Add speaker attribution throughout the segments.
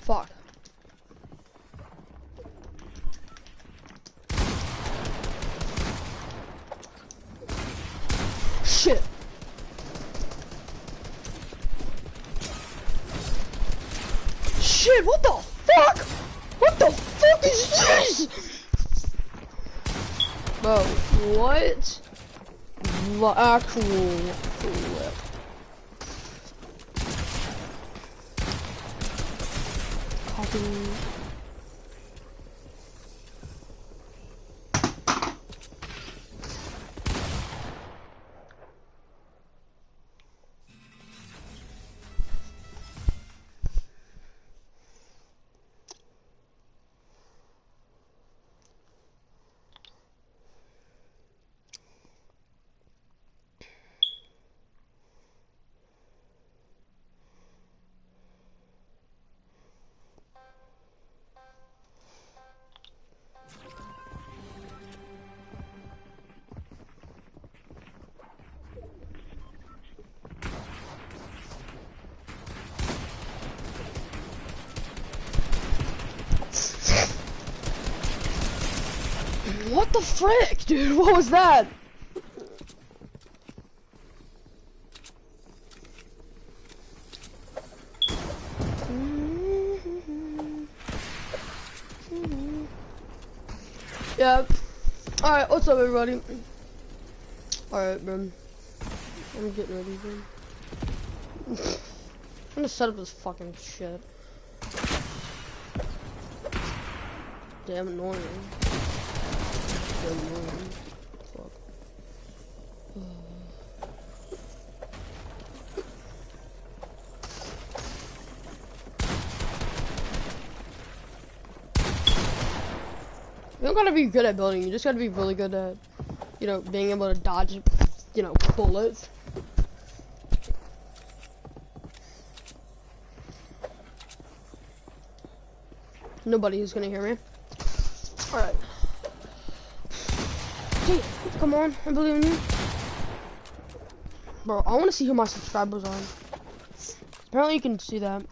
Speaker 1: fuck. Shit. Shit, what the fuck? What the fuck is this? Bro, what? The actual flip. Copy. What the frick, dude? What was that? Yeah. Alright, what's up, everybody? Alright, man. I'm getting ready, man. I'm gonna set up this fucking shit. Damn annoying. Fuck. You don't gotta be good at building, you just gotta be really good at, you know, being able to dodge, you know, bullets. Nobody is gonna hear me. Alright. Hey, come on, I believe in you. Bro, I wanna see who my subscribers are. Apparently you can see that.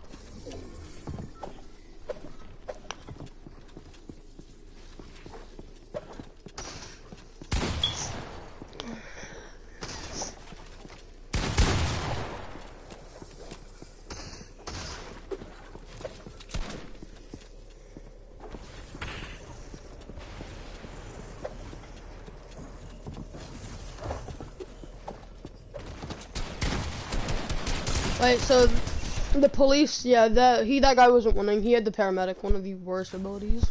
Speaker 1: Wait, so the police, yeah, that guy wasn't winning. He had the paramedic, one of the worst abilities.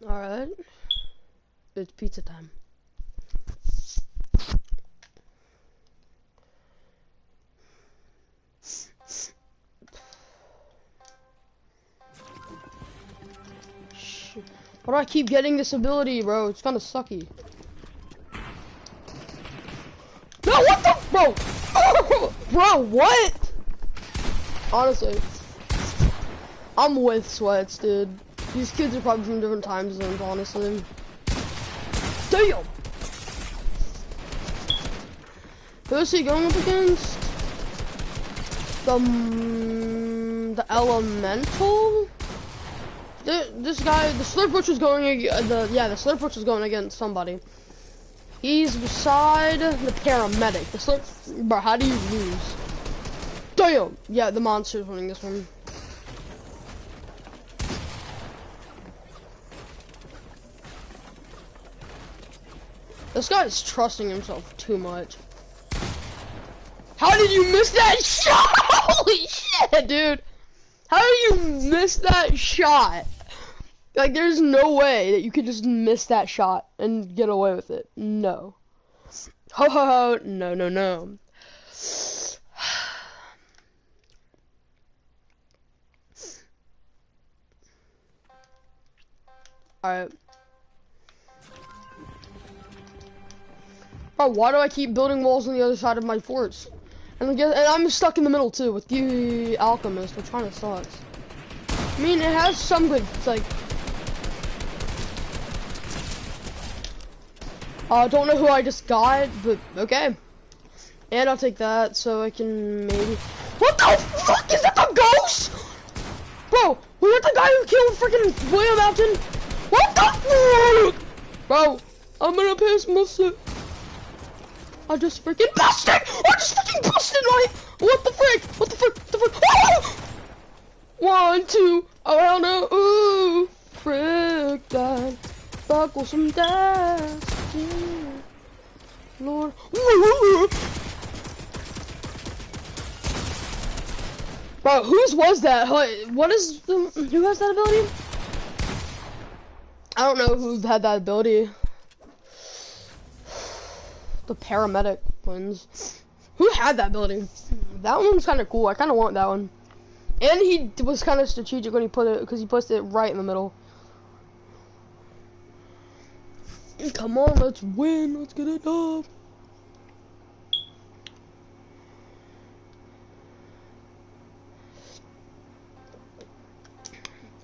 Speaker 1: All right, it's pizza time. Why do I keep getting this ability, bro? It's kinda sucky. No, what the? Bro! Bro, what? Honestly. I'm with Sweats, dude. These kids are probably from different time zones, honestly. Damn! Who is he going up against? The Elemental? This guy, the Slurpwitch was going, the Slurpwitch was going against somebody. He's beside the paramedic. The Slurp, bro, how do you lose? Damn! Yeah, the monster's winning this one. This guy's trusting himself too much. How did you miss that shot? Holy shit, dude! How did you miss that shot? Like, there's no way that you could just miss that shot and get away with it. No. Ho ho ho, no, no, no. Alright. Bro, why do I keep building walls on the other side of my forts? And I'm stuck in the middle too with the alchemist, which kind of sucks. I mean, it has some good, it's like... I don't know who I just got, but okay. And I'll take that so I can maybe. What the fuck is that? The ghost? Bro, we got the guy who killed freaking William Mountain. What the fuck? Bro, I'm gonna piss myself. I just freaking busted! I just freaking busted my. What the frick? What the frick? The frick? Oh! 1, 2. Oh hell no! Ooh, frick that. Buckle some dust. Lord. Bro, whose was that? What is the, who has that ability? I don't know who had that ability. The paramedic ones. Who had that ability? That one's kind of cool. I kind of want that one. And he was kind of strategic when he put it, because he placed it right in the middle. Come on, let's win. Let's get it up.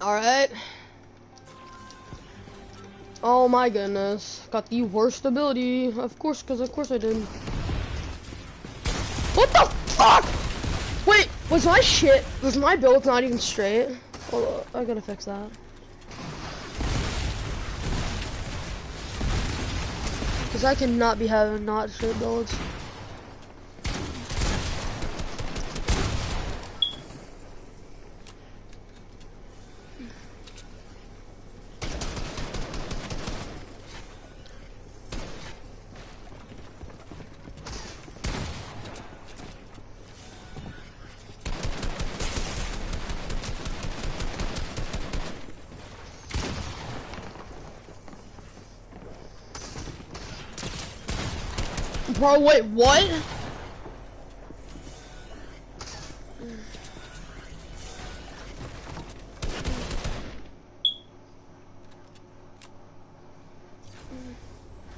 Speaker 1: Alright. Oh my goodness. Got the worst ability. Of course, because of course I did. What the fuck? Wait, was my build not even straight? Hold on, I gotta fix that. Because I cannot be having not straight builds. Bro, wait, what?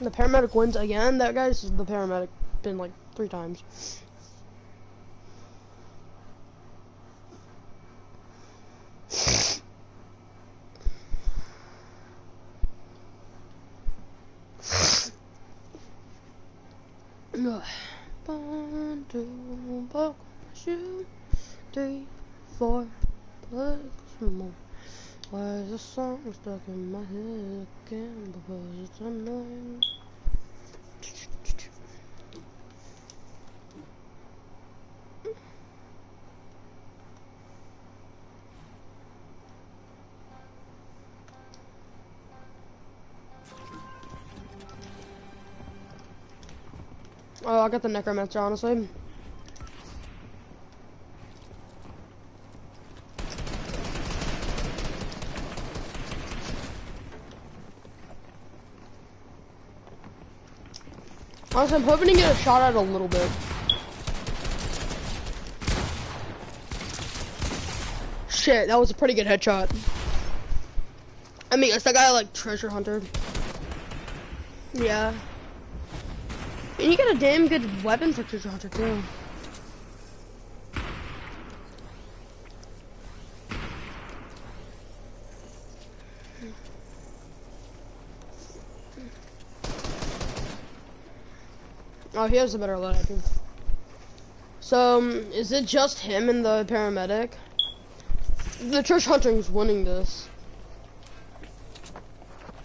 Speaker 1: The paramedic wins again? That guy's the paramedic been like 3 times. One, 2, buckle my shoe. 3, 4, plus more. Why is the song stuck in my head again? Because it's annoying. Oh, I got the necromancer, honestly. Honestly, I'm hoping to get a shot at a little bit. Shit, that was a pretty good headshot. I mean, it's that guy like treasure hunter. Yeah. And you got a damn good weapon for treasure hunter too. Oh, he has a better loadout too. So, is it just him and the paramedic? The treasure hunter is winning this.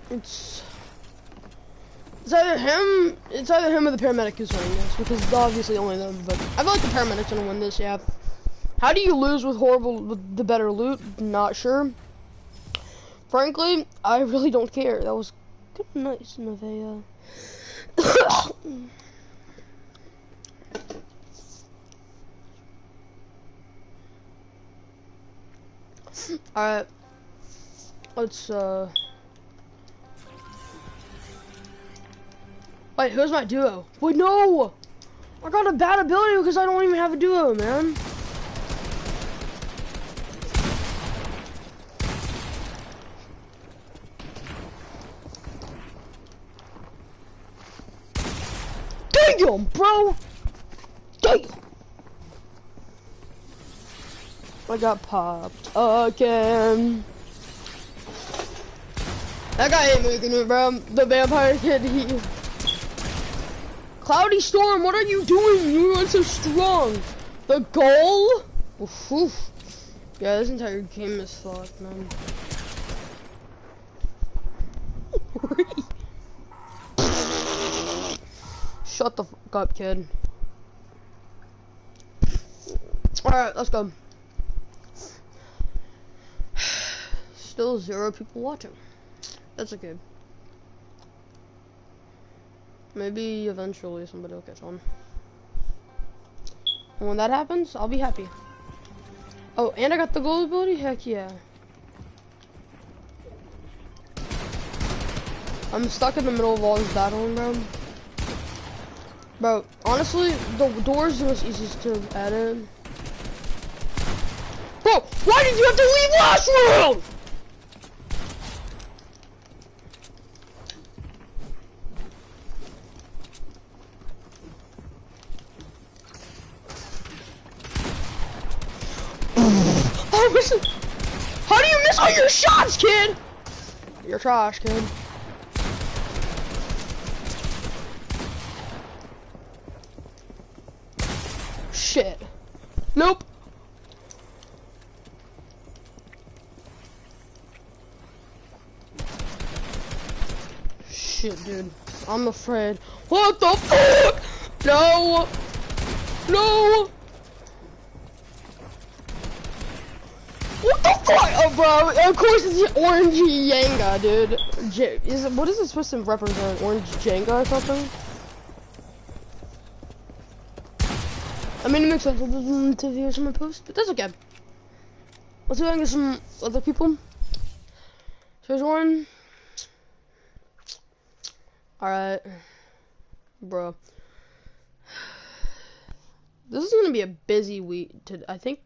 Speaker 1: It's either him or the paramedic who's winning this, because it's obviously only them, but I feel like the paramedic's gonna win this, yeah. How do you lose with the better loot? Not sure. Frankly, I really don't care. That was good, nice, Nevaeh. Alright. Let's, Wait, who's my duo? Wait, no! I got a bad ability because I don't even have a duo, man. Damn, bro! Damn! I got popped again. That guy ain't making it, bro. The vampire kid, he Cloudy Storm, what are you doing? You are so strong. The goal? Oof, oof. Yeah, this entire game is fucked, man. Shut the fuck up, kid. Alright, let's go. Still 0 people watching. That's okay. Maybe eventually somebody will catch on. And when that happens, I'll be happy. Oh, and I got the gold ability? Heck yeah. I'm stuck in the middle of all this battling, bro. Bro, honestly, the door's the most easiest to edit. Bro, why did you have to leave last round? Oh, listen. How do you miss all your shots, kid? You're trash, kid. Shit. Nope. Shit, dude. I'm afraid. What the fuck? No. No. What the fuck? Oh, bro. Of course it's the orange Jenga, dude. What is it supposed to represent? Orange Jenga or something? I mean, it makes sense to view some of my posts, but that's okay. Let's go and get some other people. Here's one. Alright. Bro. This is gonna be a busy week. I think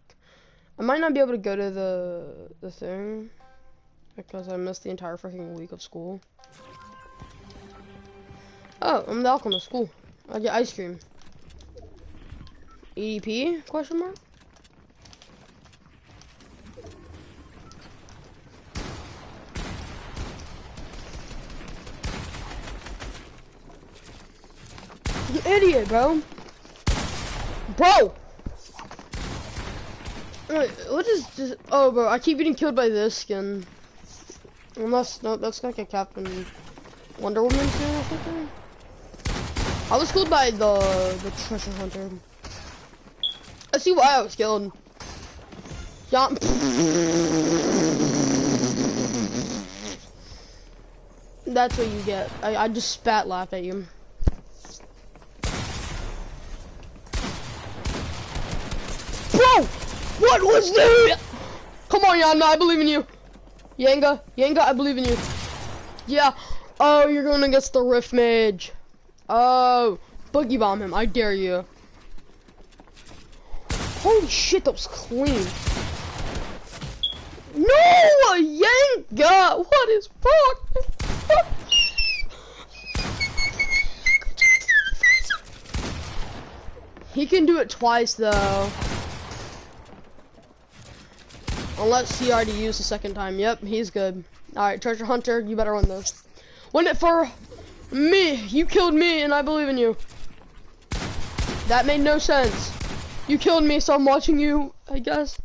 Speaker 1: I might not be able to go to the thing because I missed the entire freaking week of school. Oh, I'm the alchemist. Cool. I get ice cream. EDP? Question mark? You idiot, bro. Bro! Wait, what is this? Oh, bro, I keep getting killed by this skin. Unless, no, that's like a Captain Wonder Woman skin or something. I was killed by the treasure hunter. I see why I was killed. Yeah. That's what you get. I just spat laughed at you. Bro! What was that? Come on, Yana, I believe in you. Yanga, I believe in you. Yeah. Oh, you're going against the Rift Mage. Oh, boogie bomb him. I dare you. Holy shit, that was clean. No, Yanga! What is fuck? He can do it twice though. Unless he already used the second time. Yep, he's good. Alright, treasure hunter, you better win this. Win it for me. You killed me and I believe in you. That made no sense. You killed me, so I'm watching you, I guess.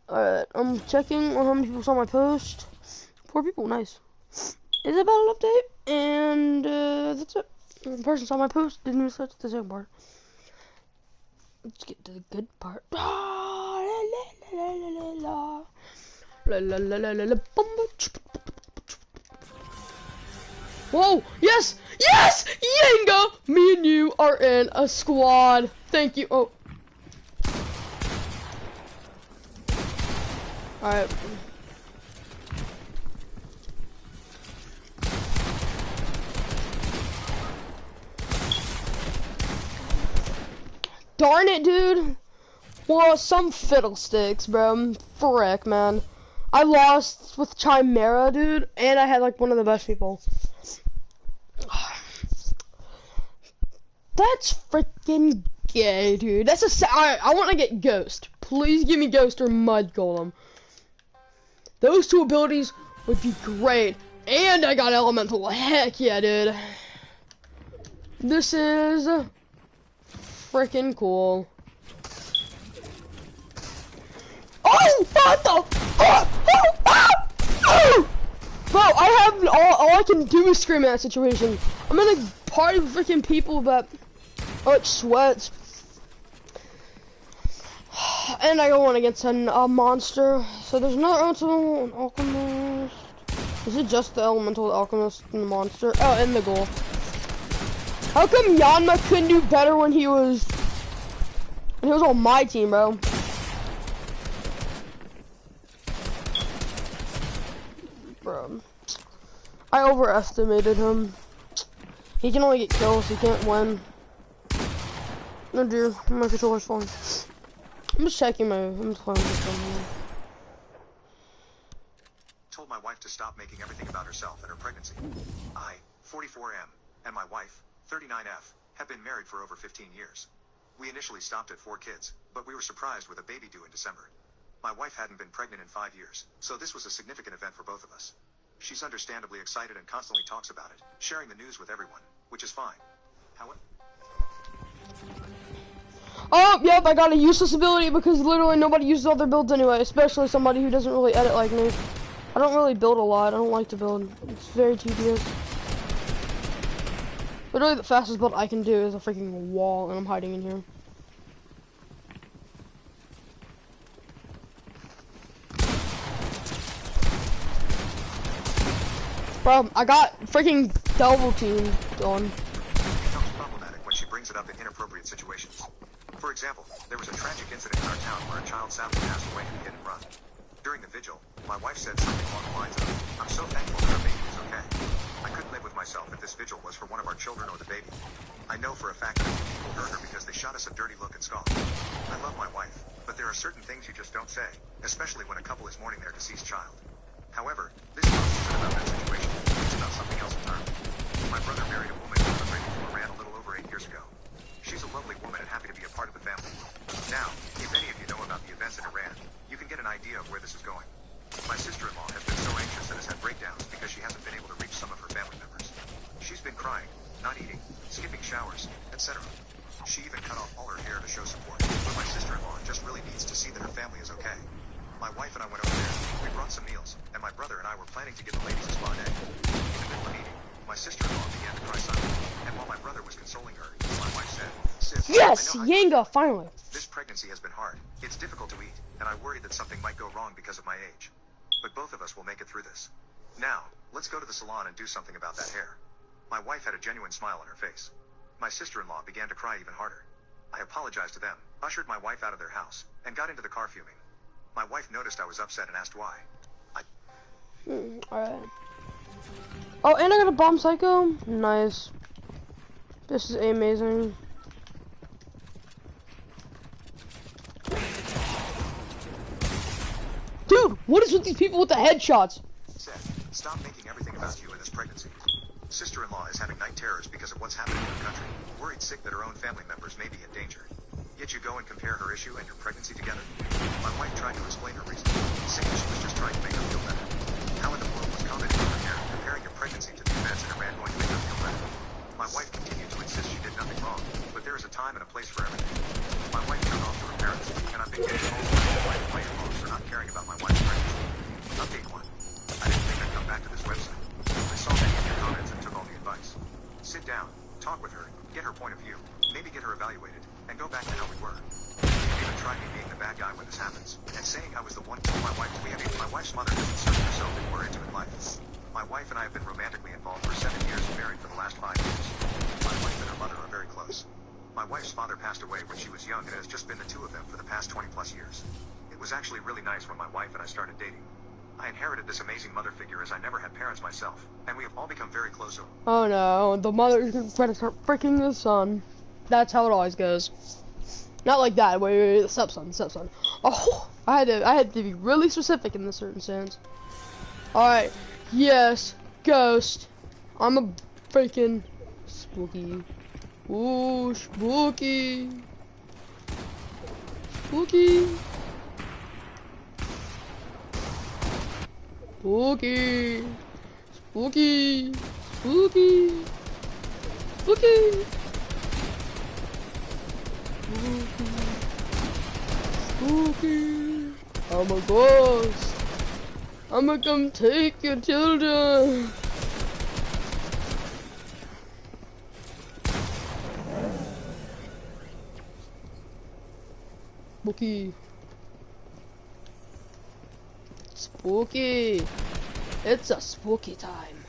Speaker 1: Alright, I'm checking on how many people saw my post. 4 people, nice. Is it about an update? And that's it. The person saw my post, didn't even touch the second part. Let's get to the good part. Whoa, yes, yes, Yanga, me and you are in a squad. Thank you. Oh. Alright. Darn it, dude. Well, some fiddlesticks, bro. Frick, man. I lost with Chimera, dude, and I had like one of the best people. That's freaking gay, dude. That's a alright, I want to get Ghost. Please give me Ghost or Mud Golem. Those 2 abilities would be great. And I got Elemental. Heck yeah, dude. This is freaking cool. Oh, what the fuck? Oh! Bro, I have all I can do is scream in that situation. I'm in a party with freaking people that like sweats. And I go on against a monster. So there's another elemental, an alchemist. Is it just the elemental, the alchemist, and the monster? Oh, and the ghoul. How come Yanma couldn't do better when he was on my team, bro? Bro, I overestimated him. He can only get kills, he can't win. Oh dear, my controller's falling. I'm just checking I'm just playing with them.
Speaker 2: Told my wife to stop making everything about herself and her pregnancy. I, 44M, and my wife, 39F, have been married for over 15 years. We initially stopped at 4 kids, but we were surprised with a baby due in December. My wife hadn't been pregnant in 5 years, so this was a significant event for both of us. She's understandably excited and constantly talks about it, sharing the news with everyone, which is fine. However...
Speaker 1: Oh, yep, I got a useless ability because literally nobody uses all their builds anyway, especially somebody who doesn't really edit like me. I don't really build a lot. I don't like to build. It's very tedious. Literally the fastest build I can do is a freaking wall, and I'm hiding in here. Bro, I got freaking double team going.
Speaker 2: becomes problematic when she brings it up in inappropriate situations. For example, there was a tragic incident in our town where a child sadly passed away in a hit and run. During the vigil, my wife said something along the lines of, "I'm so thankful that our baby is okay." I couldn't live with myself if this vigil was for one of our children or the baby. I know for a fact that people heard her because they shot us a dirty look and scoffed. I love my wife, but there are certain things you just don't say, especially when a couple is mourning their deceased child. However, this post isn't about that situation, it's about something else entirely. My brother married a woman who immigrated from Iran a little over 8 years ago. She's a lovely woman and happy to be a part of the family. Now, if any of you know about the events in Iran, you can get an idea of where this is going. My sister-in-law has been so anxious and has had breakdowns because she hasn't been able to reach some of her family members. She's been crying, not eating, skipping showers, etc. She even cut off all her hair to show support, but my sister-in-law just really needs to see that her family is okay. My wife and I went over there, we brought some meals, and my brother and I were planning to give the ladies a spa day. In the middle of eating, my sister-in-law began to cry silently, and while my brother was consoling her, my wife said, "Sis,
Speaker 1: yes, Yanga, finally.
Speaker 2: This pregnancy has been hard. It's difficult to eat, and I worry that something might go wrong because of my age. But both of us will make it through this. Now, let's go to the salon and do something about that hair." My wife had a genuine smile on her face. My sister-in-law began to cry even harder. I apologized to them, ushered my wife out of their house, and got into the car fuming. My wife noticed I was upset and asked why.
Speaker 1: Alright. Oh, and I got a bomb psycho? Nice. This is amazing. Dude, what is with these people with the headshots?
Speaker 2: Said, "Stop making everything about you in this pregnancy." Sister-in-law is having night terrors because of what's happening in her country, worried sick that her own family members may be in danger. Yet you go and compare her issue and your pregnancy together? My wife tried to explain her reason, saying she was just trying to make her feel better. How in the world was commenting on her hair, comparing your pregnancy to the events in Iran going to make her feel better? My wife continued to insist she did nothing wrong, but there is a time and a place for everything. My wife turned off to her parents, and I've been getting calls from my wife playing along for not caring about my wife's pregnancy. Update 1. I didn't think I'd come back to this website. I saw many of your comments and took all the advice. Sit down, talk with her, get her point of view, maybe get her evaluated, and go back to how we were. You even tried me being the bad guy when this happens, and saying I was the one who told my wife to leave. My wife's mother has inserted herself into our intimate life. My wife and I have been romantically involved for 7 years and married for the last 5 years. My wife and her mother are very close. My wife's father passed away when she was young, and it has just been the two of them for the past 20 plus years. It was actually really nice when my wife and I started dating. I inherited this amazing mother figure as I never had parents myself, and we have all become very close over.
Speaker 1: Oh no, the mother's gonna start freaking the son. That's how it always goes. Not like that, wait, the stepson. Oh, I had to be really specific in this certain sense. Alright, yes, ghost. I'm a freaking spooky. Ooh, spooky. Spooky. Spooky. Spooky. Spooky. Spooky. Spooky. I'm a ghost. I'ma come take your children. Spooky. Spooky. It's a spooky time.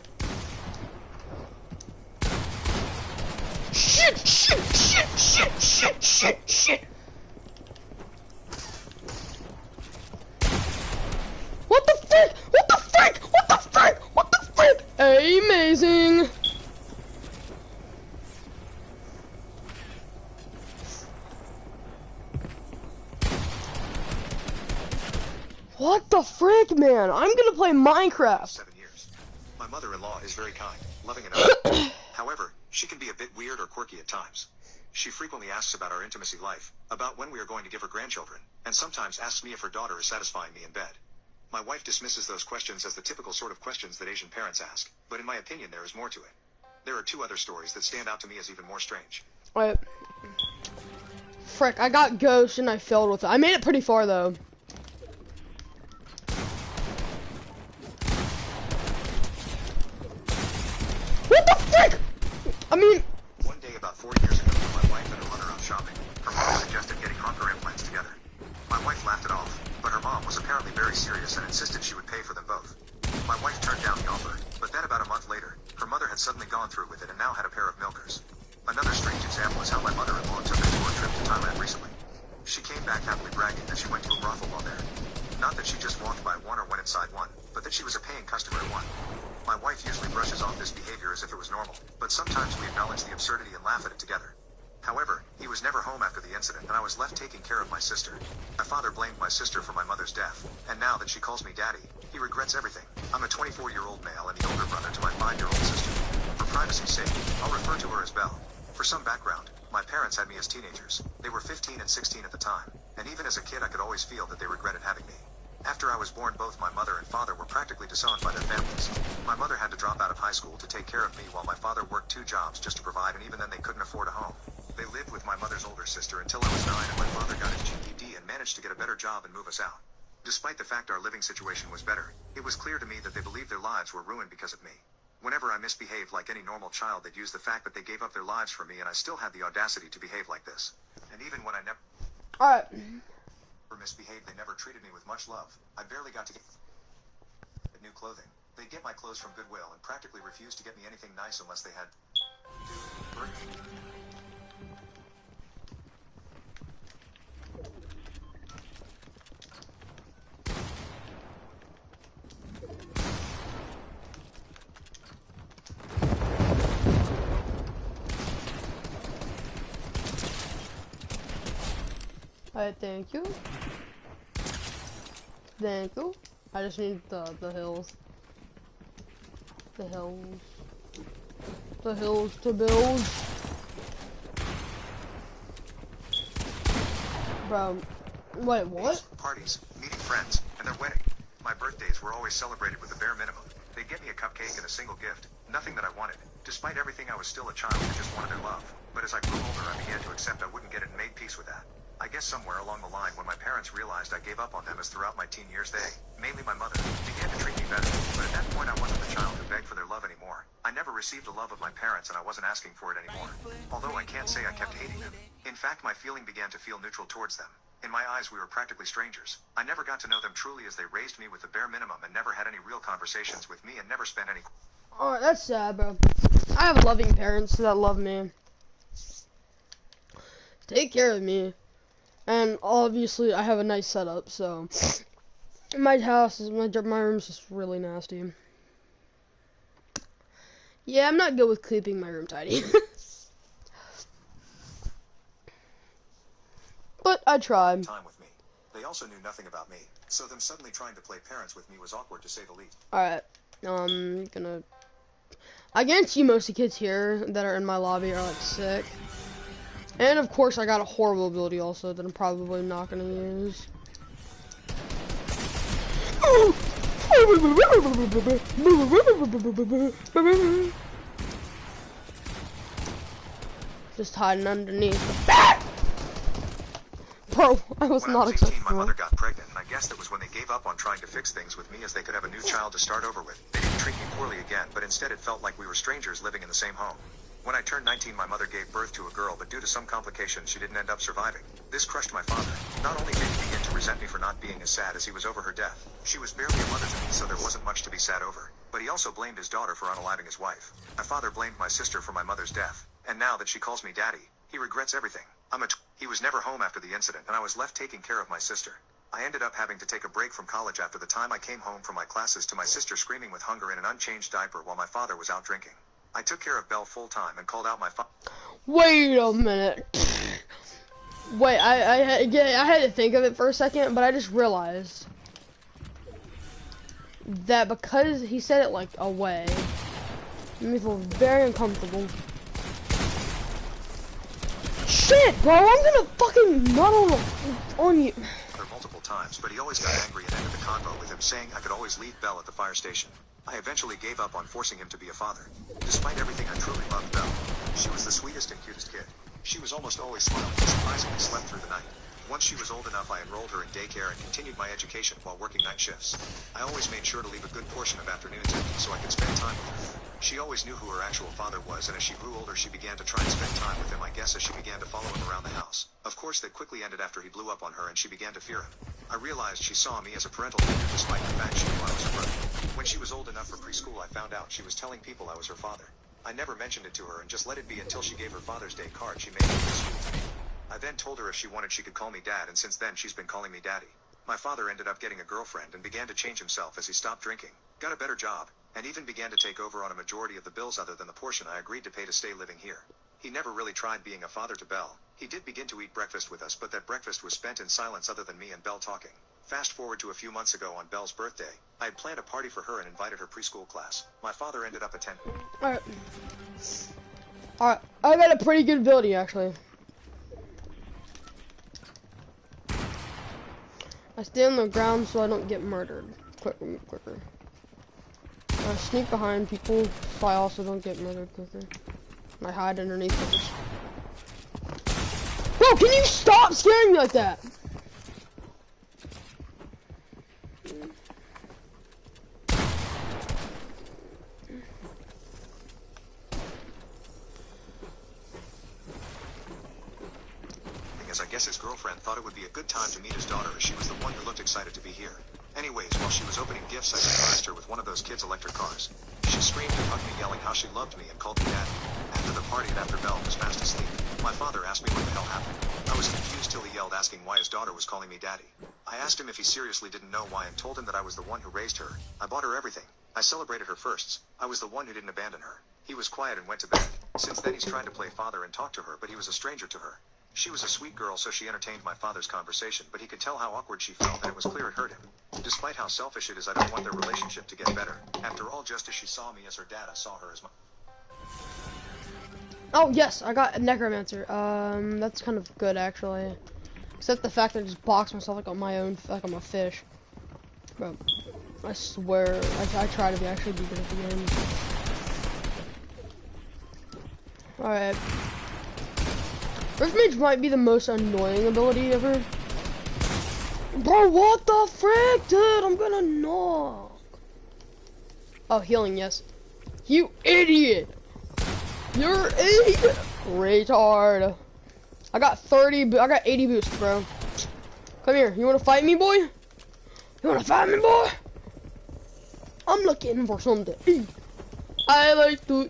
Speaker 1: Shit, shit, shit, shit, shit, shit, shit. What the frick? What the frick? What the frick? What the frick? Amazing. What the frick, man? I'm gonna play Minecraft.
Speaker 2: 7 years. My mother-in-law is very kind, loving and open. However, she can be a bit weird or quirky at times. She frequently asks about our intimacy life, about when we are going to give her grandchildren, and sometimes asks me if her daughter is satisfying me in bed. My wife dismisses those questions as the typical sort of questions that Asian parents ask, but in my opinion there is more to it. There are 2 other stories that stand out to me as even more strange.
Speaker 1: Wait. Frick, I got ghost and I failed with it. I made it pretty far though. What the frick? I mean...
Speaker 2: One day about 4 years ago, when my wife and her mother out shopping, her mom suggested getting honker implants together. My wife laughed it off, but her mom was apparently very serious and insisted she would pay for them both. My wife turned down the offer, but then about a month later, her mother had suddenly gone through with it and now had a pair of milkers. Another strange example is how my mother-in-law took her for a trip to Thailand recently. She came back happily bragging that she went to a brothel while there. Not that she just walked by one or went inside one, but that she was a paying customer at one. My wife usually brushes off this behavior as if it was normal, but sometimes we acknowledge the absurdity and laugh at it together. However, he was never home after the incident and I was left taking care of my sister. My father blamed my sister for my mother's death, and now that she calls me daddy, he regrets everything. I'm a 24-year-old male and the older brother to my 5-year-old sister. For privacy's sake, I'll refer to her as Belle. For some background, my parents had me as teenagers. They were 15 and 16 at the time, and even as a kid I could always feel that they regretted having me. After I was born, both my mother and father were practically disowned by their families. My mother had to drop out of high school to take care of me while my father worked 2 jobs just to provide, and even then they couldn't afford a home. They lived with my mother's older sister until I was 9 and my father got his GED and managed to get a better job and move us out. Despite the fact our living situation was better, it was clear to me that they believed their lives were ruined because of me. Whenever I misbehaved like any normal child, they'd use the fact that they gave up their lives for me, and I still had the audacity to behave like this. And even when I never misbehaved, they never treated me with much love. I barely got to get new clothing. They'd get my clothes from Goodwill and practically refused to get me anything nice unless they had
Speaker 1: Alright, thank you. Thank you. I just need the hills. The hills. The hills to build. Bro, wait, what?
Speaker 2: Parties, meeting friends, and their wedding. My birthdays were always celebrated with the bare minimum. They'd get me a cupcake and a single gift, nothing that I wanted. Despite everything, I was still a child who just wanted their love. But as I grew older, I began to accept I wouldn't get it and made peace with that. I guess somewhere along the line when my parents realized I gave up on them, as throughout my teen years they, mainly my mother, began to treat me better. But at that point I wasn't the child who begged for their love anymore. I never received the love of my parents and I wasn't asking for it anymore. Although I can't say I kept hating them. In fact, my feeling began to feel neutral towards them. In my eyes we were practically strangers. I never got to know them truly as they raised me with the bare minimum and never had any real conversations with me and never spent any...
Speaker 1: Oh, that's sad, bro. I have loving parents that love me. Take care of me. And obviously I have a nice setup, so my house is my room's just really nasty. Yeah, I'm not good with keeping my room tidy. But I tried.
Speaker 2: Time with me. They also knew nothing about me, so them suddenly trying to play parents with me was awkward to say the least.
Speaker 1: Alright. I guarantee most of the kids here that are in my lobby are like sick. And of course I got a horrible ability also that I'm probably not gonna use. Just hiding underneath the back. Bro, I was
Speaker 2: When I
Speaker 1: not
Speaker 2: was 18,
Speaker 1: expecting
Speaker 2: my mother
Speaker 1: that.
Speaker 2: got pregnant, and I guess that was when they gave up on trying to fix things with me as they could have a new child to start over with. They didn't treat me poorly again, but instead it felt like we were strangers living in the same home. When I turned 19, my mother gave birth to a girl, but due to some complications, she didn't end up surviving. This crushed my father. Not only did he begin to resent me for not being as sad as he was over her death, she was barely a mother to me, so there wasn't much to be sad over, but he also blamed his daughter for unaliving his wife. My father blamed my sister for my mother's death, and now that she calls me daddy, he regrets everything. He was never home after the incident, and I was left taking care of my sister. I ended up having to take a break from college after the time I came home from my classes to my sister screaming with hunger in an unchanged diaper while my father was out drinking. I took care of Belle full time and called out my father.
Speaker 1: Wait a minute. Wait, I had to think of it for a second, but I just realized that because he said it like away, made me feel very uncomfortable. Shit, bro, I'm gonna fucking nut on you.
Speaker 2: Multiple times, but he always got angry and ended the convo with him saying I could always leave Belle at the fire station. I eventually gave up on forcing him to be a father. Despite everything, I truly loved Belle. She was the sweetest and cutest kid. She was almost always smiling and surprisingly slept through the night. Once she was old enough, I enrolled her in daycare and continued my education while working night shifts. I always made sure to leave a good portion of afternoons empty so I could spend time with her. She always knew who her actual father was, and as she grew older, she began to try and spend time with him, I guess, as she began to follow him around the house. Of course, that quickly ended after he blew up on her and she began to fear him. I realized she saw me as a parental figure despite the fact she knew I was her brother. When she was old enough for preschool, I found out she was telling people I was her father. I never mentioned it to her and just let it be until she gave her Father's Day card she made me to school to me. I then told her if she wanted she could call me dad, and since then she's been calling me daddy. My father ended up getting a girlfriend and began to change himself as he stopped drinking, got a better job, and even began to take over on a majority of the bills other than the portion I agreed to pay to stay living here. He never really tried being a father to Belle. He did begin to eat breakfast with us, but that breakfast was spent in silence other than me and Belle talking. Fast forward to a few months ago on Belle's birthday. I had planned a party for her and invited her preschool class. My father ended up attending.
Speaker 1: Alright. Alright, I got a pretty good ability actually. I stay on the ground so I don't get murdered. Quicker. I sneak behind people so I also don't get murdered quicker. I hide underneath things. Bro, can you stop scaring me like that?
Speaker 2: As I guess his girlfriend thought it would be a good time to meet his daughter as she was the one who looked excited to be here. Anyways, while she was opening gifts, I surprised her with one of those kids' electric cars. She screamed and hugged me, yelling how she loved me and called me daddy. After the party and after Belle was fast asleep, my father asked me what the hell happened. I was confused till he yelled asking why his daughter was calling me daddy. I asked him if he seriously didn't know why and told him that I was the one who raised her. I bought her everything. I celebrated her firsts. I was the one who didn't abandon her. He was quiet and went to bed. Since then he's tried to play father and talk to her, but he was a stranger to her. She was a sweet girl, so she entertained my father's conversation, but he could tell how awkward she felt and it was clear it hurt him. Despite how selfish it is, I don't want their relationship to get better. After all, just as she saw me as her dad, I saw her as my...
Speaker 1: Oh yes, I got a necromancer. That's kind of good actually. Except the fact that I just boxed myself like on my own, like I'm a fish. Bro, I swear, I try to actually be good at the game. Alright. Rift Mage might be the most annoying ability ever. Bro, what the frick, dude? I'm gonna knock. Oh, healing, yes. You idiot! You're an idiot! Retard. I got 80 boosts, bro. Come here, you wanna fight me, boy? You wanna fight me, boy? I'm looking for something to eat. I like to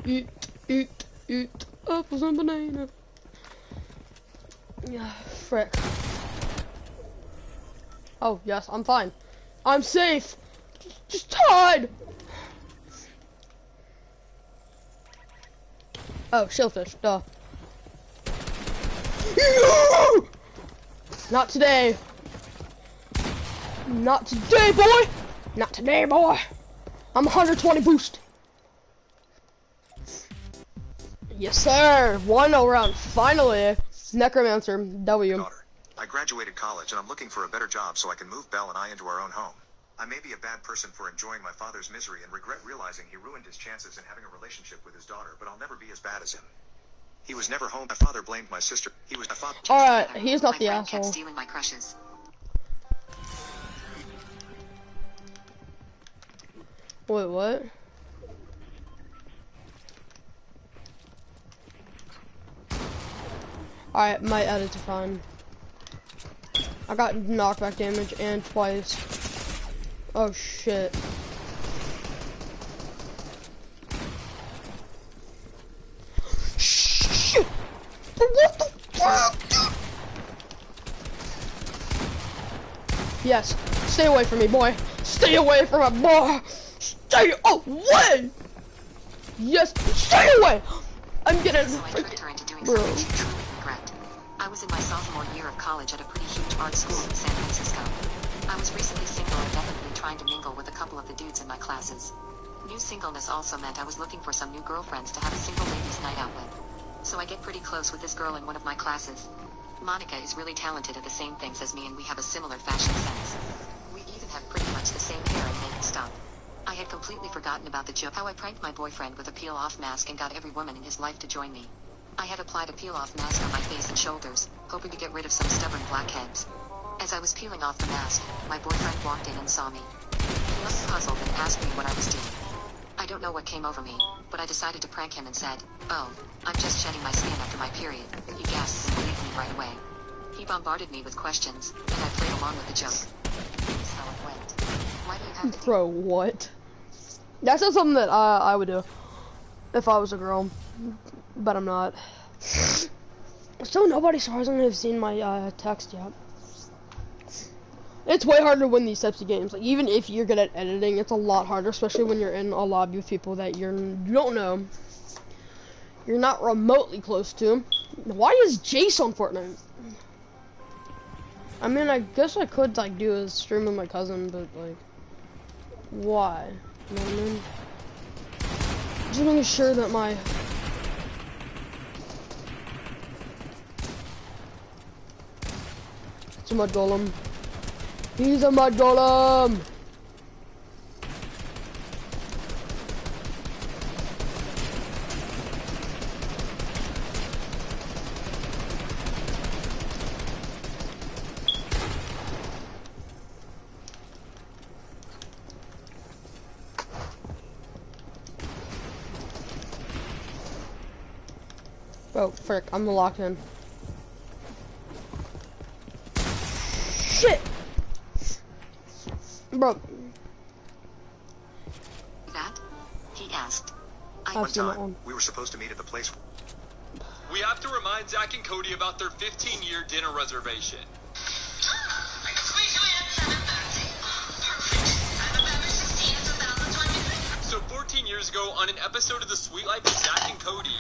Speaker 1: eat apples and bananas. Yeah, frick. Oh, yes, I'm fine. I'm safe. Just hide. Oh, shellfish, duh. No! Not today. Not today, boy. Not today, boy. I'm 120 boost. Yes, sir. 1-0 round. Finally. Necromancer, W.
Speaker 2: I graduated college and I'm looking for a better job so I can move Belle and I into our own home. I may be a bad person for enjoying my father's misery and regret realizing he ruined his chances in having a relationship with his daughter, but I'll never be as bad as him. He was never home. My father blamed my sister. He was my father.
Speaker 1: Alright, he's not
Speaker 3: My
Speaker 1: the
Speaker 3: friend kept
Speaker 1: asshole.
Speaker 3: stealing my crushes.
Speaker 1: Wait, what? Alright, my edits are fine. I got knockback damage and twice. Oh shit. Shit! What the fuck? Yes, stay away from me, boy. Stay away from me, boy. Stay away. Yes, stay away. I'm getting
Speaker 3: So I tricked her into doing
Speaker 1: bro.
Speaker 3: something she truly regret. I was in my sophomore year of college at a pretty huge art school in San Francisco. I was recently single and definitely trying to mingle with a couple of the dudes in my classes. New singleness also meant I was looking for some new girlfriends to have a single ladies night out with. So I get pretty close with this girl in one of my classes. Monica is really talented at the same things as me and we have a similar fashion sense. We even have pretty much the same hair and makeup stuff. I had completely forgotten about the joke how I pranked my boyfriend with a peel-off mask and got every woman in his life to join me. I had applied a peel-off mask on my face and shoulders, hoping to get rid of some stubborn blackheads. As I was peeling off the mask, my boyfriend walked in and saw me. He looked puzzled and asked me what I was doing. I don't know what came over me, but I decided to prank him and said, "Oh, I'm just shedding my skin after my period." He gasped and believed me right away. He bombarded me with questions, and I played along with the joke. Here's how it went. Why do you have to do
Speaker 1: Bro, what? That's not something that I would do if I was a girl, but I'm not. So nobody surprisingly have seen my text yet. It's way harder to win these types of games. Like even if you're good at editing, it's a lot harder, especially when you're in a lobby with people that you don't know. You're not remotely close to. Why is Jace on Fortnite? I mean, I guess I could like do a stream with my cousin, but like, why? You know what I mean? Just making sure that my it's a mud golem. He's a mud golem. Oh, frick, I'm locked in. Shit! Bro.
Speaker 3: that? He asked.
Speaker 1: I've
Speaker 2: One
Speaker 1: seen that
Speaker 2: time,
Speaker 1: one.
Speaker 2: we were supposed to meet at the place.
Speaker 4: We have to remind Zach and Cody about their 15-year dinner reservation. So 14 years ago, on an episode of The Sweet Life of Zach and Cody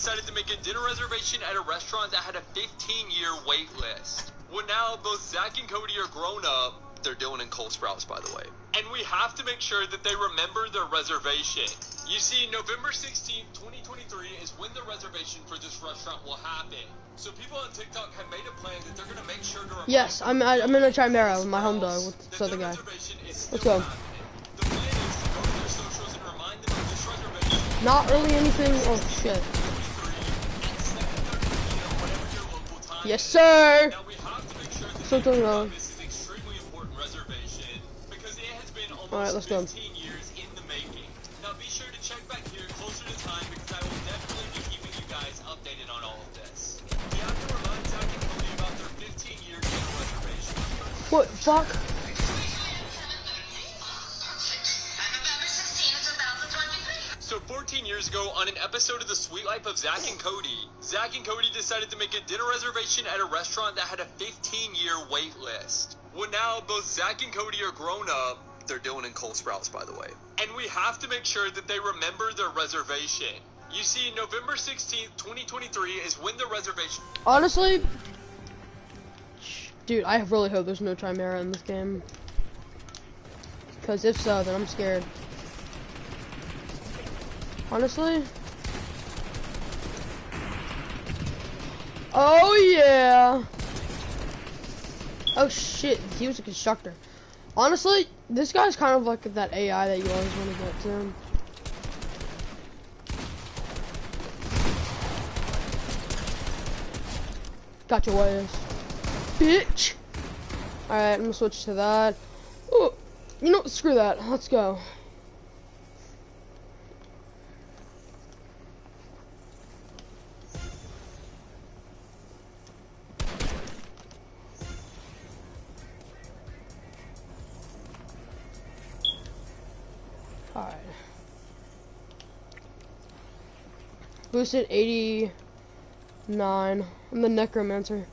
Speaker 4: decided to make a dinner reservation at a restaurant that had a 15-year wait list. Well, now both Zach and Cody are grown up. They're Dylan and Cole Sprouts, by the way. And we have to make sure that they remember their reservation. You see, November 16th, 2023 is when the reservation for this restaurant will happen. So people on TikTok have made a plan that they're going to make sure to remind
Speaker 1: Yes, I'm in a Chimera with my home dog with this other guy. Let's go.
Speaker 4: The plan is to go to their socials and remind them of this reservation.
Speaker 1: Not really anything. Oh shit. Yes, sir.
Speaker 4: Now we have to make sure that
Speaker 1: So
Speaker 4: they know
Speaker 1: wrong.
Speaker 4: this is extremely important reservation because it has been almost
Speaker 1: Alright, let's go.
Speaker 4: 15 years in the making. Now be sure to check back here closer to time because I will definitely be keeping you guys updated on all of this. We have to remind Zach and Cody about their 15-year dinner reservation.
Speaker 1: What fuck?
Speaker 4: So 14 years ago, on an episode of The Sweet Life of Zach and Cody decided to make a dinner reservation at a restaurant that had a 15-year wait list. Well, now both Zach and Cody are grown up. They're Dylan and Cole Sprouts, by the way. And we have to make sure that they remember their reservation. You see, November 16th, 2023 is when the reservation...
Speaker 1: Honestly, dude, I really hope there's no Chimera in this game. Because if so, then I'm scared. Honestly. Oh yeah. Oh shit, he was a constructor. Honestly, this guy's kind of like that AI that you always want to get to. Got your ways. Bitch! Alright, I'm gonna switch to that. Oh, you know, screw that. Let's go. Alright. Boosted 89. I'm the necromancer.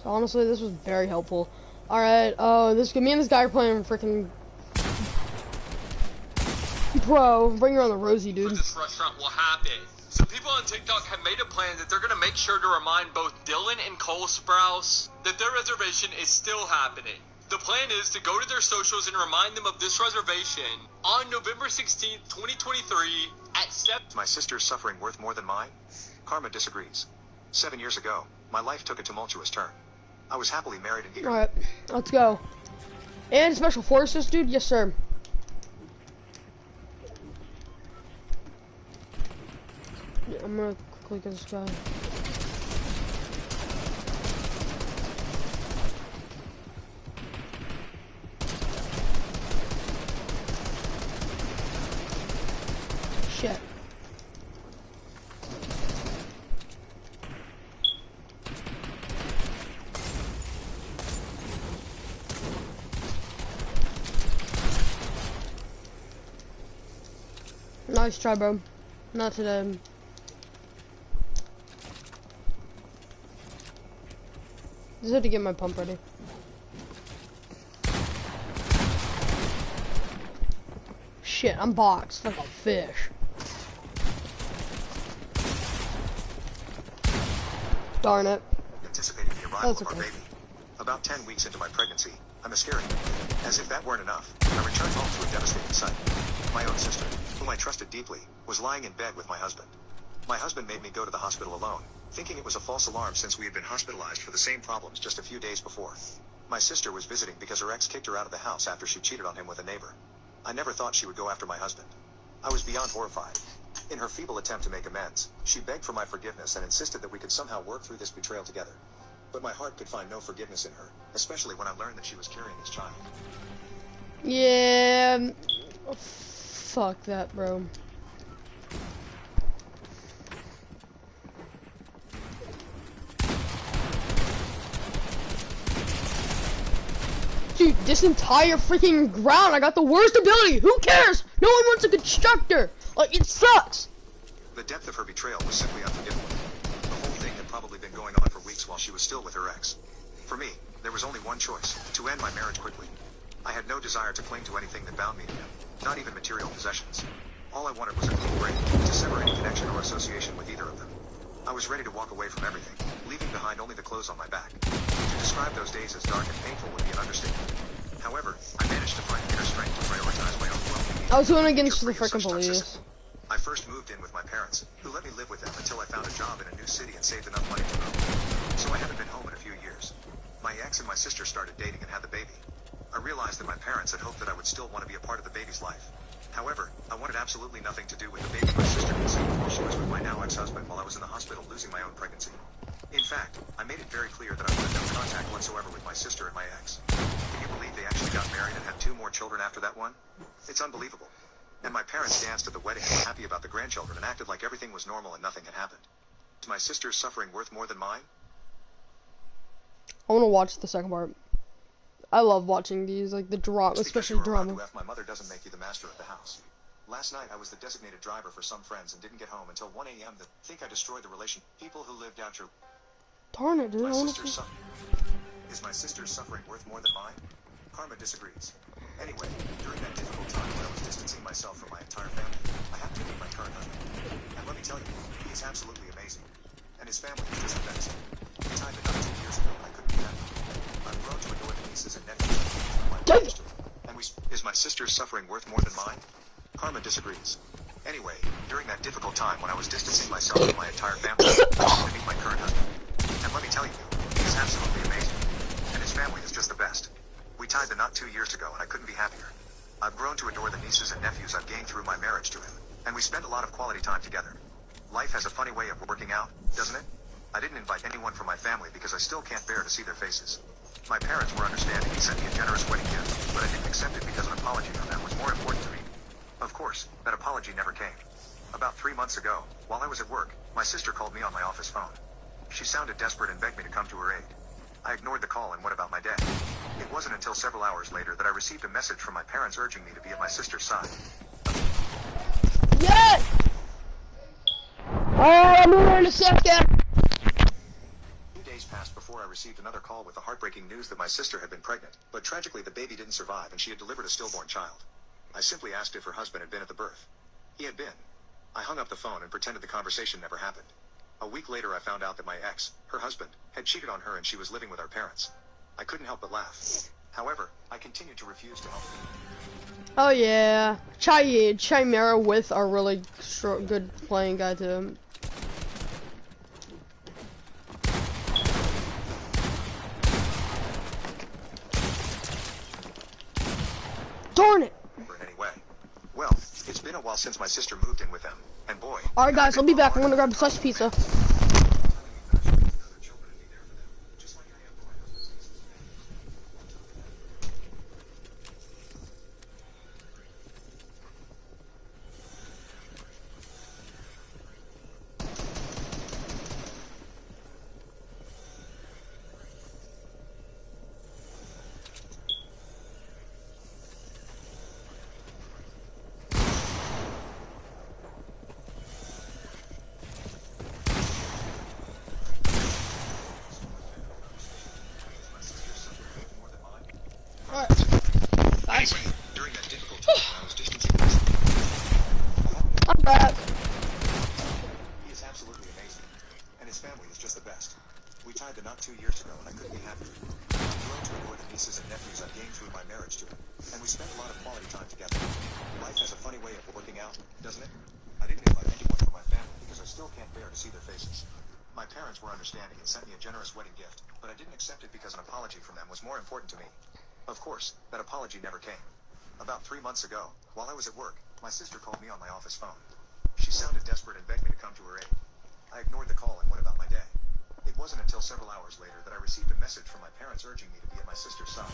Speaker 1: So honestly, this was very helpful. Alright, oh, me and this guy are playing freaking. Bro, bring her on the Rosie, dude.
Speaker 4: For this restaurant will happen. So people on TikTok have made a plan that they're gonna make sure to remind both Dylan and Cole Sprouse that their reservation is still happening. The plan is to go to their socials and remind them of this reservation on November 16th, 2023 at 7.
Speaker 2: Is my sister's suffering worth more than mine? Karma disagrees. 7 years ago, my life took a tumultuous turn. I was happily married and eager.
Speaker 1: Alright, let's go. And special forces, dude? Yes, sir. Yeah, I'm gonna quickly get this guy. Shit. Nice try, bro. Not today. Just have to get my pump ready. Shit, I'm boxed like a fish. Darn it.
Speaker 2: Anticipating the arrival
Speaker 1: That's
Speaker 2: of our
Speaker 1: okay.
Speaker 2: baby. About 10 weeks into my pregnancy, I miscarried. As if that weren't enough, I returned home to a devastating sight. My own sister, whom I trusted deeply, was lying in bed with my husband. My husband made me go to the hospital alone, thinking it was a false alarm since we had been hospitalized for the same problems just a few days before. My sister was visiting because her ex kicked her out of the house after she cheated on him with a neighbor. I never thought she would go after my husband. I was beyond horrified. In her feeble attempt to make amends, she begged for my forgiveness and insisted that we could somehow work through this betrayal together. But my heart could find no forgiveness in her, especially when I learned that she was carrying his child.
Speaker 1: Yeah. Fuck that, bro. Dude, this entire freaking ground, I got the worst ability. Who cares? No one wants a constructor. Like, it sucks.
Speaker 2: The depth of her betrayal was simply unforgivable. The whole thing had probably been going on for weeks while she was still with her ex. For me, there was only one choice, to end my marriage quickly. I had no desire to cling to anything that bound me to him, not even material possessions. All I wanted was a clean break, to sever any connection or association with either of them. I was ready to walk away from everything, leaving behind only the clothes on my back. To describe those days as dark and painful would be an understatement. However, I managed to find inner strength to prioritize my own well-being.
Speaker 1: I was going against the
Speaker 2: Free of
Speaker 1: freaking
Speaker 2: such
Speaker 1: police.
Speaker 2: toxicity. I first moved in with my parents, who let me live with them until I found a job in a new city and saved enough money to move. So I haven't been home in a few years. My ex and my sister started dating and had the baby. I realized that my parents had hoped that I would still want to be a part of the baby's life. However, I wanted absolutely nothing to do with the baby my sister conceived while she was with my now ex-husband while I was in the hospital losing my own pregnancy. In fact, I made it very clear that I wanted no contact whatsoever with my sister and my ex. Can you believe they actually got married and had 2 more children after that one? It's unbelievable. And my parents danced at the wedding and were happy about the grandchildren and acted like everything was normal and nothing had happened. Is my sister's suffering worth more than mine?
Speaker 1: I want to watch the second part. I love watching these, like the drama,
Speaker 2: Just because
Speaker 1: especially
Speaker 2: you were allowed
Speaker 1: drama.
Speaker 2: to F my mother doesn't make you the master of the house. Last night I was the designated driver for some friends and didn't get home until 1 a.m. That think I destroyed the relation. People who lived out your...
Speaker 1: Darn it, dude.
Speaker 2: My
Speaker 1: I wanna
Speaker 2: sister's
Speaker 1: see-
Speaker 2: Is my sister's suffering worth more than mine? Karma disagrees. Anyway, during that difficult time when I was distancing myself from my entire family, I happened to meet my current husband. And let me tell you, he is absolutely amazing. And his family is just the best. We tied the knot 2 years ago and I couldn't be happier. I've grown to adore the nieces and nephews I've gained through my marriage to him. And is my sister's suffering worth more than mine? Karma disagrees. Anyway, during that difficult time when I was distancing myself from my entire family, I happened to meet my current husband. And let me tell you, he is absolutely amazing. And his family is just the best. We tied the knot 2 years ago and I couldn't be happier. I've grown to adore the nieces and nephews I've gained through my marriage to him, and we spend a lot of quality time together. Life has a funny way of working out, doesn't it? I didn't invite anyone from my family because I still can't bear to see their faces. My parents were understanding and sent me a generous wedding gift, but I didn't accept it because an apology from them was more important to me. Of course, that apology never came. About 3 months ago, while I was at work, my sister called me on my office phone. She sounded desperate and begged me to come to her aid. I ignored the call and went about my day. It wasn't until several hours later that I received a message from my parents urging me to be at my sister's side.
Speaker 1: Yes! Alright, I'm here in a second.
Speaker 2: 2 days passed before I received another call with the heartbreaking news that my sister had been pregnant, but tragically the baby didn't survive and she had delivered a stillborn child. I simply asked if her husband had been at the birth. He had been. I hung up the phone and pretended the conversation never happened. A week later I found out that my ex, her husband, had cheated on her and she was living with our parents. I couldn't help but laugh. However, I continued to refuse to help.
Speaker 1: Oh yeah, Chimera with a really good playing guy too. Darn it!
Speaker 2: Anyway, well, it's been a while since my sister moved in with them, and boy.
Speaker 1: Alright guys, I'll be back. I'm gonna grab a slice of pizza.
Speaker 2: Anyway, during that difficult time when I was distancing myself,
Speaker 1: I'm back.
Speaker 2: he is absolutely amazing, and his family is just the best. We tied the knot 2 years ago, and I couldn't be happier. I've grown to adore the nieces and nephews I've gained through my marriage to him, and we spent a lot of quality time together. Life has a funny way of working out, doesn't it? I didn't invite anyone from my family because I still can't bear to see their faces. My parents were understanding and sent me a generous wedding gift, but I didn't accept it because an apology from them was more important to me. Of course, that apology never came. About 3 months ago, while I was at work, my sister called me on my office phone. She sounded desperate and begged me to come to her aid. I ignored the call and went about my day. It wasn't until several hours later that I received a message from my parents urging me to be at my sister's side.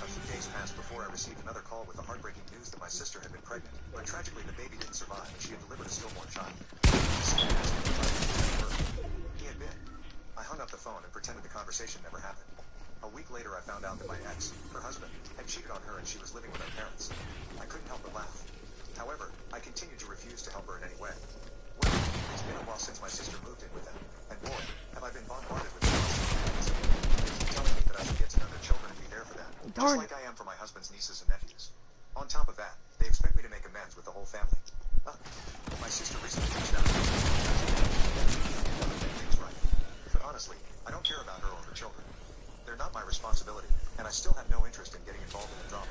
Speaker 2: A few days passed before I received another call with the heartbreaking news that my sister had been pregnant, but tragically the baby didn't survive and she had delivered a stillborn child. He had been. I hung up the phone and pretended the conversation never happened. A week later I found out that my ex, her husband, had cheated on her and she was living with our parents. I couldn't help but laugh. However, I continued to refuse to help her in any way. Well, it's been a while since my sister moved in with them, and boy, have I been bombarded with emails. They keep telling me that I should get to know their children and be there for them, just like I am for my husband's nieces and nephews. On top of that, they expect me to make amends with the whole family. My sister recently reached out to me things right. But honestly, I don't care about her or her children. They're not my responsibility, and I still have no interest in getting involved in the drama.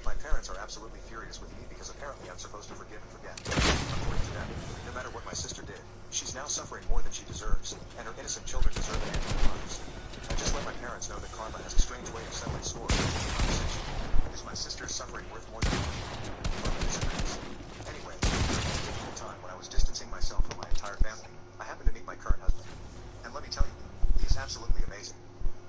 Speaker 2: My parents are absolutely furious with me because apparently I'm supposed to forgive and forget. According to them, no matter what my sister did, she's now suffering more than she deserves, and her innocent children deserve an end to their lives. I just let my parents know that karma has a strange way of settling scores in the conversation. Is my sister's suffering worth more than mine? Karma disagrees. Anyway, during this difficult time when I was distancing myself from my entire family, I happened to meet my current husband. And let me tell you, he is absolutely amazing.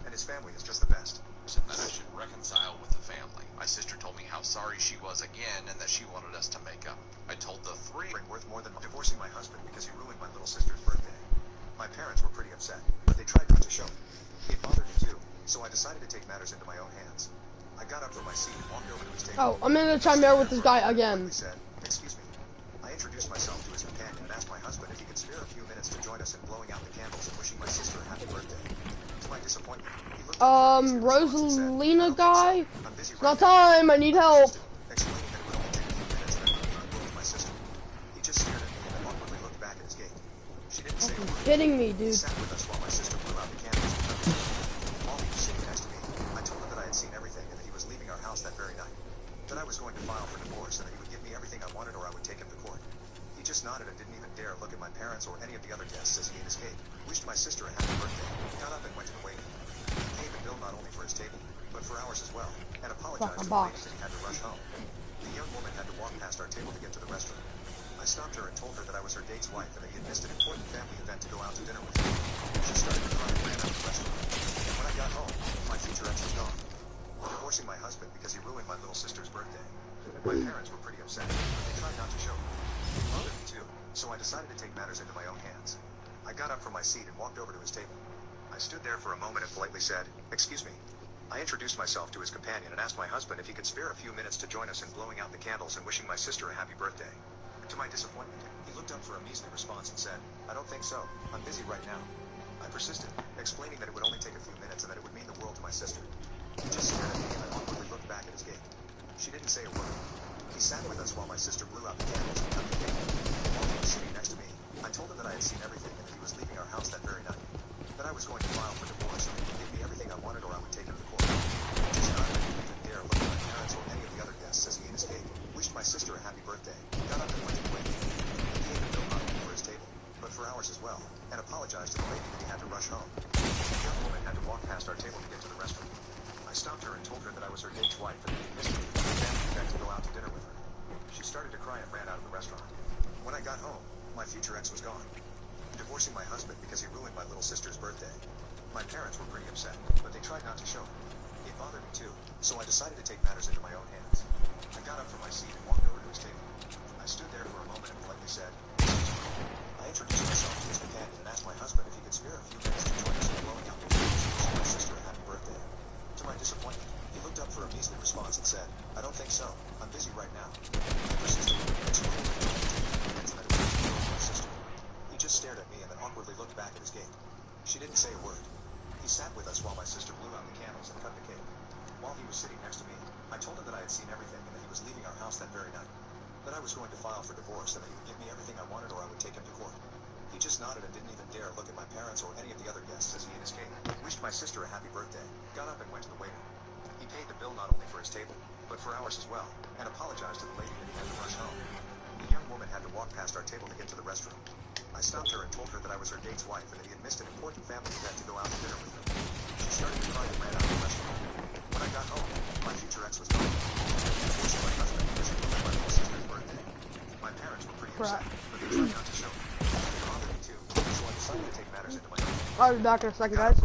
Speaker 2: And his family is just the best.
Speaker 5: That I should reconcile with the family. My sister told me how sorry she was again and that she wanted us to make up. I told the three
Speaker 2: Worth more than divorcing my husband because he ruined my little sister's birthday. My parents were pretty upset, but they tried not to show it. It bothered me too, so I decided to take matters into my own hands. I got up from my seat and walked over to his table.
Speaker 1: Oh, I'm in the Chimera with this guy again.
Speaker 2: Said, "Excuse me." I introduced myself to his companion and asked my husband if he could spare a few minutes to join us in blowing out the candles and wishing my sister a happy birthday. To my disappointment, he looked at me
Speaker 1: Rosalina
Speaker 2: and said,
Speaker 1: guy?
Speaker 2: "I'm busy
Speaker 1: It's
Speaker 2: right
Speaker 1: not
Speaker 2: now."
Speaker 1: time, I need help.
Speaker 2: Explaining that it would only take a few minutes and I would be on board with my sister. He just stared at me and then awkwardly looked back at his gate. She didn't say a word.
Speaker 1: Kidding me,
Speaker 2: He
Speaker 1: dude.
Speaker 2: sat with us while my sister blew out the candles. While he was sitting next to me, I told him that I had seen everything and that he was leaving our house that very night. That I was going to file for divorce and that he would give me everything I wanted or I would take him to court. He just nodded and didn't even dare look at my parents or any of the other guests as he ate his cake, wished my sister a happy birthday, got up and went to the waiting. He paid the bill not only for his table, but for ours as well, and apologized to the ladies that he had to rush home. The young woman had to walk past our table to get to the restroom. I I stopped her and told her that I was her date's wife and that he had missed an important family event to go out to dinner with her. She started to cry and ran out of the restaurant. When I got home, my future ex was gone. Divorcing my husband because he ruined my little sister's birthday. My parents were pretty upset, but they tried not to show it. It bothered me too, so I decided to take matters into my own hands. I got up from my seat and walked over to his table. I stood there for a moment and politely said, "Excuse me." I introduced myself to his companion and asked my husband if he could spare a few minutes to join us in blowing out the candles and wishing my sister a happy birthday. To my disappointment, he looked up for a measly response and said, "I don't think so. I'm busy right now." I persisted, explaining that it would only take a few minutes and that it would mean the world to my sister. He just stared at me and then awkwardly looked back at his gate. She didn't say a word. He sat with us while my sister blew out the candles and cut the cake. While he was sitting next to me, I told him that I had seen everything and that he was leaving our house that very night. That I was going to file for divorce and he would give me everything I wanted or I would take him to court. He just nodded and didn't even dare look at my parents or any of the other guests as he ate his cake, wished my sister a happy birthday, got up and went to the waiting room. He ate a bill not only for his table, but for ours as well, and apologized to the lady that he had to rush home. The young woman had to walk past our table to get to the restroom. I stopped her and told her that I was her date's wife and that he had missed me and family event to go out to dinner with her. She started to cry and ran out of the restaurant. When I got home, my future ex was gone. Divorcing my husband because he ruined my little sister's birthday. My parents were pretty upset, but they tried not to show it. It bothered me too, so I decided to take matters into my own hands. I got up from my seat and walked over to his table. I stood there for a moment and politely said, "Excuse me." I introduced myself to his companion and asked my husband if he could spare a few minutes to join us in blowing out the candles and wishing my sister a happy birthday. To my disappointment, he looked up for a measly response and said, "I don't think so. I'm busy right now." I persisted, explaining that it would only take a few minutes and that it would mean the world to my sister. He just stared at me and then awkwardly looked back at his gate. She didn't say a word. He sat with us while my sister blew out the candles and cut the cake. While he was sitting next to me, I told him that I had seen everything and that he was leaving our house that very night. That I was going to file for divorce and that he would give me everything I wanted or I would take him to court. He just nodded and didn't even dare look at my parents or any of the other guests as he ate his cake, wished my sister a happy birthday, got up and went to the waiter. He paid the bill not only for his table, but for ours as well, and apologized to the lady that he had to rush home. The young woman had to walk past our table to get to the restroom. I stopped her and told her that I was her date's wife and that he had missed an important family event to go out to dinner with her. She started to cry and ran out of the restaurant. When I got home, my future ex was gone. Divorcing my husband because he ruined my little sister's birthday. My parents were pretty upset, but they tried not to show it. It bothered me too, so I decided to take matters into my own hands.
Speaker 1: I'll be back in a second, guys.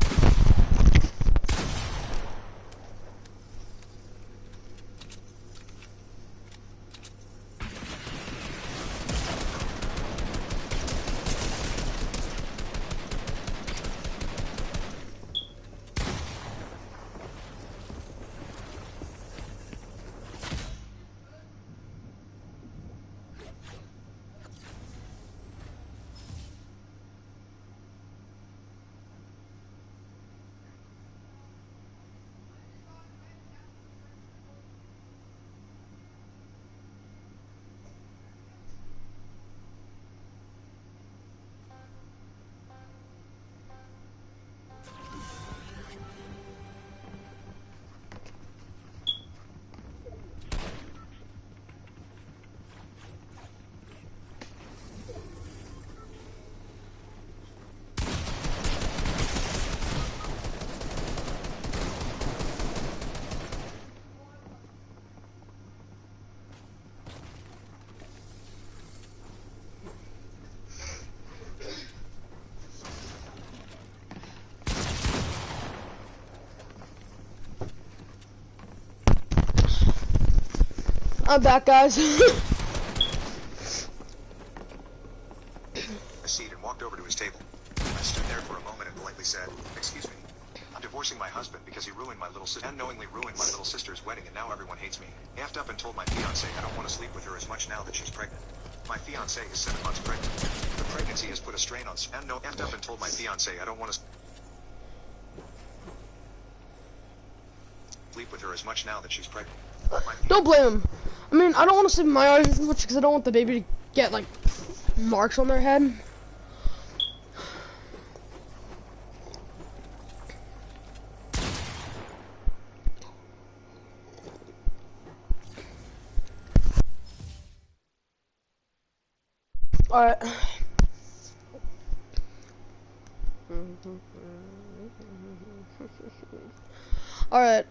Speaker 1: I'm back, guys.
Speaker 2: A seat and walked over to his table. I stood there for a moment and politely said, "Excuse me. I'm divorcing my husband because he ruined my little sister, unknowingly ruined my little sister's wedding, and now everyone hates me. Effed up and told my fiance I don't want to sleep with her as much now that she's pregnant. My fiance is 7 months pregnant. The pregnancy has put a strain on and no effed up and told my fiance I don't want to sleep with her as much now that she's pregnant.
Speaker 1: Don't blame him. I mean, I don't want to sleep in my eyes as much because I don't want the baby to get, like, marks on their head. Alright. Alright,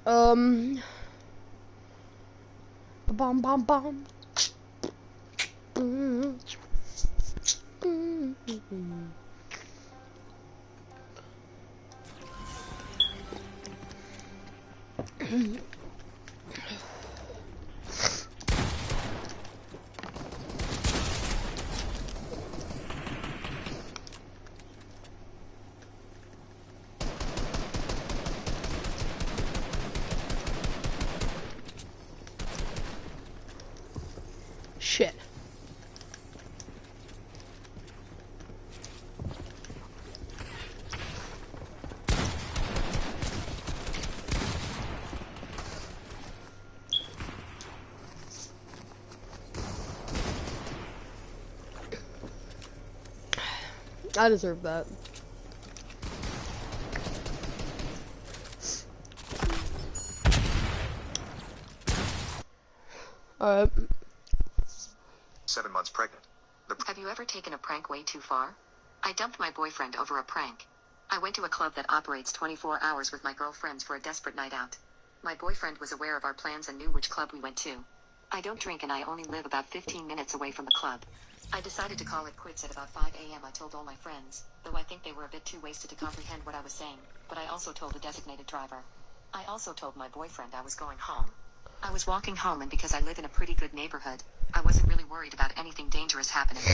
Speaker 1: Bom bom bom. Shit. I deserve that. Alright.
Speaker 2: 7 months pregnant.
Speaker 3: Have you ever taken a prank way too far? I dumped my boyfriend over a prank. I went to a club that operates 24 hours with my girlfriends for a desperate night out. My boyfriend was aware of our plans and knew which club we went to. I don't drink and I only live about 15 minutes away from the club. I decided to call it quits at about 5 a.m. I told all my friends, though I think they were a bit too wasted to comprehend what I was saying, but I also told the designated driver. I also told my boyfriend I was going home. I was walking home and because I live in a pretty good neighborhood, I wasn't really worried about anything dangerous happening.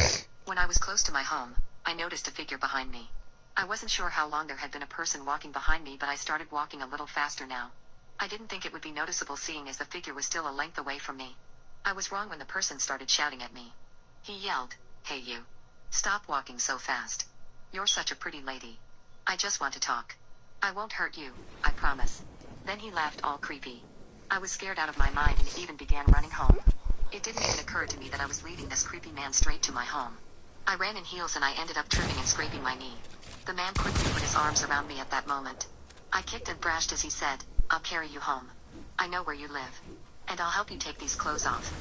Speaker 3: When I was close to my home, I noticed a figure behind me. I wasn't sure how long there had been a person walking behind me, but I started walking a little faster now. I didn't think it would be noticeable seeing as the figure was still a length away from me. I was wrong when the person started shouting at me. He yelled, "Hey you. Stop walking so fast. You're such a pretty lady. I just want to talk. I won't hurt you, I promise." Then he laughed all creepy. I was scared out of my mind and even began running home. It didn't even occur to me that I was leading this creepy man straight to my home. I ran in heels and I ended up tripping and scraping my knee. The man quickly put his arms around me at that moment. I kicked and thrashed as he said, "I'll carry you home. I know where you live. And I'll help you take these clothes off."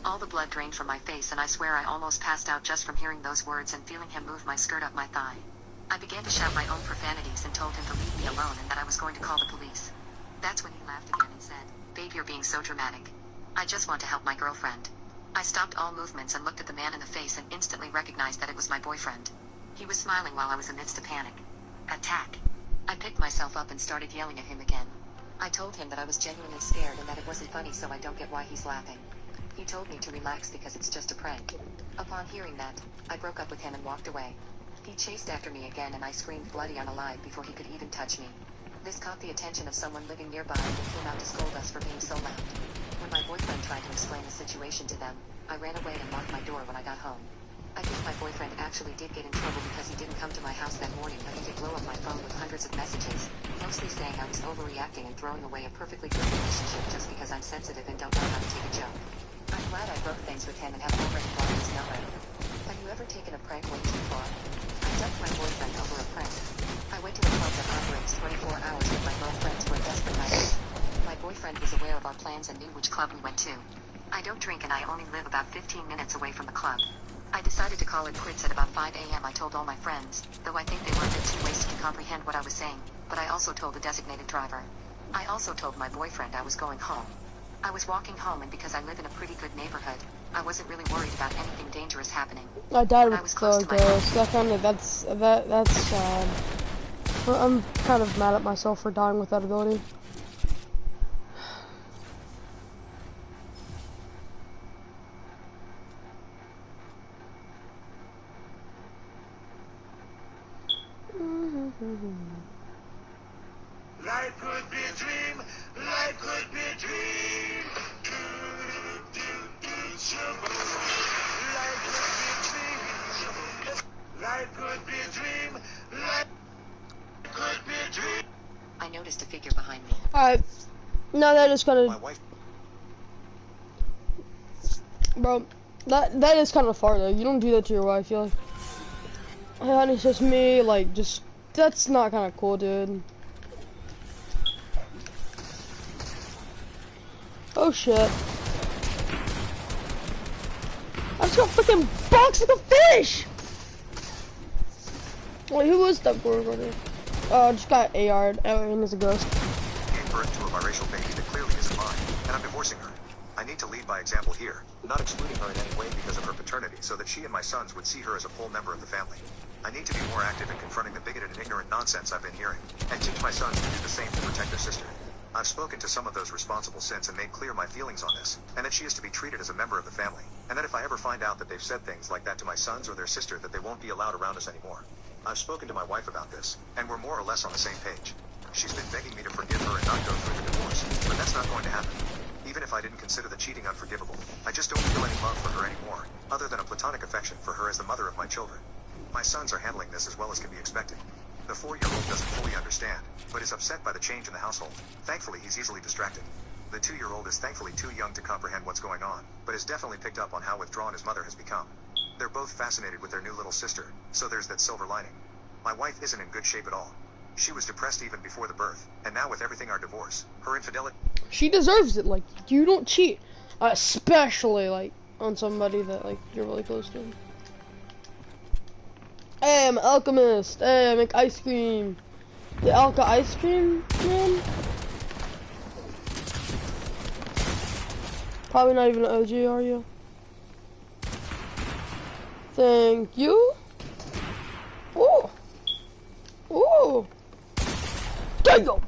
Speaker 3: All the blood drained from my face and I swear I almost passed out just from hearing those words and feeling him move my skirt up my thigh. I began to shout my own profanities and told him to leave me alone and that I was going to call the police. That's when he laughed again and said, "Babe, you're being so dramatic. I just want to help my girlfriend." I stopped all movements and looked at the man in the face and instantly recognized that it was my boyfriend. He was smiling while I was amidst a panic attack. I picked myself up and started yelling at him again. I told him that I was genuinely scared and that it wasn't funny, so I don't get why he's laughing. He told me to relax because it's just a prank. Upon hearing that, I broke up with him and walked away. He chased after me again and I screamed bloody I'm alive before he could even touch me. This caught the attention of someone living nearby and they came out to scold us for being so loud. When my boyfriend tried to explain the situation to them, I ran away and locked my door when I got home. I think my boyfriend actually did get in trouble because he didn't come to my house that morning, but he did blow up my phone with hundreds of messages, mostly saying I was overreacting and throwing away a perfectly good relationship just because I'm sensitive and don't know how to take a joke. I'm glad I broke things with him and have already blocked his number. Have you ever taken a prank way too far? I dumped my boyfriend over a prank. I went to a club that operates 24 hours with my girlfriends for a desperate night out. My boyfriend was aware of our plans and knew which club we went to. I don't drink and I only live about 15 minutes away from the club. I decided to call it quits at about 5 a.m. I told all my friends, though I think they were a bit too wasted to comprehend what I was saying, but I also told the designated driver. I also told my boyfriend I was going home. I was walking home and because I live in a pretty good neighborhood, I wasn't really worried about anything dangerous happening.
Speaker 1: I died
Speaker 3: When I
Speaker 1: with
Speaker 3: was close
Speaker 1: the
Speaker 3: to my home,
Speaker 1: ghost. That's sad. I'm kind of mad at myself for dying with that ability.
Speaker 6: Life could be a dream. Life could be a dream. Life could be a dream. Life could be a dream.
Speaker 3: I noticed a figure behind me.
Speaker 1: Alright. No, that is kind
Speaker 2: My
Speaker 1: of,
Speaker 2: wife.
Speaker 1: bro. That is kind of far though. You don't do that to your wife. You're like, hey, honey, it's just me. Like, just that's not kind of cool, dude. Oh shit! I just got freaking boxed like a fish. Wait, who was that boy brother? Oh, I just got AR'd. Oh, and there's a ghost.
Speaker 2: Gave birth to a biracial baby that clearly isn't mine, and I'm divorcing her. I I need to lead by example here, not excluding her in any way because of her paternity so that she and my sons would see her as a full member of the family. I need to be more active in confronting the bigoted and ignorant nonsense I've been hearing, and teach my sons to do the same to protect their sister. I've spoken to some of those responsible since and made clear my feelings on this, and that she is to be treated as a member of the family, and that if I ever find out that they've said things like that to my sons or their sister that they won't be allowed around us anymore. I've spoken to my wife about this, and we're more or less on the same page. She's been begging me to forgive her and not go through the divorce, but that's not going to happen. Even if I didn't consider the cheating unforgivable, I just don't feel any love for her anymore, other than a platonic affection for her as the mother of my children. My sons are handling this as well as can be expected. The 4-year-old doesn't fully understand, but is upset by the change in the household. Thankfully, he's easily distracted. The 2-year-old is thankfully too young to comprehend what's going on, but has definitely picked up on how withdrawn his mother has become. They're both fascinated with their new little sister, so there's that silver lining. My wife isn't in good shape at all. She was depressed even before the birth, and now with everything our divorce, her infidelity...
Speaker 1: She deserves it. Like, you don't cheat, especially like on somebody that like you're really close to. Hey, I'm an alchemist. Hey, I make ice cream. The Alka ice cream, man? Probably not even an OG, are you? Thank you. Ooh. Ooh. Damn.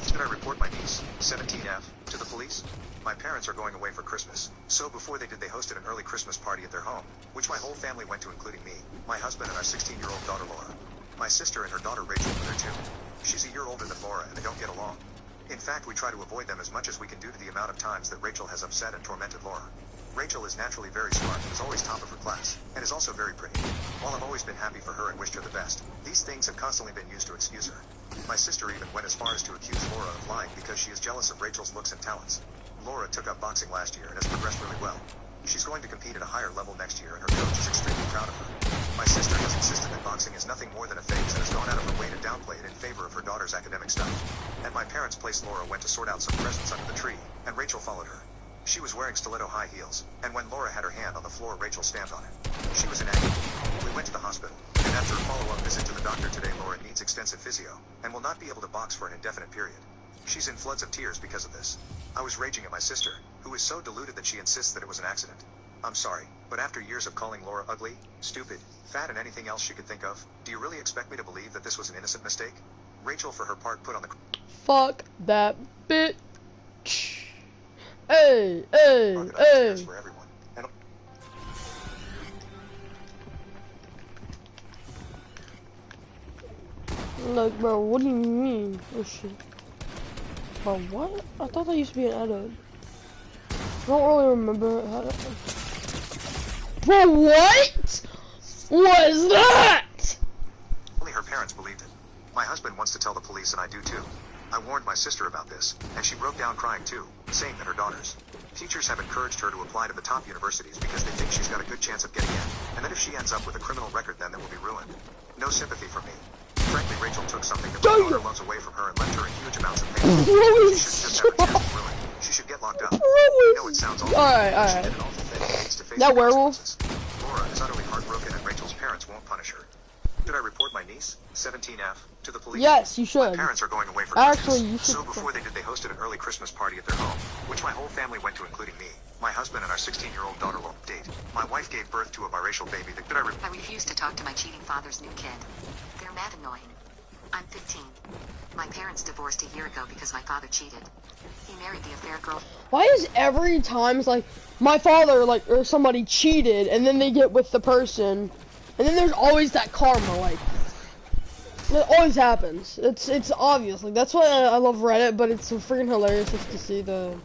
Speaker 2: Should I report my niece, 17F, to the police? My parents are going away for Christmas, so before they did they hosted an early Christmas party at their home, which my whole family went to including me, my husband and our 16-year-old daughter Laura. My sister and her daughter Rachel were there too. She's a year older than Laura and they don't get along. In fact, we try to avoid them as much as we can due to the amount of times that Rachel has upset and tormented Laura. Rachel is naturally very smart and is always top of her class, and is also very pretty. While I've always been happy for her and wished her the best, these things have constantly been used to excuse her. My sister even went as far as to accuse Laura of lying because she is jealous of Rachel's looks and talents. Laura took up boxing last year and has progressed really well. She's going to compete at a higher level next year and her coach is extremely proud of her. My sister has insisted that boxing is nothing more than a phase and has gone out of her way to downplay it in favor of her daughter's academic stuff. At my parents' place, Laura went to sort out some presents under the tree, and Rachel followed her. She was wearing stiletto high heels, and when Laura had her hand on the floor, Rachel stamped on it. She was in agony. We went to the hospital, and after a follow-up visit to the doctor today, Laura needs extensive physio, and will not be able to box for an indefinite period. She's in floods of tears because of this. I was raging at my sister, who is so deluded that she insists that it was an accident. I'm sorry, but after years of calling Laura ugly, stupid, fat and anything else she could think of, do you really expect me to believe that this was an innocent mistake? Rachel, for her part, put on the...
Speaker 1: Fuck that bitch. Hey, hey,
Speaker 2: crocodile
Speaker 1: hey.
Speaker 2: tears for everyone. And
Speaker 1: Like, bro, what do you mean? Oh shit. Bro, what? I thought that used to be an edit. I don't really remember how to... Bro, what? What is that?
Speaker 2: only her parents believed it. My husband wants to tell the police and I do too. I warned my sister about this, and she broke down crying too, saying that her daughters. Teachers have encouraged her to apply to the top universities because they think she's got a good chance of getting in, and that if she ends up with a criminal record then that will be ruined. No sympathy from me. Frankly, Rachel took something that my daughter loves away from her and left her in huge amounts of pain. She should just have her chance ruined. She should get locked up. I know it sounds awful.
Speaker 1: Alright,
Speaker 2: But she
Speaker 1: alright.
Speaker 2: did an awful thing and needs to face
Speaker 1: That
Speaker 2: the
Speaker 1: werewolf?
Speaker 2: consequences. Laura is utterly heartbroken and Rachel's parents won't punish her. Should I report my niece, 17F, to the police?
Speaker 1: Yes, you
Speaker 2: My
Speaker 1: should.
Speaker 2: parents are going away for
Speaker 1: Actually,
Speaker 2: Christmas.
Speaker 1: you should.
Speaker 2: So before they did, they hosted an early Christmas party at their home, which my whole family went to, including me, my husband, and our 16-year-old daughter. Date. My wife gave birth to a biracial baby that
Speaker 3: I refuse to talk to my cheating father's new kid. They're mad annoying. I'm 15. My parents divorced a year ago because my father cheated. He married the affair girl.
Speaker 1: Why is every time it's like my father like or somebody cheated and then they get with the person and then there's always that karma, like it always happens. It's obvious. Like that's why I love Reddit, but it's so freaking hilarious just to see the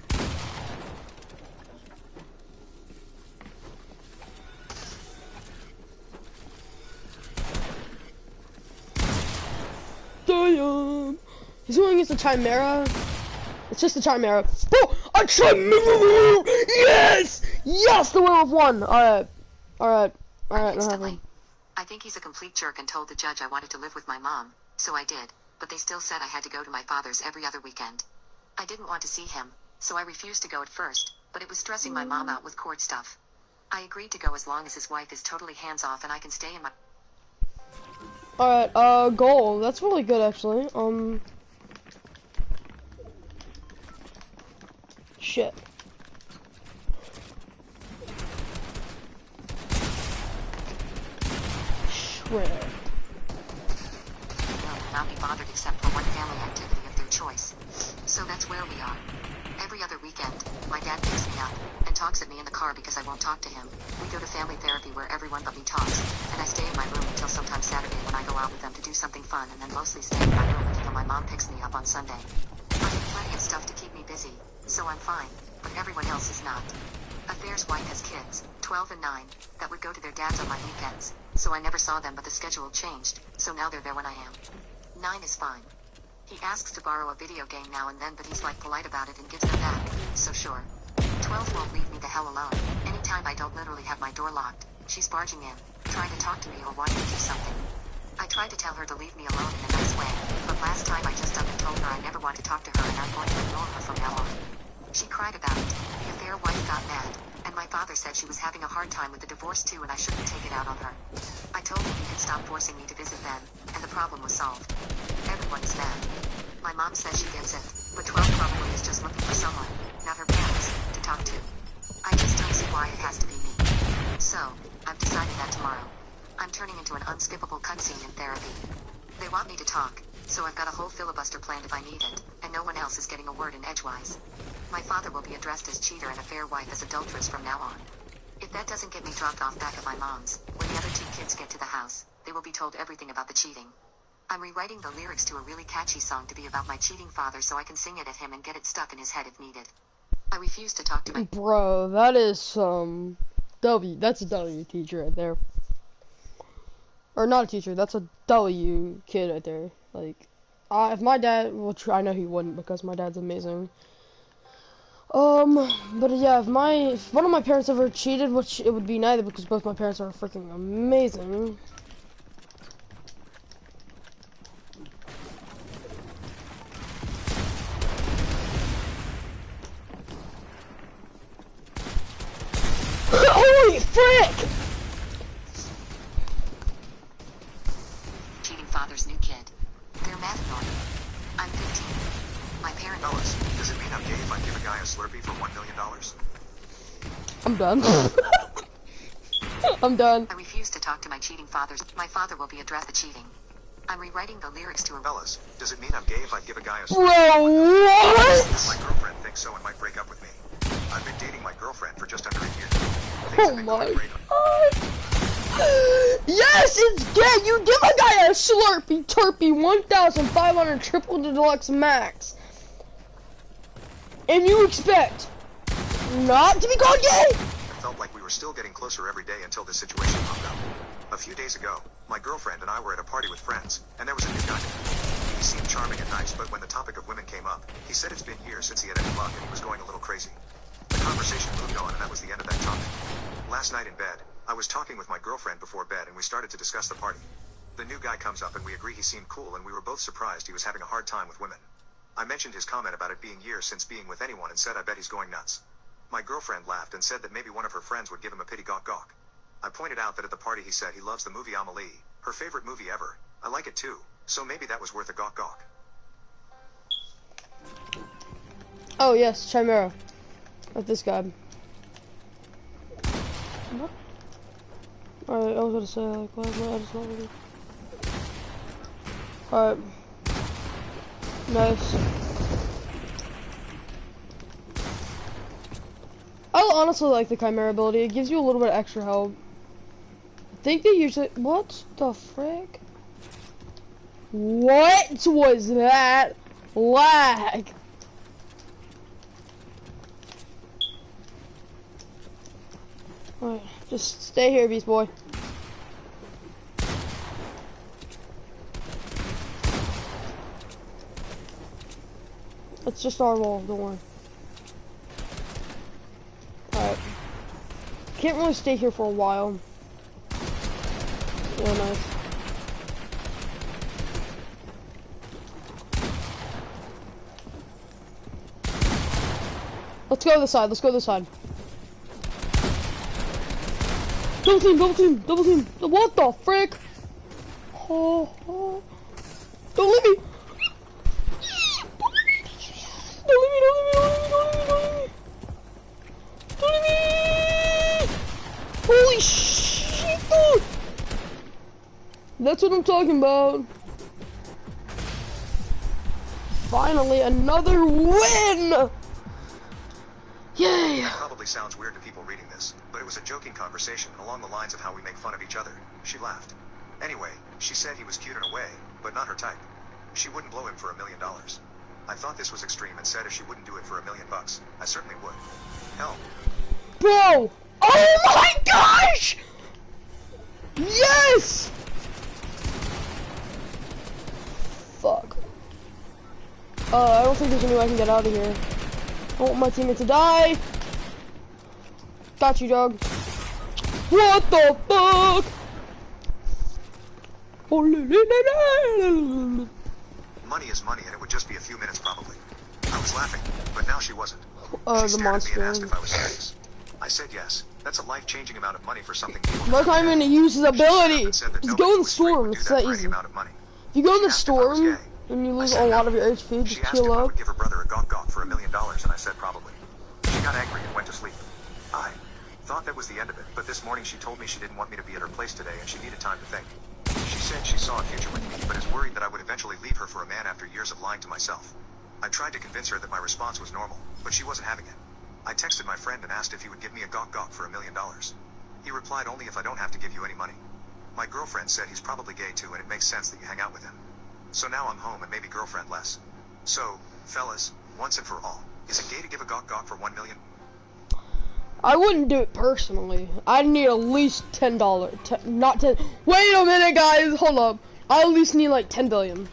Speaker 1: damn. He's going against the Chimera. It's just a Chimera. Oh, a Chimera! Yes! Yes, the werewolf won! Alright. Alright. Alright, no
Speaker 3: Instantly.
Speaker 1: happen.
Speaker 3: I think he's a complete jerk and told the judge I wanted to live with my mom, so I did, but they still said I had to go to my father's every other weekend. I didn't want to see him, so I refused to go at first, but it was stressing my mom out with court stuff. I agreed to go as long as his wife is totally hands-off and I can stay in my...
Speaker 1: Alright, goal. That's really good, actually. Shit. friend.
Speaker 3: Will not be bothered except for one family activity of their choice. So that's where we are. Every other weekend, my dad picks me up and talks at me in the car because I won't talk to him. We go to family therapy where everyone but me talks, and I stay in my room until sometime Saturday when I go out with them to do something fun, and then mostly stay in my room until my mom picks me up on Sunday. I have plenty of stuff to keep me busy, so I'm fine, but everyone else is not. Affair's wife has kids, 12 and 9, that would go to their dads on my weekends, so I never saw them, but the schedule changed, so now they're there when I am. 9 is fine. He asks to borrow a video game now and then, but he's like polite about it and gives them back, so sure. 12 won't leave me the hell alone. Anytime I don't literally have my door locked, she's barging in, trying to talk to me or wanting to do something. I tried to tell her to leave me alone in a nice way, but last time I just up and told her I never want to talk to her and I'm going to ignore her from now on. She cried about it, the affair wife got mad, and my father said she was having a hard time with the divorce too and I shouldn't take it out on her. I told him he could stop forcing me to visit then, and the problem was solved. Everyone is mad. My mom says she gets it, but 12 probably is just looking for someone, not her parents, to talk to. I just don't see why it has to be me. So, I've decided that tomorrow, I'm turning into an unskippable cutscene in therapy. They want me to talk, so I've got a whole filibuster planned if I need it, and no one else is getting a word in edgewise. My father will be addressed as cheater and affair wife as adulteress from now on. If that doesn't get me dropped off back at my mom's, when the other 2 kids get to the house, they will be told everything about the cheating. I'm rewriting the lyrics to a really catchy song to be about my cheating father so I can sing it at him and get it stuck in his head if needed. I refuse to talk to my—
Speaker 1: Bro, that is some that's a W teacher right there. Or not a teacher, that's a W kid right there. Like, if my dad, which I know he wouldn't because my dad's amazing. But yeah, if one of my parents ever cheated, which it would be neither because both my parents are freaking amazing. Holy frick!
Speaker 3: cheating father's new kid. They're mad annoying. I'm 15. My parents—
Speaker 2: Fellas, does it mean I'm gay if I give a guy a Slurpee for $1 million?
Speaker 1: I'm done. I'm done.
Speaker 3: I refuse to talk to my cheating father's— My father will be addressed the cheating. I'm rewriting the lyrics to a—
Speaker 2: Fellas, does it mean I'm gay if I give a guy a
Speaker 1: Bro,
Speaker 2: Slurpee?
Speaker 1: what?
Speaker 2: My girlfriend thinks so and might break up with me. I've been dating my girlfriend for just under a year. Things
Speaker 1: Oh
Speaker 2: have been
Speaker 1: my
Speaker 2: going great.
Speaker 1: god. Yes, it's gay. You give a guy a Slurpee Turpee 1,500 triple deluxe max. And you expect not to be called gay?
Speaker 2: It felt like we were still getting closer every day until this situation popped up. A few days ago, my girlfriend and I were at a party with friends, and there was a new guy. He seemed charming and nice, but when the topic of women came up, he said it's been years since he had any luck and he was going a little crazy. The conversation moved on and that was the end of that topic. Last night in bed, I was talking with my girlfriend before bed and we started to discuss the party. The new guy comes up and we agree he seemed cool and we were both surprised he was having a hard time with women. I mentioned his comment about it being years since being with anyone and said I bet he's going nuts. My girlfriend laughed and said that maybe one of her friends would give him a pity gawk gawk. I pointed out that at the party he said he loves the movie Amelie, her favorite movie ever. I like it too, so maybe that was worth a gawk gawk.
Speaker 1: Oh yes, Chimera. With this guy. What? Alright, I was gonna say like why I just love it. Alright. Nice. I honestly like the Chimera ability. It gives you a little bit of extra help. I think they usually— what the frick? What was that lag? Alright, just stay here, Beast Boy. It's just our wall, don't worry. Alright. Can't really stay here for a while. Yeah, nice. Let's go this side, let's go this side. Double team, double team, double team. What the frick? Oh, oh. Don't leave me. Don't leave me, don't leave me, don't leave me, don't leave me, don't leave me. Don't leave me. Holy shit, dude. That's what I'm talking about. Finally, another win! Yay!
Speaker 2: It probably sounds weird to people reading this, but it was a joking conversation along the lines of how we make fun of each other. She laughed. Anyway, she said he was cute in a way, but not her type. She wouldn't blow him for $1 million. I thought this was extreme and said if she wouldn't do it for $1 million, I certainly would. Hell,
Speaker 1: Bro! Oh my gosh! Yes! Fuck. I don't think there's any way I can get out of here. I want my teammate to die. Got you, dog. What the fuck?
Speaker 2: money is money and it would just be a few minutes probably. I was laughing, but now she wasn't. She
Speaker 1: The
Speaker 2: stared at me
Speaker 1: monster.
Speaker 2: and asked if I was serious. I said yes. That's a life-changing amount of money for something people
Speaker 1: Look, I'm gonna use his ability.
Speaker 2: said that
Speaker 1: Just
Speaker 2: nobody
Speaker 1: go in
Speaker 2: who
Speaker 1: the
Speaker 2: was straight
Speaker 1: storm.
Speaker 2: would do
Speaker 1: It's
Speaker 2: that
Speaker 1: that
Speaker 2: for any
Speaker 1: easy.
Speaker 2: amount of money.
Speaker 1: If you go in the
Speaker 2: She asked if I was
Speaker 1: storm
Speaker 2: gay.
Speaker 1: and you
Speaker 2: I
Speaker 1: lose
Speaker 2: said
Speaker 1: a lot
Speaker 2: no.
Speaker 1: of your HP,
Speaker 2: She
Speaker 1: just
Speaker 2: asked
Speaker 1: heal
Speaker 2: if I
Speaker 1: up.
Speaker 2: would give her brother a gawk for $1 million, and I said probably. She got angry and went to sleep. I thought that was the end of it, but this morning she told me she didn't want me to be at her place today and she needed time to think. She said she saw a future with me, but is worried that I would eventually leave her for a man after years of lying to myself. I tried to convince her that my response was normal, but she wasn't having it. I texted my friend and asked if he would give me a gawk for $1 million. He replied only if I don't have to give you any money. My girlfriend said he's probably gay too and it makes sense that you hang out with him. So now I'm home and maybe girlfriend less. So, fellas, once and for all, is it gay to give a gawk for $1 million?
Speaker 1: I wouldn't do it personally. I'd need at least $10. Not 10. Wait a minute, guys. Hold up. I at least need like 10 billion.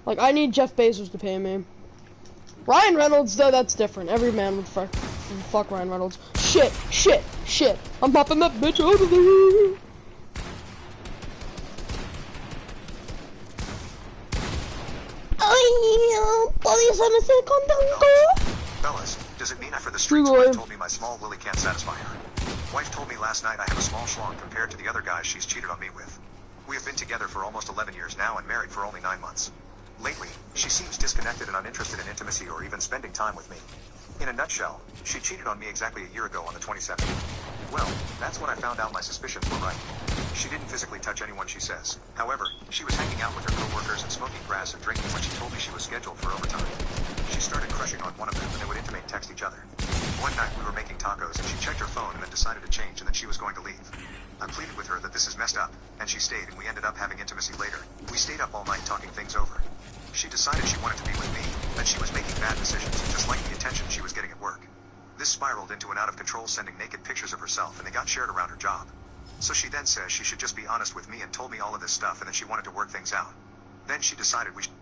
Speaker 1: Like, I need Jeff Bezos to pay me. Ryan Reynolds, though, that's different. Every man would fuck Ryan Reynolds. Shit, shit, shit. I'm popping that bitch out of there.
Speaker 2: Fellas, does it mean after the streets wife told me my small willy can't satisfy her? Wife told me last night I have a small schlong compared to the other guys she's cheated on me with. We have been together for almost 11 years now and married for only 9 months. Lately, she seems disconnected and uninterested in intimacy or even spending time with me. In a nutshell, she cheated on me exactly a year ago on the 22nd. Well, that's when I found out my suspicions were right. She didn't physically touch anyone, she says. However, she was hanging out with her co-workers and smoking grass and drinking when she told me she was scheduled for overtime. She started crushing on one of them and they would intimate text each other. One night we were making tacos and she checked her phone and then decided to change and then she was going to leave. I pleaded with her that this is messed up, and she stayed and we ended up having intimacy later. We stayed up all night talking things over. She decided she wanted to be with me, that she was making bad decisions, just like the attention she was getting at work. This spiraled into an out-of-control sending naked pictures of herself and they got shared around her job. So she then says she should just be honest with me and told me all of this stuff and that she wanted to work things out. Then she decided we should...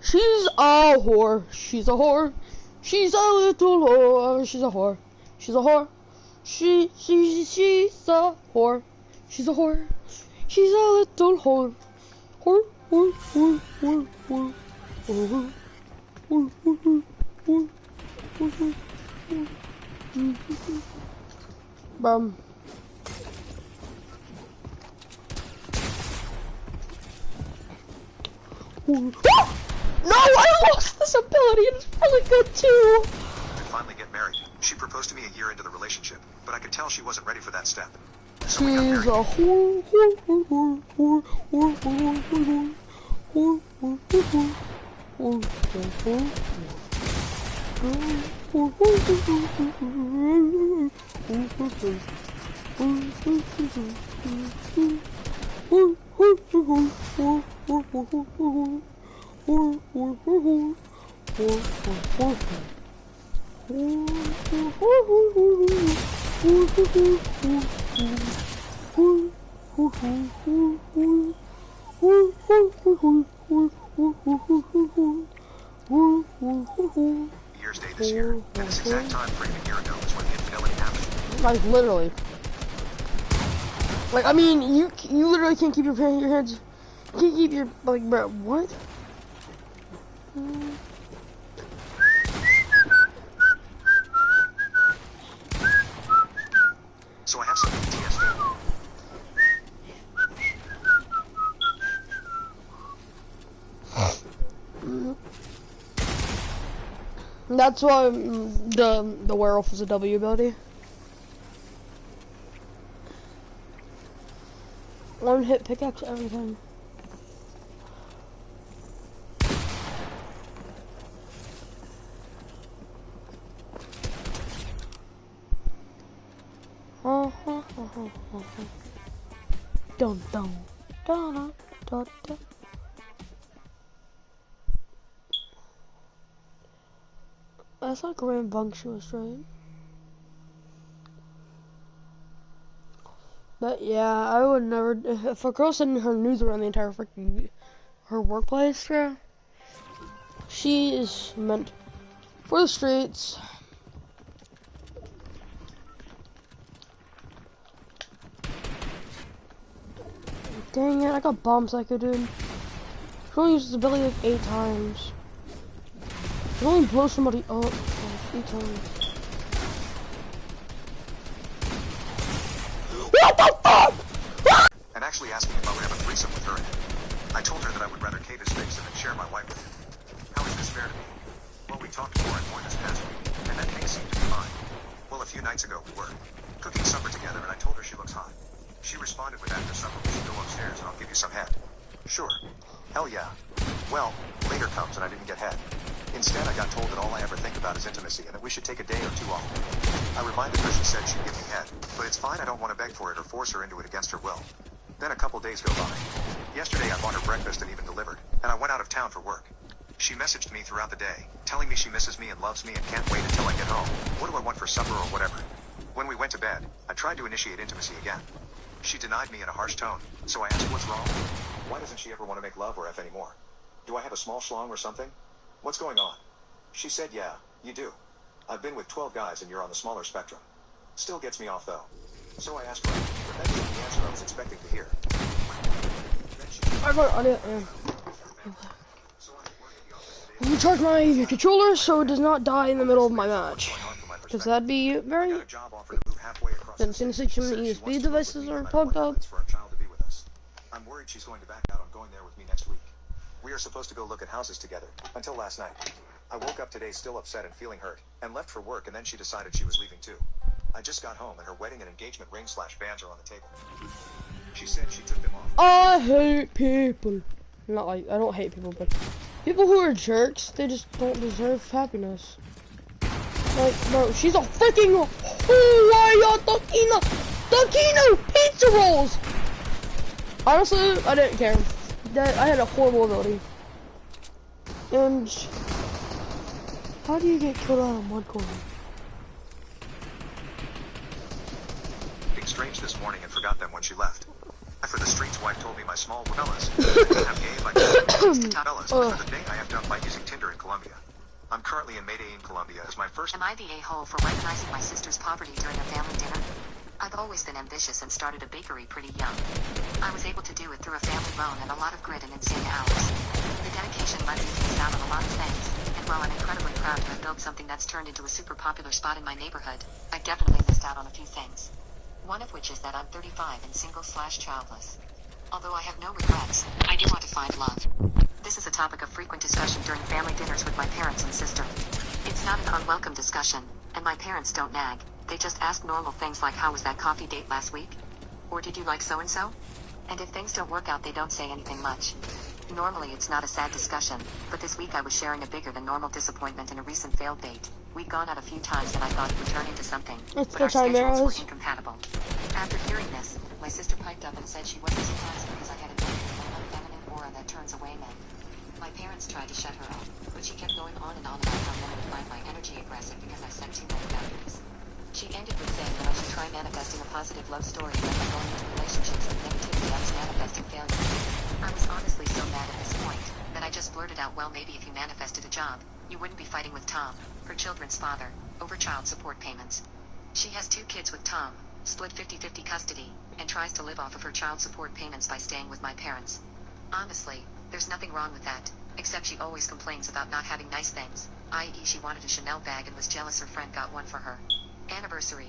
Speaker 1: She's a whore. She's a whore. She's a little whore. She's a whore. She's a whore. She's a whore. She's a whore. She's a little whore. Whore, whore, whore, whore, whore, whore, whore, whore, whore, whore, whore. Bam. No, I lost this ability. It's really good too.
Speaker 2: to finally get married. She proposed to me a year into the relationship, but I could tell she wasn't ready for that step. So
Speaker 1: She's
Speaker 2: we got
Speaker 1: a
Speaker 2: married.
Speaker 1: whore, whore, whore, whore, whore, whore, whore, whore, whore, whore, whore, whore,
Speaker 2: Year's Day this year, and this exact time frame a year ago is when the infidelity happened.
Speaker 1: Like literally. Like I mean, you literally can't keep your hands. You can't keep your like, bro. What?
Speaker 2: So I have some PTSD.
Speaker 1: That's why the werewolf is a W ability. One hit pickaxe everything. Dun dun dun dun dun. That's like rambunctious, right? But yeah, I would never. If a girl sending her news around the entire freaking her workplace, yeah, she is meant for the streets. Dang it! I got bomb psycho, dude. She only uses this ability like 8 times. She only blows somebody up like 8 times. What the fuck?
Speaker 2: And actually asking if I would have a threesome with her in it. I told her that I would rather cave his face than share my wife with him. How is this fair to me? Well, we talked more and more this past week, and then things seemed to be fine. Well, a few nights ago we were cooking supper together, and I told her she looks hot. She responded with, after supper we should go upstairs and I'll give you some head. Sure. Hell yeah. Well, later comes and I didn't get head. Instead, I got told that all I ever think about is intimacy and that we should take a day or two off. I reminded her she said she'd give me head, but it's fine, I don't want to beg for it or force her into it against her will. Then a couple days go by. Yesterday I bought her breakfast and even delivered, and I went out of town for work. She messaged me throughout the day, telling me she misses me and loves me and can't wait until I get home. What do I want for supper or whatever? When we went to bed, I tried to initiate intimacy again. She denied me in a harsh tone, so I asked what's wrong? Why doesn't she ever want to make love or F anymore? Do I have a small schlong or something? What's going on? She said, yeah, you do. I've been with 12 guys and you're on the smaller spectrum. Still gets me off though. So I asked her, but that wasn't the answer I was expecting to hear.
Speaker 1: I got on it. You charge my controller so it does not die in the middle of my match. Because that'd be very... Then since so many USB devices are plugged up.
Speaker 2: I'm worried she's going to back out on going there with me next week. We are supposed to go look at houses together, until last night. I woke up today still upset and feeling hurt, and left for work, and then she decided she was leaving too. I just got home and her wedding and engagement ring / bands are on the table. She said she took them off.
Speaker 1: I hate people. Not like, I don't hate people, but people who are jerks, they just don't deserve happiness. Like, bro, she's a freaking Hawaii Taquino pizza rolls! Honestly, I didn't care. I had a horrible ability. And how do you get killed out of one corner?
Speaker 2: Being strange this morning and forgot them when she left. For the streets, wife told me my small fellas. I'm gay by fellas. For the day I have done by using Tinder in Colombia. I'm currently in Mayday in Colombia as my first.
Speaker 3: Am I the a-hole for weaponizing my sister's poverty during a family dinner? I've always been ambitious and started a bakery pretty young. I was able to do it through a family loan and a lot of grit and insane hours. The dedication led me to miss out on a lot of things, and while I'm incredibly proud to have built something that's turned into a super popular spot in my neighborhood, I definitely missed out on a few things. One of which is that I'm 35 and single/childless. Although I have no regrets, I do want to find love. This is a topic of frequent discussion during family dinners with my parents and sister. It's not an unwelcome discussion, and my parents don't nag. They just ask normal things like, how was that coffee date last week? Or did you like so-and-so? And if things don't work out, they don't say anything much. Normally it's not a sad discussion, but this week I was sharing a bigger than normal disappointment in a recent failed date. We'd gone out a few times and I thought it would turn into something, but our schedules were incompatible. After hearing this, my sister piped up and said she wasn't surprised because I had a feminine aura that turns away men. My parents tried to shut her up, but she kept going on and on about how men would find my energy aggressive because I set too many boundaries. She ended with saying that I should try manifesting a positive love story and by going into relationships with negativity I was manifesting failure. I was honestly so mad at this point, that I just blurted out, well, maybe if you manifested a job, you wouldn't be fighting with Tom, her children's father, over child support payments. She has 2 kids with Tom, split 50-50 custody, and tries to live off of her child support payments by staying with my parents. Honestly, there's nothing wrong with that, except she always complains about not having nice things, i.e. she wanted a Chanel bag and was jealous her friend got one for her anniversary.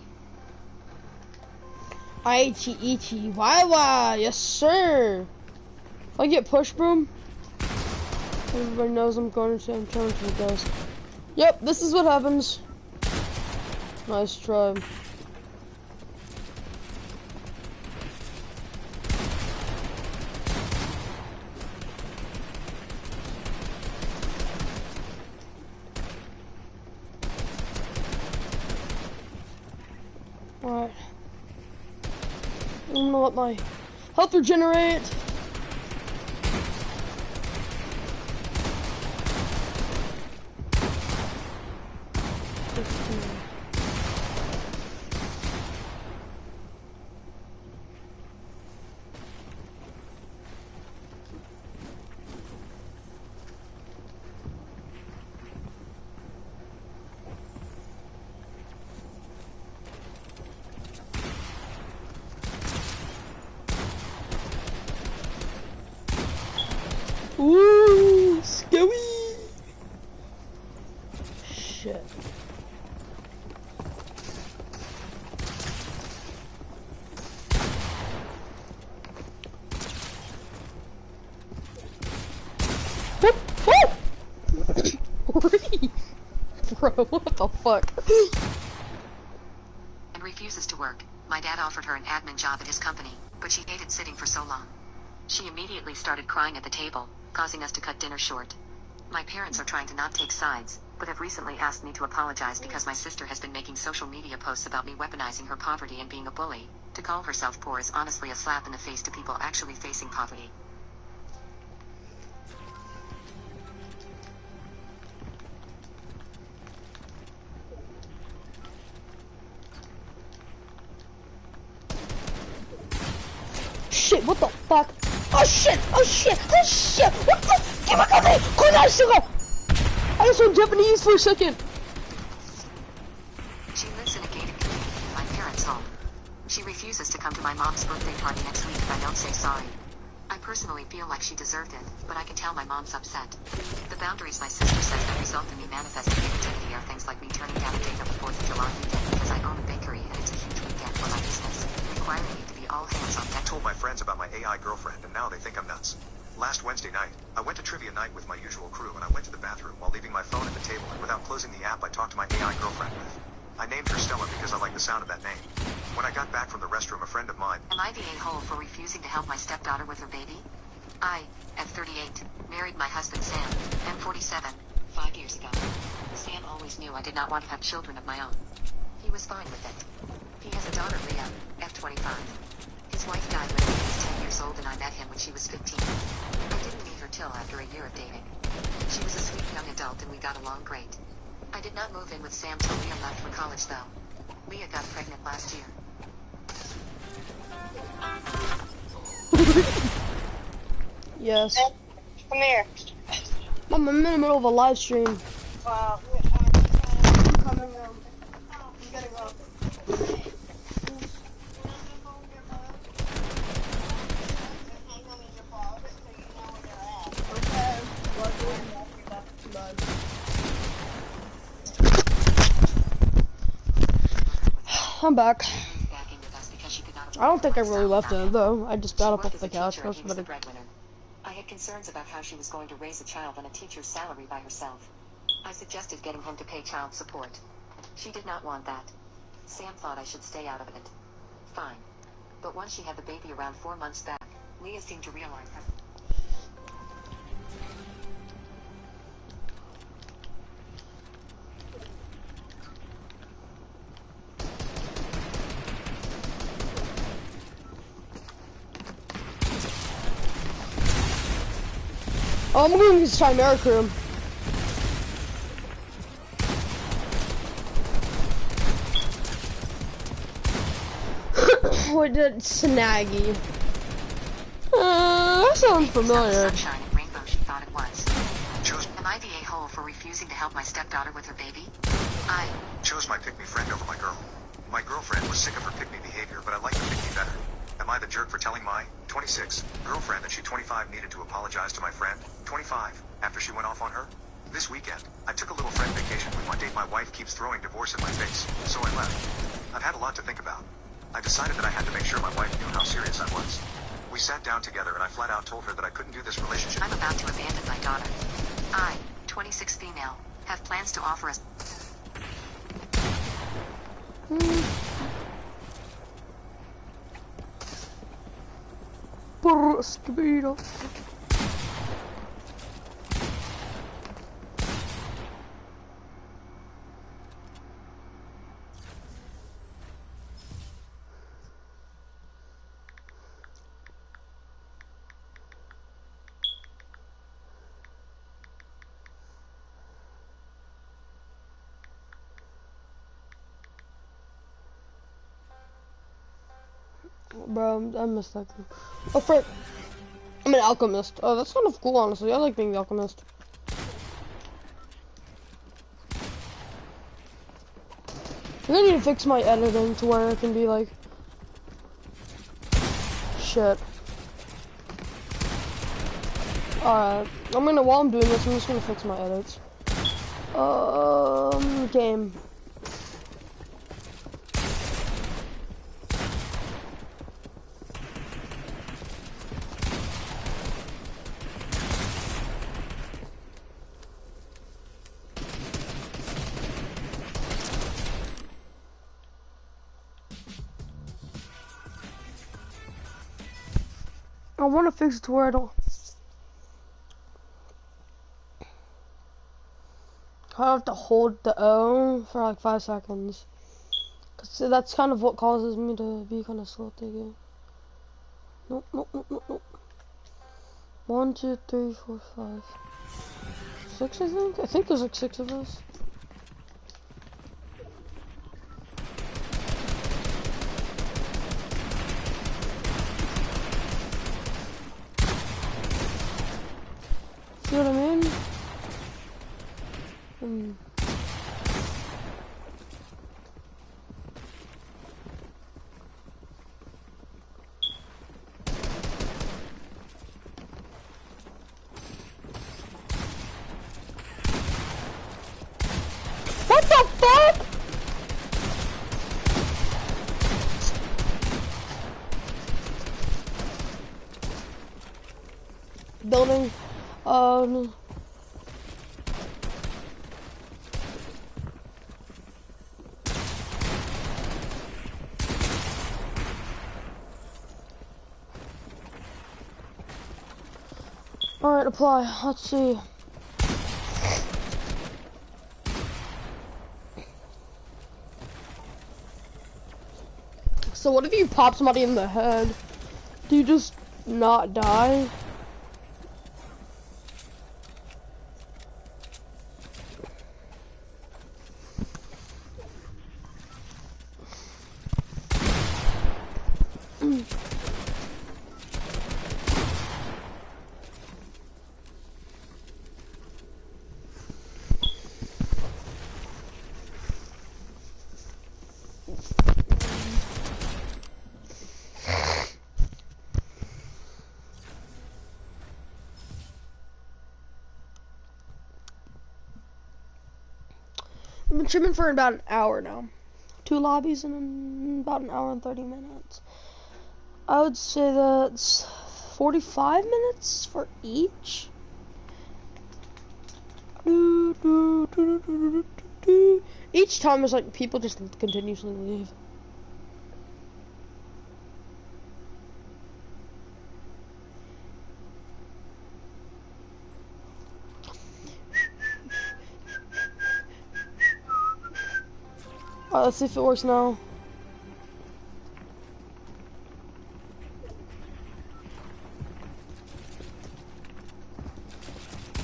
Speaker 1: Ichi Wawa, yes sir. If I get push broom, everybody knows I'm going to turn to the ghost. Yep, this is what happens. Nice try. Alright. I'm gonna let my health regenerate. Ooh, scary! Shit. Whoop! Whoop! Bro, what the fuck?
Speaker 3: And refuses to work. My dad offered her an admin job at his company, but she hated sitting for so long. She immediately started crying at the table, causing us to cut dinner short. My parents are trying to not take sides, but have recently asked me to apologize because my sister has been making social media posts about me weaponizing her poverty and being a bully. To call herself poor is honestly a slap in the face to people actually facing poverty.
Speaker 1: Shit, what the fuck? Oh shit! Oh shit! Oh shit! What the? Give me coffee! Kunai sugar! I just went Japanese for a second.
Speaker 3: She lives in a gated community in my parents' home. She refuses to come to my mom's birthday party next week if I don't say sorry. I personally feel like she deserved it, but I can tell my mom's upset. The boundaries my sister says that result in me manifesting negativity are things like me turning down a date on the 4th of July weekend because I own a bakery and it's a huge weekend for my business, requiring me to be all hands on
Speaker 2: I
Speaker 3: deck.
Speaker 2: told my friends about my AI girlfriend, and now they think I'm nuts. Last Wednesday night, I went to trivia night with my usual crew, and I went to the bathroom while leaving my phone at the table, and without closing the app, I talked to my AI girlfriend with. I named her Stella because I like the sound of that name. When I got back from the restroom, a friend of mine...
Speaker 3: Am I the a-hole for refusing to help my stepdaughter with her baby? I, at 38, married my husband Sam, I'm 47, 5 years ago. Sam always knew I did not want to have children of my own. He was fine with it. He has a daughter, Leah, F25. His wife died when he was 10 years old and I met him when she was 15. I didn't meet her till after a year of dating. She was a sweet young adult and we got along great. I did not move in with Sam till Leah left for college though. Leah got pregnant last year.
Speaker 1: Yes.
Speaker 7: Come here.
Speaker 1: I'm in the middle of a live stream.
Speaker 7: Wow. I'm coming home. I'm gonna go.
Speaker 1: I'm back.
Speaker 3: Back in with us because she could not
Speaker 1: I don't think I really left
Speaker 3: it.
Speaker 1: it though. I just got up
Speaker 3: She
Speaker 1: off
Speaker 3: worked
Speaker 1: the
Speaker 3: as a
Speaker 1: couch
Speaker 3: teacher and
Speaker 1: first,
Speaker 3: he was
Speaker 1: but
Speaker 3: the breadwinner. I had concerns about how she was going to raise a child on a teacher's salary by herself. I suggested getting him to pay child support. She did not want that. Sam thought I should stay out of it. Fine. But once she had the baby around 4 months back, Leah seemed to realize that.
Speaker 1: oh, I'm going to use Chimeric room. What did Snaggy? That sounds familiar.
Speaker 3: Sunshine and rainbow she thought it was.
Speaker 2: Chose,
Speaker 3: Am I the a-hole for refusing to help my stepdaughter with her baby? I
Speaker 2: chose my pick-me friend over my girl. My girlfriend was sick of her pick-me behavior, but I like the pick-me better. Am I the jerk for telling my 26 girlfriend that she 25 needed to apologize to my friend 25 after she went off on her? This weekend, I took a little friend vacation with my date. My wife keeps throwing divorce in my face, so I left. I've had a lot to think about. I decided that I had to make sure my wife knew how serious I was. We sat down together and I flat out told her that I couldn't do this relationship.
Speaker 3: I'm about to abandon my daughter. I, 26 female, have plans to offer us.
Speaker 1: Speedo. Bro, I missed that game. Oh, frick. I'm an alchemist. Oh, that's kind of cool, honestly. I like being the alchemist. I need to fix my editing to where it can be like... Shit. Alright. While I'm doing this, I'm just gonna fix my edits. Game. I want to fix it to where I don't have to hold the O for like 5 seconds. Cause that's kind of what causes me to be kind of slow at the game. Nope, nope, nope, nope, nope. 1, 2, 3, 4, 5, 6, I think? I think there's like 6 of us. See what I mean? What the fuck? Building. Alright, apply. Let's see. So what if you pop somebody in the head? Do you just not die? I've been streaming for about an hour now. 2 lobbies in about an hour and 30 minutes. I would say that's 45 minutes for each. Each time is like people just continuously leave. Alright, let's see if it works now.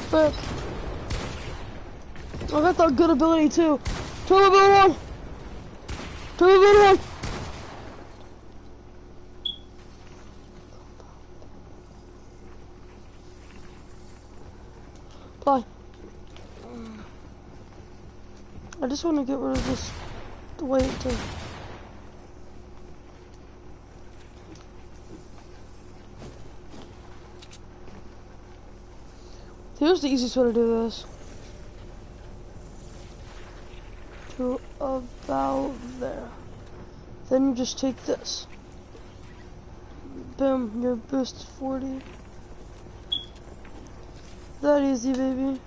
Speaker 1: But I got that good ability too. Turbo ability 1! Turbo ability 1! Bye. I just want to get rid of this weight to... Here's the easiest way to do this. To about there. Then you just take this. Boom, your boost 40. That easy, baby.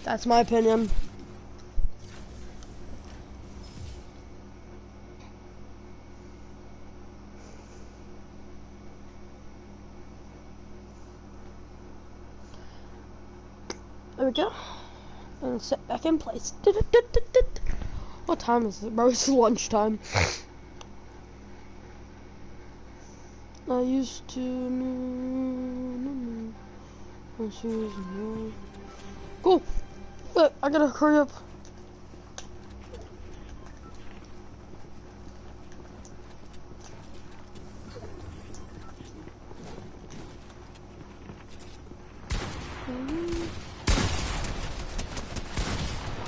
Speaker 1: That's my opinion. There we go. And sit back in place. What time is it, bro? It's lunchtime. I used to know. Cool. But I gotta hurry up.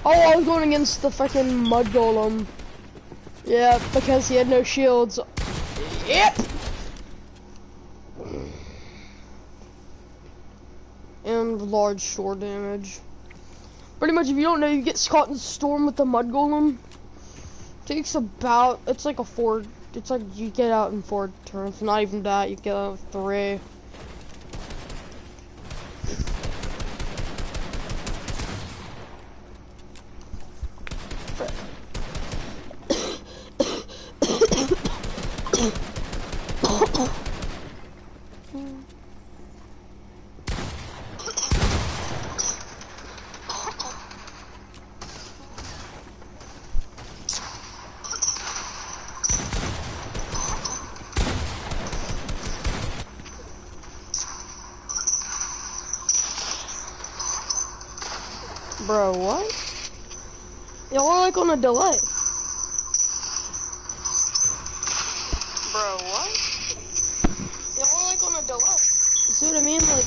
Speaker 1: Oh, I was going against the fucking mud golem. Yeah, because he had no shields. Yep. And large shore damage. Pretty much, if you don't know, you get caught in the storm with the mud golem. Takes about, it's like you get out in 4 turns. Not even that, you get out in 3. Bro, what? Y'all are like on a delay. Bro, what? Y'all are like on a delay. See what I mean? Like.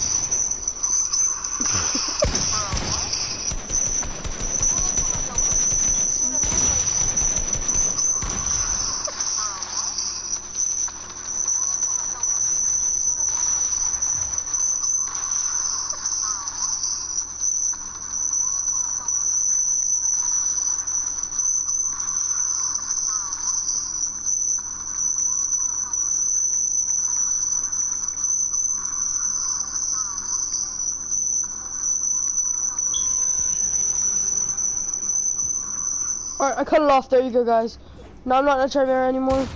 Speaker 1: Alright, I cut it off. There you go, guys. Now I'm not in a Chimera anymore.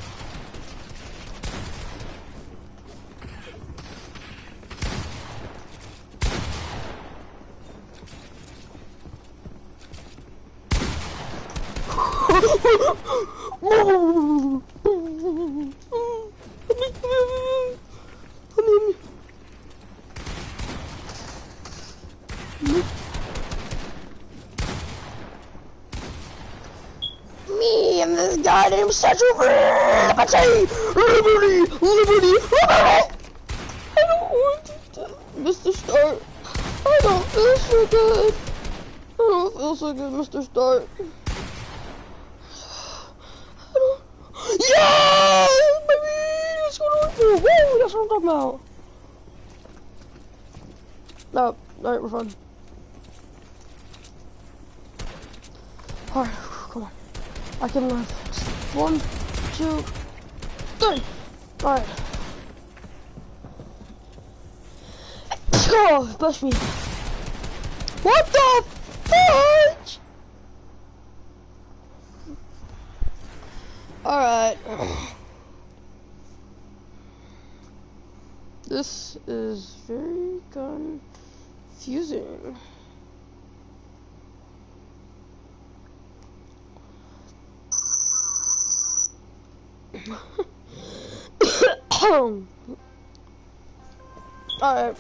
Speaker 1: Me and this guy named Central Liberty! I don't want to, Mr. Stark. I don't feel so good. I don't feel so good, Mr. Stark. I don't. Yeah, baby! What's going on here? Woo! That's what I'm talking about. No, alright, we're fine. Alright, come on. I can live. 1, 2, 3. Alright. Oh, bless me. What the fudge? Alright. This is very confusing. Alright.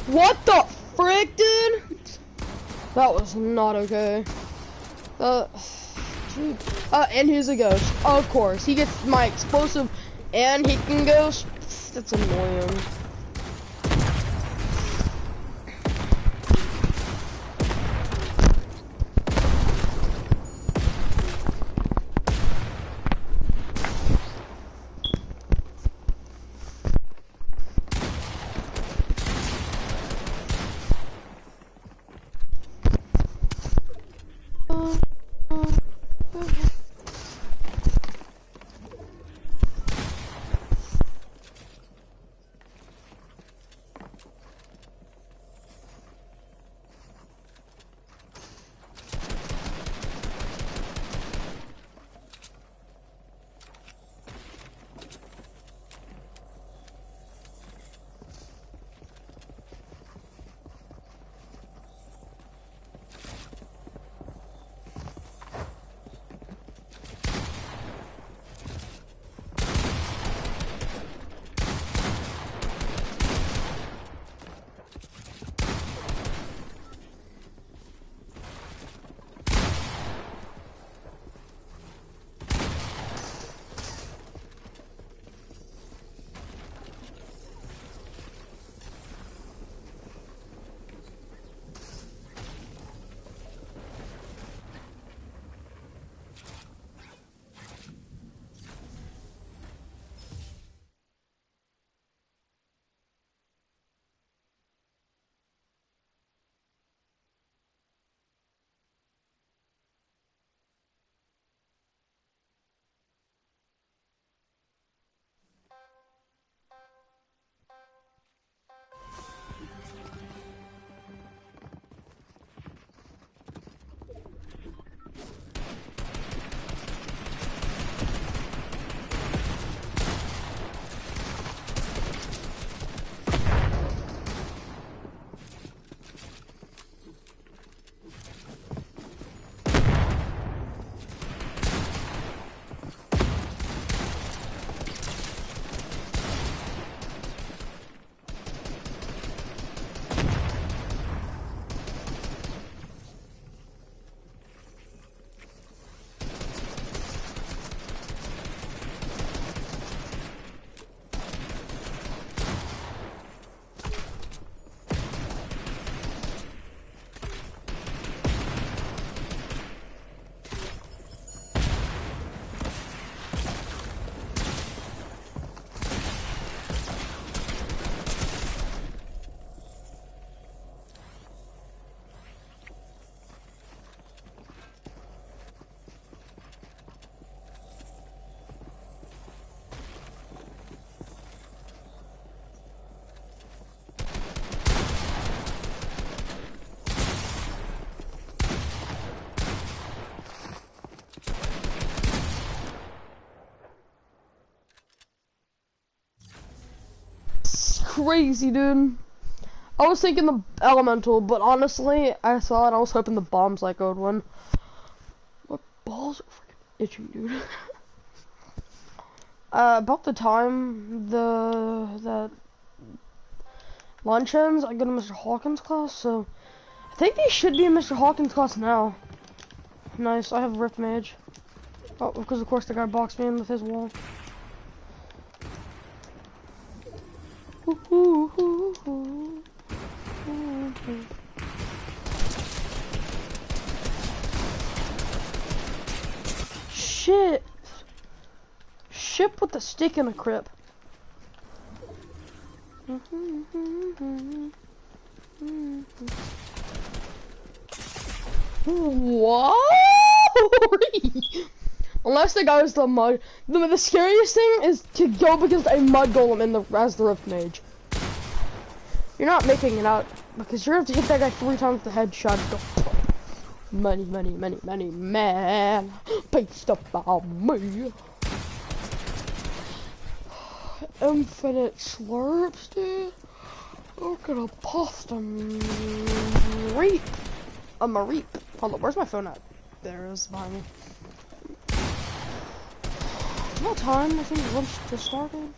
Speaker 1: What the frick, dude? That was not okay. Dude. And here's a ghost. Of course. He gets my explosive and he can ghost. That's annoying. crazy, dude. I was thinking the elemental, but honestly, I saw it. I was hoping the bomb psycho would win. My balls are freaking itching, dude. About the time that lunch ends, I go to Mr. Hawkins' class, so I think they should be in Mr. Hawkins' class now. Nice, I have Rift Mage. Oh, because of course the guy boxed me in with his wall. Shit! Ship with the stick in a crib. What? Unless the guy was the mud. The scariest thing is to go against a mud golem in the as the Rift Mage. You're not making it out because you're going to have to hit that guy 3 times with the headshot. Go, money, money, money, money, man. Based upon me. Infinite slurps, dude. Look at a pasta reap. A reap. Hold on, where's my phone at? There it is behind me. What time? I think lunch just started.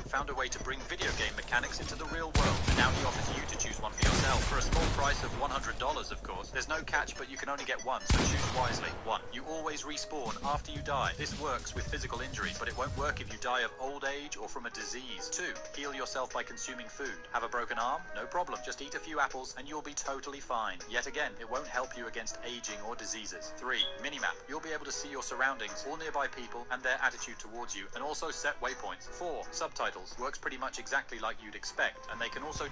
Speaker 5: Found a way to bring video game mechanics into the real world, and now he offers you to choose one for yourself for a small price of $100, of course. There's no catch, but you can only get one, so choose wisely. 1. You always respawn after you die. This works with physical injuries, but it won't work if you die of old age or from a disease. 2. Heal yourself by consuming food. Have a broken arm? No problem. Just eat a few apples and you'll be totally fine. Yet again, it won't help you against aging or diseases. 3. Minimap. You'll be able to see your surroundings, all nearby people, and their attitude towards you, and also set waypoints. 4. Subtitles. Works pretty much exactly like you'd expect, and they can also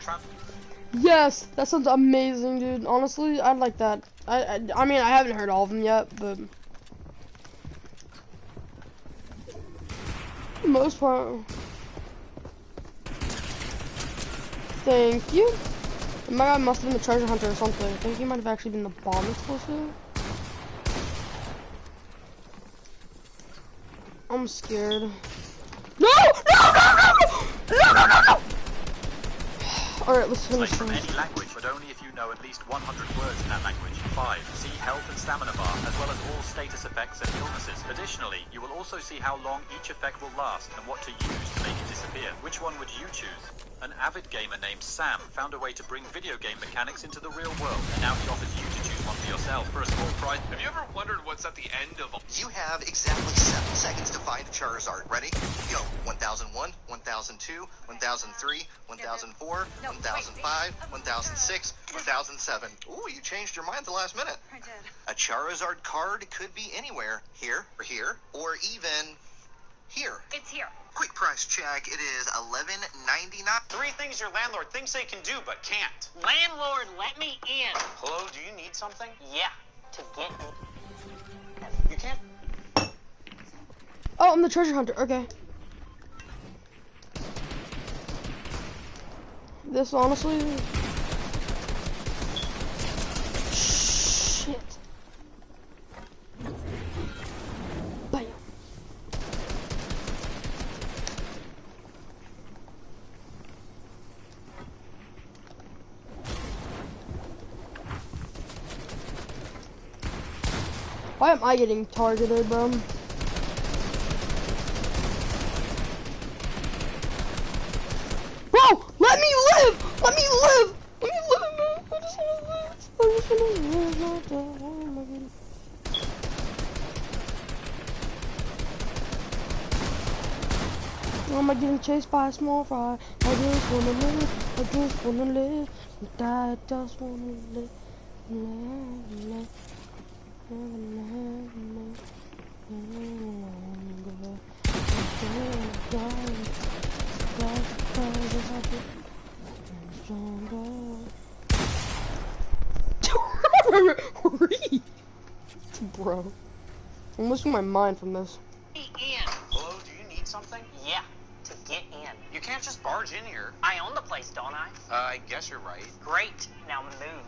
Speaker 1: Yes, that sounds amazing, dude. Honestly, I'd like that. I mean, I haven't heard all of them yet, but for the most part. Thank you. My guy must have been the treasure hunter or something. I think he might have actually been the bomb explosive. I'm scared. No! No! No! No! No! No! No! No! Alright, let's finish
Speaker 5: from any language, but only if you know at least 100 words in that language. 5. See health and stamina bar, as well as all status effects and illnesses. Additionally, you will also see how long each effect will last and what to use to make it disappear. Which one would you choose? An avid gamer named Sam found a way to bring video game mechanics into the real world, and now he offers you to choose one for yourself for a small price.
Speaker 4: Have you ever wondered what's at the end of a...
Speaker 2: You have exactly 7 seconds to find Charizard. Ready? Go. 1001, 1002, 1003, 1004, 1005, 1006, 1007. Ooh, you changed your mind at the last minute.
Speaker 7: I did.
Speaker 2: A Charizard card could be anywhere. Here, or even here.
Speaker 7: It's here.
Speaker 2: Quick price check. It is $11.99.
Speaker 8: 3 things your landlord thinks they can do but can't.
Speaker 9: Landlord, let me in.
Speaker 8: Hello, do you need something?
Speaker 9: Yeah, to get
Speaker 8: You can't.
Speaker 1: Oh, I'm the treasure hunter. Okay. This honestly. Shit. Bam. Why am I getting targeted, bro? Bro, let me live! Let me live! Let me live, man! I just wanna live! I just wanna live! Oh my goodness. Am I getting chased by a small fry? I just wanna live, I just wanna live, I just wanna live, live, live, Bro, I'm losing my mind from this.
Speaker 9: In.
Speaker 8: Hello, do you need something?
Speaker 9: Yeah, to get in.
Speaker 8: You can't just barge in here.
Speaker 9: I own the place, don't I?
Speaker 8: I guess you're right.
Speaker 9: Great. Now move.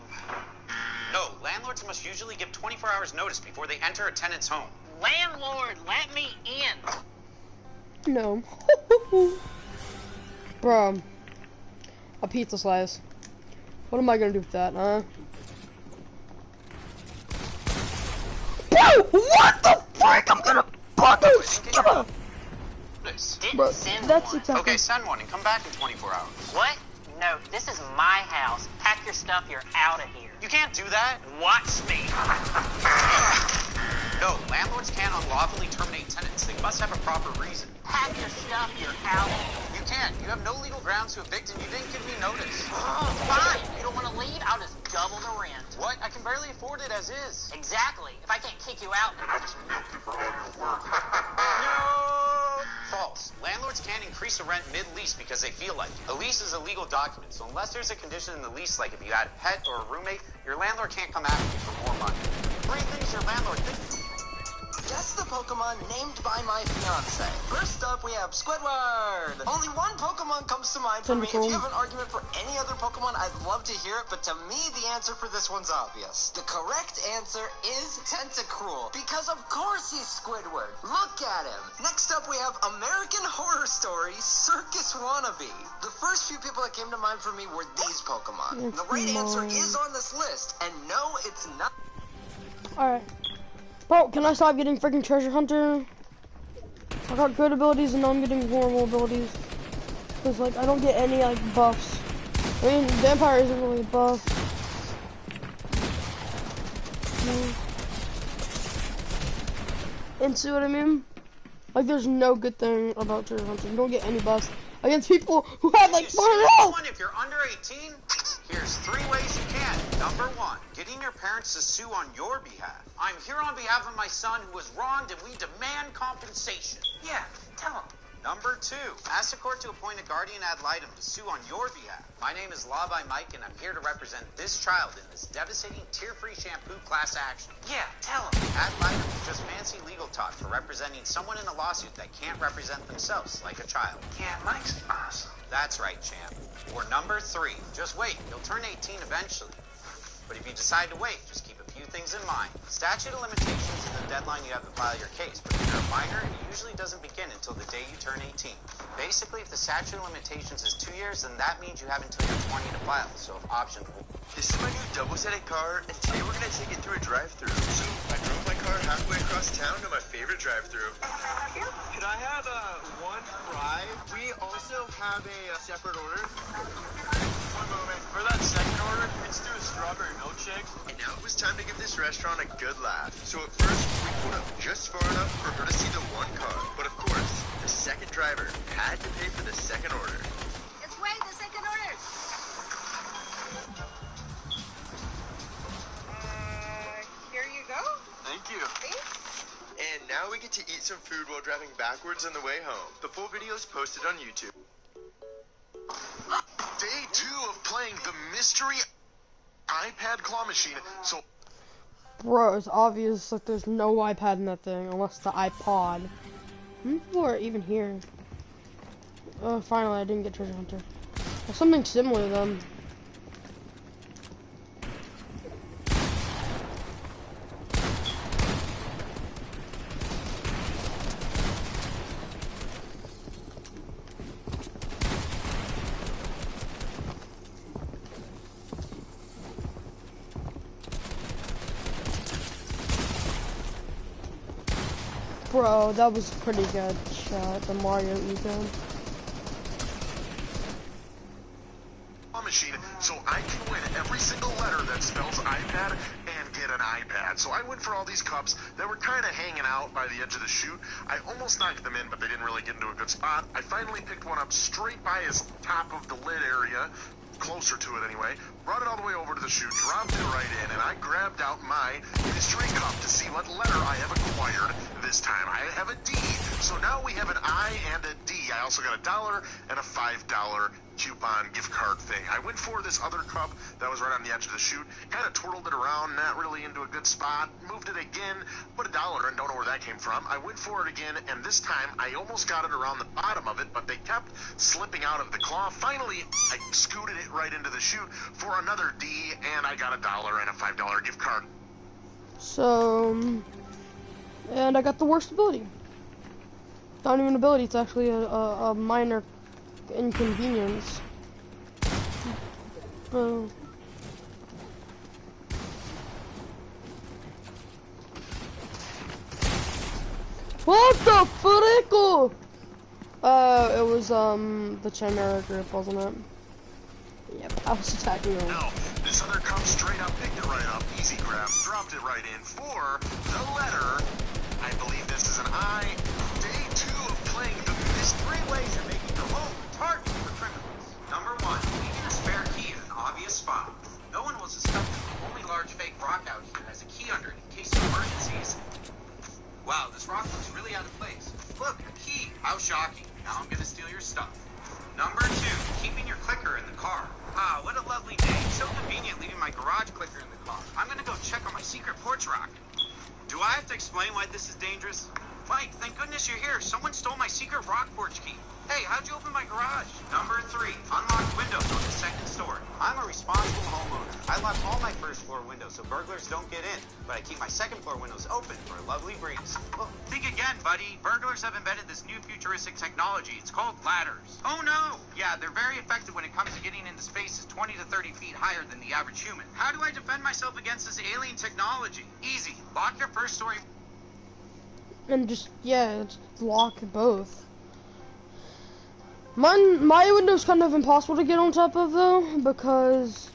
Speaker 8: No, landlords must usually give 24 hours notice before they enter a tenant's home.
Speaker 9: Landlord, let me in.
Speaker 1: No. Bro, a pizza slice. What am I gonna do with that, huh? Bro, what the frick? I'm gonna fucking skip. Bro, that's exactly.
Speaker 8: Okay, send one and come back in 24 hours.
Speaker 9: What? No, this is my house. Pack your stuff, you're out of here.
Speaker 8: You can't do that.
Speaker 9: Watch me.
Speaker 8: No, landlords can't unlawfully terminate tenants. They must have a proper reason.
Speaker 9: Pack your stuff, you're out of here.
Speaker 8: You can't. You have no legal grounds to evict and you didn't give me notice.
Speaker 9: Fine. You don't want to leave? I'll just double the rent.
Speaker 8: What? I can barely afford it as is.
Speaker 9: Exactly. If I can't kick you out, then I'll just
Speaker 8: No! False. Landlords can't increase a rent mid-lease because they feel like it. A lease is a legal document, so unless there's a condition in the lease, like if you had a pet or a roommate, your landlord can't come after you for more money. 3 things your landlord thinks.
Speaker 10: Guess the Pokemon named by my fiance. First up, we have Squidward. Only one Pokemon comes to mind for me. If you have an argument for any other Pokemon, I'd love to hear it, but to me, the answer for this one's obvious. The correct answer is Tentacruel, because of course he's Squidward. Look at him. Next up, we have American Horror Story Circus Wannabe. The first few people that came to mind for me were these Pokemon. The right answer is on this list, and no, it's not.
Speaker 1: Alright. Bro, can I stop getting freaking treasure hunter? I got good abilities and now I'm getting horrible abilities. Cause like I don't get any like buffs. I mean vampire isn't really a buff. And see what I mean? Like there's no good thing about treasure hunter. You don't get any buffs against people who have like 4 health.
Speaker 8: If you're under 18, here's 3 ways you can. Number 1, getting your parents to sue on your behalf. I'm here on behalf of my son who was wronged and we demand compensation.
Speaker 9: Yeah, tell him.
Speaker 8: Number 2, ask the court to appoint a guardian ad litem to sue on your behalf. My name is Law by Mike and I'm here to represent this child in this devastating tear-free shampoo class action.
Speaker 9: Yeah, tell him.
Speaker 8: Ad litem is just fancy legal talk for representing someone in a lawsuit that can't represent themselves, like a child.
Speaker 9: Yeah, Mike's awesome.
Speaker 8: That's right, champ. Or number 3, just wait, you'll turn 18 eventually. But if you decide to wait, just keep a few things in mind. Statute of limitations is the deadline you have to file your case, but if you're a minor, it usually doesn't begin until the day you turn 18. Basically, if the statute of limitations is 2 years, then that means you have until you're 20 to file, so if option...
Speaker 11: This is my new double-sided car, and today we're gonna take it through a drive-thru. So, I drove my car halfway across town to my favorite drive-thru. Can I have one fry? We also have a separate order. One moment. For that second order, let's do a strawberry milkshake. And now it was time to give this restaurant a good laugh. So at first, we pulled up just far enough for her to see the one car. But of course, the second driver had to pay for the second order.
Speaker 7: It's way the second order. Here you go.
Speaker 11: Thank you.
Speaker 7: Thanks.
Speaker 11: And now we get to eat some food while driving backwards on the way home. The full video is posted on YouTube. Day 2 of playing the mystery iPad claw machine. So,
Speaker 1: Bro, it's obvious like there's no iPad in that thing unless the iPod. How many people are even here? Oh, finally I didn't get treasure hunter. There's something similar to them. Bro, that was a pretty good shot, the Mario eco.
Speaker 11: machine, so I can win every single letter that spells iPad and get an
Speaker 12: iPad. So I went for all these cups that were kind of hanging out by the edge of the chute. I almost knocked them in, but they didn't really get into a good spot. I finally picked one up straight by his top of the lid area, closer to it anyway, brought it all the way over to the chute, dropped it right in, and I grabbed out my mystery cup to see what letter I have acquired this time. I have a D, so now we have an I and a D. I also got $1 and a $5 coupon gift card thing. I went for this other cup that was right on the edge of the chute, kind of twirled it around, not really into a good spot, moved it again, put $1 and don't know where that came from. I went for it again, and this time I almost got it around the bottom of it, but they kept slipping out of the claw. Finally, I scooted it right into the chute for another D, and I got $1 and a $5 gift card.
Speaker 1: So, and I got the worst ability. Not even an ability, it's actually a minor inconvenience. What the frickle? It was the Chimera group, wasn't it? Yep, I was attacking them.
Speaker 12: No, this other cup straight up picked it right up, easy grab, dropped it right in for the letter. I believe this is an I. Day 2 of playing the
Speaker 8: Three ways of making your home a target for criminals. Number 1, leaving a spare key in an obvious spot. No one will suspect that the only large fake rock out here has a key under it in case of emergencies. Wow, this rock looks really out of place. Look, a key. How shocking. Now I'm gonna steal your stuff. Number 2, keeping your clicker in the car. Ah, what a lovely day. So convenient leaving my garage clicker in the car. I'm gonna go check on my secret porch rocket. Do I have to explain why this is dangerous? Mike, thank goodness you're here. Someone stole my secret rock porch key. Hey, how'd you open my garage? Number 3, unlocked windows on the second story. I'm a responsible homeowner. I lock all my first floor windows so burglars don't get in, but I keep my second floor windows open for a lovely breeze. Well, think again, buddy. Burglars have invented this new futuristic technology. It's called ladders. Oh no! Yeah, they're very effective when it comes to getting into spaces 20 to 30 feet higher than the average human. How do I defend myself against this alien technology? Easy. Lock your first story.
Speaker 1: And just, yeah, just lock both. My window's kind of impossible to get on top of though, because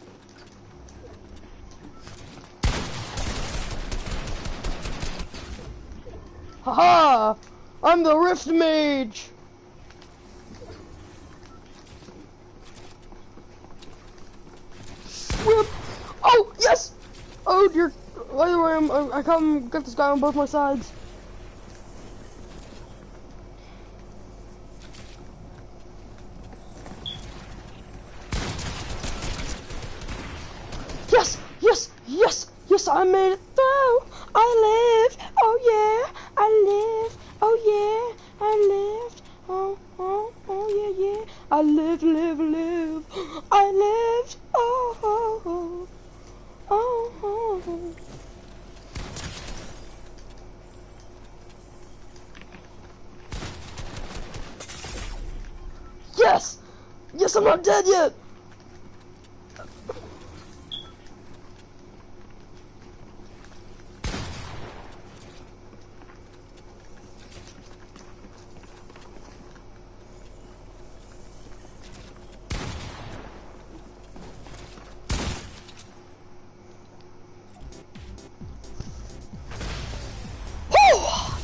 Speaker 1: haha! I'm the Rift Mage! Whip! Oh, yes! Oh dear, by the way, I come get this guy on both my sides. Yes! Yes! Yes! Yes! I made it through! I lived! Oh yeah! I lived! Oh yeah! I lived! Oh, oh, oh yeah, yeah! I lived, live, live! I lived! Oh, oh, oh! Oh, oh, oh! Yes! Yes, I'm not dead yet!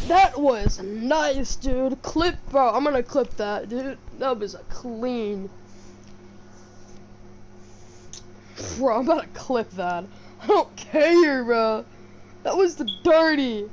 Speaker 1: That was nice, dude. Bro, I'm gonna clip that, dude. That was a clean. Bro, I'm about to clip that. I don't care, bro. That was the dirty.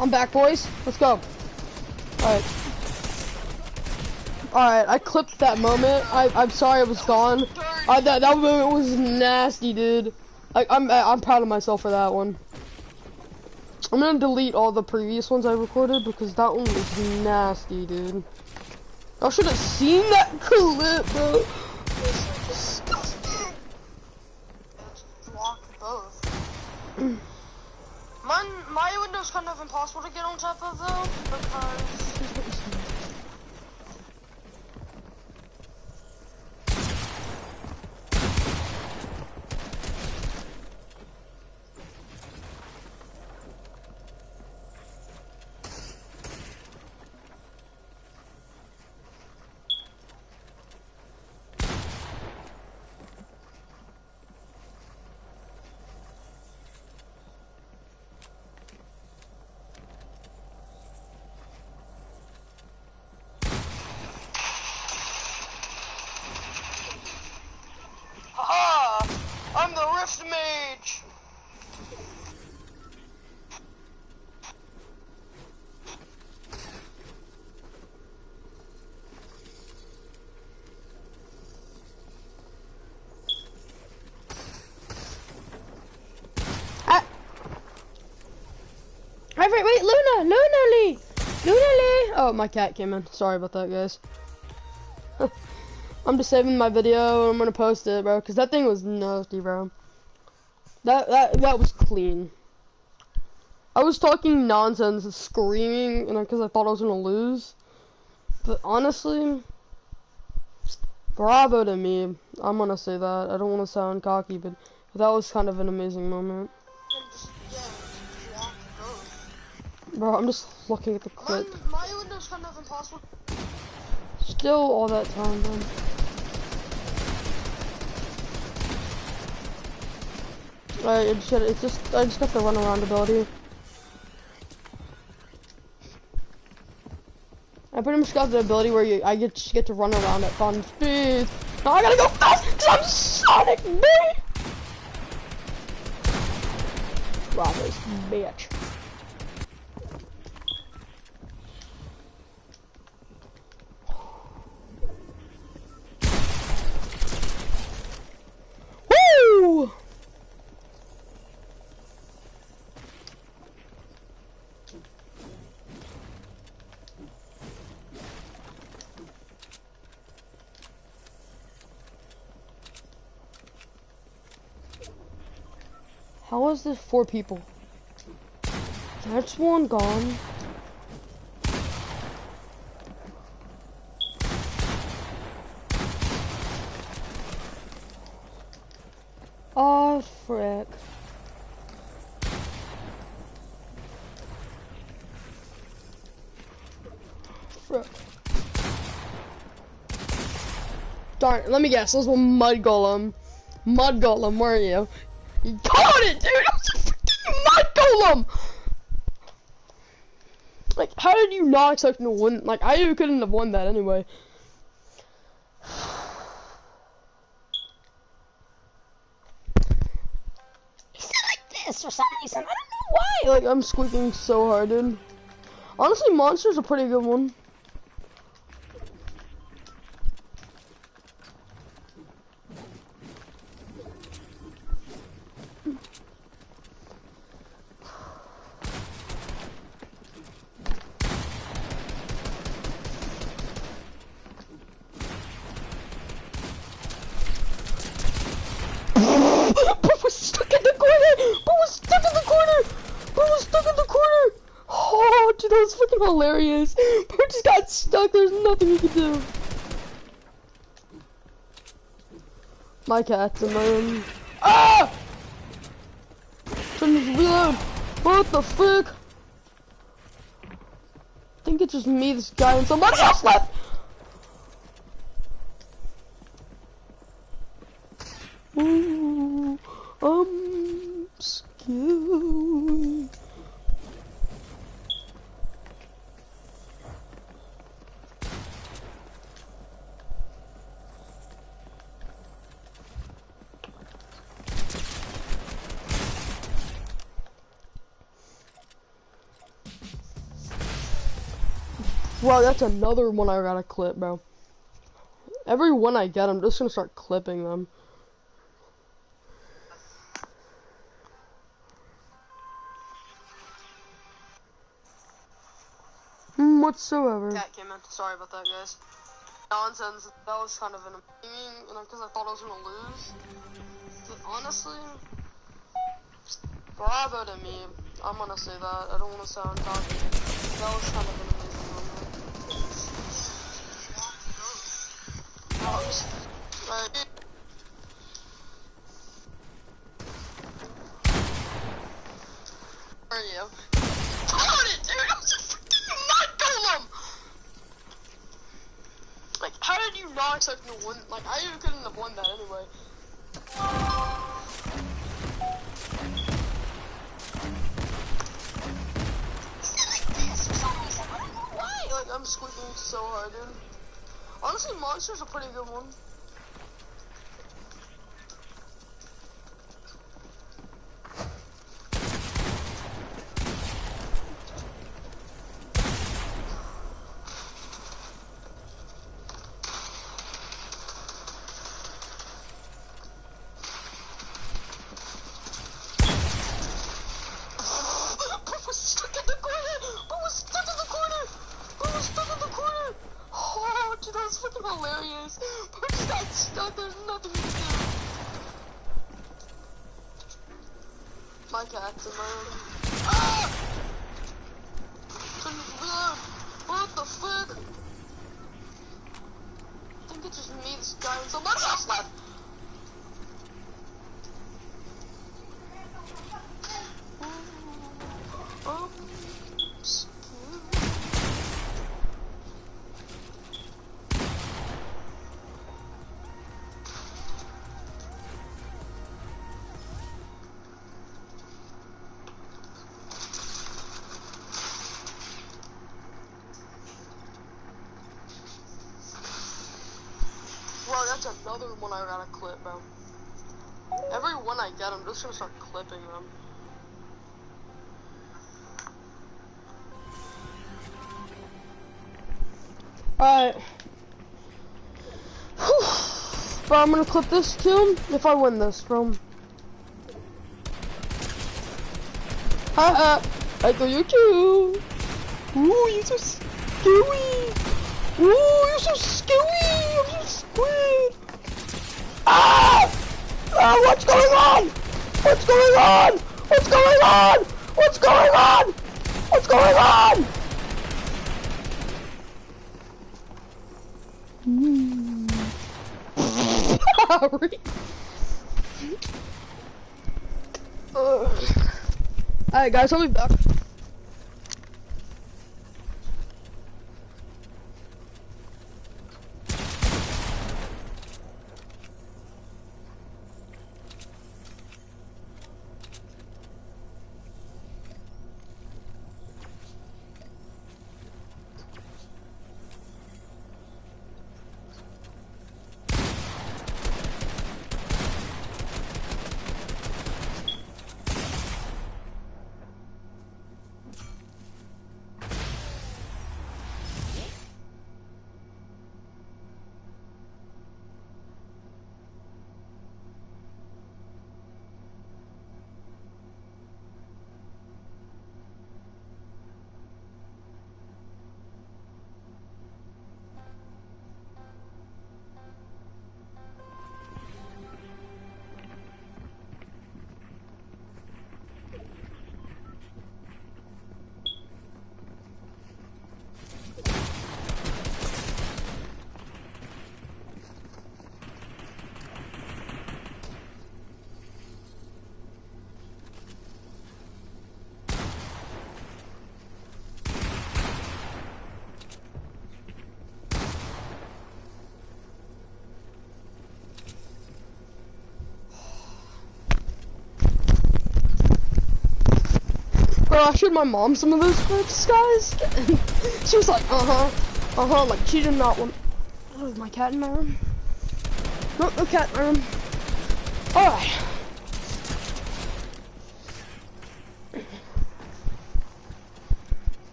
Speaker 1: I'm back, boys. Let's go. Alright. Alright, I clipped that moment. I'm sorry I was gone. That moment was nasty, dude. I'm proud of myself for that one. I'm gonna delete all the previous ones I recorded because that one was nasty, dude. I should have seen that clip, bro. Disgusting.
Speaker 13: Block both. My window's kind of impossible to get on top of though, because I'm the Rift Mage!
Speaker 1: Wait, Luna Lee! Oh, my cat came in. Sorry about that, guys. I'm just saving my video and I'm gonna post it, bro, because that thing was nasty, bro. That was clean. I was talking nonsense and screaming, and because I thought I was gonna lose. But honestly, bravo to me. I'm gonna say that. I don't want to sound cocky, but that was kind of an amazing moment. Bro, I'm just looking at the clip.
Speaker 13: My window's kind of impossible.
Speaker 1: Still all that time, bro. I just got the run around ability. I pretty much got the ability where I just get to run around at fun speed. Now I gotta go fast because I'm Sonic, man! Rob this bitch. Woo! How is this 4 people? That's one gone. Oh, frick. Frick. Darn it, let me guess. This was Mud Golem. Mud Golem, where are you? You caught it, dude! It was a freaking Mud Golem! Like, how did you not expect me to win? Like, I couldn't have won that anyway. This for some reason. I don't know why. Like, I'm squeaking so hard, dude. Honestly, Monster's a pretty good one. Dude, that was freaking hilarious. Bro just got stuck. There's nothing he could do. My cat's in my room. Ah! Turn this reload. What the frick? I think it's just me, this guy, and somebody else left. Ooh, I'm scared. Wow, that's another one I gotta clip, bro. Every one I get, I'm just gonna start clipping them. Whatsoever.
Speaker 13: Cat came in. Sorry about that, guys. Nonsense. That was kind of an amazing, because I thought I was gonna lose. But honestly, bravo to me. I'm gonna say that. I don't want to sound cocky. That was kind of an amazing moment. Right. Where are you? Got it, dude! I was a freaking mud golem! Like, how did you not expect me to win? Like, I couldn't have won that anyway. Like, I'm squeaking so hard, dude. Honestly, Monster's a pretty good one. Hilarious. But just got stuck. There's nothing to do. My cat's in my room. Ah! Couldn't reload. What the fuck? I think it's just me, this guy, and somebody else left. Well, that's another one I gotta clip, bro. Every one I get, I'm just gonna start clipping them.
Speaker 1: Alright. But I'm gonna clip this too if I win this, bro. Haha, I got you too. Ooh, you're so scary. Ooh, you're so scary. I'm so scared. Ah! Ah, what's going on? What's going on? What's going on? What's going on? What's going on? Alright guys, I'll be back. Bro, I showed my mom some of those clips, guys, and she was like, like she did not want. Oh, is my cat in my room? Nope, no cat in my room. Alright.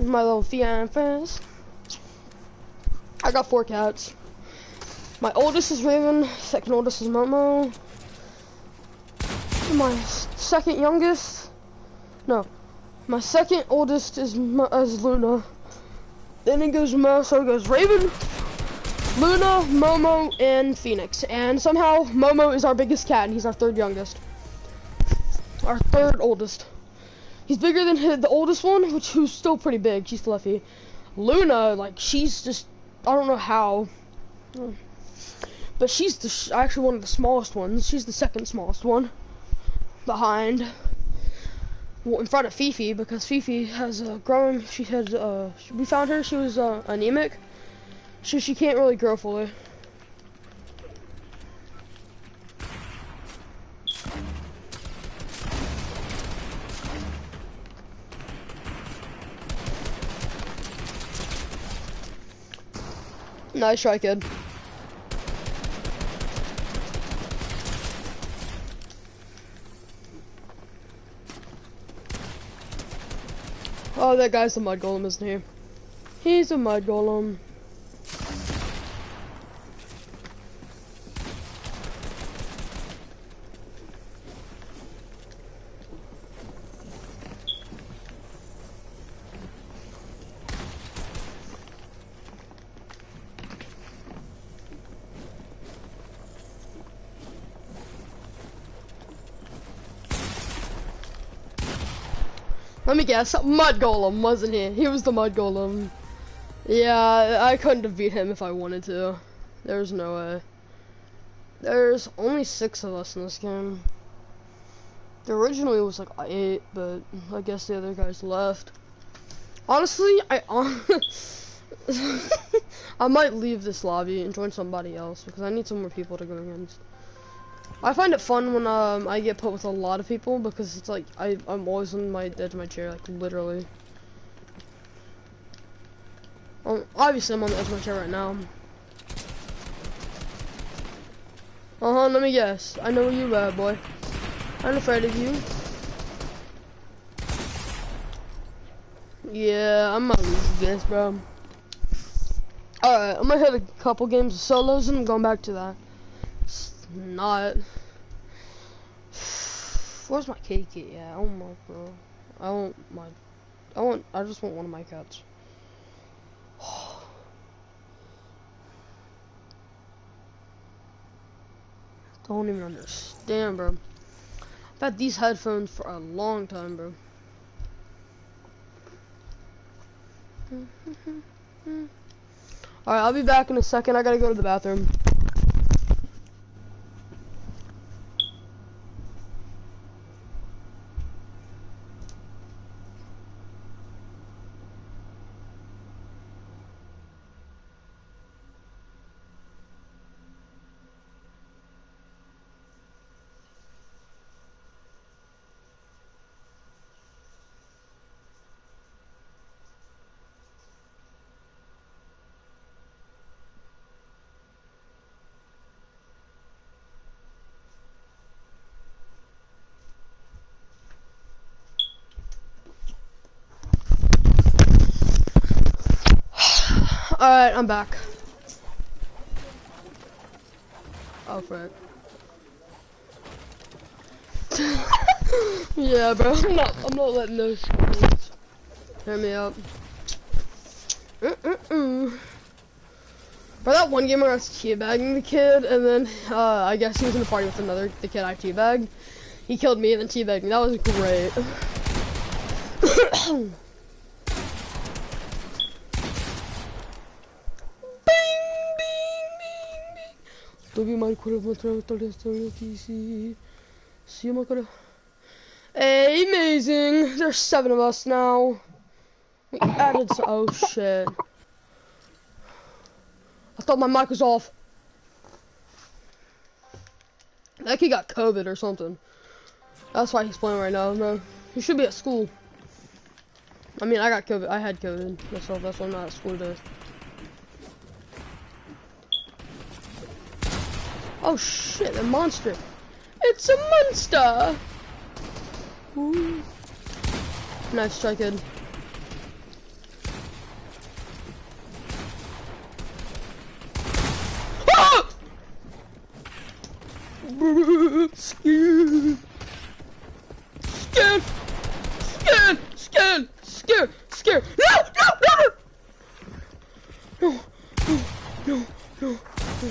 Speaker 1: My little fiancés. I got 4 cats. My oldest is Raven, second oldest is Momo. My second youngest, no, my second oldest is Luna. Then it goes so it goes Raven, Luna, Momo, and Phoenix. And somehow Momo is our biggest cat, and he's our 3rd youngest. Our 3rd oldest. He's bigger than the oldest one, who's still pretty big. She's fluffy. Luna, like, she's just, I don't know how. But she's actually one of the smallest ones. She's the 2nd smallest one. Behind. Well, in front of Fifi, because Fifi has grown, we found her, she was anemic. So she can't really grow fully. Nice try, kid. Oh, that guy's a mud golem, isn't he? He's a mud golem. Let me guess, Mud Golem, wasn't he? He was the Mud Golem. Yeah, I couldn't have beat him if I wanted to. There's no way. There's only 6 of us in this game. There originally was like 8, but I guess the other guys left. Honestly, I might leave this lobby and join somebody else because I need some more people to go against. I find it fun when I get put with a lot of people because it's like I'm always on my edge of my chair, like literally. Obviously I'm on the edge of my chair right now. Let me guess. I know you, bad boy. I'm afraid of you. Yeah, I'm gonna lose this, bro. Alright, I'm gonna hit a couple games of solos and I'm going back to that. Not. Where's my cake at? Yeah, oh my bro. I just want one of my cats. Don't even understand, bro. I've had these headphones for a long time, bro. Alright, I'll be back in a second. I gotta go to the bathroom. Alright, I'm back. Oh, frick. Yeah, bro, I'm not letting those kids tear me up. Bro, that one game where I was teabagging the kid, and then, I guess he was in a party with the kid I teabagged. He killed me and then teabagged me. That was great. Amazing! There's 7 of us now. We added oh shit. I thought my mic was off. That kid got COVID or something. That's why he's playing right now, no. He should be at school. I mean, I got COVID. I had COVID myself. That's why I'm not at school today. Oh shit, a monster. It's a monster! Ooh. Nice try, kid. Scared. Scared. Scared. Scared. Scared. Scared. No! No! No! No! No! No! No! No!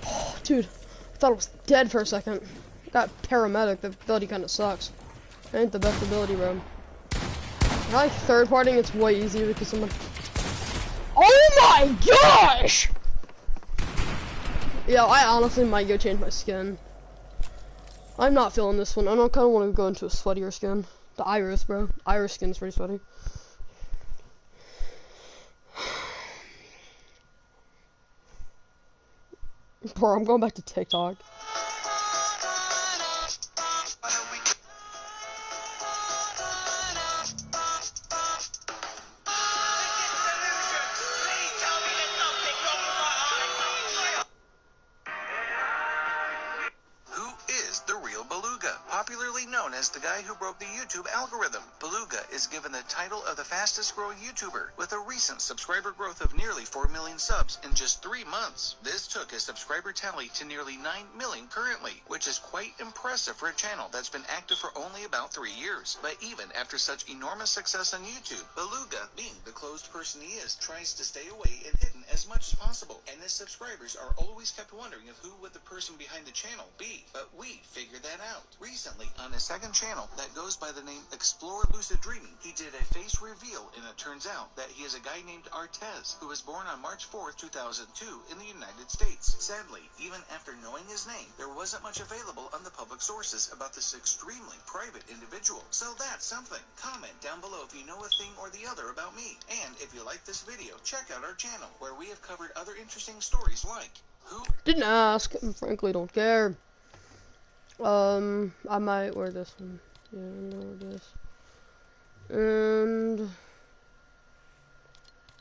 Speaker 1: Oh, dude, I thought I was dead for a second. Got paramedic. The ability kind of sucks. Ain't the best ability, bro. I like third partying. It's way easier because someone. Oh my gosh! Yeah, I honestly might go change my skin. I'm not feeling this one. I don't kind of want to go into a sweatier skin. The iris, bro. Iris skin is pretty sweaty. Bro, I'm going back to TikTok.
Speaker 14: Who is the real Beluga? Popularly known as the guy who broke the YouTube algorithm, Beluga is given the title of the fastest growing YouTuber with a recent subscriber growth of nearly 4 million subs in just 3 months. This took his subscriber tally to nearly 9 million currently, which is quite impressive for a channel that's been active for only about 3 years. But even after such enormous success on YouTube, Beluga, being the closed person he is, tries to stay away and hidden as much as possible, and his subscribers are always kept wondering of who would the person behind the channel be. But we figured that out. Recently, on his second channel that goes by the name Explore Lucid Dreaming, he did a face reveal, and it turns out that he is a guy named Artez, who was born on March 4th, 2002 in the United States. Sadly, even after knowing his name, there wasn't much available on the public sources about this extremely private individual. So that's something. Comment down below if you know a thing or the other about me. And if you like this video, check out our channel, where we have covered other interesting stories like who...
Speaker 1: Didn't ask, and frankly don't care. I might wear this one. Yeah, I'm gonna wear this. And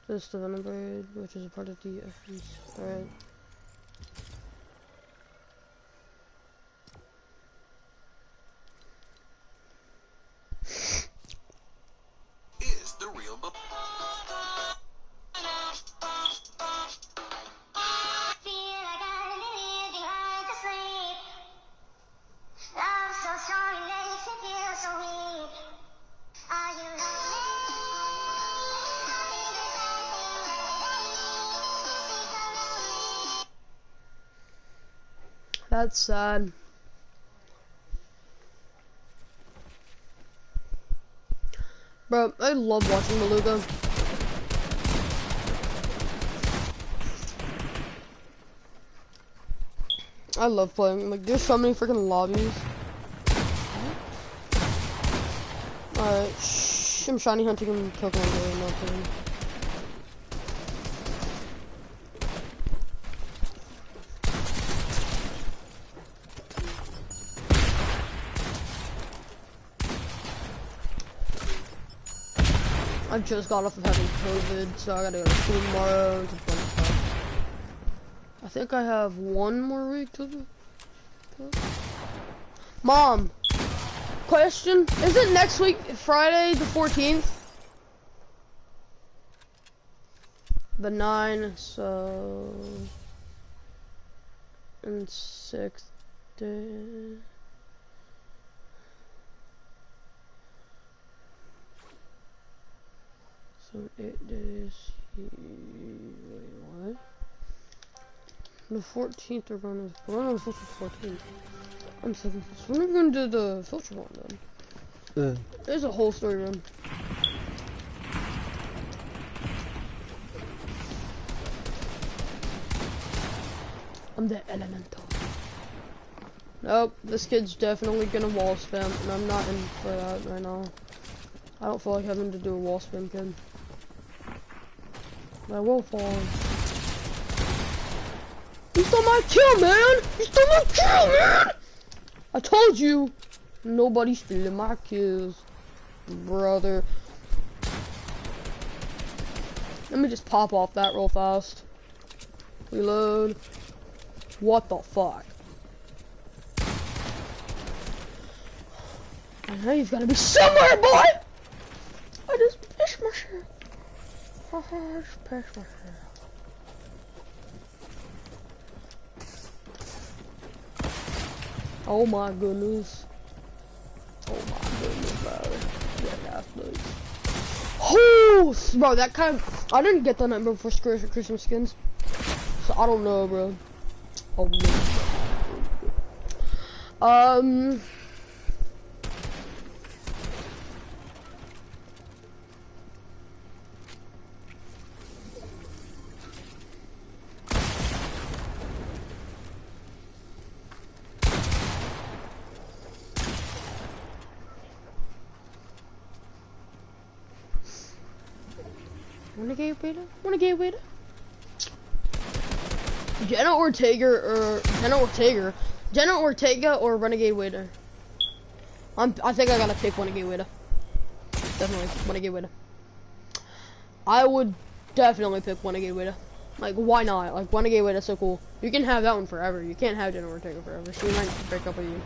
Speaker 1: this the Venom braid, which is a part of the essence. Alright.
Speaker 14: Is the real
Speaker 1: That's sad. Bro, I love watching Beluga. I love playing. Like, there's so many freaking lobbies. Alright, shh, I'm shiny hunting and Pokemon Go, not kidding. I just got off of having COVID, so I gotta go to school tomorrow and some fun stuff. I think I have one more week to do. Mom, question, isn't next week Friday the 14th? The 9, so... and 6th day... So 8 days. Wait, what? The 14th are gonna. When are we supposed to 14th? I'm so confused. When are we gonna do the filter one then? There's a whole story room. I'm the elemental. Nope, this kid's definitely gonna wall spam, and I'm not in for that right now. I don't feel like having to do a wall spam, kid. I will fall. You stole my kill, man! You stole my kill, man! I told you! Nobody's stealing my kills, brother. Let me just pop off that real fast. Reload. What the fuck? I know you've got to be somewhere, boy! I just pissed myself. I just pissed myself. Oh my goodness. Oh my goodness, bro. Yeah, that's nice. Oh, bro, that kind of, I didn't get that number for Christmas skins, so I don't know, bro. Oh no. Renegade Waiter? Jenna Ortega or Renegade Waiter? I think I gotta pick Renegade Waiter. Definitely Renegade Waiter. I would definitely pick Renegade Waiter. Like, why not? Like, Renegade Waiter's so cool. You can have that one forever. You can't have Jenna Ortega forever. She might break up with you.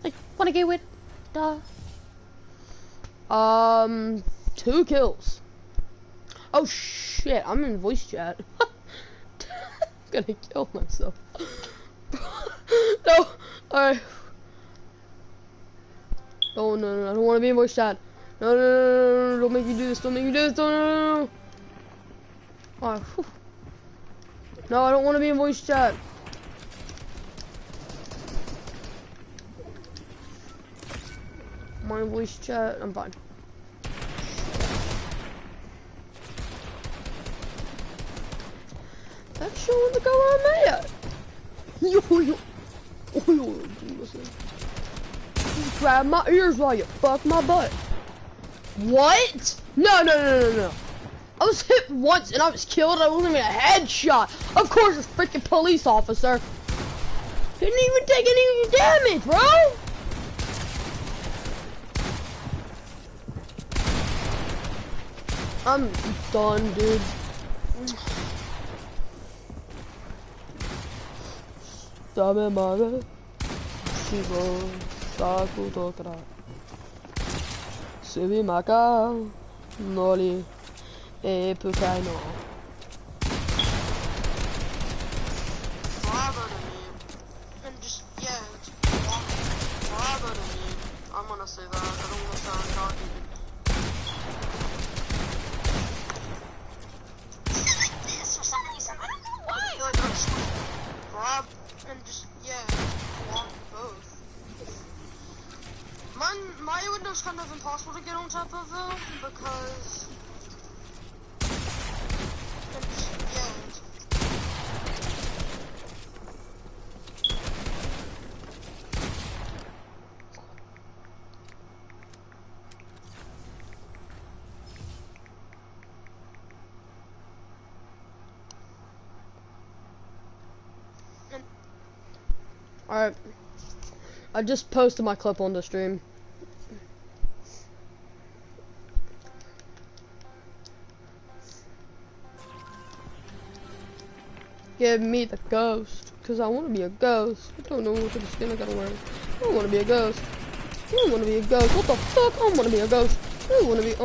Speaker 1: Like, Renegade Waiter. Duh. 2 kills. Oh shit, I'm in voice chat. I'm gonna kill myself. No, alright. Oh no, I don't wanna be in voice chat. No, don't make me do this, don't make me do this, no. Alright, no, I don't wanna be in voice chat. I'm in voice chat, I'm fine. That's showing the go on there. Yo. Listen. You grab my ears while you fuck my butt. What? No. I was hit once and I was killed. I wasn't even a headshot. Of course, it's freaking police officer. Didn't even take any damage, bro. I'm done, dude. Dame mare, sigo, saku tokara. Subi maka, nori, e pukai no.
Speaker 13: Bravo to me. And just, yeah, bravo to me. I'm gonna say that. I don't wanna sound cocky. Like this or something, you said, I don't know why. Like, bravo. And just, yeah, block both. My window's kind of impossible to get on top of though, because and just, yeah.
Speaker 1: Alright. I just posted my clip on the stream. Give me the ghost, cause I wanna be a ghost. I don't know what kind of skin I gotta wear. I wanna be a ghost. I wanna be a ghost. What the fuck? I wanna be a ghost. I wanna be a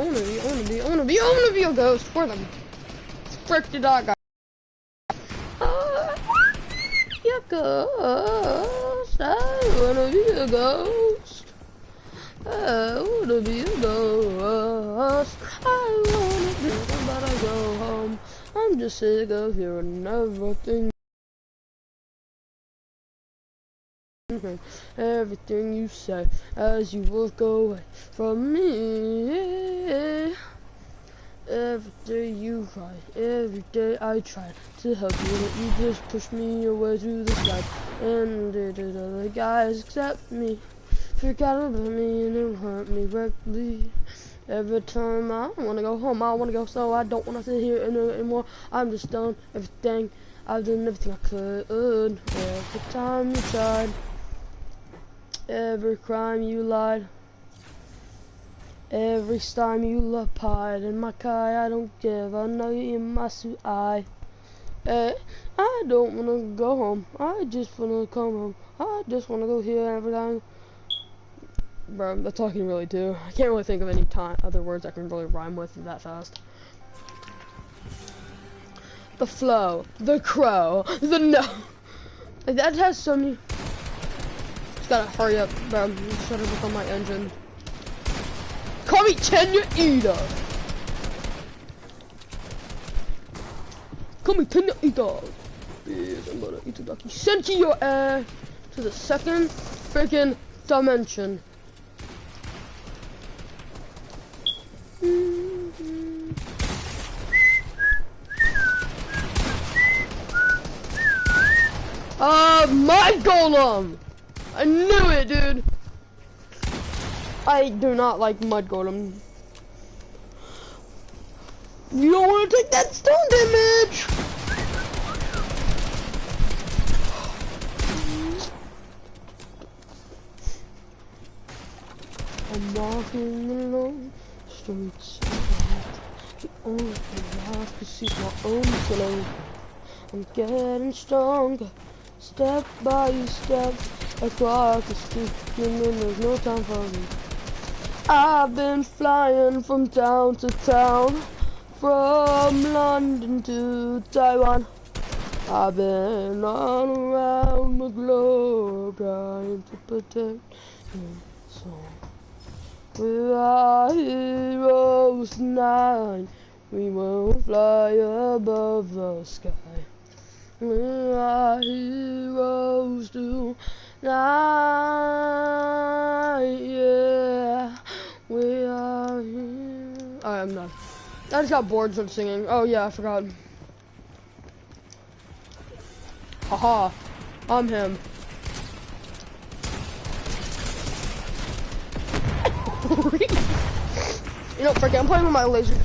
Speaker 1: ghost. Where the frick did I go? Be a ghost. I wanna be a ghost. I wanna be a ghost. I wanna be, but I go home. I'm just sick of hearing everything. Everything you say as you walk away from me. Every day you cry, every day I try to help you, but you just push me away to the side. And did other guys accept me? Forgot about me and it hurt me recklessly. Every time I wanna go home, I wanna go, so I don't wanna sit here anymore. I'm just done everything. I've done everything I could. Every time you tried, every crime you lied, every time you lied in my car. I don't give. I know you in my suit. I don't wanna go home. I just wanna come home. I just wanna go here every time. Bro, I'm talking really too. I can't really think of any other words I can really rhyme with that fast. The flow, the crow, the no. Like that has so many. Just gotta hurry up, bro. Shut up on my engine. Call me Tenya Eater. Call me Tenya Eater. Yes, I'm gonna eat the ducky. Send your ass to the second freaking dimension. My golem! I knew it, dude! I do not like mud golem. You don't want to take that stone damage! I'm walking along streets the only thing I can see my own glow. I'm getting stronger, step by step, a clock is ticking and there's no time for me. I've been flying from town to town, from London to Taiwan. I've been all around the globe trying to protect your soul. We are heroes tonight, we will fly above the sky. We are heroes tonight, yeah. We are heroes. Alright, I'm done. I just got bored from singing. Oh yeah, I forgot. Haha, I'm him. You know, frick it, I'm playing with my laser.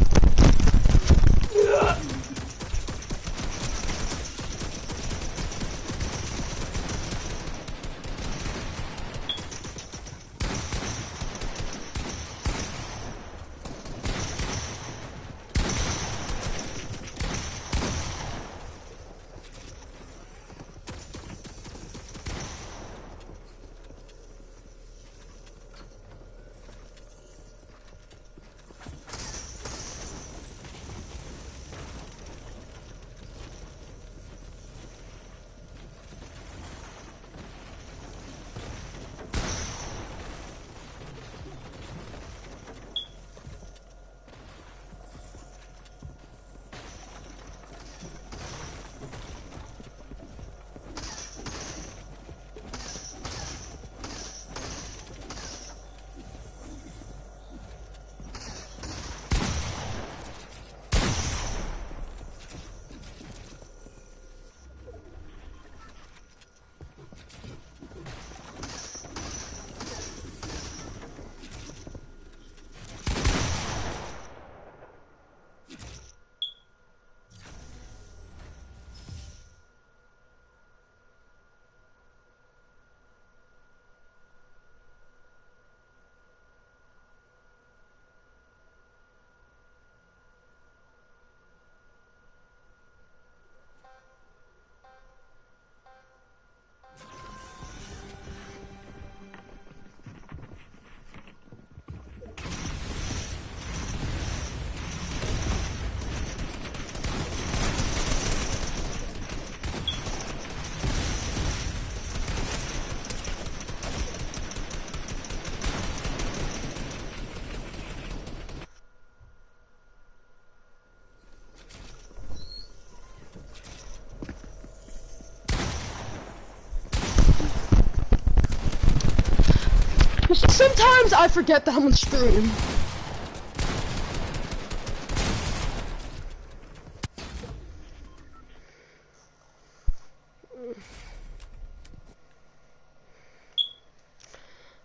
Speaker 1: Sometimes I forget that I'm on stream.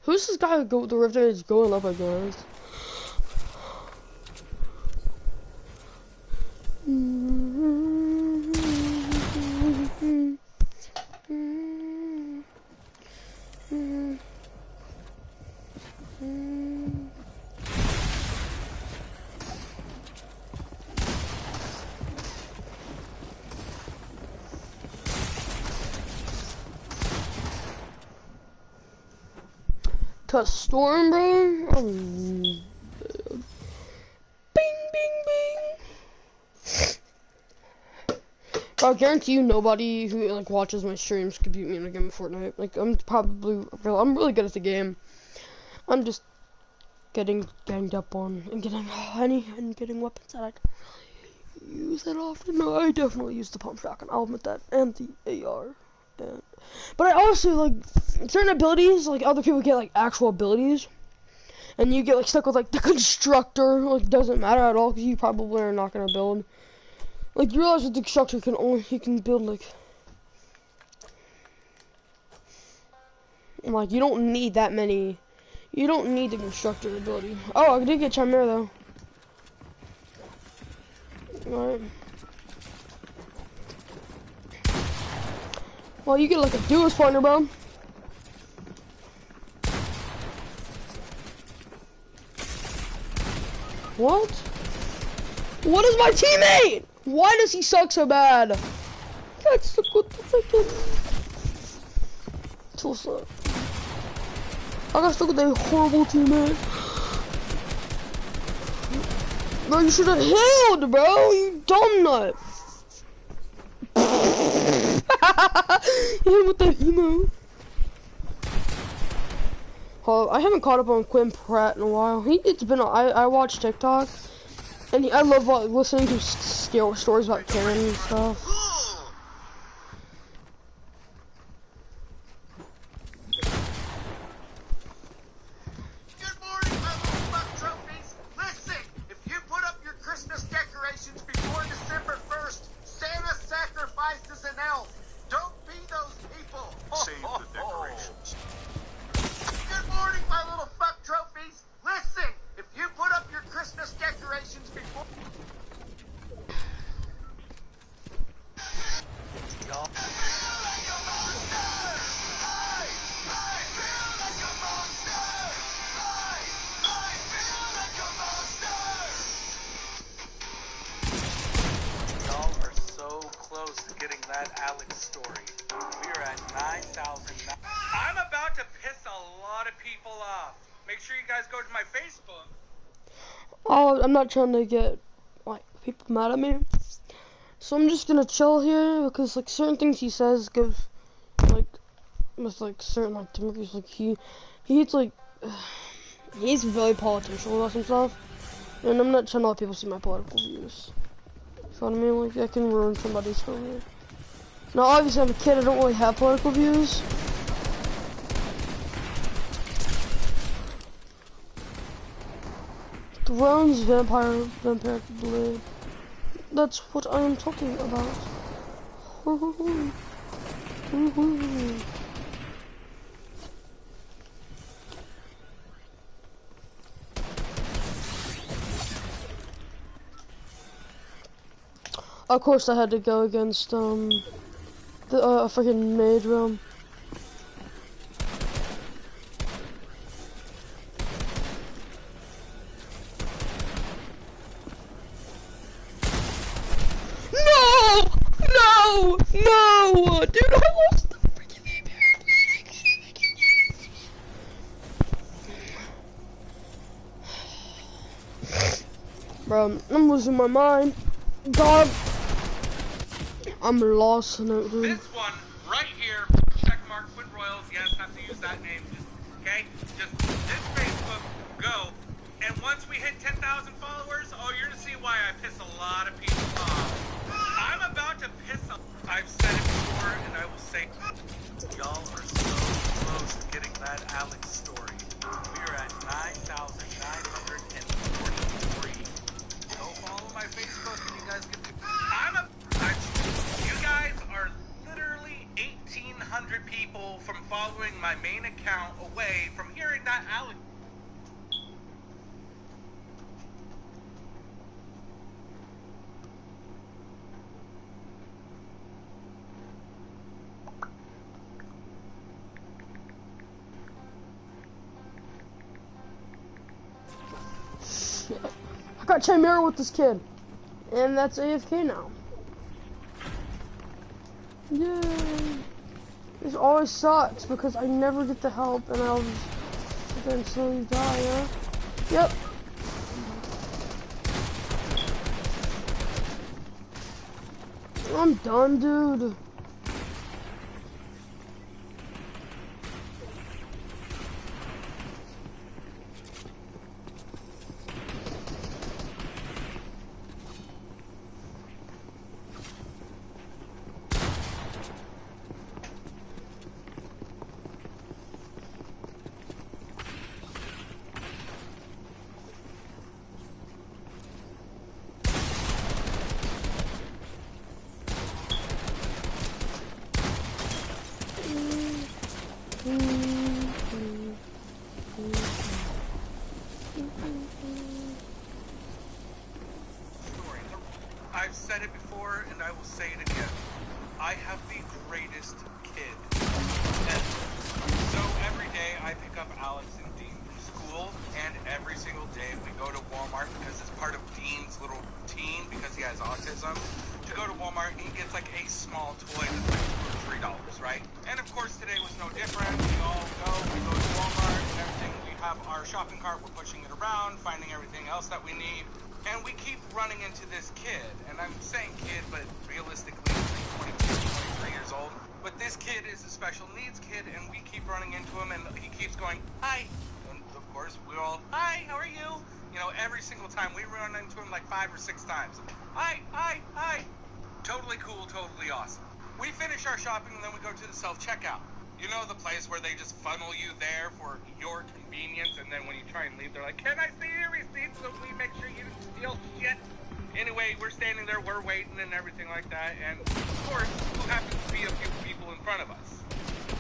Speaker 1: Who's this guy who the rift is going up against? To storm, bro. Bing, bing, bing. I guarantee you nobody who like watches my streams could beat me in a game of Fortnite. Like I'm really good at the game. I'm just getting ganged up on and getting weapons that I don't really use that often. No, I definitely use the pump shotgun. I'll admit that, and the AR. But I also like certain abilities. Like other people get like actual abilities, and you get like stuck with like the constructor. Like doesn't matter at all because you probably are not gonna build. Like you realize that the constructor he can build like. And, like you don't need that many. You don't need the constructor ability. Oh, I did get Chimera though. Alright. Well, you get like a duos partner, bro. What? What is my teammate? Why does he suck so bad? That's the good freaking Tulsa. I got stuck with a horrible teammate. Bro, you should have healed, bro. You dumb nut. Hit him with that emo. Oh, I haven't caught up on Quinn Pratt in a while. It's been. I watch TikTok, and I love listening to stories about Karen and stuff.
Speaker 6: Good morning, my little buck trophies. Listen, if you put up your Christmas decorations before December 1st, Santa sacrifices an elf. Don't be those people.
Speaker 12: Save the decorations.
Speaker 6: Good morning, my little fuck trophies. Listen, if you put up your Christmas decorations before...
Speaker 5: Y'all. Y'all are so close to getting that Alex story. We are at 9,000. I'm about to piss a lot of people off. Make sure you guys go to my Facebook.
Speaker 1: Oh, I'm not trying to get like people mad at me, so I'm just gonna chill here because like certain things he says goes like with like certain like Democrats, like he's like he's really political about himself, and I'm not trying to let people see my political views. So what I mean, like that can ruin somebody's career. Now obviously I'm a kid, I don't really have political views. Thrones, vampire blade. That's what I am talking about. Of course, I had to go against the freaking mage realm. No! Dude, I lost the freaking Bro, I'm losing my mind. God. I'm lost in it, dude.
Speaker 5: This one, right here, check mark, Quinn Royals, yes, have to use that name, okay? Just this Facebook, go. And once we hit 10,000 followers, oh, you're gonna see why I piss a lot of people off. I'm about to piss off. I've said it before, and I will say, y'all are so close to getting that Alex story. We are at 9,943. Go follow my Facebook, and you guys can do. You guys are literally 1,800 people from following my main account away from hearing that Alex.
Speaker 1: I got Chimera with this kid, and that's AFK now. Yay! This always sucks because I never get the help, and I'll just then slowly die. Yeah. Yep. I'm done, dude.
Speaker 15: I've said it before and I will say it again. I have the greatest kid ever. So every day I pick up Alex and Dean from school, and every single day we go to Walmart because it's part of Dean's little routine because he has autism. To go to Walmart and he gets like a small toy that's like $2 or $3, right? And of course today was no different. We all we go to Walmart and everything. We have our shopping cart, we're pushing it around, finding everything else that we need. And we keep running into this kid, and I'm saying kid, but realistically, he's 22, 23 years old. But this kid is a special needs kid, and we keep running into him, and he keeps going, hi. And of course, we're all, hi, how are you? You know, every single time we run into him like 5 or 6 times. Hi, hi, hi. Totally cool, totally awesome. We finish our shopping, and then we go to the self-checkout. You know, the place where they just funnel you there for your convenience, and then when you try and leave, they're like, can I see your receipt so we make sure you didn't steal shit? Anyway, we're standing there, we're waiting and everything like that, and of course, who happens to be a few people in front of us?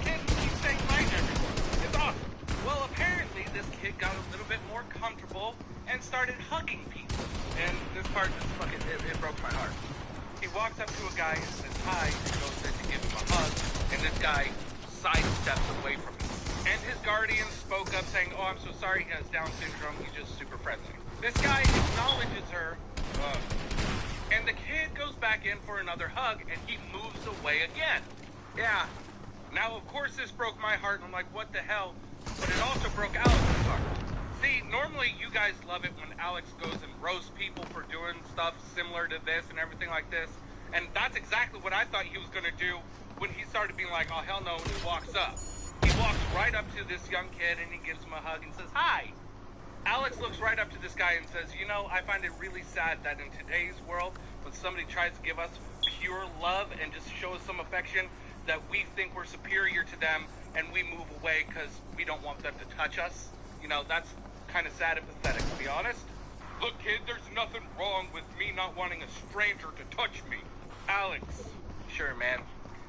Speaker 15: Kid keeps saying hi to everyone. It's awesome. Well, apparently, this kid got a little bit more comfortable and started hugging people. And this part just fucking, it broke my heart. He walks up to a guy and says hi, and goes in to give him a hug, and this guy sidesteps away from him. And his guardian spoke up saying, oh, I'm so sorry, he has Down syndrome, he's just super friendly. This guy acknowledges her, and the kid goes back in for another hug, and he moves away again. Yeah. Now, of course, this broke my heart, and I'm like, what the hell? But it also broke Alex's heart. See, normally you guys love it when Alex goes and roasts people for doing stuff similar to this and everything like this. And that's exactly what I thought he was going to do when he started being like, oh, hell no, and he walks up. He walks right up to this young kid, and he gives him a hug and says, hi. Alex looks right up to this guy and says, you know, I find it really sad that in today's world, when somebody tries to give us pure love and just show us some affection, that we think we're superior to them, and we move away because we don't want them to touch us. You know, that's kind of sad and pathetic, to be honest. Look, kid, there's nothing wrong with me not wanting a stranger to touch me. Alex, sure, man.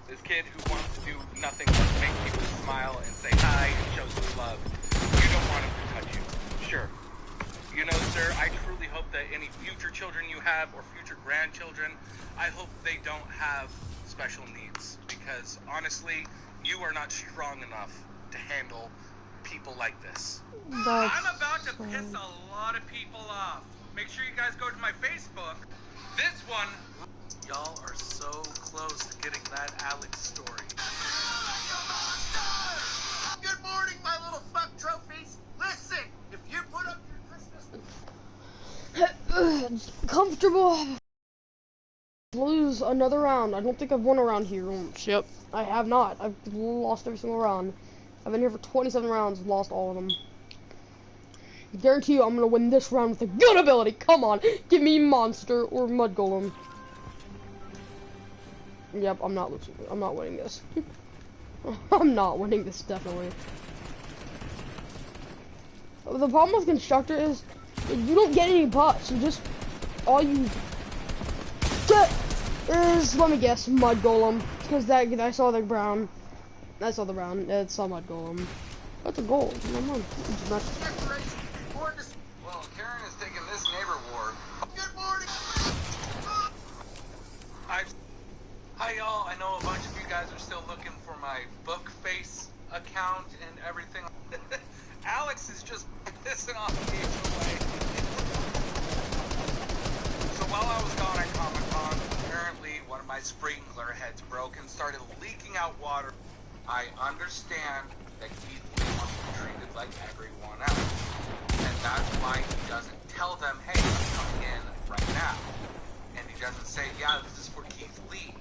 Speaker 15: This kid who wants to do nothing but make people smile and say hi and show some love. You don't want him to touch you. Sure. You know, sir, I truly hope that any future children you have or future grandchildren, I hope they don't have special needs. Because, honestly, you are not strong enough to handle people like this. I'm about to piss a lot of people off. Make sure you guys go to my Facebook. This one... Y'all are so close to getting that Alex story.
Speaker 6: Good morning, my little fuck trophies. Listen, if you put up your Christmas...
Speaker 1: Comfortable. Lose another round. I don't think I've won a round here. Yep, I have not. I've lost every single round. I've been here for 27 rounds, lost all of them. I guarantee you I'm gonna win this round with a good ability. Come on, give me monster or mud golem. Yep, I'm not losing. I'm not winning this. I'm not winning this, definitely. The problem with constructor is you don't get any bots. You just all you get is, let me guess, mud golem. Because that I saw the brown. I saw the brown. It's a mud golem. That's a gold. No more.
Speaker 15: Well, Karen is taking this neighbor war.
Speaker 6: Good morning.
Speaker 15: Hi y'all, I know a bunch of you guys are still looking for my Bookface account and everything. Alex is just pissing off me away. So while I was gone at Comic-Con, apparently one of my sprinkler heads broke and started leaking out water. I understand that Keith Lee wants to be treated like everyone else. And that's why he doesn't tell them, hey, I'm coming in right now. And he doesn't say, yeah, this is for Keith Lee.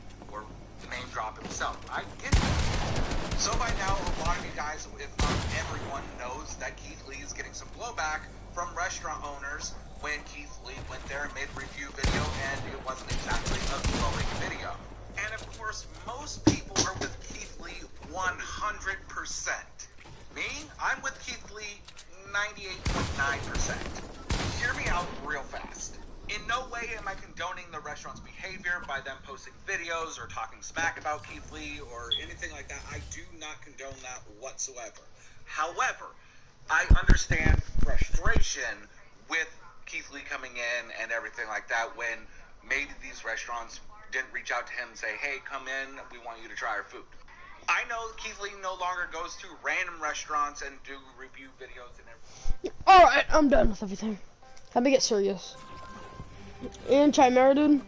Speaker 15: shop himself. I get that. So by now, a lot of you guys, if not everyone, knows that Keith Lee is getting some blowback from restaurant owners when Keith Lee went there mid-review video and it wasn't exactly a glowing video. And of course, most people are with Keith Lee 100%. Me, I'm with Keith Lee 98.9%. Hear me out real fast. In no way am I condoning the restaurant's behavior by them posting videos or talking smack about Keith Lee or anything like that. I do not condone that whatsoever. However, I understand frustration with Keith Lee coming in and everything like that when maybe these restaurants didn't reach out to him and say, hey, come in, we want you to try our food. I know Keith Lee no longer goes to random restaurants and do review videos and everything.
Speaker 1: Alright, I'm done with everything. Let me get serious. And Chimera, dude.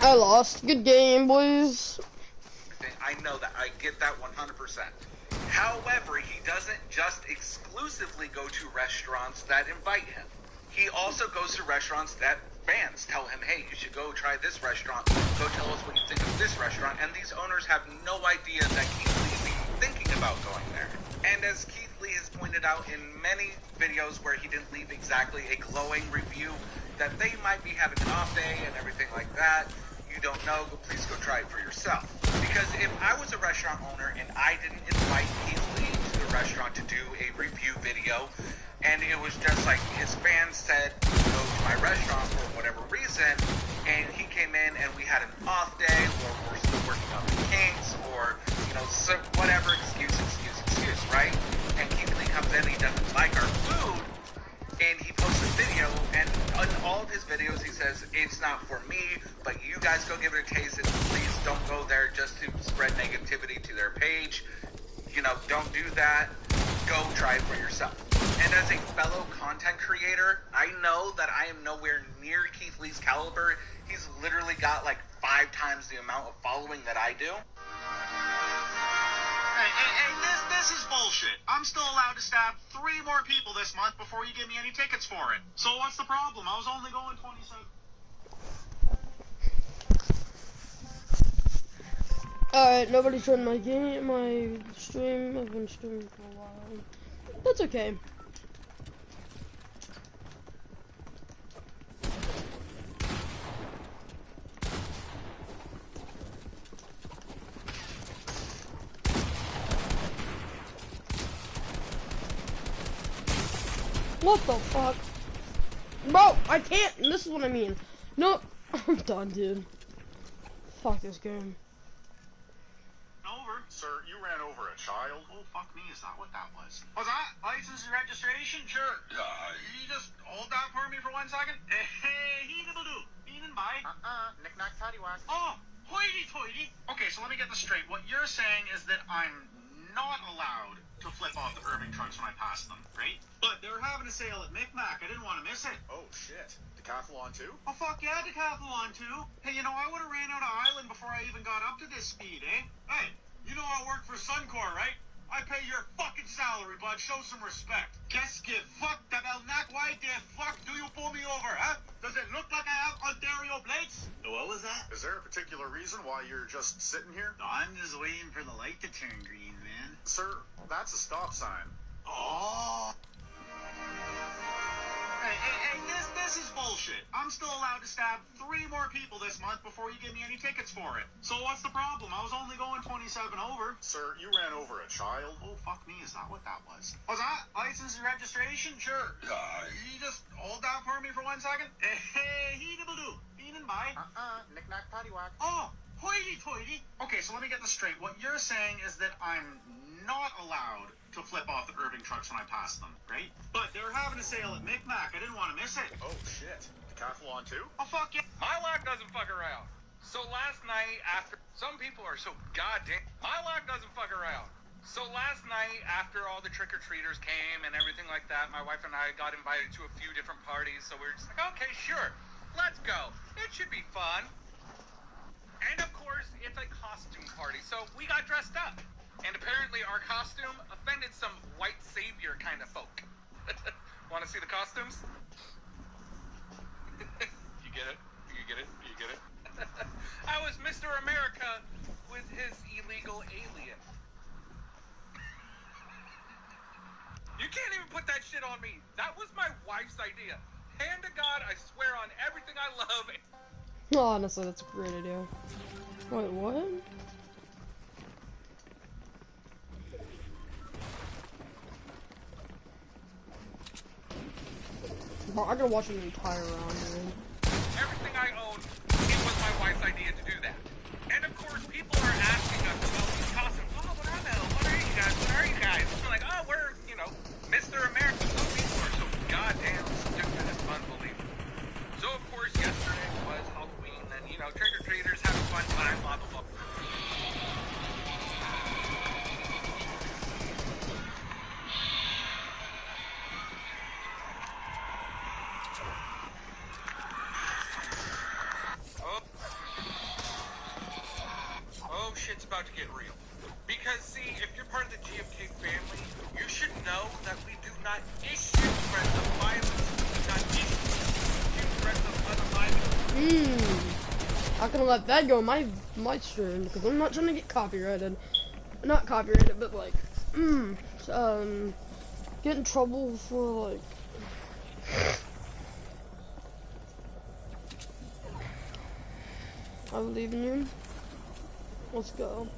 Speaker 1: I lost. Good game, boys.
Speaker 15: I know that. I get that 100%. However, he doesn't just exclusively go to restaurants that invite him. He also goes to restaurants that fans tell him, hey, you should go try this restaurant. Go tell us what you think of this restaurant. And these owners have no idea that Keith Lee is even thinking about going there. And as Keith Lee has pointed out in many videos where he didn't leave exactly a glowing review, that they might be having an off day and everything like that. You don't know, but please go try it for yourself. Because if I was a restaurant owner and I didn't invite Keith Lee to the restaurant to do a review video, and it was just like his fans said, go to my restaurant for whatever reason, and he came in and we had an off day, or we're still working on the kinks, or, you know, some, whatever excuse, right? And Keith Lee comes in and he doesn't like our food, and he posts a video, and in all of his videos he says, it's not for me, but you guys go give it a taste, and please don't go there just to spread negativity to their page. You know, don't do that. Go try it for yourself. And as a fellow content creator, I know that I am nowhere near Keith Lee's caliber. He's literally got like 5 times the amount of following that I do.
Speaker 6: Hey, this is bullshit. I'm still allowed to stab 3 more people this month before you give me any tickets for it. So what's the problem? I was only going 27.
Speaker 1: Alright, nobody joined my game, my stream. I've been streaming for a while. That's okay. What the fuck? Bro, I can't. This is what I mean. No, I'm done, dude. Fuck this game.
Speaker 6: Over. Sir, you ran over a child? Oh, fuck me, is that what that was? Was that? License and registration? Sure. You just hold that for me for 1 second? Hey, he-nibble-do. Meaning by?
Speaker 8: Knick-knack, paddywhack.
Speaker 6: Oh, hoity-toity. Okay, so let me get this straight. What you're saying is that I'm not allowed to flip off the Irving trucks when I pass them, right? But they're having a sale at Micmac. I didn't want to miss it.
Speaker 12: Oh, shit. Decathlon too?
Speaker 6: Oh, fuck yeah, Decathlon too. Hey, you know, I would have ran out of Island before I even got up to this speed, eh? Hey, you know I work for Suncor, right? I pay your fucking salary, bud. Show some respect. Qu'est-ce que fuck the belknack? Why the fuck do you pull me over, huh? Does it look like I have Ontario plates? What was that?
Speaker 12: Is there a particular reason why you're just sitting here?
Speaker 6: No, I'm just waiting for the light to turn green, man.
Speaker 12: Sir, that's a stop sign.
Speaker 6: Oh. Hey, this is bullshit. I'm still allowed to stab 3 more people this month before you give me any tickets for it. So what's the problem? I was only going 27 over.
Speaker 12: Sir, you ran over a child?
Speaker 6: Oh, fuck me, is that what that was? Was that? License and registration? Sure. You just hold that for me for 1 second? Hey, he-nibble-do. Meaning by?
Speaker 8: Knick-knack, paddywhack.
Speaker 6: Oh, hoity-toity. Okay, so let me get this straight. What you're saying is that I'm not allowed to flip off the Irving trucks when I pass them, right? But they're having a sale at Micmac. I didn't want to miss it.
Speaker 12: Oh, shit. Decathlon too?
Speaker 6: Oh, fuck yeah.
Speaker 4: My lap doesn't fuck around. So last night after, some people are so goddamn, my lap doesn't fuck around.
Speaker 15: So last night, after all the trick-or-treaters came and everything like that, my wife and I got invited to a few different parties, so we were just like, okay, sure, let's go. It should be fun. And of course, it's a costume party, so we got dressed up. And apparently our costume offended some white savior kind of folk. Want to see the costumes? You get it? You get it? You get it? I was Mr. America with his illegal alien. You can't even put that shit on me. That was my wife's idea. Hand to God, I swear on everything I love.
Speaker 1: Honestly, that's a great idea. Wait, what? Bro, I gotta watch an entire round, man.
Speaker 15: Everything I own, it was my wife's idea to do that. And of course, people are asking us about these costumes. Oh, what are they? What are you guys? What are you guys? We're like, oh, we're, you know, Mr. America. So people are so goddamn stupid. It's unbelievable. So of course, yesterday was Halloween, and you know, trick-or-treaters have a fun time, blah blah blah. Oh, shit's about to get real. Because, see, if you're part of the GFK family, you should know that we do not issue threats of violence. We do not issue threats of other violence.
Speaker 1: I'm gonna let that go on my stream because I'm not trying to get copyrighted. Not copyrighted, but like, get in trouble for like. I believe in you. Let's go.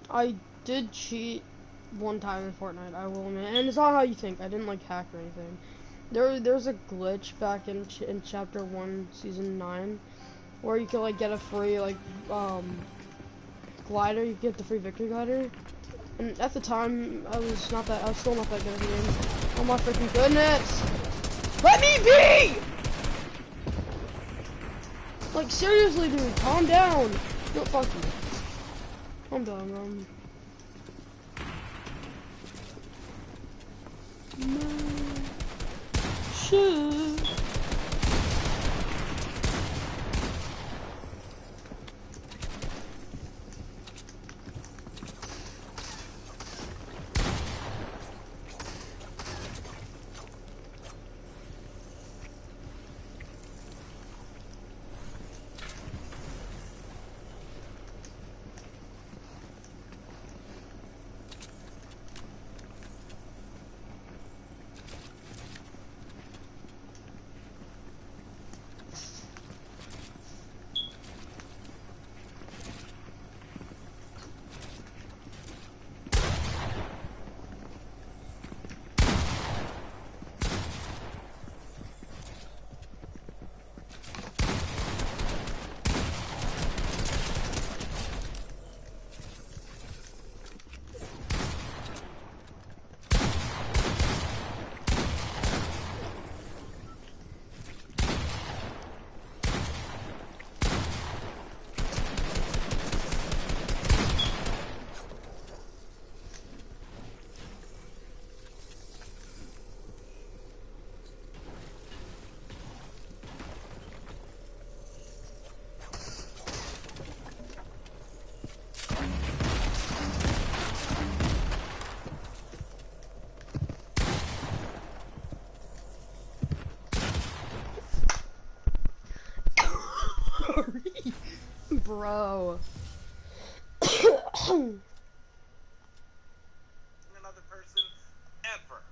Speaker 1: I did cheat one time in Fortnite, I will admit, and it's not how you think. I didn't like hack or anything. There's a glitch back in chapter 1, season 9, where you can like get a free like glider. You get the free victory glider, and at the time I was still not that good at the game. Oh my freaking goodness! Let me be! Like seriously, dude, calm down. No, fuck you. I'm done, No. Shit. bro.
Speaker 15: Another person ever.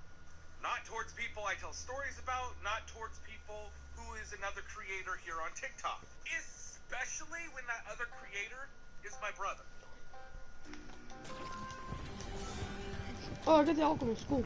Speaker 15: Not towards people I tell stories about, not towards people who is another creator here on TikTok. Especially when that other creator is my brother.
Speaker 1: Oh, I got the alchemist. Cool.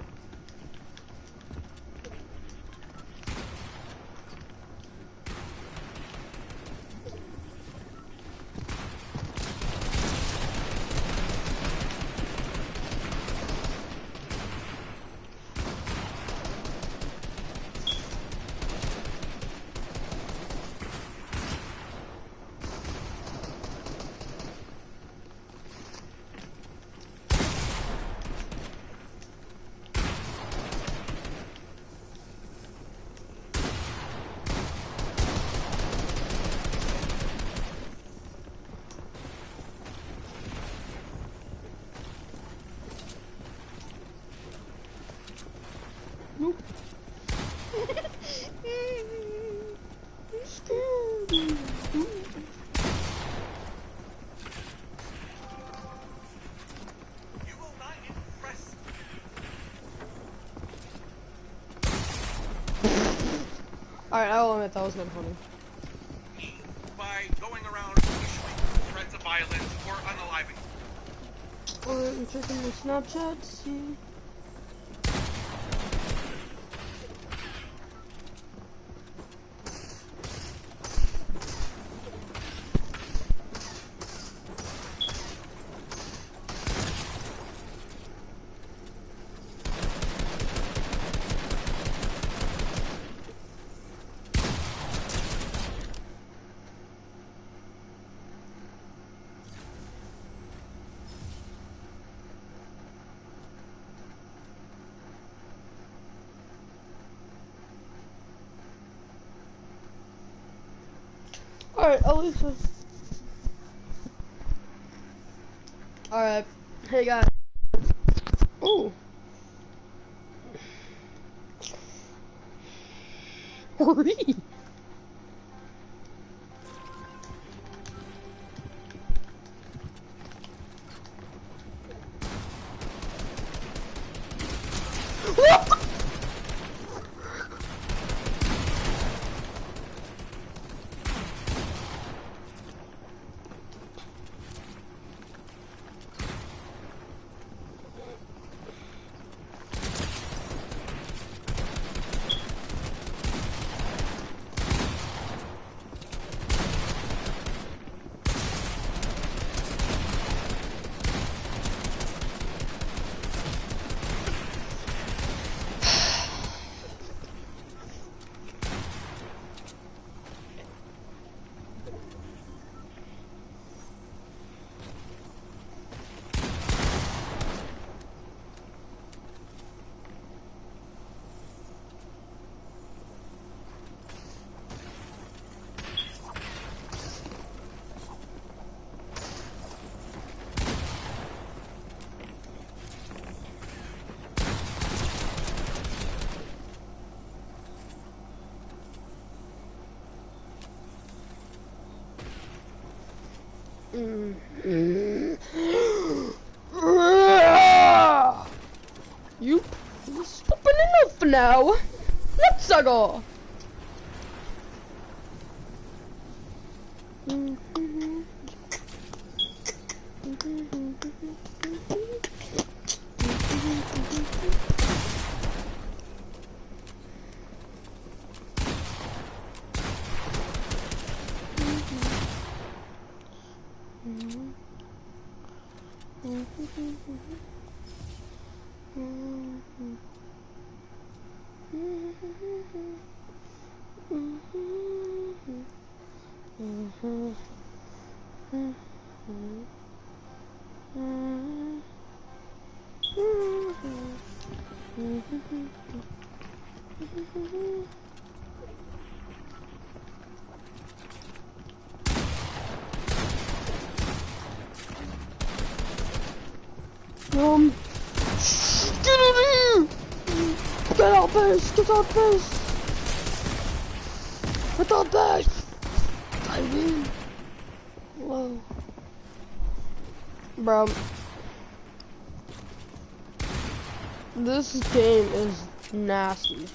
Speaker 1: Nope. I'm scared.
Speaker 15: You will not impress
Speaker 1: Alright, I will admit that was kind of funny.
Speaker 15: me by going around issuing threats of violence or unaliving.
Speaker 1: Alright, I'm checking my Snapchat to see. Alright, Elisa. Alright, hey guys. Ooh. Hurry. What the? You stopping enough now. Let's go. Get out of here! Get out base! Get out base! Get out base! I win! Whoa. Bro. This game is nasty.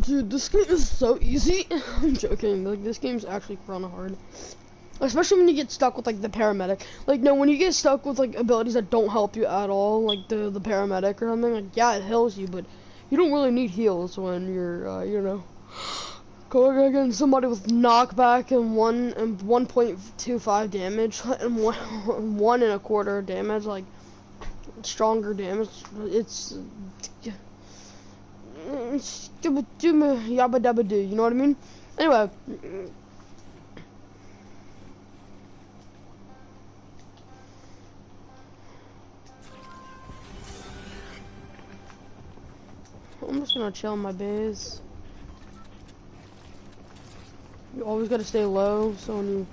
Speaker 1: Dude, this game is so easy. I'm joking. Like, this game's actually kinda hard. Especially when you get stuck with, like, the paramedic. Like, no, when you get stuck with, like, abilities that don't help you at all, like the paramedic or something, like, yeah, it heals you, but you don't really need heals when you're, you know, going against somebody with knockback and 1.25 damage and 1.25 damage, like, stronger damage. It's yabba dabba do, you know what I mean? Anyway. I'm just gonna chill in my base. You always gotta stay low, so when you...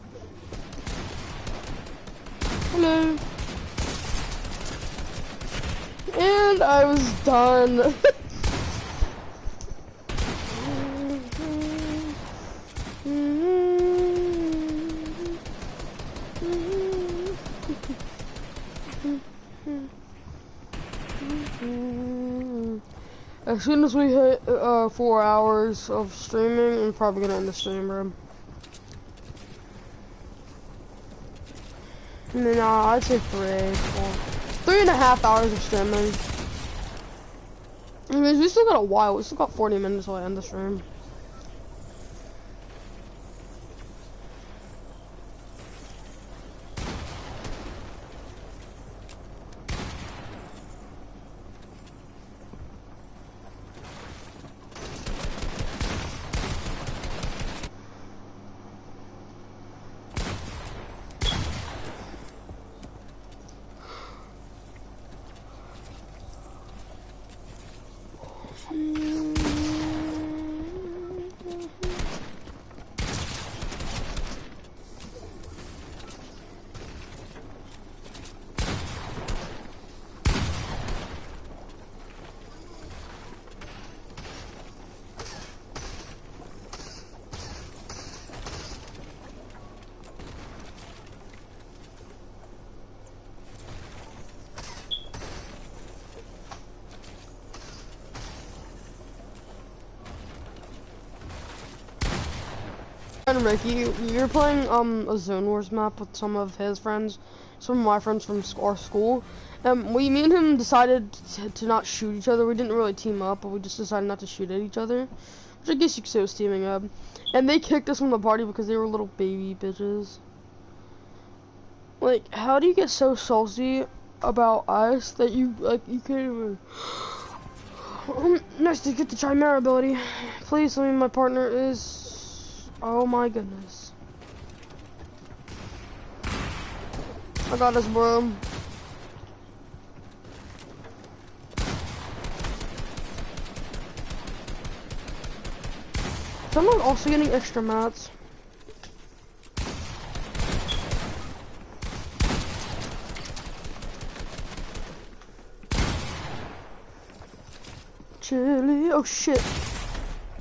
Speaker 1: Hello! And I was done. As soon as we hit 4 hours of streaming, I'm probably gonna end the stream, bro. Nah, I'd say 3.5 hours of streaming. Anyways, we still got a while. We still got 40 minutes till I end the stream. Ricky, you're playing a Zone Wars map with some of his friends, some of my friends from our school. Me and him decided to not shoot each other. We didn't really team up, but we just decided not to shoot at each other, which I guess you could say was teaming up. And they kicked us from the party because they were little baby bitches. Like, how do you get so salty about us that you can't even... Nice to get the Chimera ability. Please tell me my partner is... Oh my goodness. I got this, bro. Someone also getting extra mats. chili. Oh shit.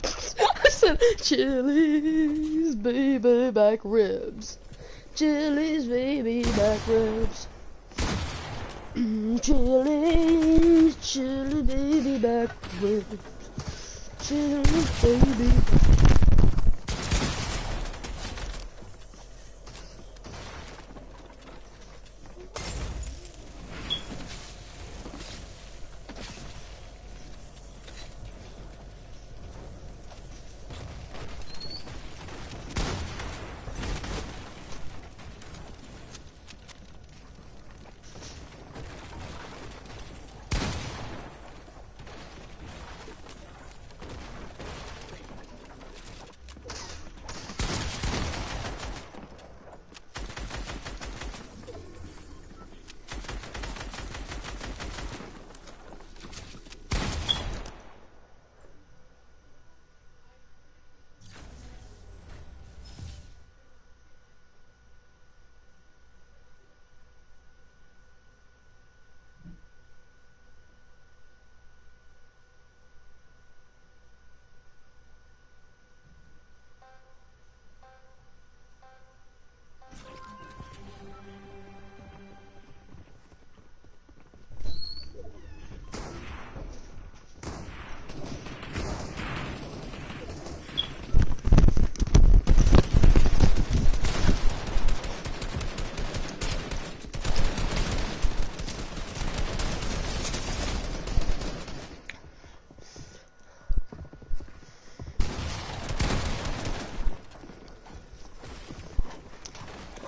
Speaker 1: I said Chili's baby back ribs. Chili's baby back ribs. Chili's chili baby back ribs. Chili's baby.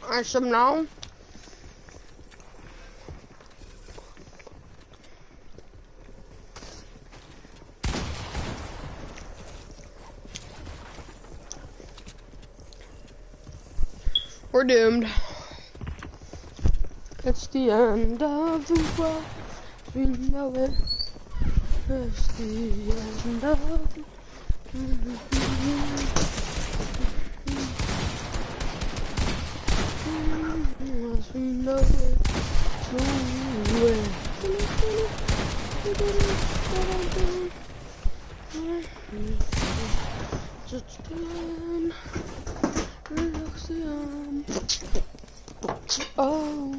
Speaker 1: Alright, so now we're doomed. It's the end of the world. We know it. It's the end of the as we know it. Just again. Oh.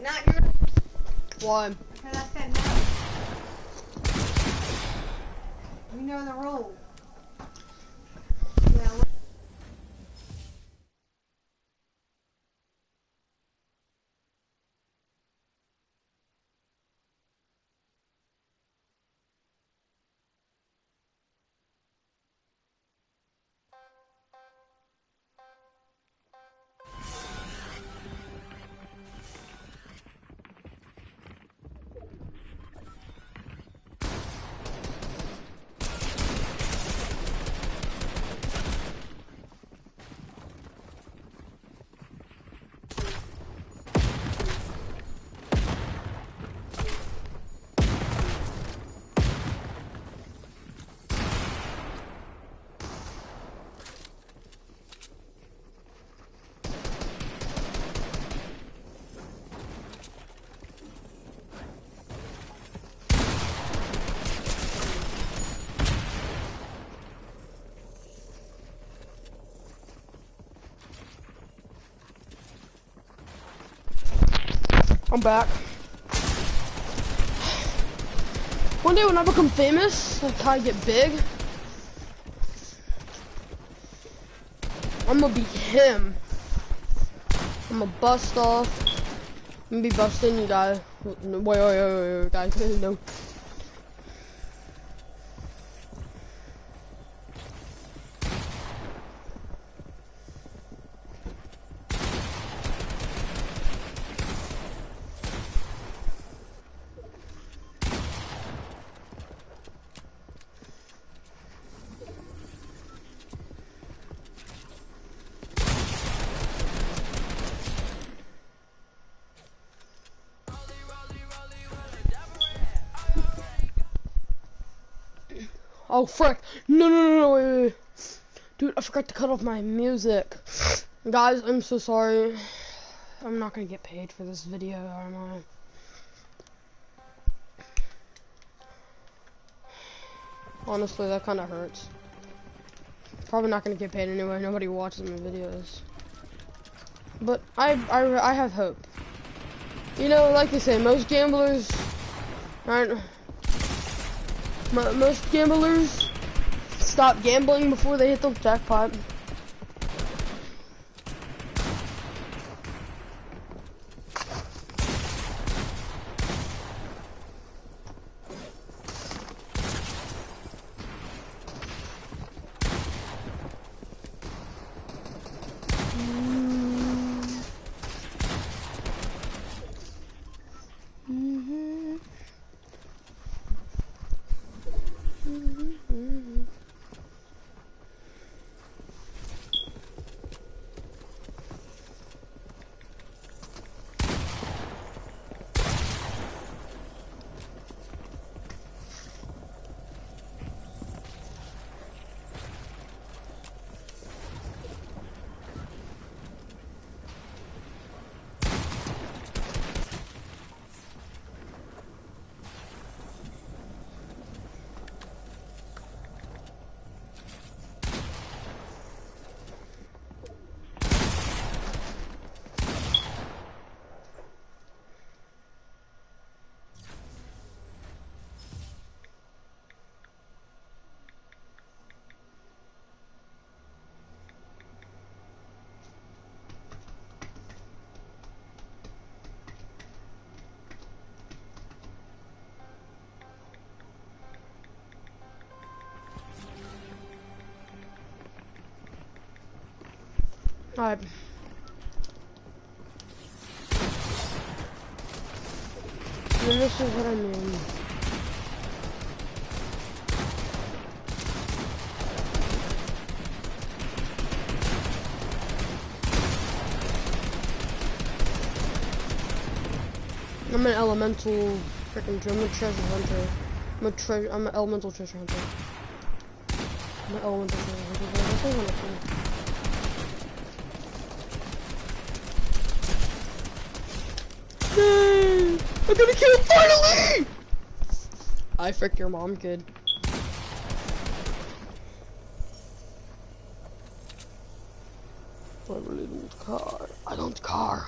Speaker 7: Not your.
Speaker 1: Why?
Speaker 7: Because I said no. We know the rule. Yeah.
Speaker 1: I'm back. One day when I become famous, like how I get big, I'm gonna be him. I'm gonna bust off. I'm gonna be busting you guys. Wait, guys, no. Oh frick! No, wait. Dude, I forgot to cut off my music. Guys, I'm so sorry. I'm not gonna get paid for this video, am I? Honestly, that kind of hurts. Probably not gonna get paid anyway. Nobody watches my videos. But I have hope. You know, like they say, most gamblers aren't. Most gamblers stop gambling before they hit the jackpot. Alright. And this is what I mean. I'm an elemental freaking treasure hunter. I'm an elemental treasure hunter. I'm an elemental treasure hunter. That's so wonderful. Yay! I'm gonna kill him finally! I frick your mom, kid. I really don't care. I don't care.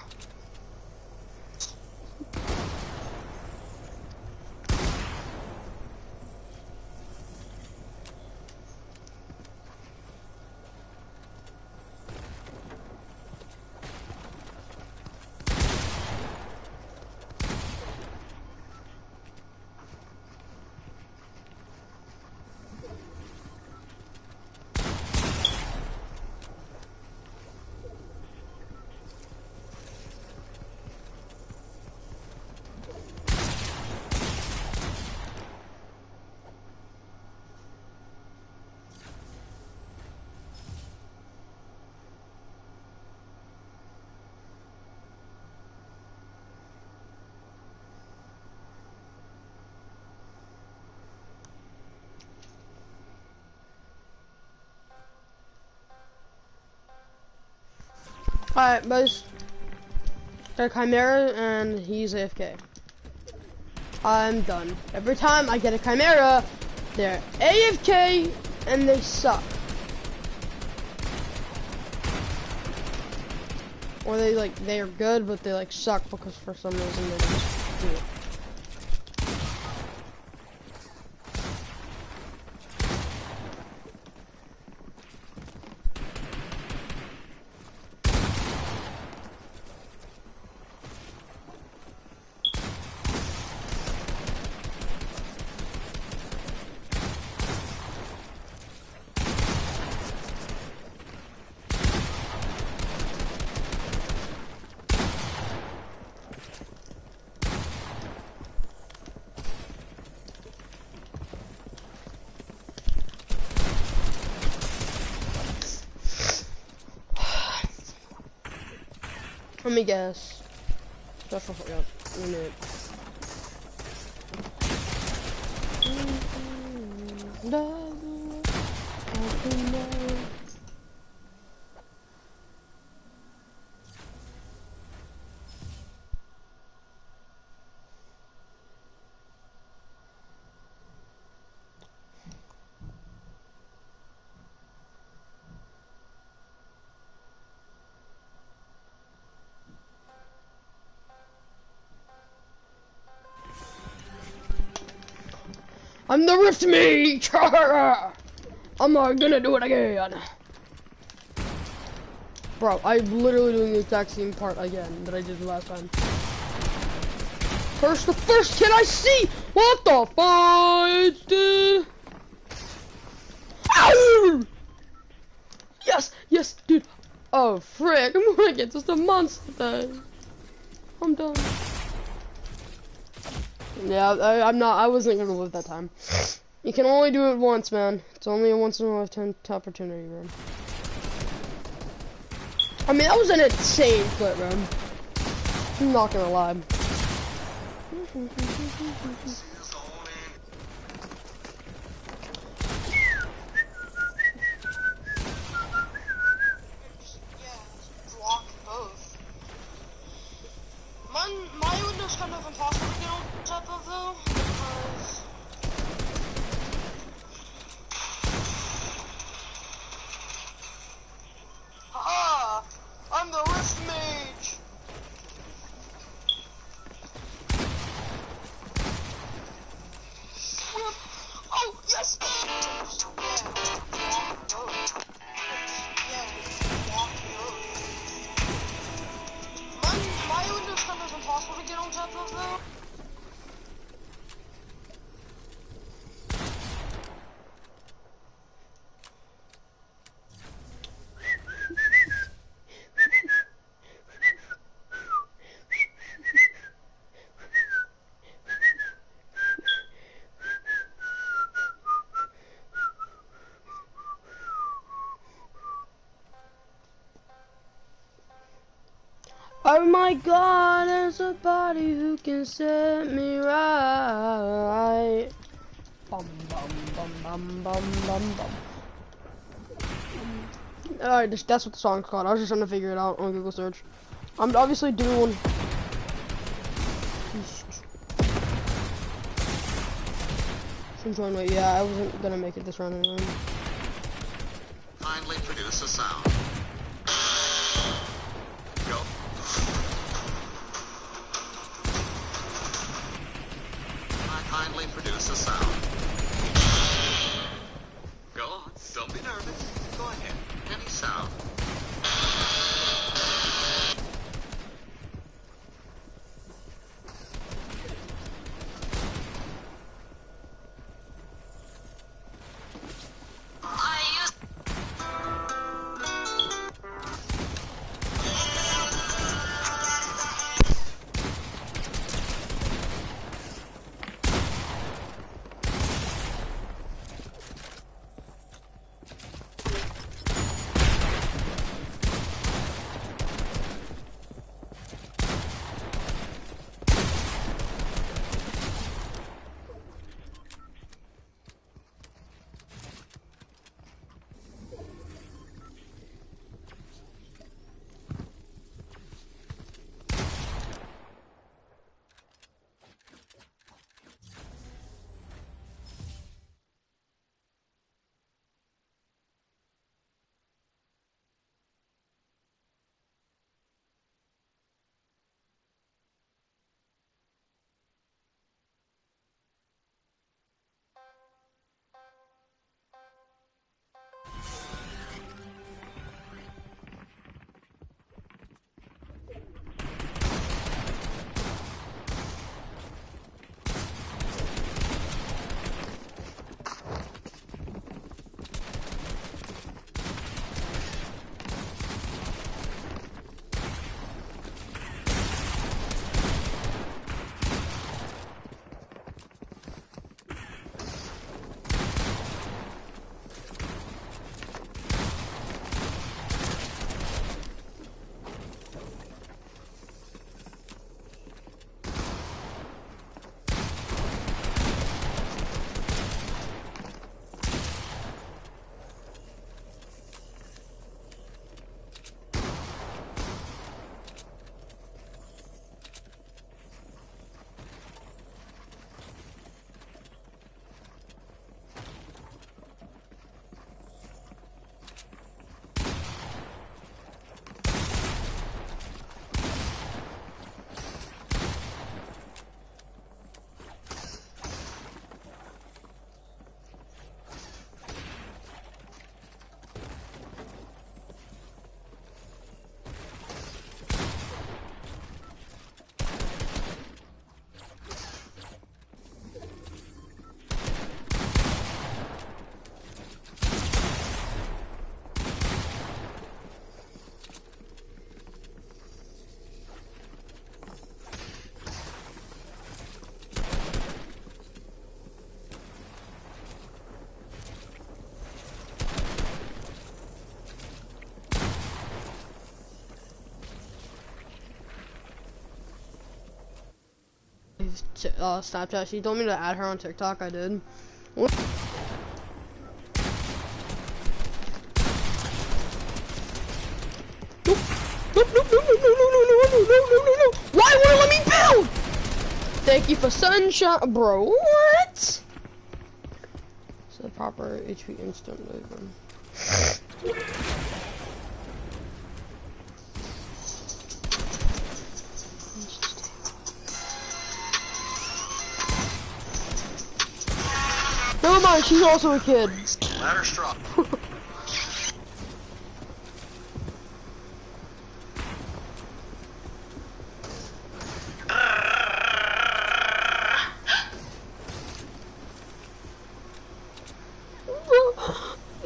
Speaker 1: Alright, boys. Got a Chimera and he's AFK. I'm done. Every time I get a Chimera, they're AFK and they suck. Or they are good, but they suck because for some reason they just do it. Let me guess. Special for yep. Unit. I'm the Rift Mage! I'm not gonna do it again. Bro, I'm literally doing the exact same part again that I did last time. The first kid I see! What the fuck, dude? Ow! Yes, yes, dude. Oh, frick, I'm gonna get just a monster thing. I'm done. Yeah, I wasn't gonna live that time. You can only do it once, man. It's only a once in a lifetime opportunity, man. I mean, that was an insane clip, man. I'm not gonna lie.
Speaker 13: Block both. My window's kind of impossible to get on top of though, because haha! I'm the Rift Mage! Oh, yes! My window's kind of impossible to get on top of though.
Speaker 1: Oh my God, there's somebody who can set me right. Bum bum bum bum bum bum bum. Alright, that's what the song's called. I was just trying to figure it out on Google search. I'm obviously doing. Yeah, I wasn't gonna make it this round anyway.
Speaker 2: Kindly produce a sound. Go. Kindly produce a sound. Go on. Don't be nervous. Go ahead. Any sound.
Speaker 1: Snapchat. She told me to add her on TikTok. I did. What? No. Why won't it let me build? Thank you for sunshine, bro. What? So the proper HP instant movement. Never mind, she's also a kid.
Speaker 8: Ladder strong.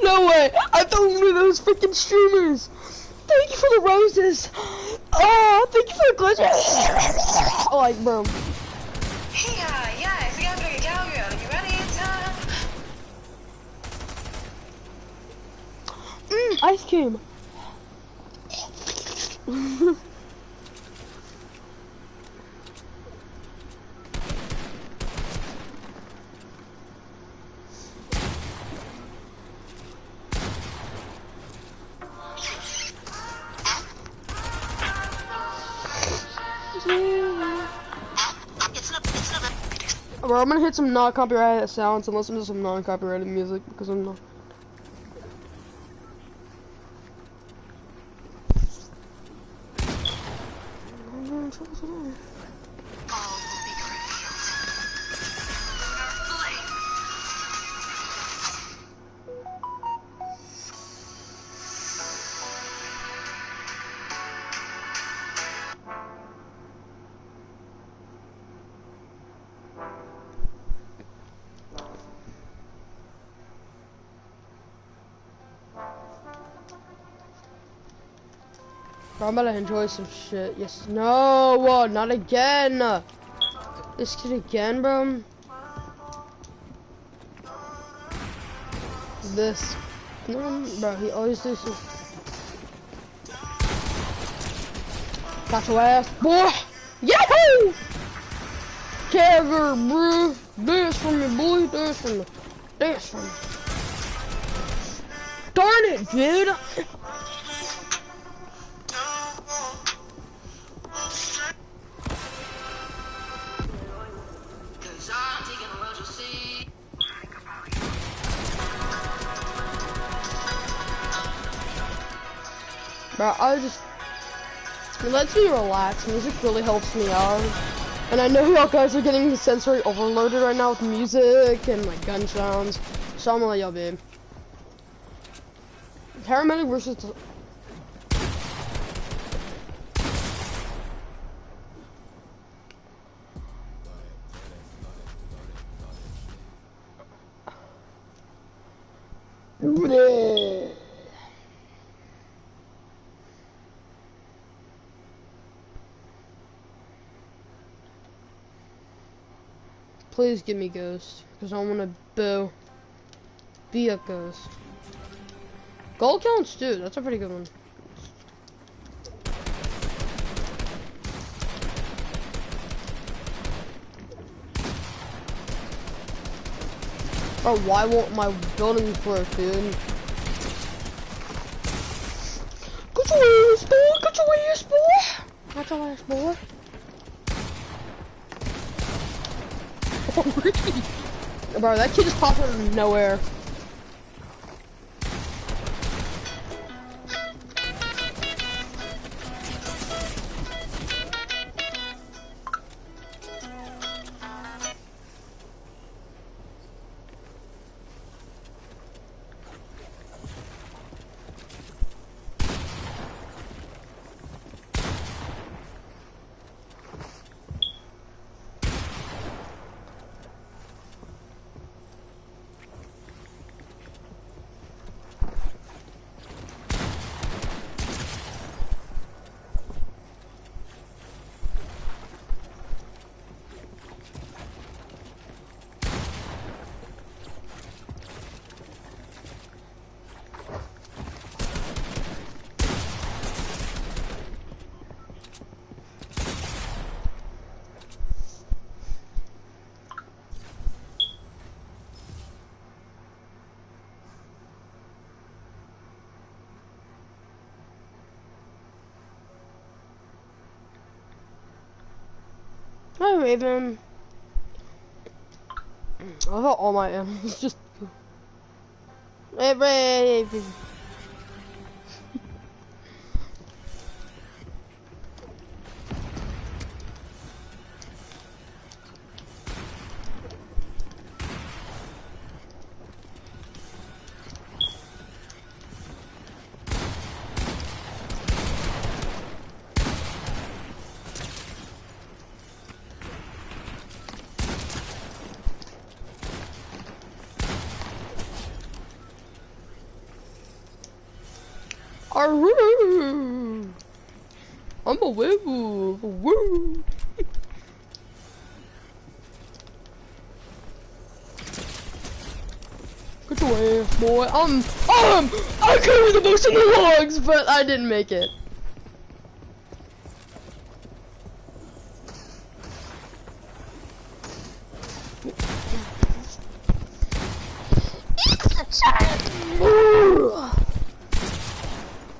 Speaker 1: No way! I thought one of those freaking streamers! Thank you for the roses! Oh, thank you for the glitch! Like, bro.
Speaker 16: Yeah, it's gonna be a gallery. You ready?
Speaker 1: Ice cream! Bro, I'm gonna hit some non-copyrighted sounds and listen to some non-copyrighted music because I'm not. Bro, I'm about to enjoy some shit. Yes. No, not again. This kid again, bro. This. No, bro, he always does this. Got your ass, boy. Yahoo! Cover, bro. Dance for me, boy. Dance for me. Dance for me. Darn it, dude. Bro, I just, it lets me relax. Music really helps me out. And I know y'all guys are getting sensory overloaded right now with music and like gun sounds. So I'm gonna let y'all be. Paramedic versus... Please give me Ghost, because I want to be a Ghost. Gold counts too, that's a pretty good one. Oh, why won't my building work, dude? Get your ass, boy! Get your ass, boy! Get your ass, boy! Oh, Ricky! Bro, that kid just popped out of nowhere. Hi, Raven. I thought all my animals just. Hey, Raven. Arroo! I'm a werewolf. Woo! Get away, boy. I came with the most in the logs, but I didn't make it.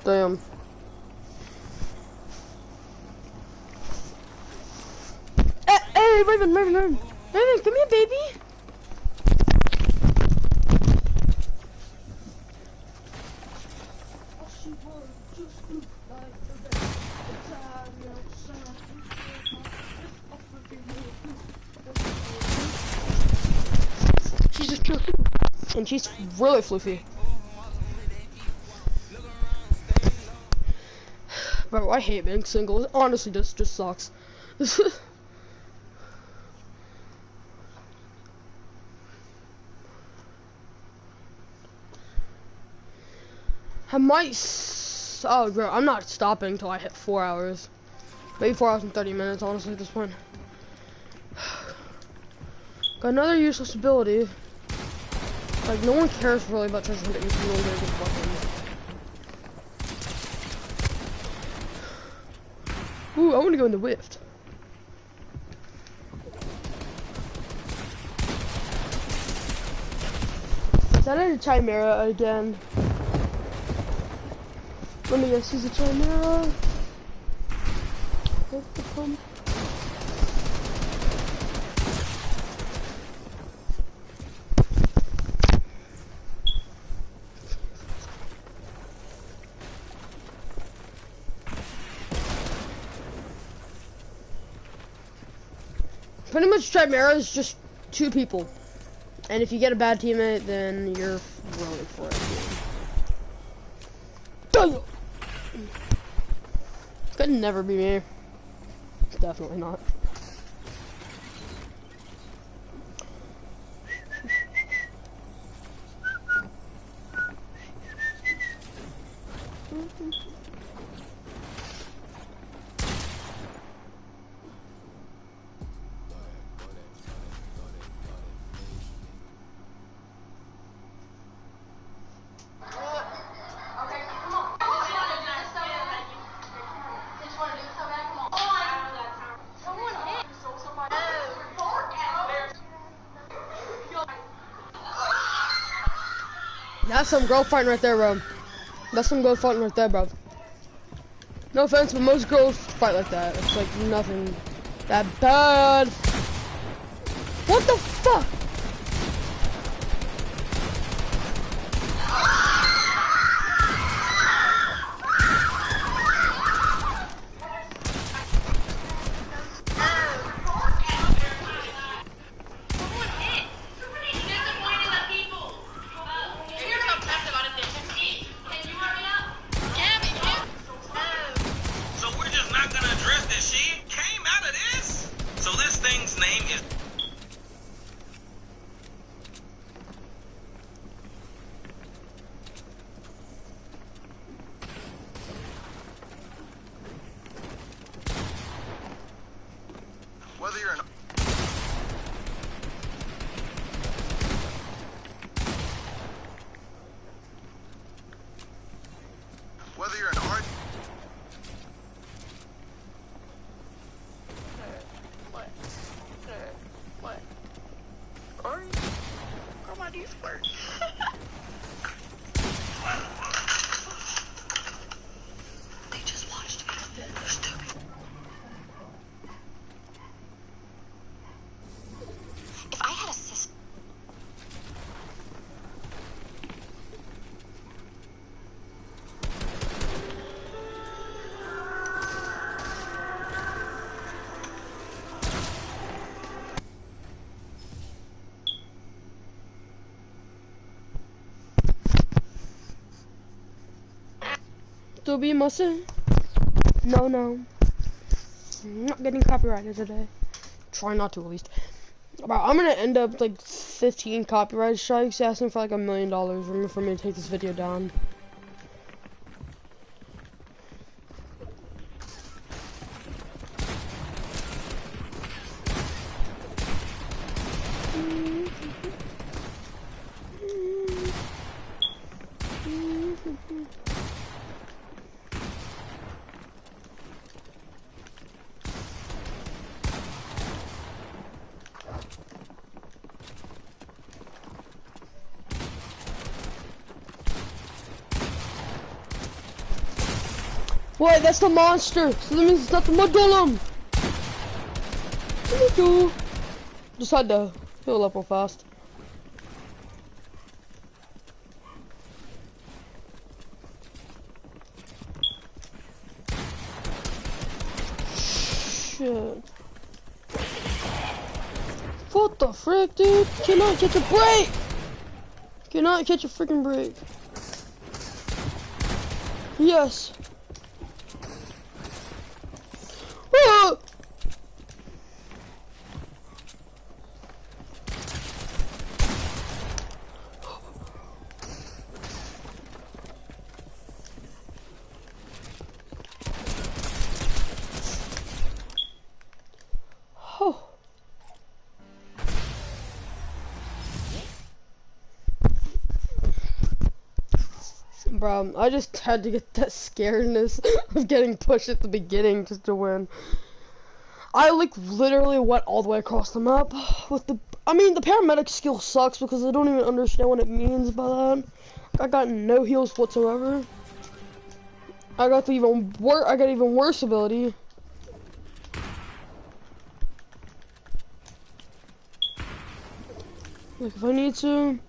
Speaker 1: Damn. Hey, Raven, come here, baby. She's just cute, and she's really floofy. Bro, I hate being single. Honestly, this just sucks. I might. Oh, bro, I'm not stopping until I hit 4 hours. Maybe 4 hours and 30 minutes, honestly, at this point. Got another useless ability. Like, no one cares really about treasure hunting if you don't get a good fucking. Ooh, I want to go in the Rift. Is that a Chimera again? Let me guess, he's a Chimera. Where's the pump? Pretty much Chimera is just 2 people. And if you get a bad teammate, then you're rolling for it. Could never be me. Definitely not. That's some girl fighting right there, bro. That's some girl fighting right there, bro. No offense, but most girls fight like that. It's like nothing that bad. What the fuck?
Speaker 12: Whether you're an art.
Speaker 17: What? Or my knees work. They just watched me. Stupid.
Speaker 1: to be missing. No, no. I'm not getting copyrighted today. Try not to, at least. But I'm gonna end up like 15 copyright strikes asking for like $1 million for me to take this video down. Wait, that's the monster. So that means it's not the mud golem. Just had to heal up real fast. Shit. What the frick, dude? Cannot catch a break. Cannot catch a freaking break. Yes. Ah! Oh. Bro, I just had to get that scaredness of getting pushed at the beginning just to win. I like literally went all the way across the map with the. I mean, the paramedic skill sucks because I don't even understand what it means by that. I got no heals whatsoever. I got even worse ability. Like if I need to.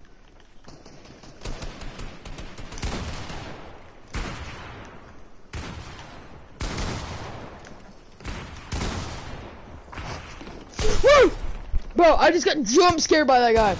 Speaker 1: Woo! Bro, I just got jump scared by that guy.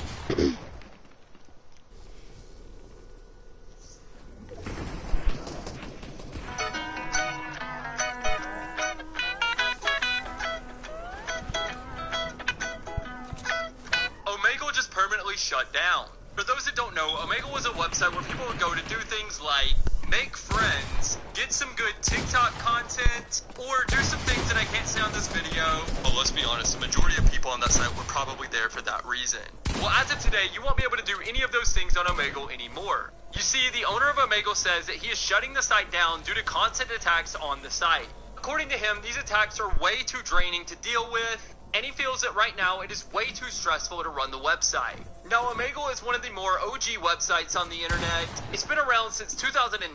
Speaker 4: Omegle just permanently shut down. For those that don't know, Omegle was a website where people would go to do things like make friends, get some good TikTok content, or do some things that I can't say on this video. But let's be honest, the majority of people on that site were probably there for that reason. Well, as of today, you won't be able to do any of those things on Omegle anymore. You see, the owner of Omegle says that he is shutting the site down due to constant attacks on the site. According to him, these attacks are way too draining to deal with, and he feels that right now it is way too stressful to run the website. Now, Omegle is one of the more OG websites on the internet. It's been around since 2009,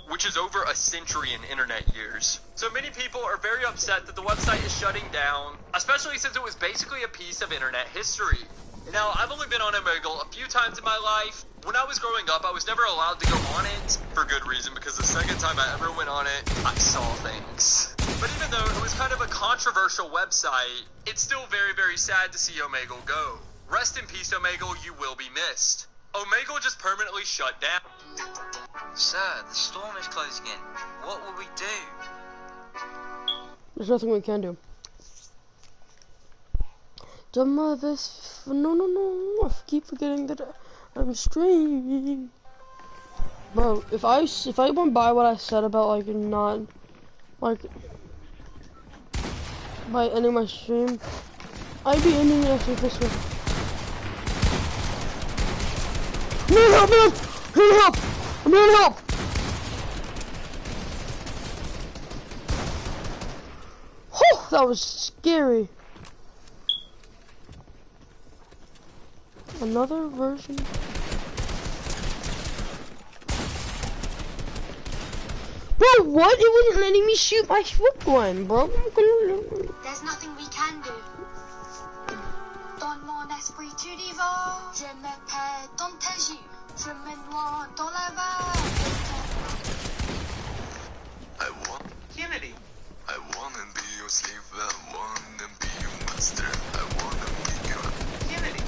Speaker 4: which is over a century in internet years. So many people are very upset that the website is shutting down, especially since it was basically a piece of internet history. Now, I've only been on Omegle a few times in my life. When I was growing up, I was never allowed to go on it, for good reason, because the second time I ever went on it, I saw things. But even though it was kind of a controversial website, it's still very, very sad to see Omegle go. Rest in peace, Omegle, you will be missed. Omegle just permanently shut down.
Speaker 10: Sir, the storm is closing in. What will we do?
Speaker 1: There's nothing we can do. No, I keep forgetting that I'm streaming. Bro, if I went by what I said about like not like by ending my stream, I'd be ending it after this one. I need help, man! I need help! I need help! Whew, that was scary. Another version. Bro, what? It wasn't letting me shoot my swoop one, bro.
Speaker 18: There's nothing we can do. Dans mon esprit tu divores, je me perds dans tes yeux, je me noie dans la vague.
Speaker 11: I want
Speaker 6: Kennedy.
Speaker 11: I wanna be your slave, I wanna be your master, I wanna be your
Speaker 6: Kennedy.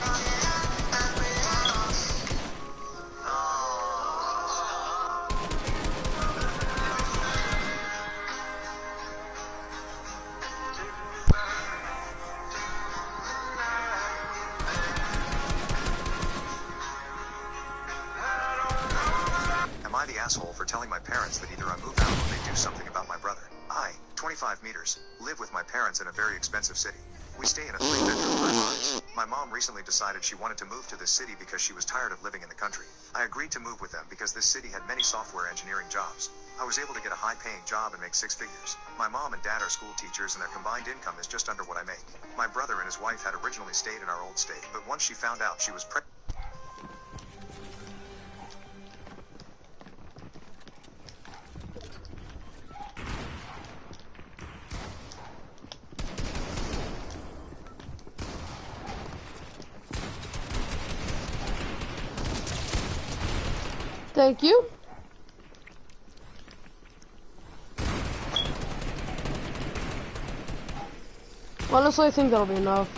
Speaker 2: I the asshole for telling my parents that either I move out or they do something about my brother? I, 25 meters, live with my parents in a very expensive city. We stay in a 3-bedroom apartment. My mom recently decided she wanted to move to this city because she was tired of living in the country. I agreed to move with them because this city had many software engineering jobs. I was able to get a high-paying job and make 6 figures. My mom and dad are school teachers and their combined income is just under what I make. My brother and his wife had originally stayed in our old state, but once she found out she was pregnant.
Speaker 1: Thank you. Honestly, I think that'll be enough.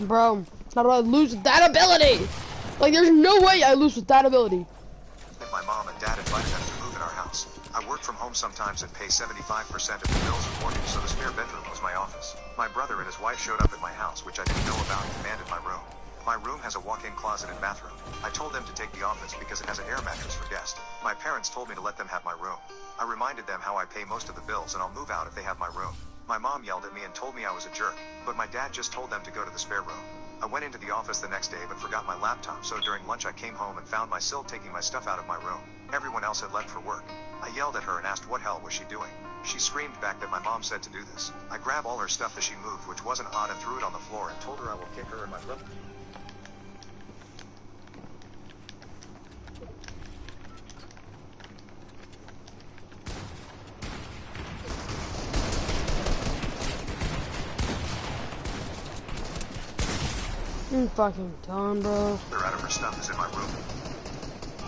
Speaker 1: Bro, how do I lose that ability? Like, there's no way I lose with that ability.
Speaker 2: My mom and dad invited them to move in our house. I work from home sometimes and pay 75% of the bills and mortgage, so the spare bedroom was my office. My brother and his wife showed up at my house, which I didn't know about, and demanded my room. My room has a walk-in closet and bathroom. I told them to take the office because it has an air mattress for guests. My parents told me to let them have my room. I reminded them how I pay most of the bills and I'll move out if they have my room. My mom yelled at me and told me I was a jerk, but my dad just told them to go to the spare room. I went into the office the next day but forgot my laptop, so during lunch I came home and found myself taking my stuff out of my room. Everyone else had left for work. I yelled at her and asked what hell was she doing. She screamed back that my mom said to do this. I grabbed all her stuff as she moved, which wasn't odd, and threw it on the floor and told her I will kick her and my brother.
Speaker 1: I'm fucking done, bro.
Speaker 2: Out of her stuff is in my room.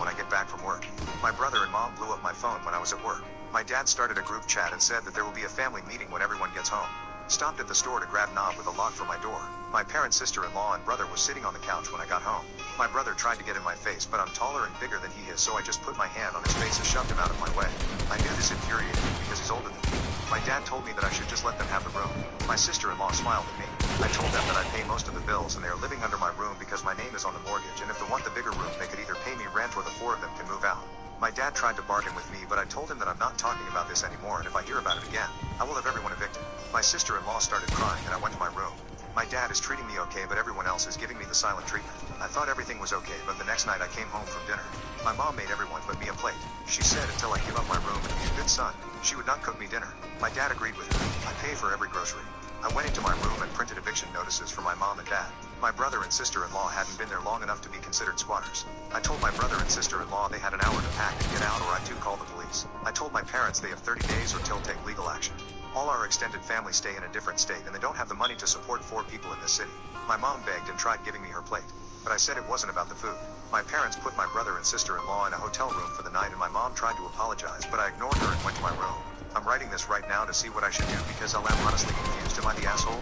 Speaker 2: When I get back from work, my brother and mom blew up my phone when I was at work. My dad started a group chat and said that there will be a family meeting when everyone gets home. Stopped at the store to grab knob with a lock for my door. My parents, sister-in-law, and brother was sitting on the couch when I got home. My brother tried to get in my face, but I'm taller and bigger than he is, so I just put my hand on his face and shoved him out of my way. I knew this infuriated me because he's older than me. My dad told me that I should just let them have the room. My sister-in-law smiled at me. I told them that I pay most of the bills and they are living under my room because my name is on the mortgage, and if they want the bigger room, they could either pay me rent or the 4 of them can move out. My dad tried to bargain with me, but I told him that I'm not talking about this anymore, and if I hear about it again, I will have everyone evicted. My sister-in-law started crying and I went to my room. My dad is treating me okay, but everyone else is giving me the silent treatment. I thought everything was okay, but the next night I came home from dinner. My mom made everyone but me a plate. She said until I give up my room and be a good son, she would not cook me dinner. My dad agreed with her. I pay for every grocery. I went into my room and printed eviction notices for my mom and dad. My brother and sister-in-law hadn't been there long enough to be considered squatters. I told my brother and sister-in-law they had an hour to pack and get out, or I too call the police. I told my parents they have 30 days or till take legal action. All our extended family stay in a different state and they don't have the money to support 4 people in this city. My mom begged and tried giving me her plate, but I said it wasn't about the food. My parents put my brother and sister-in-law in a hotel room for the night, and my mom tried to apologize, but I ignored her and went to my room. I'm writing this right now to see what I should do because I'm honestly confused. Am I the asshole?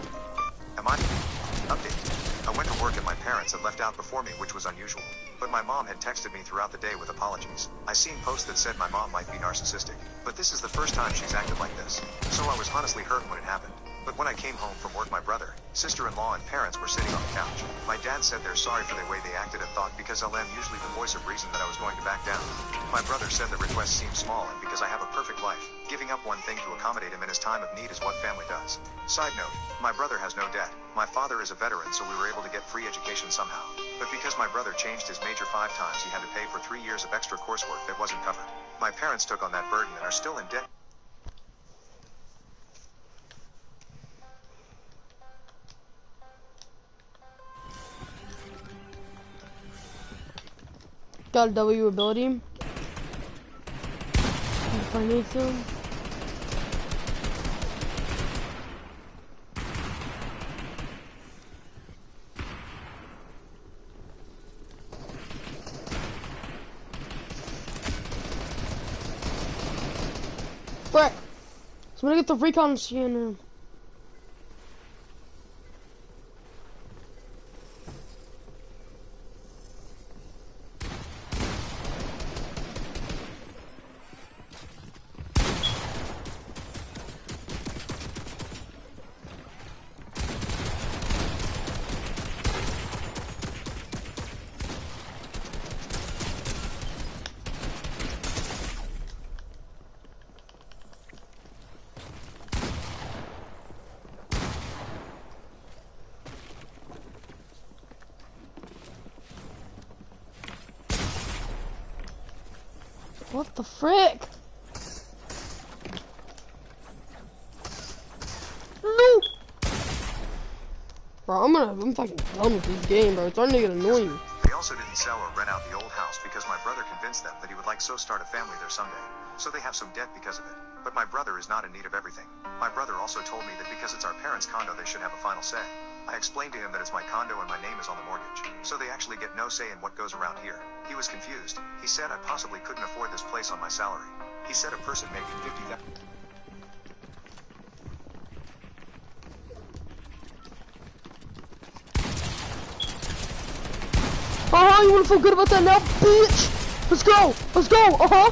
Speaker 2: Am I? Update. I went to work and my parents had left out before me, which was unusual. But my mom had texted me throughout the day with apologies. I seen posts that said my mom might be narcissistic, but this is the first time she's acted like this. So I was honestly hurt when it happened. But when I came home from work, my brother, sister-in-law, and parents were sitting on the couch. My dad said they're sorry for the way they acted and thought because I'm usually the voice of reason that I was going to back down. My brother said the request seemed small and because I have a perfect life, giving up one thing to accommodate him in his time of need is what family does. Side note, my brother has no debt. My father is a veteran, so we were able to get free education somehow. But because my brother changed his major 5 times, he had to pay for 3 years of extra coursework that wasn't covered. My parents took on that burden and are still in debt.
Speaker 1: Got a W ability. If I need to. frick? So I'm gonna get the recon scanner. What the frick? No! Bro, I'm fucking done with this game, bro. It's starting to get annoying.
Speaker 2: They also didn't sell or rent out the old house because my brother convinced them that he would like so start a family there someday. So they have some debt because of it. But my brother is not in need of everything. My brother also told me that because it's our parents' condo, they should have a final say. I explained to him that it's my condo and my name is on the mortgage, so they actually get no say in what goes around here. He was confused. He said I possibly couldn't afford this place on my salary. He said a person making $50,000.
Speaker 1: You wanna feel good about that now, bitch? Let's go! Let's go!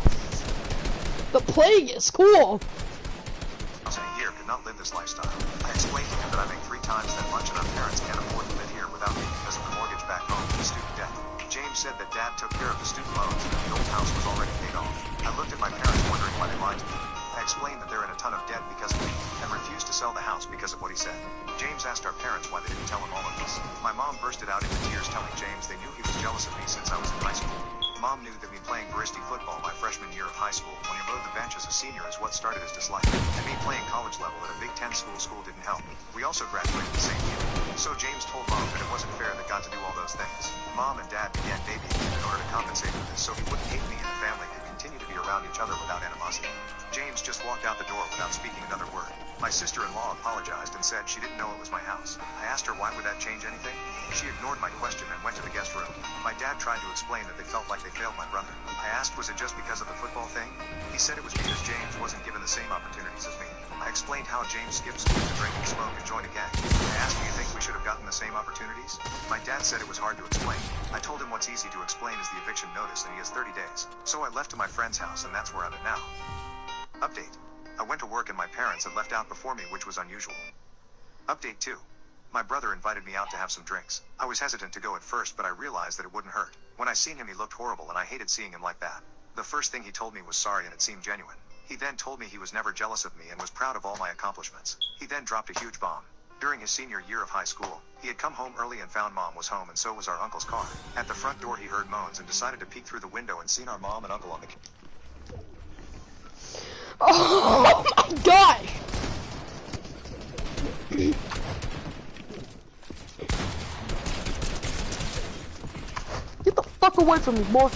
Speaker 1: The plague is cool.
Speaker 2: Here could not live this lifestyle. I explained to him that I make 3 times that much and our parents can't afford to live here without me because of the mortgage back home and the student debt. James said that Dad took care of the student loans and that the old house was already paid off. I looked at my parents wondering why they lied to me. I explained that they're in a ton of debt because of me and refused to sell the house because of what he said. James asked our parents why they didn't tell him all of this. My mom bursted out into tears telling James they knew he was jealous of me since I was in high school. Mom knew that me playing varsity football my freshman year of high school when he rode the bench as a senior is what started his dislike. And me playing college level at a Big Ten school didn't help. We also graduated the same year. So James told Mom that it wasn't fair that got to do all those things. Mom and Dad began babying him in order to compensate for this so he wouldn't hate me and the family could continue to be around each other without animosity. James just walked out the door without speaking another word. My sister-in-law apologized and said she didn't know it was my house. I asked her why would that change anything? She ignored my question and went to the guest room. My dad tried to explain that they felt like they failed my brother. I asked was it just because of the football thing? He said it was because James wasn't given the same opportunities as me. I explained how James skipped school to drink and smoke and join a gang. I asked do you think we should have gotten the same opportunities? My dad said it was hard to explain. I told him what's easy to explain is the eviction notice and he has 30 days. So I left to my friend's house and that's where I'm at now. Update. I went to work and my parents had left out before me, which was unusual. Update 2. My brother invited me out to have some drinks. I was hesitant to go at first, but I realized that it wouldn't hurt. When I seen him, he looked horrible and I hated seeing him like that. The first thing he told me was sorry and it seemed genuine. He then told me he was never jealous of me and was proud of all my accomplishments. He then dropped a huge bomb. During his senior year of high school, he had come home early and found Mom was home and so was our uncle's car. At the front door he heard moans and decided to peek through the window and seen our mom and uncle on the...
Speaker 1: Oh my gosh! Get the fuck away from me, boy!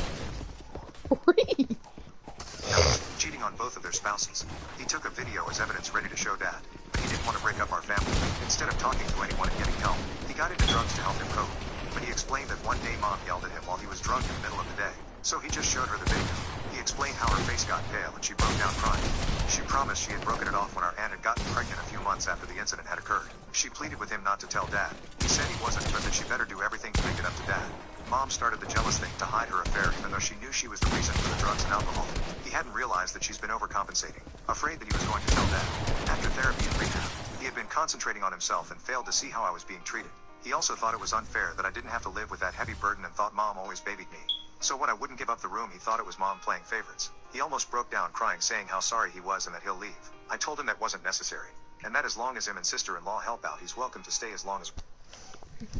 Speaker 2: Cheating on both of their spouses. He took a video as evidence ready to show Dad, but he didn't want to break up our family. Instead of talking to anyone and getting help, he got into drugs to help him cope. But he explained that one day Mom yelled at him while he was drunk in the middle of the day, so he just showed her the video. He explained how her face got pale and she broke down crying. She promised she had broken it off when our aunt had gotten pregnant a few months after the incident had occurred. She pleaded with him not to tell Dad. He said he wasn't, but that she better do everything to make it up to Dad. Mom started the jealous thing to hide her affair even though she knew she was the reason for the drugs and alcohol. He hadn't realized that she's been overcompensating, afraid that he was going to tell Dad. After therapy and rehab, he had been concentrating on himself and failed to see how I was being treated. He also thought it was unfair that I didn't have to live with that heavy burden and thought Mom always babied me. So when I wouldn't give up the room, he thought it was Mom playing favorites. He almost broke down crying, saying how sorry he was and that he'll leave. I told him that wasn't necessary, and that as long as him and sister-in-law help out, he's welcome to stay as long as...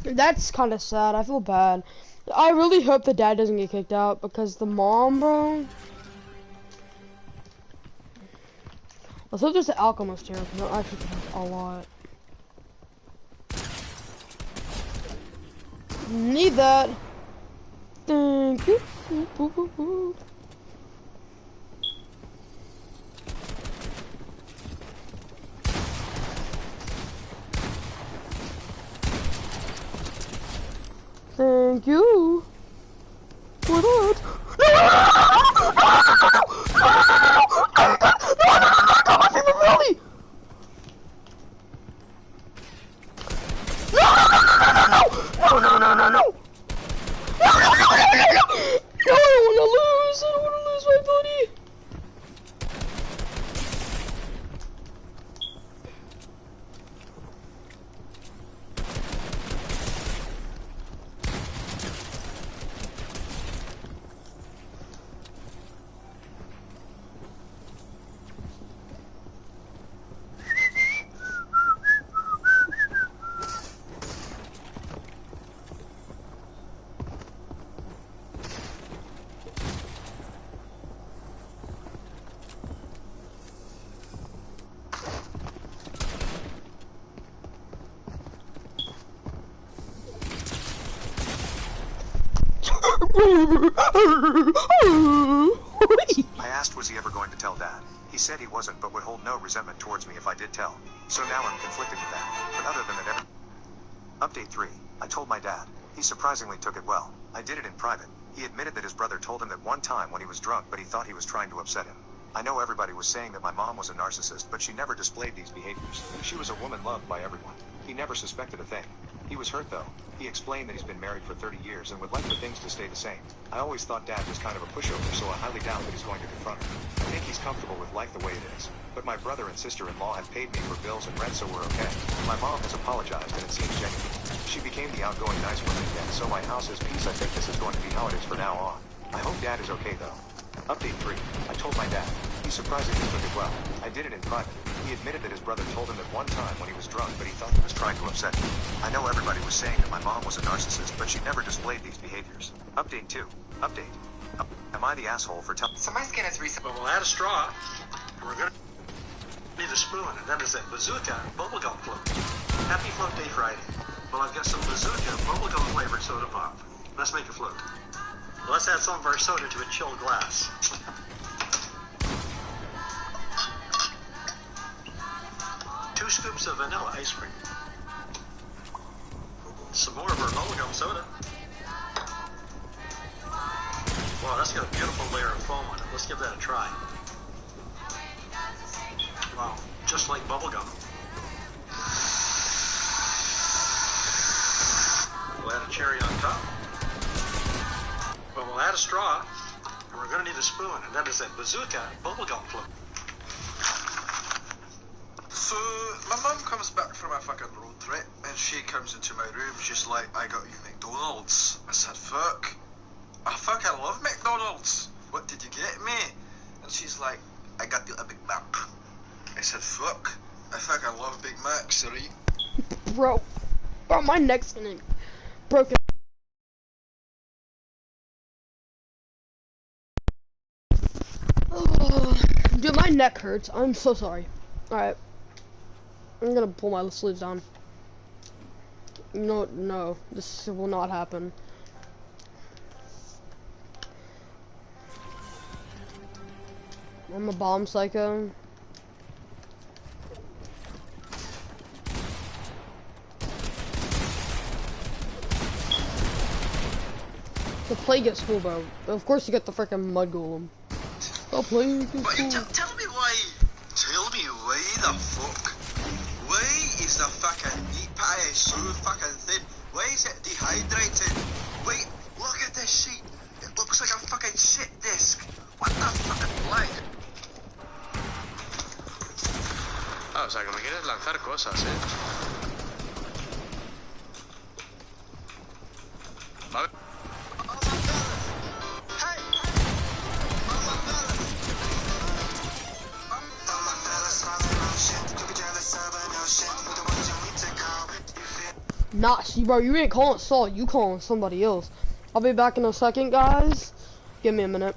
Speaker 1: That's kind of sad. I feel bad. I really hope the dad doesn't get kicked out because the mom, bro... Let's hope there's an alchemist here because I actually have a lot. Need that. Thank you. Thank you for that.
Speaker 2: I asked was he ever going to tell Dad. He said he wasn't, but would hold no resentment towards me if I did tell. So now I'm conflicted with that. But other than that, Update 3. I told my dad. He surprisingly took it well. I did it in private. He admitted that his brother told him that one time when he was drunk, but he thought he was trying to upset him. I know everybody was saying that my mom was a narcissist, but she never displayed these behaviors. She was a woman loved by everyone. He never suspected a thing. He was hurt though. He explained that he's been married for 30 years and would like for things to stay the same. I always thought Dad was kind of a pushover, so I highly doubt that he's going to confront her. I think he's comfortable with life the way it is. But my brother and sister-in-law have paid me for bills and rent, so we're okay. My mom has apologized and it seems genuine. She became the outgoing nice woman again, so my house is peace. I think this is going to be how it is for now on. I hope Dad is okay though. Update 3. I told my dad. He surprisingly took it well. I did it in private. He admitted that his brother told him that one time when he was drunk, but he thought he was trying to upset him. I know everybody was saying that my mom was a narcissist, but she never displayed these behaviors. Update 2. Update. Am I the asshole for telling?
Speaker 10: So my skin is recent.
Speaker 19: But we'll add a straw. We're gonna need a spoon, and that is a bazooka bubblegum float. Happy Float Day Friday. Well, I've got some bazooka bubblegum flavored soda pop. Let's make a float. Let's add some of our soda to a chilled glass. 2 scoops of vanilla ice cream. Some more of our bubblegum soda. Wow, that's got a beautiful layer of foam on it. Let's give that a try. Wow, just like bubblegum. We'll add a cherry on top. But we'll add a straw. And we're going to need a spoon, and that is a bazooka bubblegum float.
Speaker 11: So, my mum comes back from a fucking road trip, and she comes into my room, she's like, I got you McDonald's. I said, fuck. I fucking love McDonald's. What did you get me? And she's like, I got you a Big Mac. I said, fuck. I fucking love Big Macs, right?
Speaker 1: Bro, my neck's gonna broken. Dude, my neck hurts. I'm so sorry. Alright. I'm gonna pull my sleeves down. No, this will not happen. I'm a bomb psycho. The plague at school, bro. Of course you get the freaking mud golem. The plague at school.
Speaker 11: Tell me why the fuck? Why is the fucking meat pie so fucking thin? Why is it dehydrated? Wait, look at this sheet. It looks like a fucking shit disc. What the fucking lie?
Speaker 20: Ah, o sea, que me quieres lanzar cosas, Vale.
Speaker 1: Nah, see, bro, you ain't calling Saul, you calling somebody else. I'll be back in a second, guys. Give me a minute.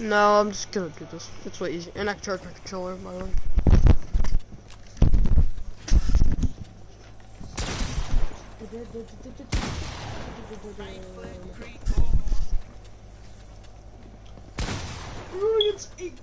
Speaker 1: No, I'm just gonna do this. It's way easier. And I can charge my controller, by the way. It's 8.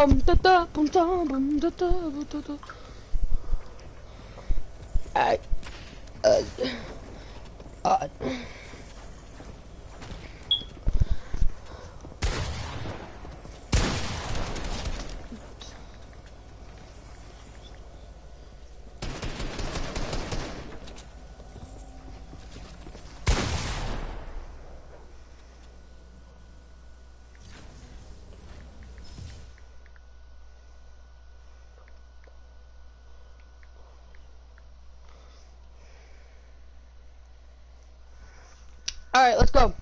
Speaker 1: bum da da bum da bum da da bum da da. Alright, let's go.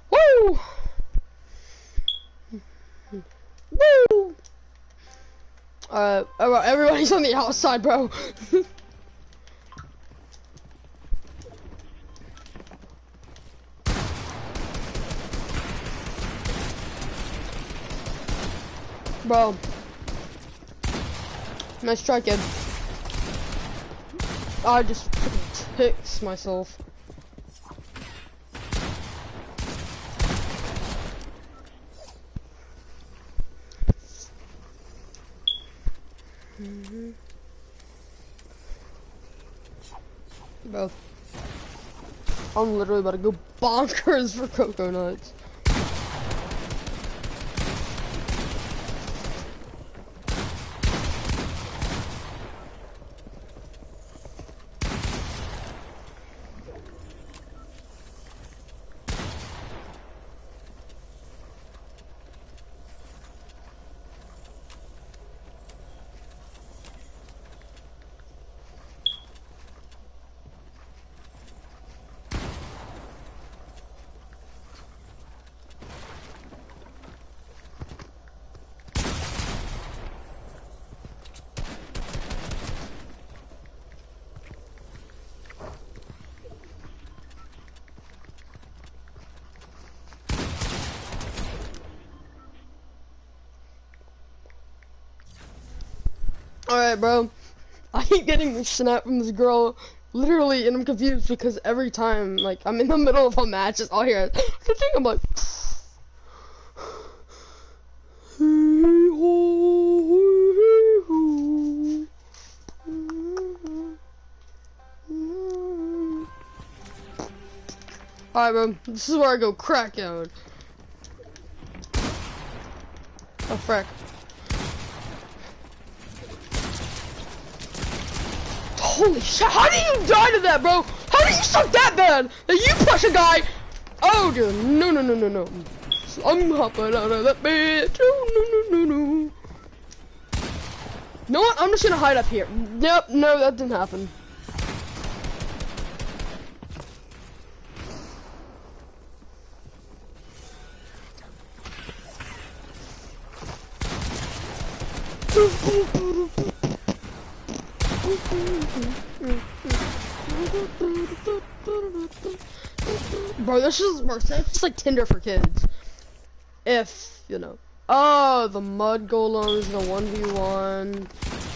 Speaker 1: Woo! Woo! Everybody's on the outside, bro. Bro. Nice try, kid. I just ticked myself. Bro, I'm literally about to go bonkers for cocoa nuts. Alright, bro. I keep getting this snap from this girl, literally, and I'm confused because every time, like, I'm in the middle of a match, it's all here. The thing, I'm like... Alright, bro. This is where I go crack out. Oh, frick. Holy shit, how do you die to that, bro? How do you suck that bad that you push a guy? Oh, dude, no. I'm hopping out of that bitch. Oh, no. You know what? I'm just gonna hide up here. Yep, no, that didn't happen. Bro, this is worse. It's like Tinder for kids. If, you know. Oh, the mud golem is in a 1v1.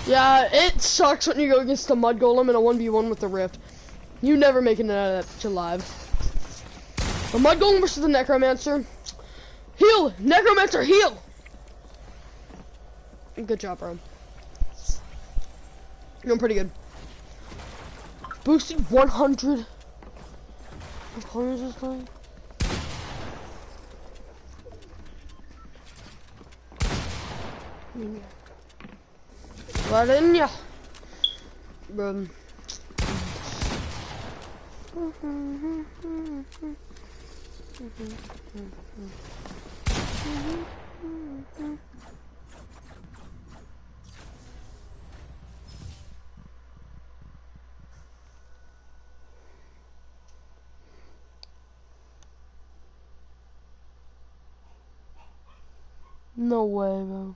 Speaker 1: Yeah, it sucks when you go against the mud golem in a 1v1 with the rift. You never making it out of that bitch alive. The mud golem versus the necromancer. Heal! Necromancer, heal! Good job, bro. You're doing pretty good. Boosted 100. What color is this thing? Right in ya. Bro. No way, bro.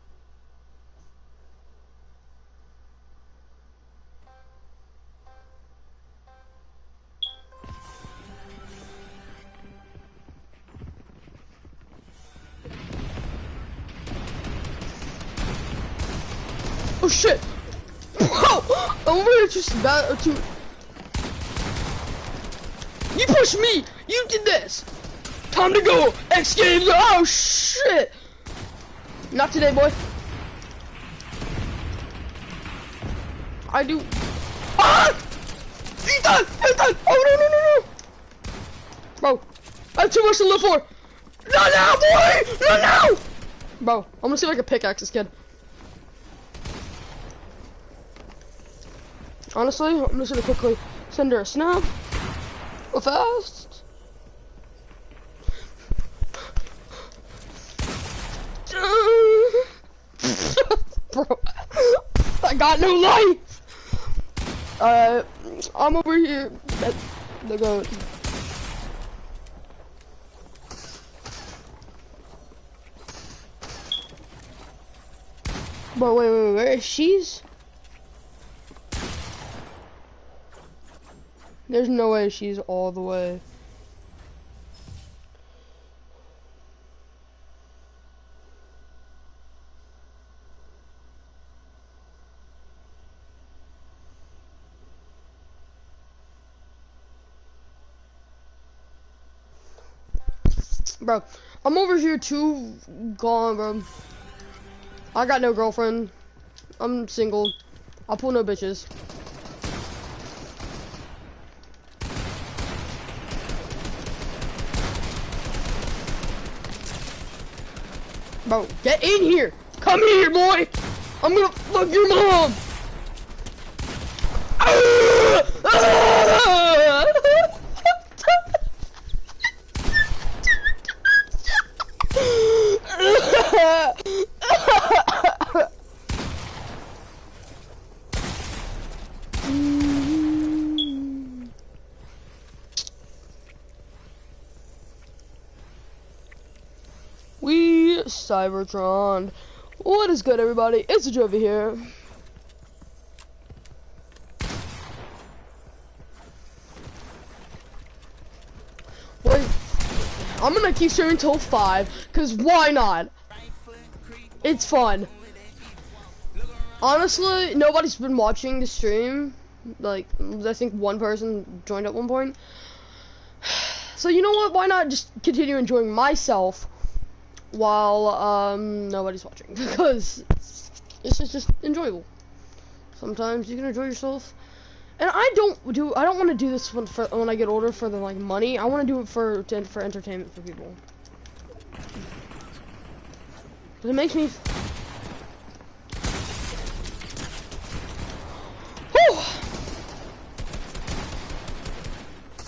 Speaker 1: Oh shit! Bro! I'm gonna just that to. You pushed me! You did this! Time to go! X Games! Oh shit! Not today, boy. I do. Ah! Ethan! Ethan! Oh, no, no, no, no! Bro, I have too much to live for. Not now, boy! Not now! Bro, I'm gonna see if I can pickaxe this kid. Honestly, I'm just gonna quickly send her a snap. Real fast. Bro, I got no life. I'm over here. The goat. Bro, wait, where is she's? There's no way she's all the way. Bro, I'm over here too gone, bro. I got no girlfriend. I'm single. I'll pull no bitches. Bro, get in here! Come here, boy! I'm gonna fuck your mom! We Cybertron. What is good, everybody? It's a Jovi here. Wait, I'm gonna keep streaming till 5, cause why not? It's fun. Honestly, nobody's been watching the stream. Like, I think one person joined at one point. So you know what? Why not just continue enjoying myself while nobody's watching? Because this is just enjoyable. Sometimes you can enjoy yourself. And I don't want to do this when I get older for the like money. I want to do it for entertainment for people. But it makes me. Whew!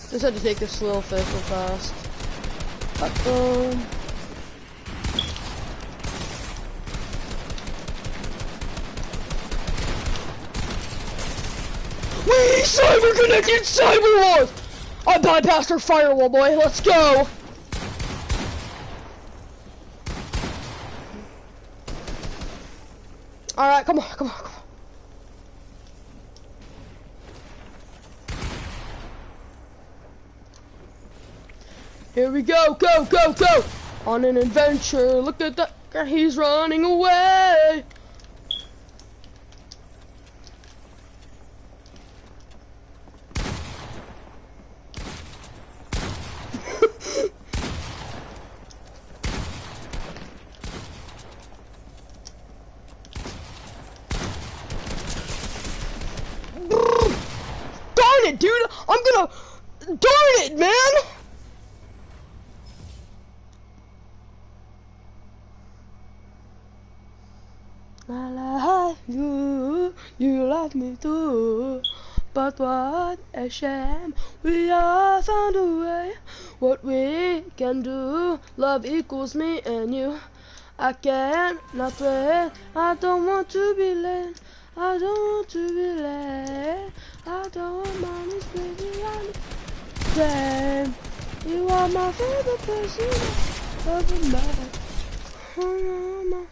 Speaker 1: Just had to take this little fish real fast. We cyber connected cyber wars! I bypassed her firewall, boy. Let's go! Alright, come on, come on, come on. Here we go, go, go, go! On an adventure, look at that guy, he's running away! Darn it, dude! I'm gonna... Darn it, man! I love you, you love me too. But what a shame, we all found a way. What we can do, love equals me and you. I cannot wait, I don't want to be late. I don't want to be late. I don't want mommy's baby on the train. You are my favorite person of my oh, mama.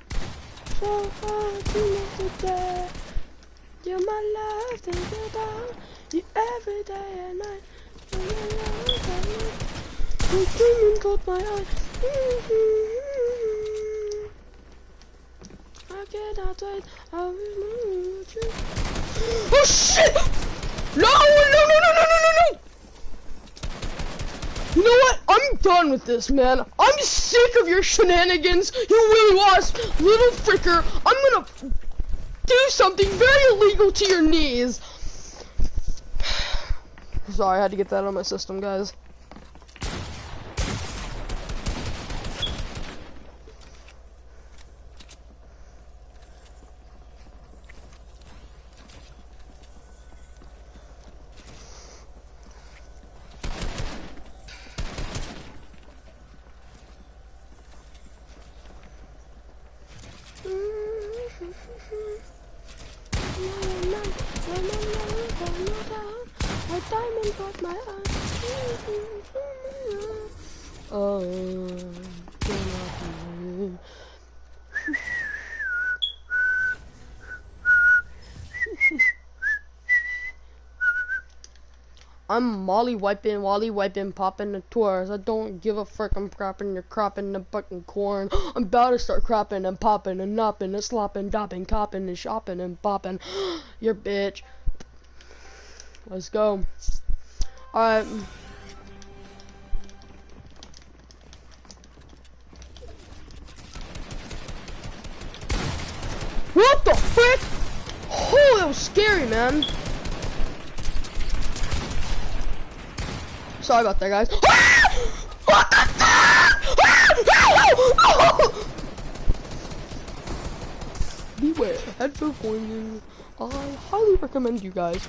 Speaker 1: So hard to live today. You're my life, think about you every day and night. You're my life and night. The dreaming caught my eye. I cannot wait, I will move you. Oh shit! No, no, no, no, no, no, no, no! You know what? I'm done with this, man. I'm sick of your shenanigans, you willy wasp, little fricker. I'm gonna do something very illegal to your knees. Sorry, I had to get that on my system, guys. I'm Molly wiping, Wally wiping, popping the tours. I don't give a frick, I'm cropping, you're cropping the fucking corn. I'm about to start cropping and popping and nopping and slopping, dopping, copping and shopping and popping. Your bitch. Let's go. Alright. What the frick? Oh, that was scary, man. Sorry about that, guys. What the fuck? Beware, headphone poisoning. I highly recommend you guys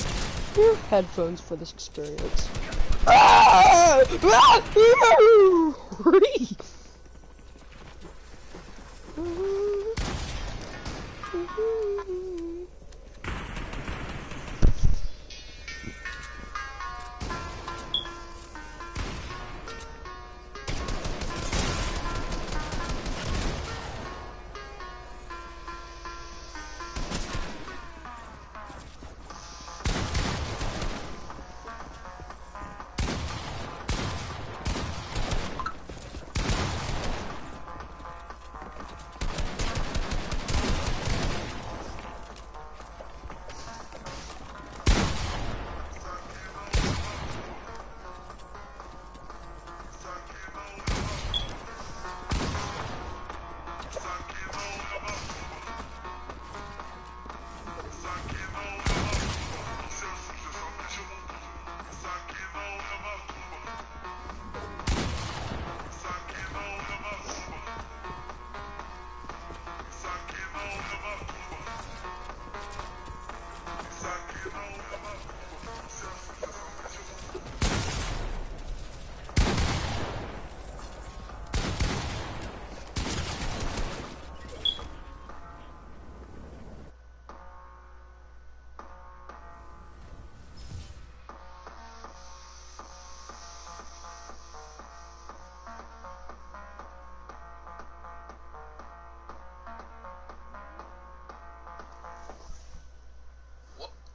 Speaker 1: wear headphones for this experience.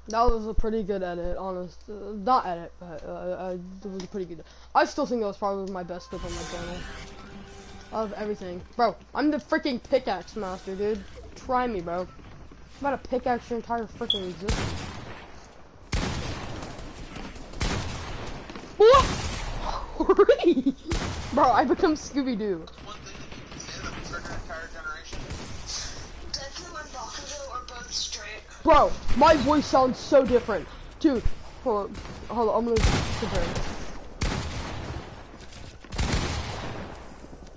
Speaker 1: That was a pretty good edit, honest. Not edit, but it was a pretty good. I still think that was probably my best clip on my channel. Of everything. Bro, I'm the freaking pickaxe master, dude. Try me, bro. I'm about to pickaxe your entire freaking existence. What? Bro, I become Scooby-Doo. Bro, my voice sounds so different. Dude, hold on, I'm gonna compare.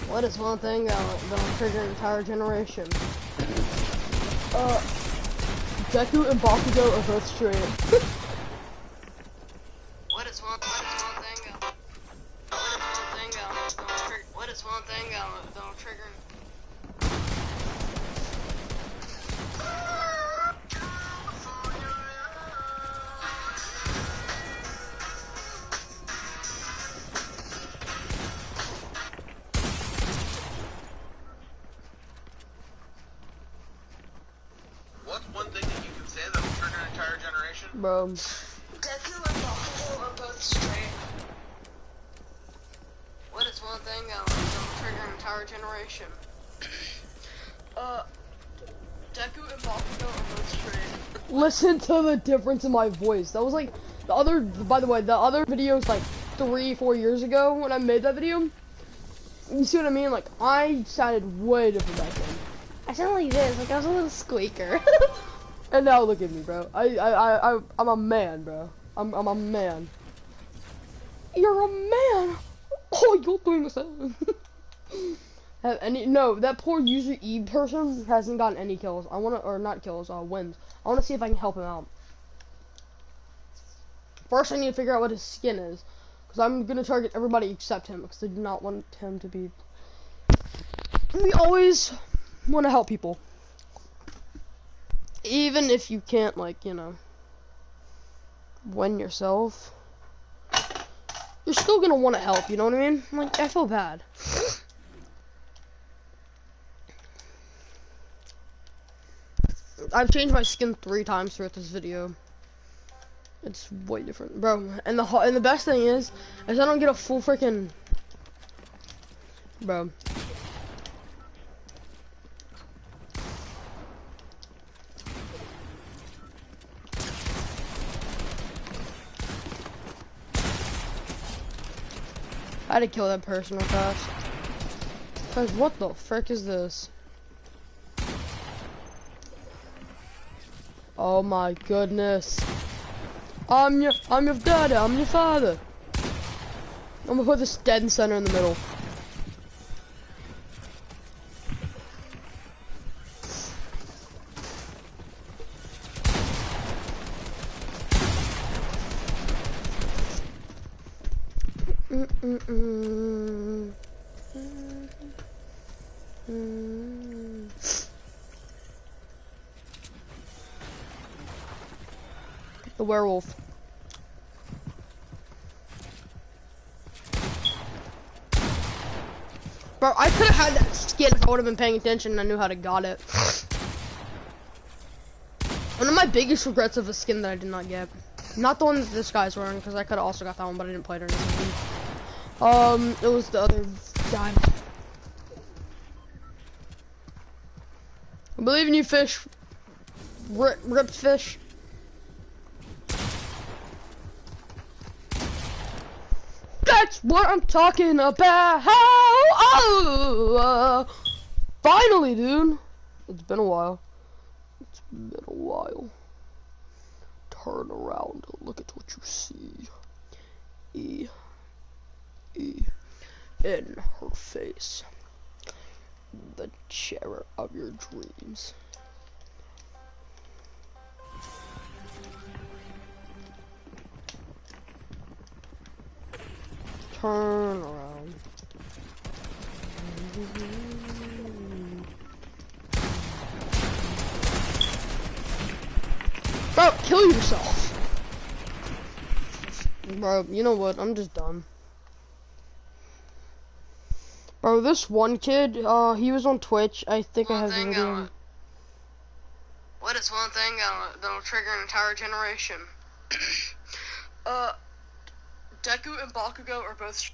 Speaker 1: What is one thing that'll trigger an entire generation? Deku and Bakugo are both straight.
Speaker 13: What is one thing that'll trigger?
Speaker 11: What's one thing that you can say that'll trigger an entire generation?
Speaker 1: Bro.
Speaker 13: Deku and Bakugo are both straight. What is one thing that'll trigger an entire generation? Deku and Bakugo are both straight.
Speaker 1: Listen to the difference in my voice. That was like the other. By the way, the other videos like 3-4 years ago when I made that video. You see what I mean? Like, I sounded way different back then. I sounded like this, like I was a little squeaker. And now look at me, bro. I'm a man, bro. I'm a man. You're a man. Oh, you're doing this. Have any? No, that poor user E person hasn't gotten any kills. I wanna, or not kills, wins. I wanna see if I can help him out. First, I need to figure out what his skin is, because I'm gonna target everybody except him, because I do not want him to be. We always want to help people, even if you can't, like, you know, win yourself. You're still gonna want to help. You know what I mean? Like, I feel bad. I've changed my skin 3 times throughout this video. It's way different, bro. And the best thing is I don't get a full freaking, bro. I had to kill that person real fast. Cause what the frick is this? Oh my goodness. I'm your daddy, I'm your father. I'm gonna put this dead center in the middle. The werewolf. Bro, I could have had that skin if I would have been paying attention and I knew how to got it. One of my biggest regrets of a skin that I did not get. Not the one that this guy's wearing, because I could have also got that one, but I didn't play it or anything. It was the other guy. I believe in you, fish. Ripped fish. That's what I'm talking about. Oh, finally, dude. It's been a while. It's been a while. Turn around and look at what you see. E in her face. The terror of your dreams. Turn around. Bro, kill yourself. Bro, you know what? I'm just done. Bro, this one kid, he was on Twitch. I think I have the video.
Speaker 13: What is one thing that'll trigger an entire generation? Deku and Bakugo are both.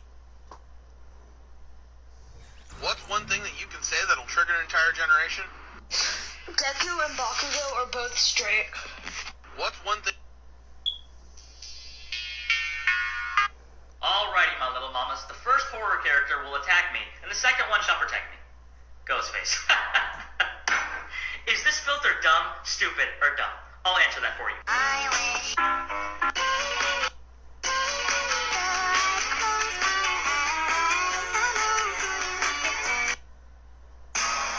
Speaker 12: What's one thing that you can say that'll trigger an entire generation?
Speaker 13: Deku and Bakugo are both straight.
Speaker 12: What's one thing?
Speaker 21: Alrighty, my little mamas. The first horror character will attack me, and the second one shall protect me. Ghostface. Is this filter dumb, stupid, or dumb? I'll answer that for you. I wish.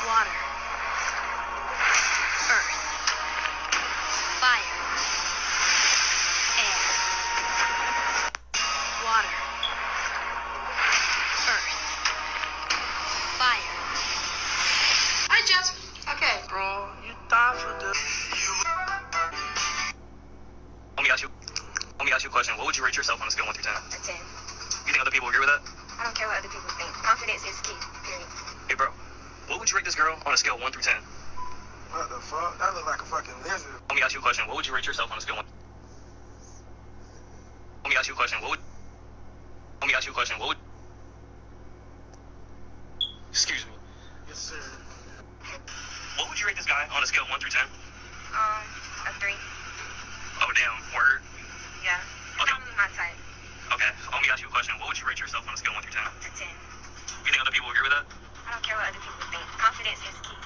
Speaker 18: Water. Earth. Fire. Air. Water. Earth. Fire.
Speaker 13: Hi, Jess. Okay.
Speaker 11: Bro, you thought for the.
Speaker 21: Let me ask you a question. What would you rate yourself on a scale of 1 through 10?
Speaker 18: A 10.
Speaker 21: You think other people agree with that?
Speaker 18: I don't care what other people think. Confidence is key. Period.
Speaker 21: Hey, bro. What would you rate this girl on a scale of 1 through 10?
Speaker 11: What the fuck? That look like a fucking lizard.
Speaker 21: Let me ask you a question. What would you rate yourself on a scale of 1? Let me ask you a question. What would... Excuse me.
Speaker 11: Yes, sir.
Speaker 21: What would you rate this guy on a scale of 1 through 10?
Speaker 18: A 3.
Speaker 21: Oh, damn. Word.
Speaker 18: Yeah.
Speaker 21: Okay.
Speaker 18: Probably my type.
Speaker 21: Okay, let me ask you a question. What would you rate yourself on a scale 1 through 10?
Speaker 3: 10.
Speaker 21: You think other people agree with that?
Speaker 3: I don't care what other people think. Confidence is key.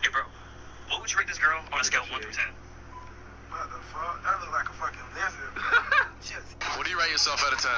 Speaker 21: Hey, bro. What would you rate this girl on a scale 1 through 10?
Speaker 11: What the fuck? That look like a fucking lizard.
Speaker 20: What do you rate yourself out of 10?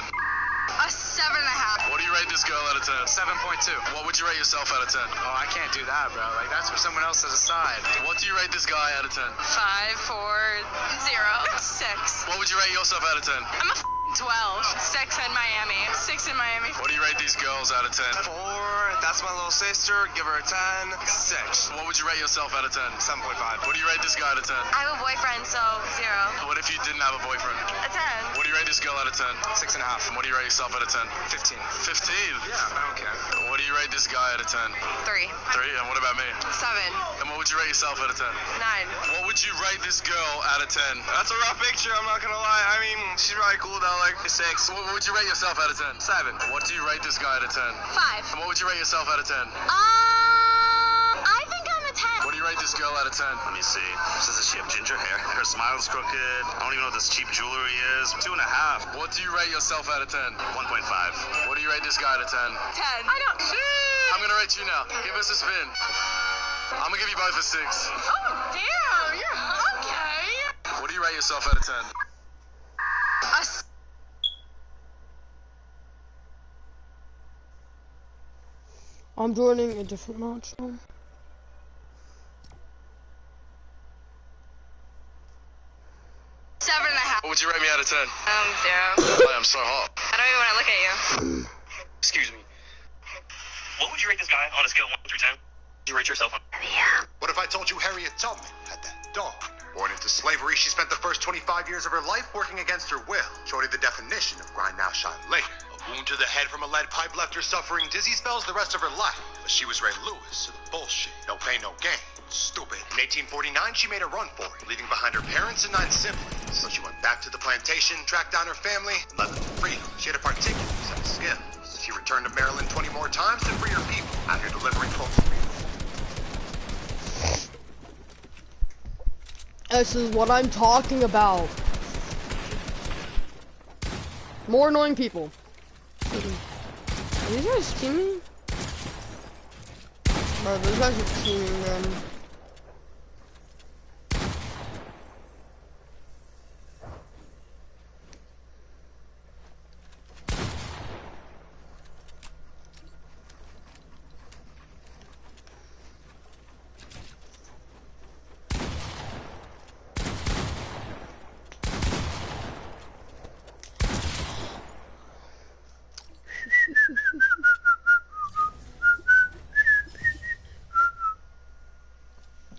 Speaker 13: A 7.5.
Speaker 20: What do you rate this girl out of 10?
Speaker 5: 7.2.
Speaker 20: What would you rate yourself out of 10?
Speaker 5: Oh, I can't do that, bro. Like, that's for someone else to decide.
Speaker 20: What do you rate this guy out of 10?
Speaker 13: 5, 4, 0, 6.
Speaker 20: What would you rate yourself out of 10?
Speaker 13: I'm a 12. 6 in Miami. 6 in Miami.
Speaker 20: What do you rate these girls out of 10?
Speaker 11: 4. That's my little sister. Give her a 10. 6.
Speaker 20: What would you rate yourself out of 10?
Speaker 11: 7.5.
Speaker 20: What do you rate this guy out of 10?
Speaker 3: I have a boyfriend, so 0.
Speaker 20: What if you didn't have a boyfriend?
Speaker 3: A 10.
Speaker 20: What do you rate this girl out of 10?
Speaker 11: 6.5.
Speaker 20: What do you rate yourself out of 10?
Speaker 11: 15.
Speaker 20: 15?
Speaker 11: Yeah, I don't care.
Speaker 20: What do you rate this guy out of 10?
Speaker 13: 3.
Speaker 20: 3? And what about me?
Speaker 13: 7.
Speaker 20: And what would you rate yourself out of 10?
Speaker 13: 9.
Speaker 20: What would you rate this girl out of 10?
Speaker 11: That's a rough picture, I'm not gonna lie. I mean, she's probably cool though, like 6.
Speaker 20: What would you rate yourself out of 10?
Speaker 11: 7.
Speaker 20: What do you rate this guy out of 10?
Speaker 13: 5.
Speaker 20: And what would you rate yourself out of 10?
Speaker 3: I think I'm a 10.
Speaker 20: What do you rate this girl out of 10?
Speaker 11: Let me see. Says that she have ginger hair. Her smile's crooked. I don't even know what this cheap jewelry is. 2.5.
Speaker 20: What do you rate yourself out of 10?
Speaker 11: 1.5.
Speaker 20: What do you rate this guy out of 10?
Speaker 13: 10. I don't.
Speaker 20: I'm gonna rate you now. Give us a spin. I'm gonna give you both a 6.
Speaker 13: Oh, damn. You're okay.
Speaker 20: What do you rate yourself out of 10?
Speaker 1: I'm joining a different match.
Speaker 13: 7.5.
Speaker 20: What would you rate me out of 10?
Speaker 13: 0.
Speaker 20: I am so hot.
Speaker 13: I don't even want to look at you.
Speaker 21: Excuse me. What would you rate this guy on a scale 1 through 10? Would you rate yourself on?
Speaker 2: What if I told you Harriet Tubman had that dog? Born into slavery, she spent the first 25 years of her life working against her will, showing the definition of grind now, shine later. A wound to the head from a lead pipe left her suffering dizzy spells the rest of her life. But she was Ray Lewis to the bullshit. No pain, no gain. Stupid. In 1849, she made a run for it, leaving behind her parents and 9 siblings. So she went back to the plantation, tracked down her family, and led them to freedom. She had a particular set of skills. She returned to Maryland 20 more times to free her people, out here delivering folks freedom.
Speaker 1: This is what I'm talking about. More annoying people. Are these guys teaming? Bro, those guys are teaming, man.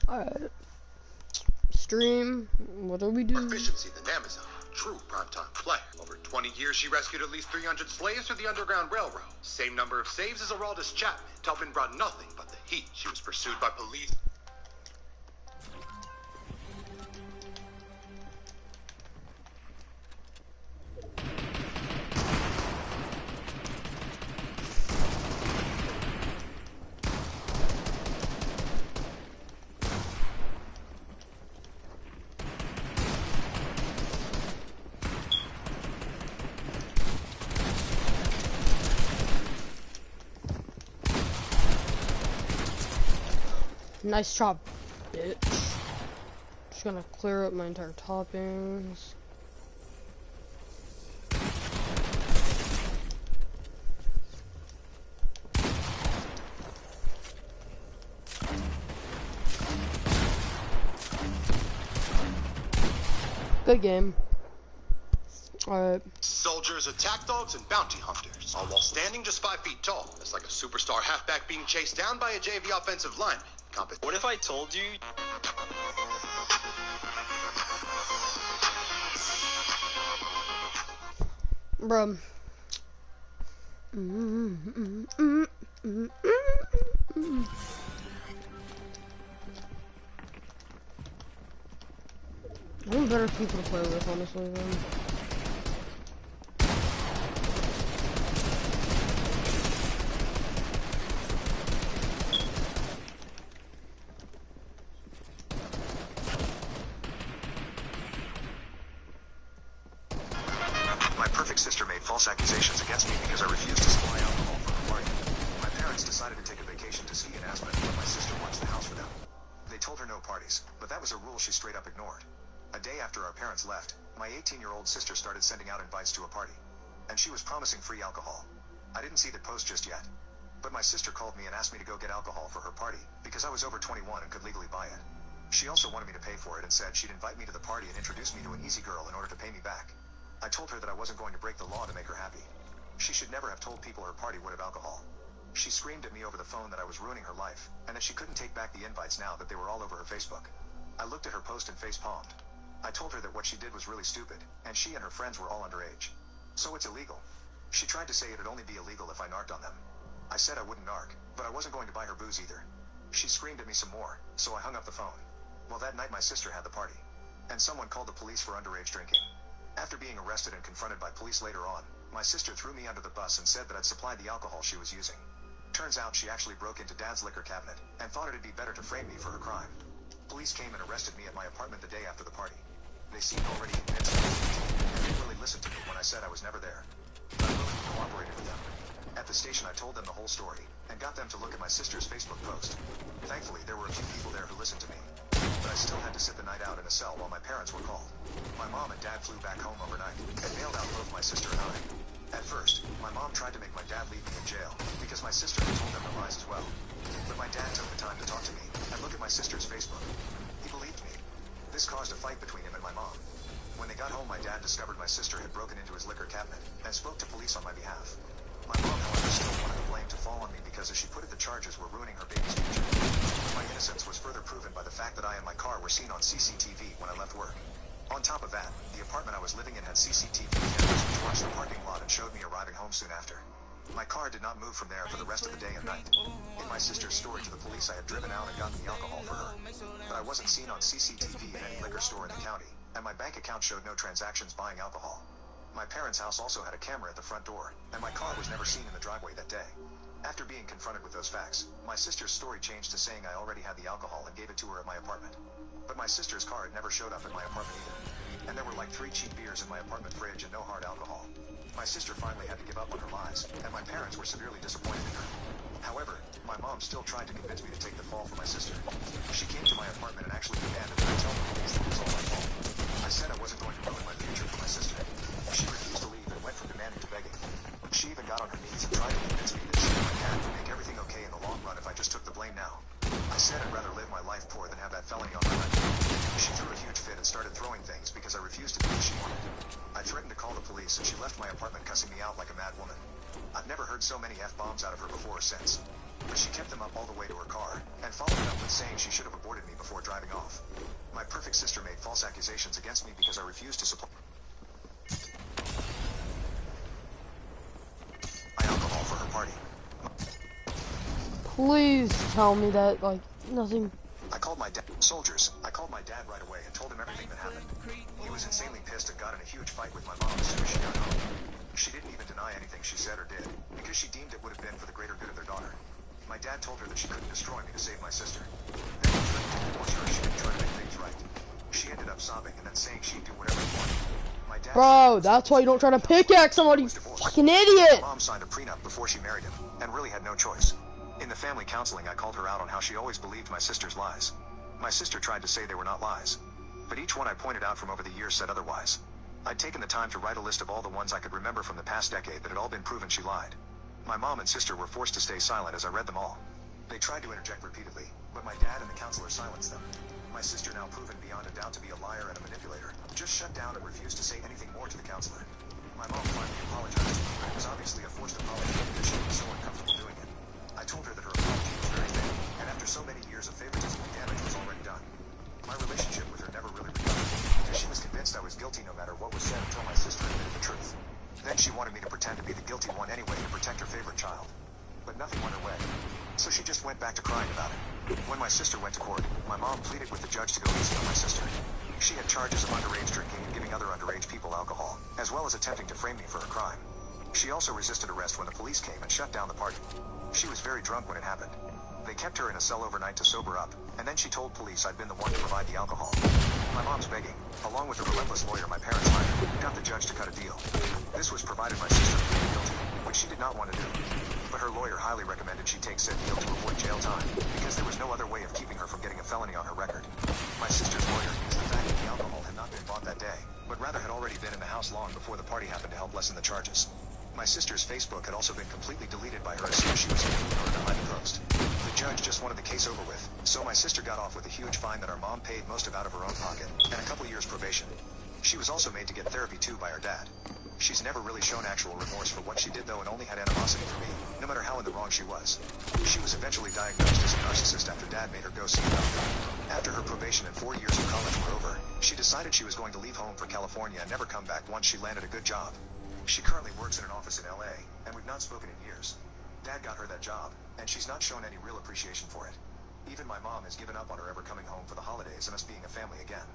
Speaker 1: Alright. Stream. What do we do?
Speaker 2: Proficiency than Amazon. True primetime player. Over 20 years, she rescued at least 300 slaves through the Underground Railroad. Same number of saves as Araldus Chapman. Tubman brought nothing but the heat. She was pursued by police.
Speaker 1: Nice job, bitch. Just gonna clear up my entire toppings. Good game. Alright.
Speaker 2: Soldiers, attack dogs, and bounty hunters, all while standing just 5 feet tall. It's like a superstar halfback being chased down by a JV offensive lineman.
Speaker 11: What if I told you?
Speaker 1: Bro. I want better people to play with, honestly, man.
Speaker 2: My perfect sister made false accusations against me because I refused to supply alcohol for her party. My parents decided to take a vacation to ski in Aspen and let my sister watch the house for them. They told her no parties, but that was a rule she straight up ignored. A day after our parents left, my 18-year-old sister started sending out invites to a party. And she was promising free alcohol. I didn't see the post just yet. But my sister called me and asked me to go get alcohol for her party, because I was over 21 and could legally buy it. She also wanted me to pay for it and said she'd invite me to the party and introduce me to an easy girl in order to pay me back. I told her that I wasn't going to break the law to make her happy. She should never have told people her party would have alcohol. She screamed at me over the phone that I was ruining her life, and that she couldn't take back the invites now that they were all over her Facebook. I looked at her post and face-palmed. I told her that what she did was really stupid, and she and her friends were all underage. So it's illegal. She tried to say it'd only be illegal if I narked on them. I said I wouldn't narc, but I wasn't going to buy her booze either. She screamed at me some more, so I hung up the phone. Well, that night my sister had the party, and someone called the police for underage drinking. After being arrested and confronted by police later on, my sister threw me under the bus and said that I'd supplied the alcohol she was using. Turns out she actually broke into Dad's liquor cabinet, and thought it'd be better to frame me for her crime. Police came and arrested me at my apartment the day after the party. They seemed already convinced I was guilty, and they really listened to me when I said I was never there. I willingly cooperated with them. At the station I told them the whole story, and got them to look at my sister's Facebook post. Thankfully, there were a few people there who listened to me. But I still had to sit the night out in a cell while my parents were called. My mom and dad flew back home overnight, and bailed out both my sister and I. At first, my mom tried to make my dad leave me in jail, because my sister had told them the lies as well. But my dad took the time to talk to me, and look at my sister's Facebook. He believed me. This caused a fight between him and my mom. When they got home, my dad discovered my sister had broken into his liquor cabinet, and spoke to police on my behalf. My mom, however, still wanted the blame to fall on me because, as she put it, the charges were ruining her baby's future. My innocence was further proven by the fact that I and my car were seen on CCTV when I left work. On top of that, the apartment I was living in had CCTV cameras which watched the parking lot and showed me arriving home soon after. My car did not move from there for the rest of the day and night. In my sister's story to the police, I had driven out and gotten the alcohol for her. But I wasn't seen on CCTV in any liquor store in the county, and my bank account showed no transactions buying alcohol. My parents' house also had a camera at the front door, and my car was never seen in the driveway that day. After being confronted with those facts, my sister's story changed to saying I already had the alcohol and gave it to her at my apartment. But my sister's car had never showed up at my apartment either. And there were like 3 cheap beers in my apartment fridge and no hard alcohol. My sister finally had to give up on her lies, and my parents were severely disappointed in her. However, my mom still tried to convince me to take the fall for my sister. She came to my apartment and actually demanded that I tell the police that it was all my fault. I said I wasn't going to ruin my future for my sister. She refused to leave and went from demanding to begging. She even got on her knees and tried to convince me that she and my dad would make everything okay in the long run if I just took the blame now. I said I'd rather live my life poor than have that felony on my record. She threw a huge fit and started throwing things because I refused to do what she wanted. I threatened to call the police, and she left my apartment cussing me out like a mad woman. I've never heard so many F-bombs out of her before or since. But she kept them up all the way to her car, and followed it up with saying she should have aborted me before driving off. My perfect sister made false accusations against me because I refused to supply alcohol for her party.
Speaker 1: Please tell me that, like, nothing.
Speaker 2: I called my dad. Soldiers. I called my dad right away and told him everything that happened. He was insanely pissed and got in a huge fight with my mom as soon as she got home. She didn't even deny anything she said or did, because she deemed it would have been for the greater good of their daughter. My dad told her that she couldn't destroy me to save my sister. Then he threatened to divorce her if she didn't try to make things right. She ended up sobbing and then saying she'd do whatever he wanted. My dad
Speaker 1: Bro, that's why you don't try to pickaxe somebody, you fucking idiot!
Speaker 2: My mom signed a prenup before she married him, and really had no choice. In the family counseling, I called her out on how she always believed my sister's lies. My sister tried to say they were not lies, but each one I pointed out from over the years said otherwise. I'd taken the time to write a list of all the ones I could remember from the past decade that had all been proven she lied. My mom and sister were forced to stay silent as I read them all. They tried to interject repeatedly, but my dad and the counselor silenced them. My sister, now proven beyond a doubt to be a liar and a manipulator, just shut down and refused to say anything more to the counselor. My mom finally apologized to me, but it was obviously a forced apology because she was so uncomfortable doing it. I told her that her apology was very vague, and after so many years of favoritism, the damage was already done. My relationship with her never really recovered, because she was convinced I was guilty no matter what was said until my sister admitted the truth. Then she wanted me to pretend to be the guilty one anyway to protect her favorite child. But nothing went her way, so she just went back to crying about it. When my sister went to court, my mom pleaded with the judge to go easy on my sister. She had charges of underage drinking and giving other underage people alcohol, as well as attempting to frame me for her crime. She also resisted arrest when the police came and shut down the party. She was very drunk when it happened. They kept her in a cell overnight to sober up, and then she told police I'd been the one to provide the alcohol. My mom's begging, along with a relentless lawyer my parents hired, got the judge to cut a deal. This was provided my sister to plead guilty, which she did not want to do. But her lawyer highly recommended she take said deal to avoid jail time, because there was no other way of keeping her from getting a felony on her record. My sister's lawyer used the fact that the alcohol had not been bought that day, but rather had already been in the house long before the party happened to help lessen the charges. My sister's Facebook had also been completely deleted by her as soon as she was able in order to hide the post. The judge just wanted the case over with, so my sister got off with a huge fine that our mom paid most of out of her own pocket, and a couple years probation. She was also made to get therapy too by her dad. She's never really shown actual remorse for what she did though, and only had animosity for me, no matter how in the wrong she was. She was eventually diagnosed as a narcissist after dad made her go see a doctor. After her probation and 4 years of college were over, she decided she was going to leave home for California and never come back once she landed a good job. She currently works in an office in LA, and we've not spoken in years. Dad got her that job, and she's not shown any real appreciation for it. Even my mom has given up on her ever coming home for the holidays and us being a family again.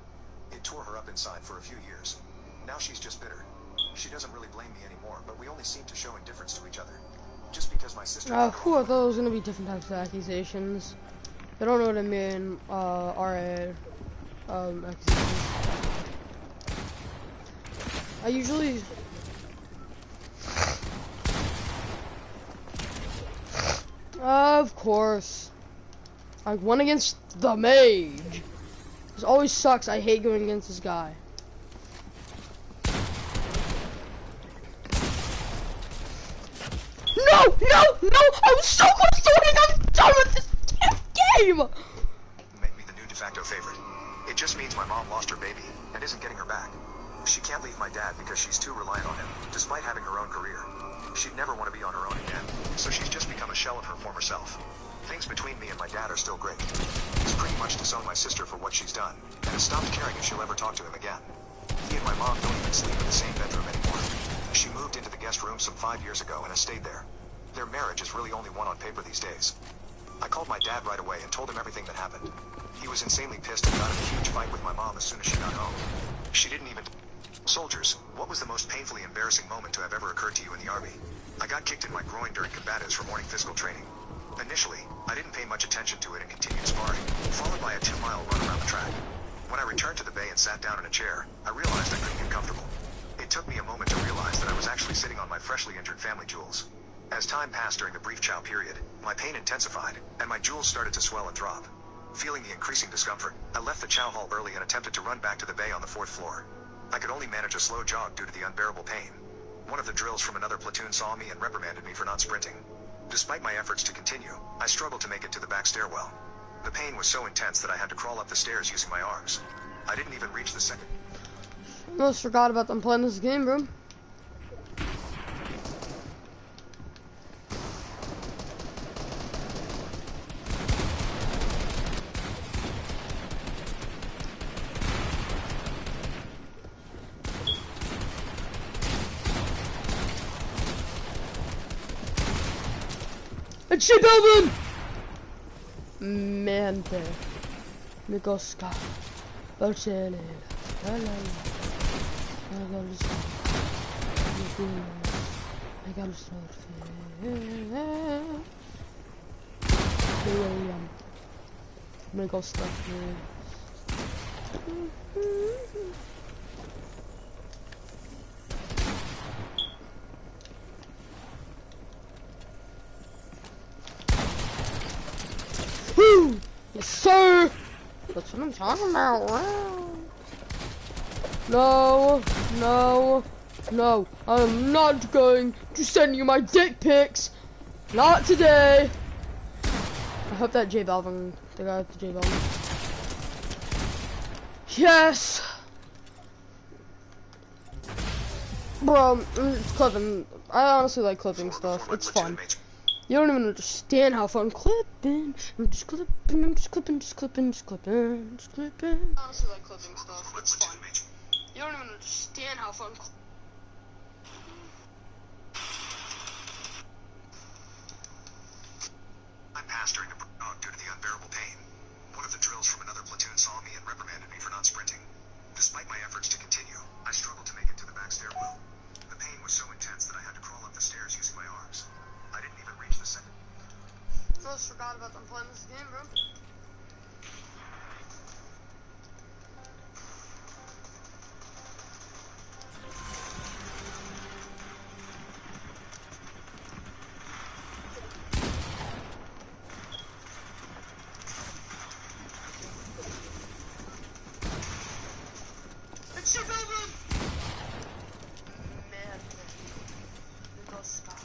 Speaker 2: It tore her up inside for a few years. Now she's just bitter. She doesn't really blame me anymore, but we only seem to show indifference to each other. Just because my sister...
Speaker 1: I thought there was gonna be different types of accusations. I don't know what I mean. Accusations. I usually... Of course. I won against the mage. This always sucks. I hate going against this guy. No! No! No! I was so close to winning! I'm done with this damn game!
Speaker 2: Make me the new de facto favorite. It just means my mom lost her baby and isn't getting her back. She can't leave my dad because she's too reliant on him, despite having her own career. She'd never want to be on her own again, so she's just become a shell of her former self. Things between me and my dad are still great. He's pretty much disowned my sister for what she's done, and has stopped caring if she'll ever talk to him again. He and my mom don't even sleep in the same bedroom anymore. She moved into the guest room some 5 years ago and has stayed there. Their marriage is really only one on paper these days. I called my dad right away and told him everything that happened. He was insanely pissed and got in a huge fight with my mom as soon as she got home. She didn't even... Soldiers, what was the most painfully embarrassing moment to have ever occurred to you in the Army? I got kicked in my groin during combatives for morning physical training. Initially, I didn't pay much attention to it and continued sparring, followed by a 2-mile run around the track. When I returned to the bay and sat down in a chair, I realized I couldn't get comfortable. It took me a moment to realize that I was actually sitting on my freshly injured family jewels. As time passed during the brief chow period, my pain intensified, and my jewels started to swell and throb. Feeling the increasing discomfort, I left the chow hall early and attempted to run back to the bay on the 4th floor. I could only manage a slow jog due to the unbearable pain. One of the drills from another platoon saw me and reprimanded me for not sprinting. Despite my efforts to continue, I struggled to make it to the back stairwell. The pain was so intense that I had to crawl up the stairs using my arms. I didn't even reach the second.
Speaker 1: Almost forgot about them playing this game, bro. It's your building! Mente. Me gusta. Barcelona. La la la. I gotta start. I gotta start. Me gusta. Woo! Yes, sir! That's what I'm talking about. No, no, no. I am not going to send you my dick pics. Not today. I hope that J Balvin, the guy with the J Balvin. Yes! Bro, it's clipping. I honestly like clipping stuff. It's fun. You don't even understand how fun clipping. I'm just clipping, I'm just clipping, just clipping, just clipping, just clipping. I honestly like clipping stuff. It's fun. You don't even understand how fun.
Speaker 2: I passed during a jog due to the unbearable pain. One of the drills from another platoon saw me and reprimanded me for not sprinting. Despite my efforts to continue, I struggled to make it to the back stairwell. The pain was so intense that I had to crawl up the stairs using my arms. I didn't even reach the second.
Speaker 13: almost forgot about them playing this game, bro. It's your baby! Man, we must stop.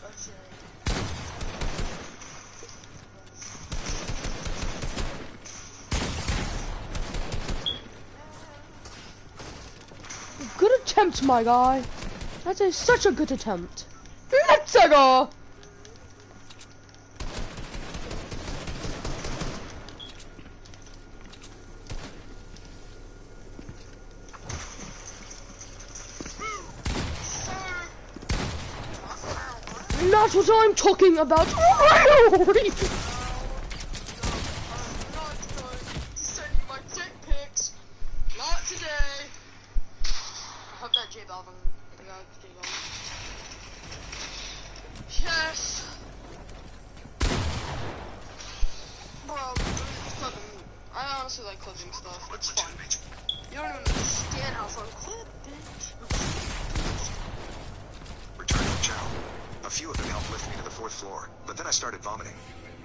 Speaker 13: Okay.
Speaker 1: Good attempt, my guy. That is such a good attempt. Let's go. That's what I'm talking about.
Speaker 13: Send you my dick pics. Not today. I hope that J Balvin. J Balvin. Yes. Bro, clipping. I honestly like clipping stuff. It's fun. You don't even understand how fun clipping.
Speaker 2: Return to Chow. A few of them helped lift me to the 4th floor, but then I started vomiting.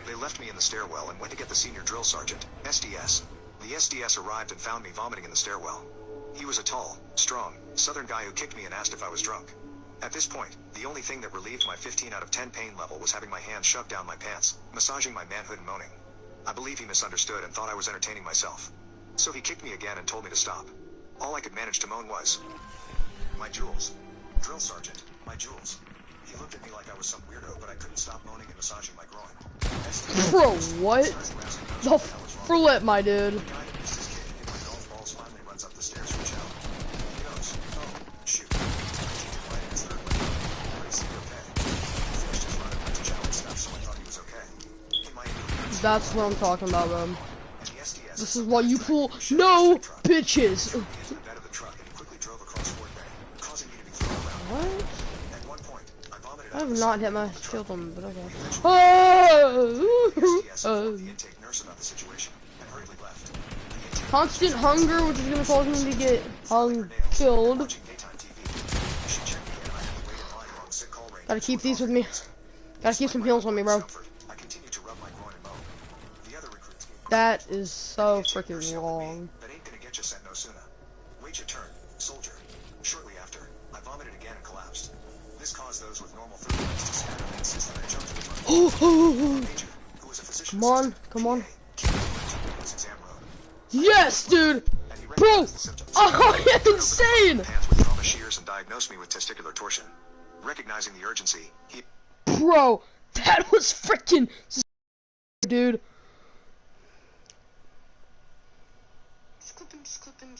Speaker 2: They left me in the stairwell and went to get the senior drill sergeant, SDS. The SDS arrived and found me vomiting in the stairwell. He was a tall, strong, southern guy who kicked me and asked if I was drunk. At this point, the only thing that relieved my 15 out of 10 pain level was having my hands shoved down my pants, massaging my manhood and moaning. I believe he misunderstood and thought I was entertaining myself. So he kicked me again and told me to stop. All I could manage to moan was, "My jewels. Drill sergeant, my jewels." He looked at me like I was some weirdo, but I couldn't stop moaning and massaging my groin.
Speaker 1: Bro, what? The flip, my dude. That's what I'm talking about, bro. This is why you pull no bitches. What? I have not hit my shield on, but okay. Constant hunger, which is gonna cause me to get killed. Gotta keep these with me. Gotta keep some heals on me, bro. That is so freaking wrong.
Speaker 2: That ain't gonna get you sent no sooner. Wait your turn, soldier. Shortly after, I vomited again and collapsed. This caused those with normal throat lines to scatter and insist that I jump to the front.
Speaker 1: Come on, come on. Yes, dude! Bro! Oh, insane!
Speaker 2: With trauma shears and diagnosed me with testicular torsion. Recognizing the urgency, he...
Speaker 1: Bro, that was freaking... Dude.
Speaker 13: Just clipping.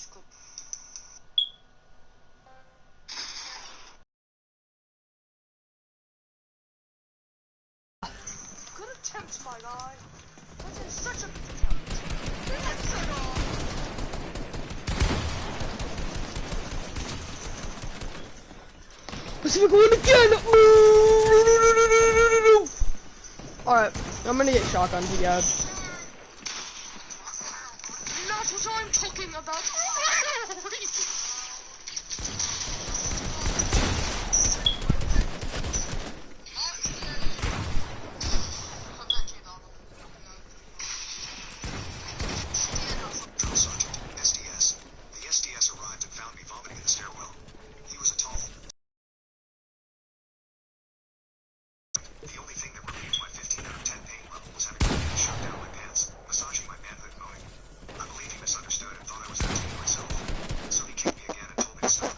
Speaker 13: Good attempt, my guy. That is such a good attempt. Let's go.
Speaker 1: Let's see if we're going again! Alright, I'm gonna get shotgun to God.
Speaker 13: Not what I'm talking about.
Speaker 2: Drill sergeant, SDS. The SDS arrived and found me vomiting in the stairwell. He was a tall... The only thing that relieved my 15 out of 10 pain level was having my hands shoved down my pants, massaging my manhood and moaning. I believe he misunderstood and thought I was entertaining myself. So he kicked me again and told me to stop.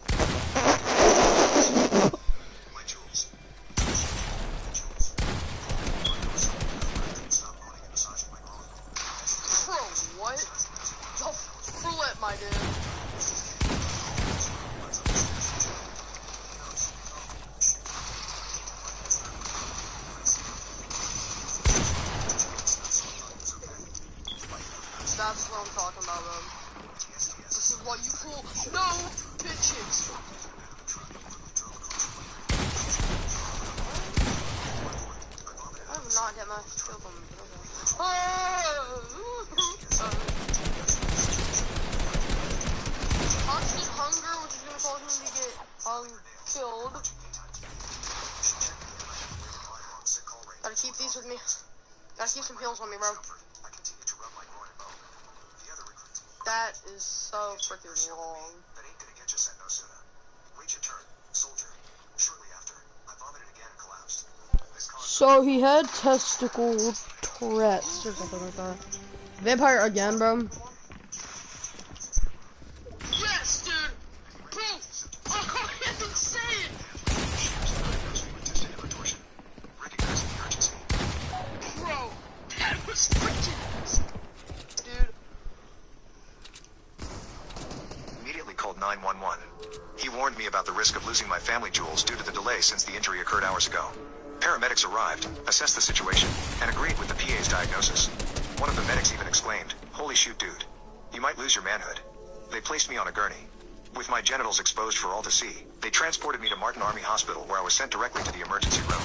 Speaker 2: My jewels. Stop moaning and massaging my groin.
Speaker 13: Bro, what? The flip, my dude. That's what I'm talking about, bro. This is why you pull no bitches. I have not get my kill them. Constant hunger, which is gonna cause me to get killed. Gotta keep these with me. Gotta keep some heals on me, bro. That is so freaking long.
Speaker 2: That ain't gonna get you sent no sooner. Wait your turn, soldier. Shortly after, I vomited again and collapsed.
Speaker 1: So he had testicle Tourette's or something like that. Vampire again, bro.
Speaker 13: Yes, dude! Bro! Oh, it's insane! Bro, that was freaking... Dude.
Speaker 2: Immediately called 911. He warned me about the risk of losing my family jewels due to the delay since the injury occurred hours ago. Paramedics arrived, assessed the situation, and agreed with the PA's diagnosis. One of the medics even exclaimed, "Holy shoot, dude. You might lose your manhood." They placed me on a gurney. With my genitals exposed for all to see, they transported me to Martin Army Hospital, where I was sent directly to the emergency room.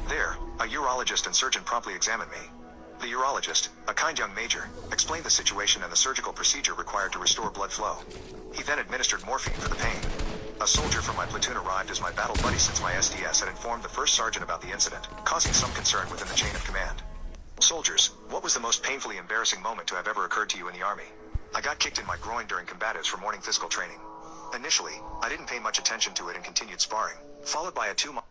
Speaker 2: There, a urologist and surgeon promptly examined me. The urologist, a kind young major, explained the situation and the surgical procedure required to restore blood flow. He then administered morphine for the pain. A soldier from my platoon arrived as my battle buddy since my SDS had informed the first sergeant about the incident, causing some concern within the chain of command. Soldiers, what was the most painfully embarrassing moment to have ever occurred to you in the Army? I got kicked in my groin during combatives for morning physical training. Initially, I didn't pay much attention to it and continued sparring, followed by a 2-month.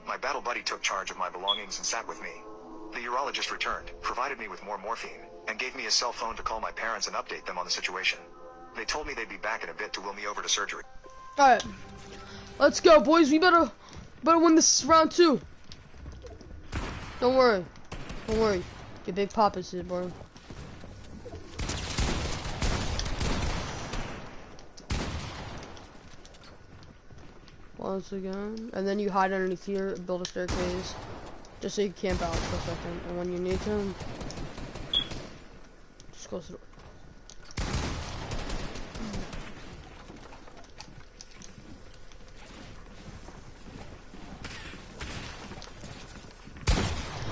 Speaker 2: My battle buddy took charge of my belongings and sat with me. The urologist returned, provided me with more morphine, and gave me his cell phone to call my parents and update them on the situation. They told me they'd be back in a bit to wheel me over to surgery.
Speaker 1: Alright. Let's go, boys. We better win this round 2. Don't worry. Don't worry. Get Big Papa's here, bro. Once again. And then you hide underneath here, build a staircase. Just so you can camp out for a second. And when you need to, just close the door.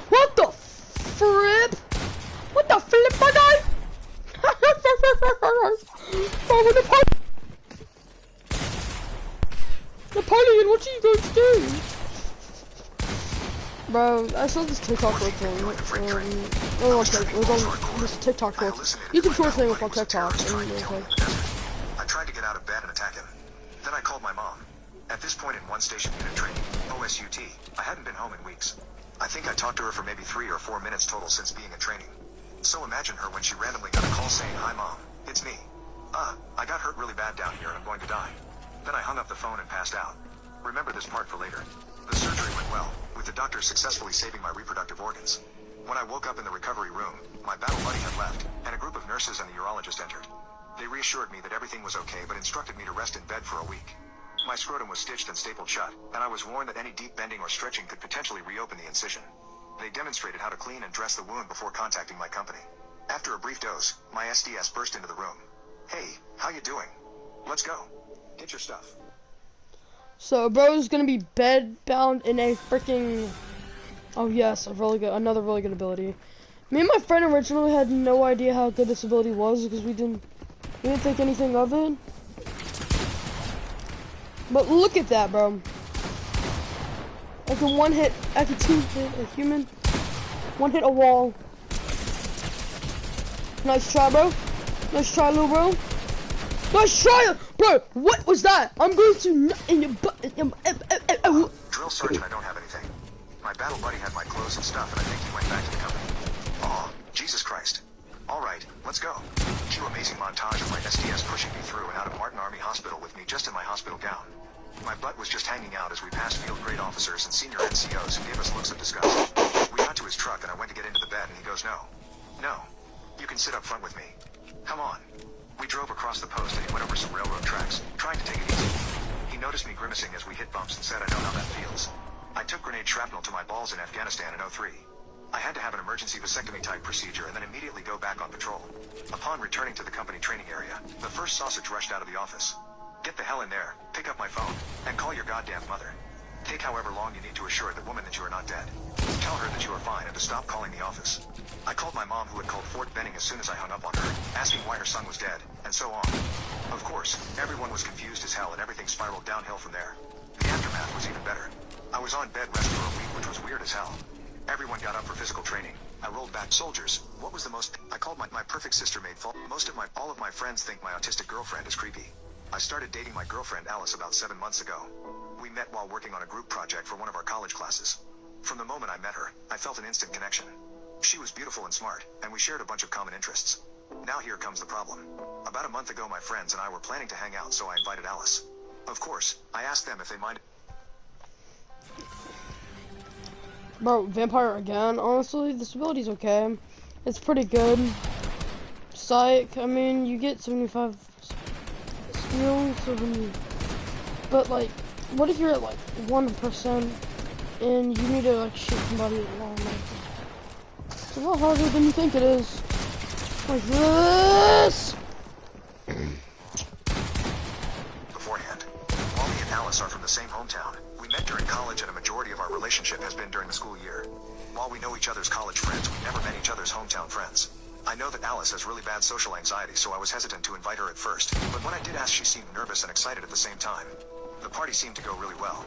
Speaker 1: What the flip? What the flip, my guy? Oh, Napoleon, what are you going to do? Bro, I saw this TikTok real thing. It was on this TikTok shorts. YouTube shorts thing was on TikTok. And it was like,
Speaker 2: I tried to get out of bed and attack him. Then I called my mom. At this point in one station unit training, OSUT, I hadn't been home in weeks. I think I talked to her for maybe 3 or 4 minutes total since being in training. So imagine her when she randomly got a call saying, "Hi mom, it's me. I got hurt really bad down here and I'm going to die." Then I hung up the phone and passed out. Remember this part for later. The surgery went well, with the doctor successfully saving my reproductive organs. When I woke up in the recovery room, my battle buddy had left, and a group of nurses and the urologist entered. They reassured me that everything was okay but instructed me to rest in bed for a week. My scrotum was stitched and stapled shut, and I was warned that any deep bending or stretching could potentially reopen the incision. They demonstrated how to clean and dress the wound before contacting my company. After a brief dose, my SDS burst into the room. "Hey, how you doing? Let's go. Get your stuff."
Speaker 1: so bro's gonna be bedbound in a freaking. Oh yes, another really good ability. Me and my friend originally had no idea how good this ability was because we didn't think anything of it. But look at that, bro. I can one hit, I can 2 hit a human, 1 hit a wall. Nice try, bro. Nice try, little bro. Nice try, bro. What was that? I'm going to in your butt.
Speaker 2: Drill sergeant, I don't have anything. My battle buddy had my clothes and stuff, and I think he went back to the company. Oh, Jesus Christ. All right, let's go. Cue amazing montage of my SDS pushing me through and out of Martin Army Hospital with me just in my hospital gown. My butt was just hanging out as we passed field-grade officers and senior NCOs who gave us looks of disgust. We got to his truck and I went to get into the bed and he goes, "No. No. You can sit up front with me. Come on." We drove across the post and he went over some railroad tracks, trying to take it easy. He noticed me grimacing as we hit bumps and said, "I know how that feels." I took grenade shrapnel to my balls in Afghanistan in '03. I had to have an emergency vasectomy type procedure and then immediately go back on patrol. Upon returning to the company training area, the first sausage rushed out of the office. "Get the hell in there, pick up my phone, and call your goddamn mother. Take however long you need to assure the woman that you are not dead." Tell her that you are fine and to stop calling the office. I called my mom, who had called Fort Benning as soon as I hung up on her, asking why her son was dead, and so on. Of course, everyone was confused as hell and everything spiraled downhill from there. The aftermath was even better. I was on bed rest for a week, which was weird as hell. Everyone got up for physical training. I rolled back. Soldiers, what was the most... I called my perfect sister made fall. All of my friends think my autistic girlfriend is creepy. I started dating my girlfriend Alice about 7 months ago. We met while working on a group project for one of our college classes. From the moment I met her, I felt an instant connection. She was beautiful and smart, and we shared a bunch of common interests. Now here comes the problem. About a month ago, my friends and I were planning to hang out, so I invited Alice. Of course, I asked them if they minded.
Speaker 1: Bro, Vampire again, honestly, this ability's okay. It's pretty good. Psych, I mean, you get 75 skills, but like, what if you're at like 1% and you need to like shoot somebody at long range? It's a lot harder than you think it is. Like this!
Speaker 2: Beforehand, Wally and Alice are from the same hometown. We met during college, and a majority of our relationship has been during the school year. While we know each other's college friends, we never met each other's hometown friends. I know that Alice has really bad social anxiety, so I was hesitant to invite her at first, but when I did ask, she seemed nervous and excited at the same time. The party seemed to go really well.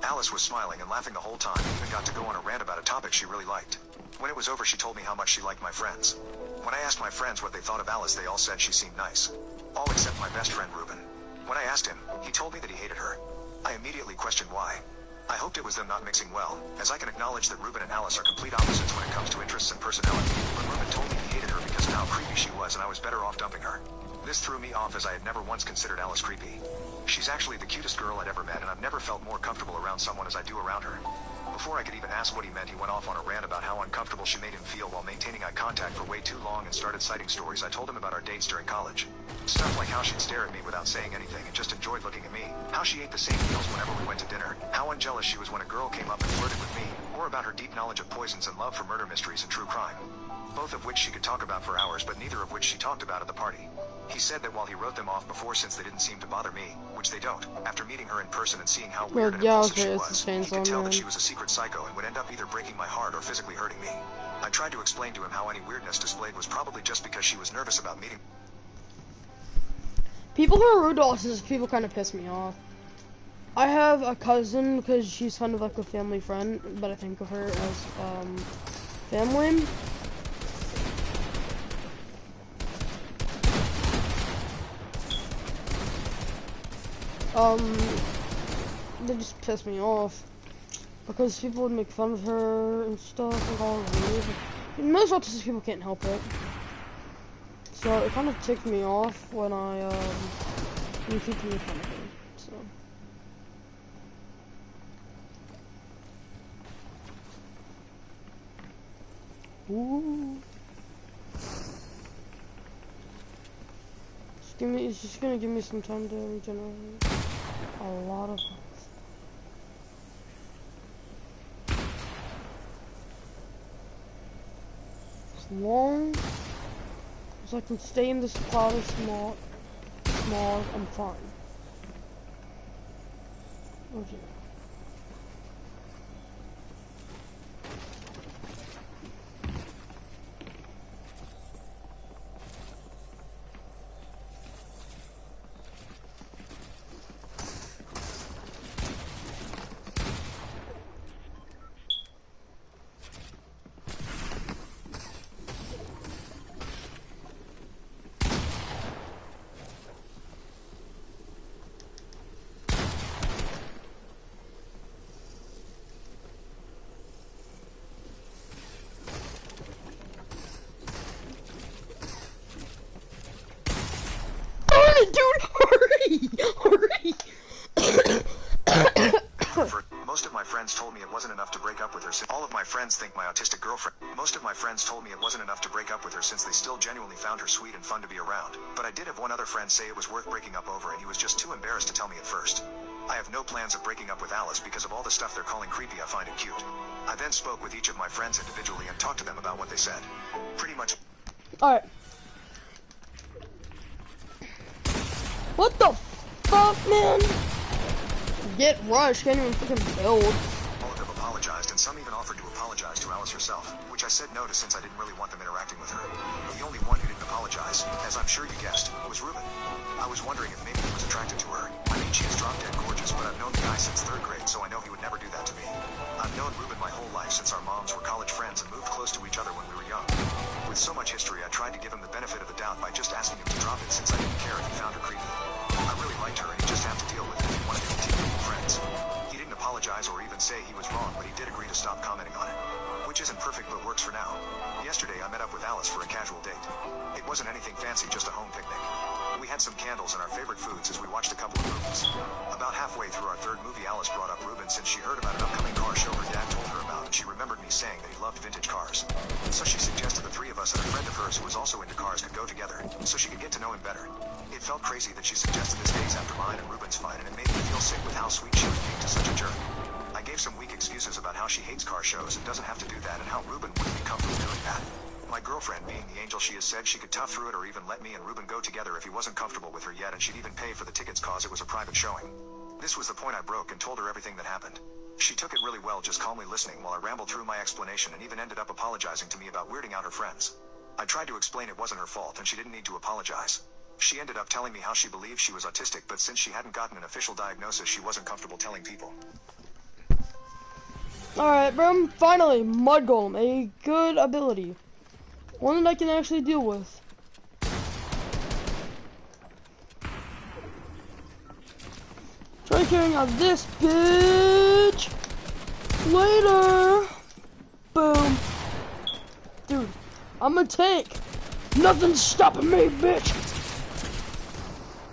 Speaker 2: Alice was smiling and laughing the whole time, and even got to go on a rant about a topic she really liked. When it was over, she told me how much she liked my friends. When I asked my friends what they thought of Alice, they all said she seemed nice. All except my best friend Ruben. When I asked him, he told me that he hated her. I immediately questioned why. I hoped it was them not mixing well, as I can acknowledge that Ruben and Alice are complete opposites when it comes to interests and personality, but Ruben told me he hated her because of how creepy she was, and I was better off dumping her. This threw me off, as I had never once considered Alice creepy. She's actually the cutest girl I'd ever met, and I've never felt more comfortable around someone as I do around her. Before I could even ask what he meant, he went off on a rant about how uncomfortable she made him feel while maintaining eye contact for way too long, and started citing stories I told him about our dates during college. Stuff like how she'd stare at me without saying anything and just enjoyed looking at me, how she ate the same meals whenever we went to dinner, how unjealous she was when a girl came up and flirted with me, or about her deep knowledge of poisons and love for murder mysteries and true crime. Both of which she could talk about for hours, but neither of which she talked about at the party. He said that while he wrote them off before, since they didn't seem to bother me, which they don't, after meeting her in person and seeing how weird and impulsive she was, he could tell that she was a secret psycho and would end up either breaking my heart or physically hurting me. I tried to explain to him how any weirdness displayed was probably just because she was nervous about meeting.
Speaker 1: People who are rude to autistic people kind of piss me off. I have a cousin, because she's kind of like a family friend, but I think of her as family. They just piss me off because people would make fun of her and stuff and all weird. Most autistic people can't help it, so it kind of ticked me off when when people make fun of her. So. Ooh. It's just gonna give me some time to regenerate. A lot of health. As long as I can stay in this cloud of smog, I'm fine. Okay. Dude, hurry!
Speaker 2: Most of my friends told me it wasn't enough to break up with her. All of my friends think my autistic girlfriend. Most of my friends told me it wasn't enough to break up with her, since they still genuinely found her sweet and fun to be around. But I did have one other friend say it was worth breaking up over, and he was just too embarrassed to tell me at first. I have no plans of breaking up with Alice because of all the stuff they're calling creepy. I find it cute. I then spoke with each of my friends individually and talked to them about what they said. Pretty much.
Speaker 1: Alright. What the fuck, man? Get rushed, can't even freaking build.
Speaker 2: All of them apologized and and some even offered to apologize to Alice herself, which I said no to since I didn't really want them interacting with her. The only one who didn't apologize, as I'm sure you guessed, was Ruben. I was wondering if maybe he was attracted to her. I mean, she is drop-dead gorgeous, but I've known the guy since 3rd grade, so I know he would never do that to me. I've known Ruben my whole life since our moms were college friends and moved close to each other when we were young. With so much history, I tried to give him the benefit of the doubt by just asking him to drop it since I didn't care if he found her creepy. I really liked her and he just had to deal with it if he wanted to continue being friends. He didn't apologize or even say he was wrong, but he did agree to stop commenting on it. Which isn't perfect but works for now. Yesterday I met up with Alice for a casual date. It wasn't anything fancy, just a home picnic. We had some candles and our favorite foods as we watched a couple of movies. About halfway through our 3rd movie, Alice brought up Ruben since she heard about an upcoming car show her dad told her about, and she remembered me saying that he loved vintage cars. So she suggested the 3 of us and a friend of hers who was also into cars could go together, so she could get to know him better. It felt crazy that she suggested this days after mine and Ruben's fight, and it made me feel sick with how sweet she was being to such a jerk. I gave some weak excuses about how she hates car shows and doesn't have to do that, and how Ruben wouldn't be comfortable doing that. My girlfriend, being the angel she is, said she could tough through it or even let me and Ruben go together if he wasn't comfortable with her yet, and she'd even pay for the tickets cause it was a private showing. This was the point I broke and told her everything that happened. She took it really well, just calmly listening while I rambled through my explanation, and even ended up apologizing to me about weirding out her friends. I tried to explain it wasn't her fault and she didn't need to apologize. She ended up telling me how she believed she was autistic, but since she hadn't gotten an official diagnosis, she wasn't comfortable telling people.
Speaker 1: Alright, bro, finally, Mud Golem, a good ability. One that I can actually deal with. Try carrying out this bitch later. Boom. Dude, I'm a tank. Nothing's stopping me, bitch.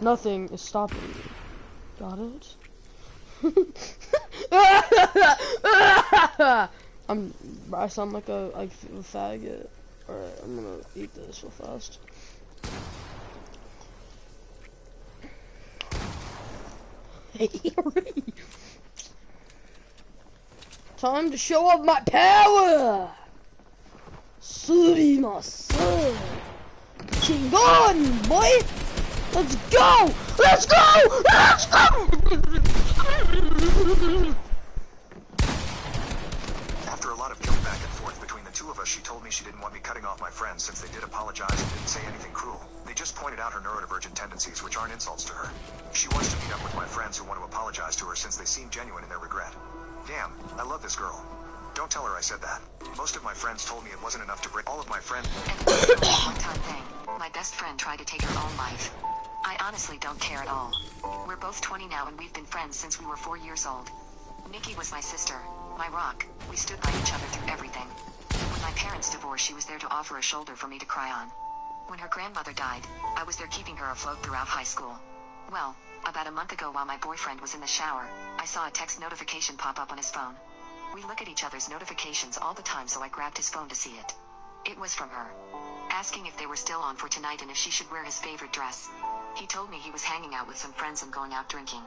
Speaker 1: Nothing is stopping me. Got it? I sound like a faggot. Alright, I'm gonna eat this real fast. Time to show off my power! Surimasu! Chingon, boy! Let's go! Let's go! Let's go!
Speaker 2: After a lot of guilt back and forth between the 2 of us, she told me she didn't want me cutting off my friends since they did apologize and didn't say anything cruel. They just pointed out her neurodivergent tendencies, which aren't insults to her. She wants to meet up with my friends who want to apologize to her since they seem genuine in their regret. Damn, I love this girl. Don't tell her I said that. Most of my friends told me it wasn't enough to break all of my friends.
Speaker 9: And it's a one-time thing. My best friend tried to take her own life. I honestly don't care at all. We're both 20 now and we've been friends since we were 4 years old. Nikki was my sister, my rock. We stood by each other through everything. When my parents divorced, she was there to offer a shoulder for me to cry on. When her grandmother died, I was there keeping her afloat throughout high school. Well, about a month ago while my boyfriend was in the shower, I saw a text notification pop up on his phone. We look at each other's notifications all the time, so I grabbed his phone to see it. It was from her, asking if they were still on for tonight and if she should wear his favorite dress. He told me he was hanging out with some friends and going out drinking.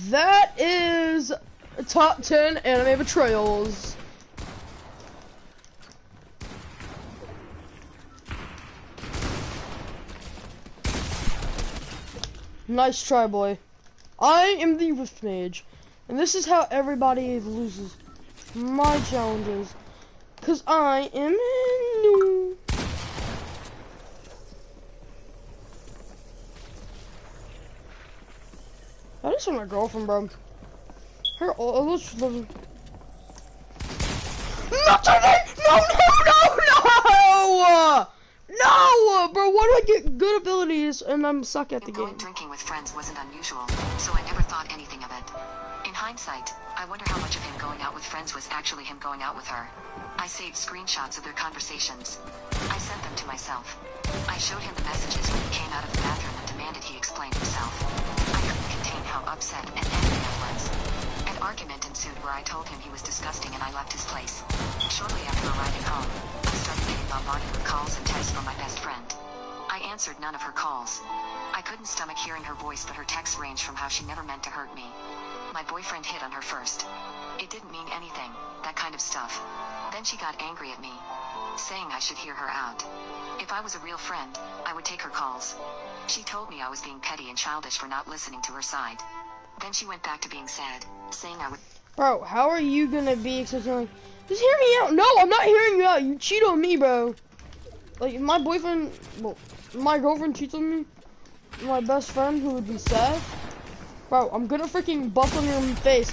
Speaker 1: That is top 10 anime betrayals. Nice try, boy. I am the Rift Mage, and this is how everybody loses my challenges, cause I am new. That is from my girlfriend, bro. Her let's no, bro. Why do I get good abilities and I'm suck at the game?
Speaker 9: Going drinking with friends wasn't unusual, so I never thought anything of it. In hindsight, I wonder how much of him going out with friends was actually him going out with her. I saved screenshots of their conversations. I sent them to myself. I showed him the messages when he came out of the bathroom and demanded he explain himself. I couldn't contain how upset and angry I was. An argument ensued where I told him he was disgusting and I left his place. Shortly after arriving home, I started getting bombarded with calls and texts from my best friend. I answered none of her calls. I couldn't stomach hearing her voice, but her texts ranged from how she never meant to hurt me. My boyfriend hit on her first. It didn't mean anything, that kind of stuff. Then she got angry at me, saying I should hear her out. If I was a real friend, I would take her calls. She told me I was being petty and childish for not listening to her side. Then she went back to being sad, saying I would.
Speaker 1: Bro, how are you gonna be accepting, like, just hear me out. No, I'm not hearing you out. You cheat on me, bro. Like, if my boyfriend, well, my girlfriend cheats on me, my best friend, who would be sad, bro, I'm gonna freaking bust on your face.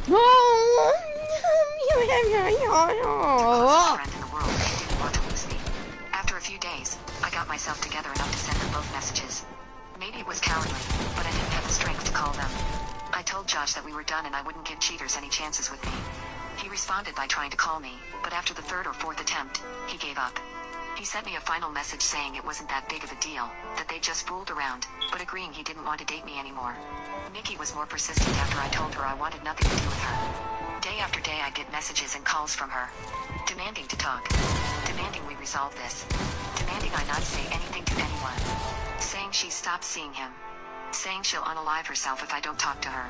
Speaker 1: No!
Speaker 9: After a few days, I got myself together enough to send them both messages. Maybe it was cowardly, but I didn't have the strength to call them. I told Josh that we were done and I wouldn't give cheaters any chances with me. He responded by trying to call me, but after the third or fourth attempt, he gave up. He sent me a final message saying it wasn't that big of a deal, that they just fooled around, but agreeing he didn't want to date me anymore. Nikki was more persistent after I told her I wanted nothing to do with her. Day after day I'd get messages and calls from her, demanding to talk, demanding we resolve this, demanding I not say anything to anyone, saying she stopped seeing him, saying she'll unalive herself if I don't talk to her.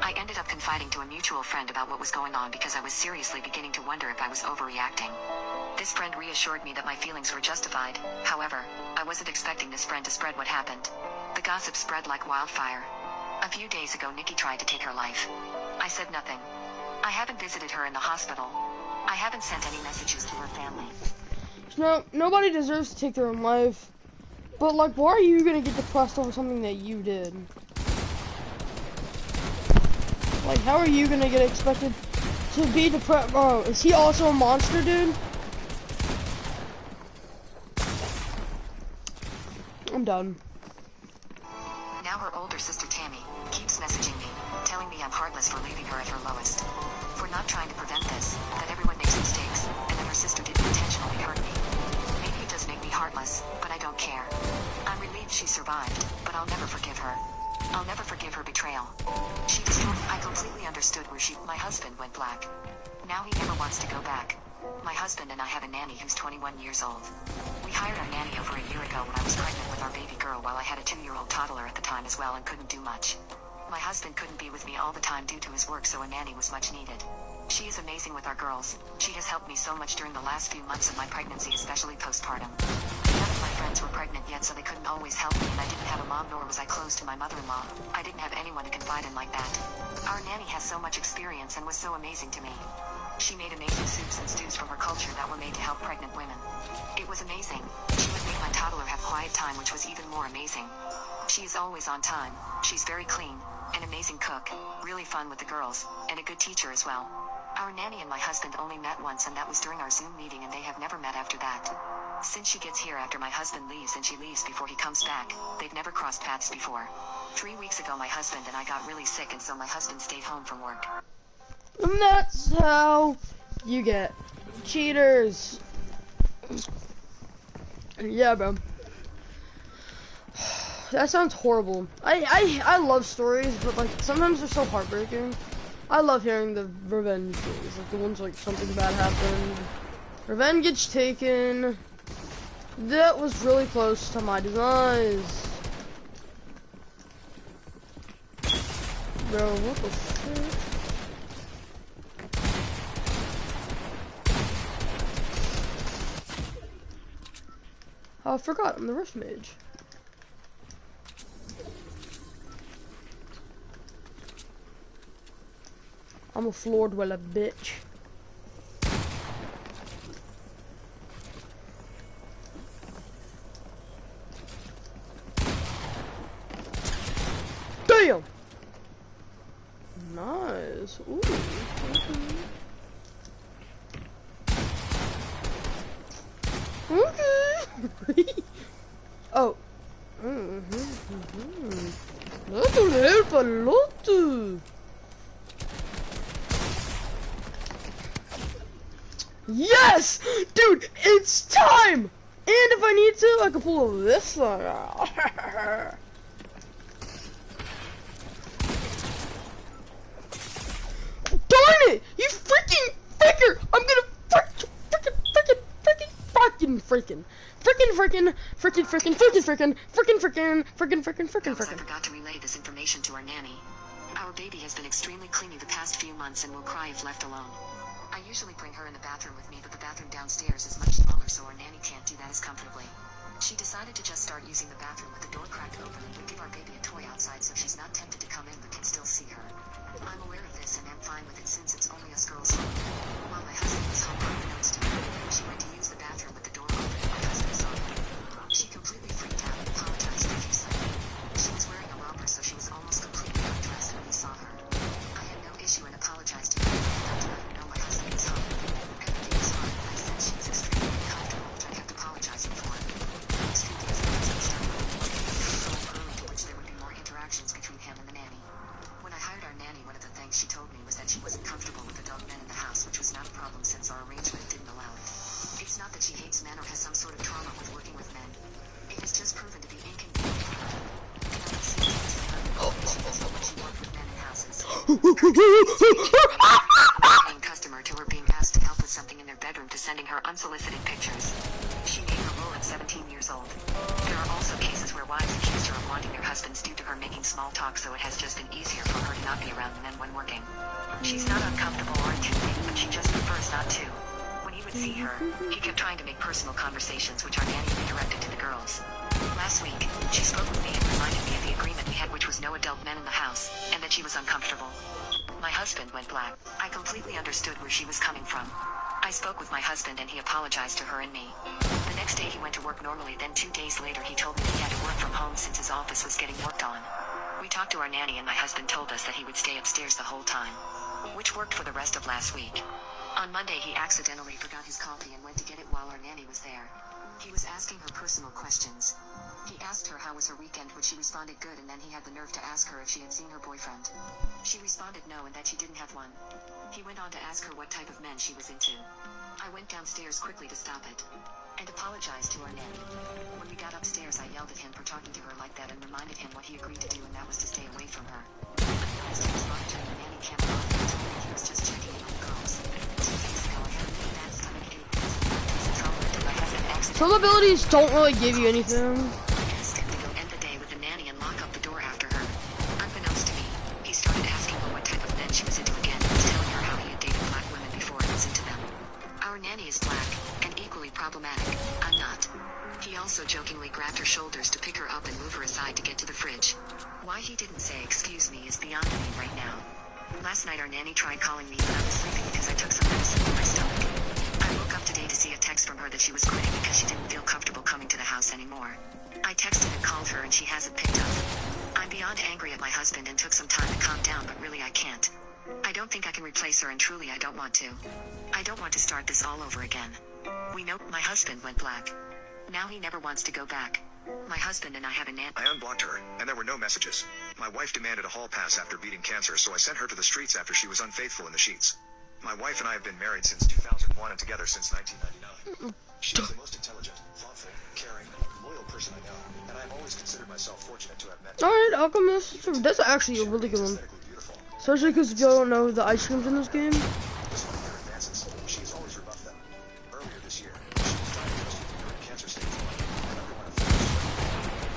Speaker 9: I ended up confiding to a mutual friend about what was going on because I was seriously beginning to wonder if I was overreacting. This friend reassured me that my feelings were justified. However, I wasn't expecting this friend to spread what happened. The gossip spread like wildfire. A few days ago, Nikki tried to take her life. I said nothing. I haven't visited her in the hospital. I haven't sent any messages to her family.
Speaker 1: No, nobody deserves to take their own life. But, like, why are you gonna get depressed over something that you did? Like, how are you gonna get expected to be depressed? Bro, is he also a monster, dude? I'm done.
Speaker 9: Now her older sister Tammy keeps messaging me, telling me I'm heartless for leaving her at her lowest, for not trying to prevent this, that everyone makes mistakes, and that her sister didn't intentionally hurt me. Maybe it does make me heartless, but I don't care. I'm relieved she survived, but I'll never forgive her. I'll never forgive her betrayal. She destroyed. I completely understood where my husband went black. Now he never wants to go back. My husband and I have a nanny who's 21 years old. We hired our nanny over a year ago when I was pregnant with our baby girl while I had a 2-year-old toddler at the time as well and couldn't do much. My husband couldn't be with me all the time due to his work, so a nanny was much needed. She is amazing with our girls. She has helped me so much during the last few months of my pregnancy, especially postpartum. None of my friends were pregnant yet, so they couldn't always help me, and I didn't have a mom, nor was I close to my mother-in-law. I didn't have anyone to confide in like that. Our nanny has so much experience and was so amazing to me. She made amazing soups and stews from her culture that were made to help pregnant women. It was amazing. She would make my toddler have quiet time, which was even more amazing. She is always on time. She's very clean, an amazing cook, really fun with the girls, and a good teacher as well. Our nanny and my husband only met once, and that was during our Zoom meeting, and they have never met after that. Since she gets here after my husband leaves and she leaves before he comes back, they've never crossed paths before. 3 weeks ago my husband and I got really sick, and so my husband stayed home from work.
Speaker 1: And that's how you get cheaters. Yeah, bro. That sounds horrible. I love stories, but like sometimes they're so heartbreaking. I love hearing the revenge stories, like the ones like something bad happened, revenge gets taken. That was really close to my demise. Bro, what the shit? Oh, I forgot, I'm the Rift Mage. I'm a floor dweller, bitch. Damn! Nice. Ooh. Okay. Oh. That'll help a lot. Yes! Dude, it's time! And if I need to, I can pull this one out. Darn it! You freaking fricker! I'm gonna freaking.
Speaker 9: I forgot to relay this information to our nanny. Our baby has been extremely clingy the past few months and will cry if left alone. I usually bring her in the bathroom with me, but the bathroom downstairs is much smaller, so our nanny can't do that as comfortably. She decided to just start using the bathroom with the door cracked open and would give our baby a toy outside so she's not tempted to come in but can still see her. I'm aware of this and am fine with it since it's only us girls home. While my husband was home unbeknownst to me, she went to use the bathroom with the door open and my husband saw her. She completely freaked out and apologized profusely. She was wearing a romper so she was almost completely undressed when we saw her. I had no issue and apologized to her and forgot to let her know my husband was home. Everything was fine and I said she was extremely uncomfortable, which I kept apologizing for. The next few days my husband started working early to which there would be more interactions between him and the nanny. When I hired our nanny, one of the things she told me was that she wasn't comfortable with adult men in the house, which was not a problem since our arrangement didn't allow it. It's not that she hates men or has some sort of trauma with working with men. It has just proven to be inconvenient for her. And I would see things for her she doesn't when she worked with men in houses. Paying customer to her being asked to help with something in their bedroom to sending her unsolicited pictures. She made her rule at 17 years old. There are also cases where wives accused her of wanting their husbands due to her making small talk, so it has just been easier for her to not be around men when working. She's not uncomfortable or intimidated, but she just prefers not to. When he would see her, he kept trying to make personal conversations, which our nanny redirected to the girls. Last week, she spoke with me and reminded me of the agreement we had, which was no adult men in the house, and that she was uncomfortable. My husband went black. I completely understood where she was coming from. I spoke with my husband and he apologized to her and me. The next day he went to work normally, then 2 days later he told me he had to work from home since his office was getting worked on. We talked to our nanny and my husband told us that he would stay upstairs the whole time, which worked for the rest of last week. On Monday he accidentally forgot his coffee and went to get it while our nanny was there. He was asking her personal questions. He asked her how was her weekend, which she responded good, and then he had the nerve to ask her if she had seen her boyfriend. She responded no and that she didn't have one. He went on to ask her what type of men she was into. I went downstairs quickly to stop it and apologized to our nanny. When we got upstairs I yelled at him for talking to her like that and reminded him what he agreed to do, and that was to stay away from her. I noticed he was monitoring the nanny camera off and told me he was just checking in on the girls. 2 days ago I had a really bad stomach ache because of practice trauma and my husband accidentally.
Speaker 1: Some abilities don't really give you anything.
Speaker 9: I asked him to go end the day with the nanny and lock up the door after her. Unbeknownst to me, he started asking her what type of men she was into again and was telling her how he had dated black women before and was into them. Our nanny is black and equally problematic. I'm not. He also jokingly grabbed her shoulders to pick her up and move her aside to get to the fridge. Why he didn't say excuse me is beyond me right now. Last night our nanny tried calling me but I was sleeping because I took some medicine for my stomach. I woke up today to see a text from her that she was quitting because she didn't feel comfortable coming to the house anymore. I texted and called her and she hasn't picked up. I'm beyond angry at my husband and took some time to calm down, but really I can't. I don't think I can replace her and truly I don't want to. I don't want to start this all over again. We know my husband went black. Now he never wants to go back. My husband and I have a nan-
Speaker 2: I unblocked her, and there were no messages. My wife demanded a hall pass after beating cancer, so I sent her to the streets after she was unfaithful in the sheets. My wife and I have been married since 2001 and together since 1999. She is the most intelligent, thoughtful, caring, loyal person I know, and I have always considered myself fortunate to have met her.
Speaker 1: Alright, Alchemist. That's actually a really good one. Especially because if y'all don't know the ice creams in this game.
Speaker 2: Despite her advances, she has always rebuffed them. Earlier this year, she was diagnosed with uterine cancer stage 1 and underwent a full surgery.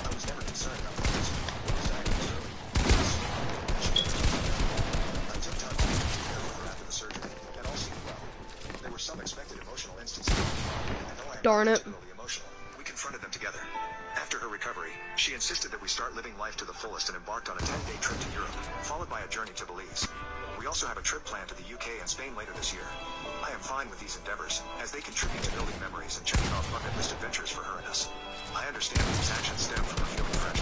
Speaker 2: I was never concerned about the cancer. It was diagnosed early. I took time off to care for her after the surgery, and all seemed well. There were some expected emotional instances. I know I am
Speaker 1: Darn it.
Speaker 2: particularly emotional. We confronted them together. After her recovery, she insisted that we start living life to the fullest and embarked on a 10-day trip to Europe, followed by a journey to Belize. We also have a trip planned to the UK and Spain later this year. I am fine with these endeavors, as they contribute to building memories and checking off bucket list adventures for her and us. I understand that these actions stem from her feeling fresh.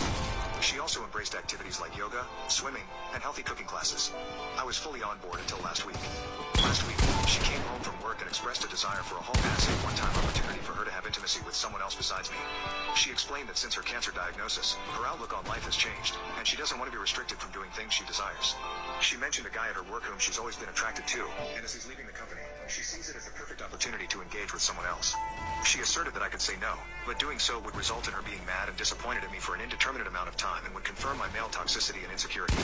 Speaker 2: She also embraced activities like yoga, swimming, and healthy cooking classes. I was fully on board until last week. Last week, she came home from work and expressed a desire for a hall pass and a one-time opportunity for her to have intimacy with someone else besides me. She explained that since her cancer diagnosis, her outlook on life has changed, and she doesn't want to be restricted from doing things she desires. She mentioned a guy at her work whom she's always been attracted to, and as he's leaving the company, she sees it as the perfect opportunity to engage with someone else. She asserted that I could say no, but doing so would result in her being mad and disappointed at me for an indeterminate amount of time and would confirm my male toxicity and insecurity.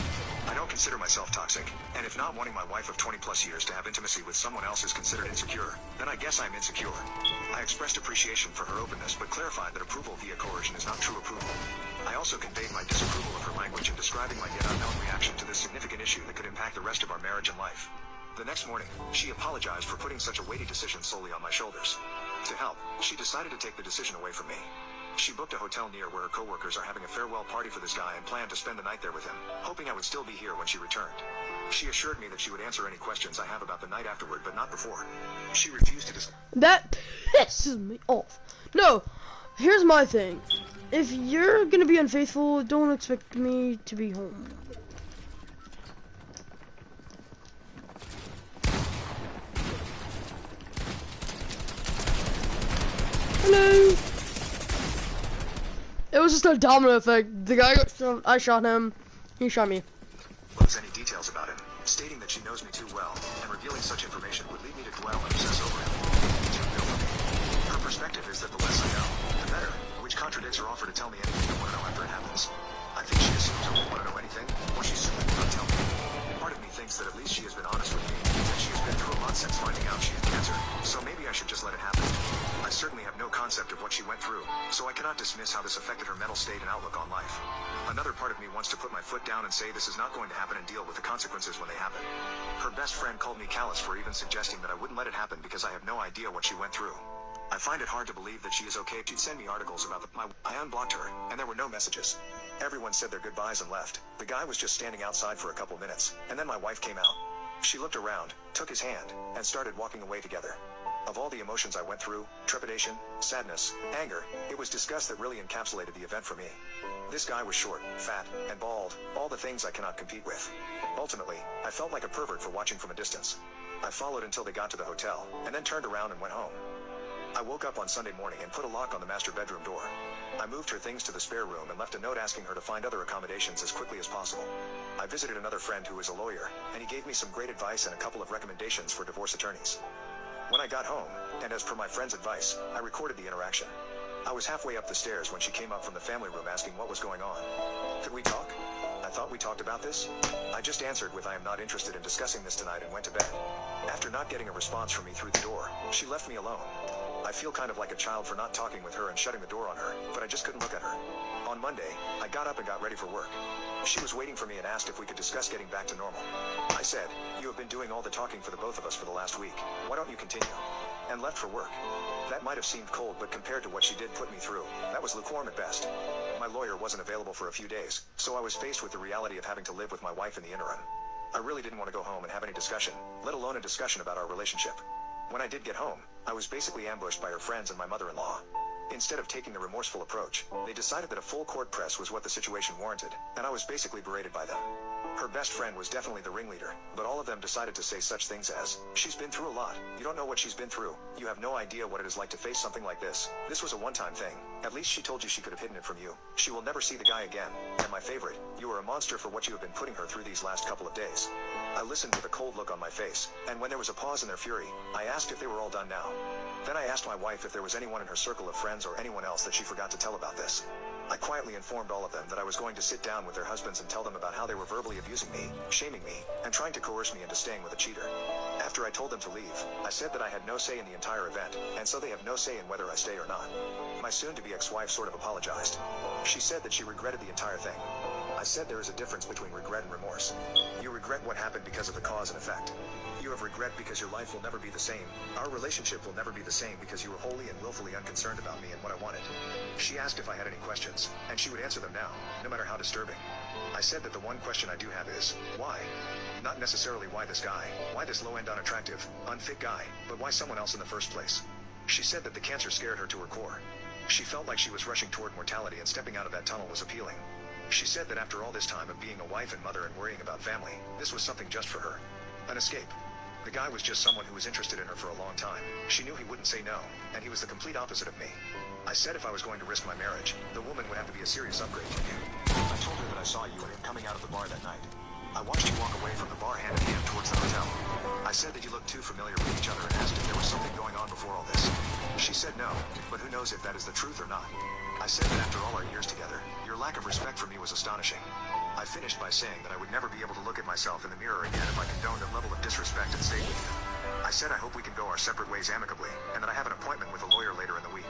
Speaker 2: I don't consider myself toxic, and if not wanting my wife of 20 plus years to have intimacy with someone else is considered insecure, then I guess I'm insecure. I expressed appreciation for her openness but clarified that approval via coercion is not true approval. I also conveyed my disapproval of her language in describing my yet unknown reaction to this significant issue that could impact the rest of our marriage and life. The next morning, she apologized for putting such a weighty decision solely on my shoulders. To help, she decided to take the decision away from me. She booked a hotel near where her coworkers are having a farewell party for this guy and planned to spend the night there with him, hoping I would still be here when she returned. She assured me that she would answer any questions I have about the night afterward, but not before. She refused to
Speaker 1: That pisses me off. No, here's my thing. If you're gonna be unfaithful, don't expect me to be home. Hello. It was just a domino effect. The guy got shot, I shot him, he shot me.
Speaker 2: Knows any details about him, stating that she knows me too well, and revealing such information would lead me to dwell and obsess over him. Too real for me. Her perspective is that the less I know, the better, which contradicts her offer to tell me anything I want to know after it happens. I think she assumes I won't want to know anything, or she simply will not tell me. Part of me thinks that at least she has been honest with me, that she has been through a lot since finding out she had cancer, so maybe I should just let it happen. I certainly have no concept of what she went through, so I cannot dismiss how this affected her mental state and outlook on life. Another part of me wants to put my foot down and say this is not going to happen and deal with the consequences when they happen. Her best friend called me callous for even suggesting that I wouldn't let it happen because I have no idea what she went through. I find it hard to believe that she is okay. She'd send me articles about I unblocked her, and there were no messages. Everyone said their goodbyes and left. The guy was just standing outside for a couple minutes, and then my wife came out. She looked around, took his hand, and started walking away together. Of all the emotions I went through, trepidation, sadness, anger, it was disgust that really encapsulated the event for me. This guy was short, fat, and bald, all the things I cannot compete with. Ultimately, I felt like a pervert for watching from a distance. I followed until they got to the hotel, and then turned around and went home. I woke up on Sunday morning and put a lock on the master bedroom door. I moved her things to the spare room and left a note asking her to find other accommodations as quickly as possible. I visited another friend who is a lawyer, and he gave me some great advice and a couple of recommendations for divorce attorneys. When I got home, and as per my friend's advice, I recorded the interaction. I was halfway up the stairs when she came up from the family room asking what was going on. Could we talk? I thought we talked about this. I just answered with I am not interested in discussing this tonight and went to bed. After not getting a response from me through the door, she left me alone. I feel kind of like a child for not talking with her and shutting the door on her, but I just couldn't look at her. On Monday, I got up and got ready for work. She was waiting for me and asked if we could discuss getting back to normal. I said, "You have been doing all the talking for the both of us for the last week. Why don't you continue?" And left for work. That might have seemed cold, but compared to what she did put me through, that was lukewarm at best. My lawyer wasn't available for a few days, so I was faced with the reality of having to live with my wife in the interim. I really didn't want to go home and have any discussion, let alone a discussion about our relationship. When I did get home, I was basically ambushed by her friends and my mother-in-law. Instead of taking the remorseful approach, they decided that a full court press was what the situation warranted, and I was basically berated by them. Her best friend was definitely the ringleader, but all of them decided to say such things as, "She's been through a lot. You don't know what she's been through. You have no idea what it is like to face something like this. This was a one-time thing. At least she told you she could have hidden it from you. She will never see the guy again. And my favorite, you are a monster for what you have been putting her through these last couple of days." I listened with a cold look on my face, and when there was a pause in their fury, I asked if they were all done now. Then I asked my wife if there was anyone in her circle of friends or anyone else that she forgot to tell about this. I quietly informed all of them that I was going to sit down with their husbands and tell them about how they were verbally abusing me, shaming me, and trying to coerce me into staying with a cheater. After I told them to leave, I said that I had no say in the entire event, and so they have no say in whether I stay or not. My soon-to-be ex-wife sort of apologized. She said that she regretted the entire thing. I said there is a difference between regret and remorse. You regret what happened because of the cause and effect. You have regret because your life will never be the same. Our relationship will never be the same because you were wholly and willfully unconcerned about me and what I wanted. She asked if I had any questions, and she would answer them now, no matter how disturbing. I said that the one question I do have is, why? Not necessarily why this guy, why this low-end unattractive, unfit guy, but why someone else in the first place? She said that the cancer scared her to her core. She felt like she was rushing toward mortality and stepping out of that tunnel was appealing. She said that after all this time of being a wife and mother and worrying about family, this was something just for her. An escape. The guy was just someone who was interested in her for a long time. She knew he wouldn't say no, and he was the complete opposite of me. I said if I was going to risk my marriage, the woman would have to be a serious upgrade from you. I told her that I saw you and him coming out of the bar that night. I watched you walk away from the bar hand in hand towards the hotel. I said that you looked too familiar with each other and asked if there was something going on before all this. She said no, but who knows if that is the truth or not. I said that after all our years together, your lack of respect for me was astonishing. I finished by saying that I would never be able to look at myself in the mirror again if I condoned that level of disrespect and stayed with you. I said I hope we can go our separate ways amicably, and that I have an appointment with a lawyer later in the week.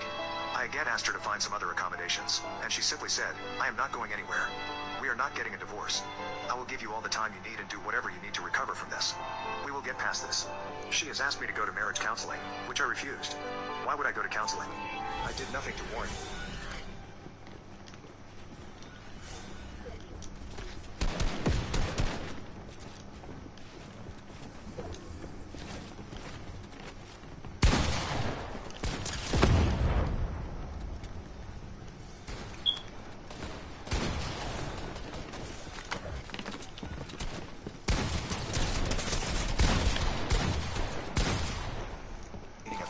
Speaker 2: I again asked her to find some other accommodations, and she simply said, "I am not going anywhere. We are not getting a divorce. I will give you all the time you need and do whatever you need to recover from this. We will get past this." She has asked me to go to marriage counseling, which I refused. Why would I go to counseling? I did nothing to warn you.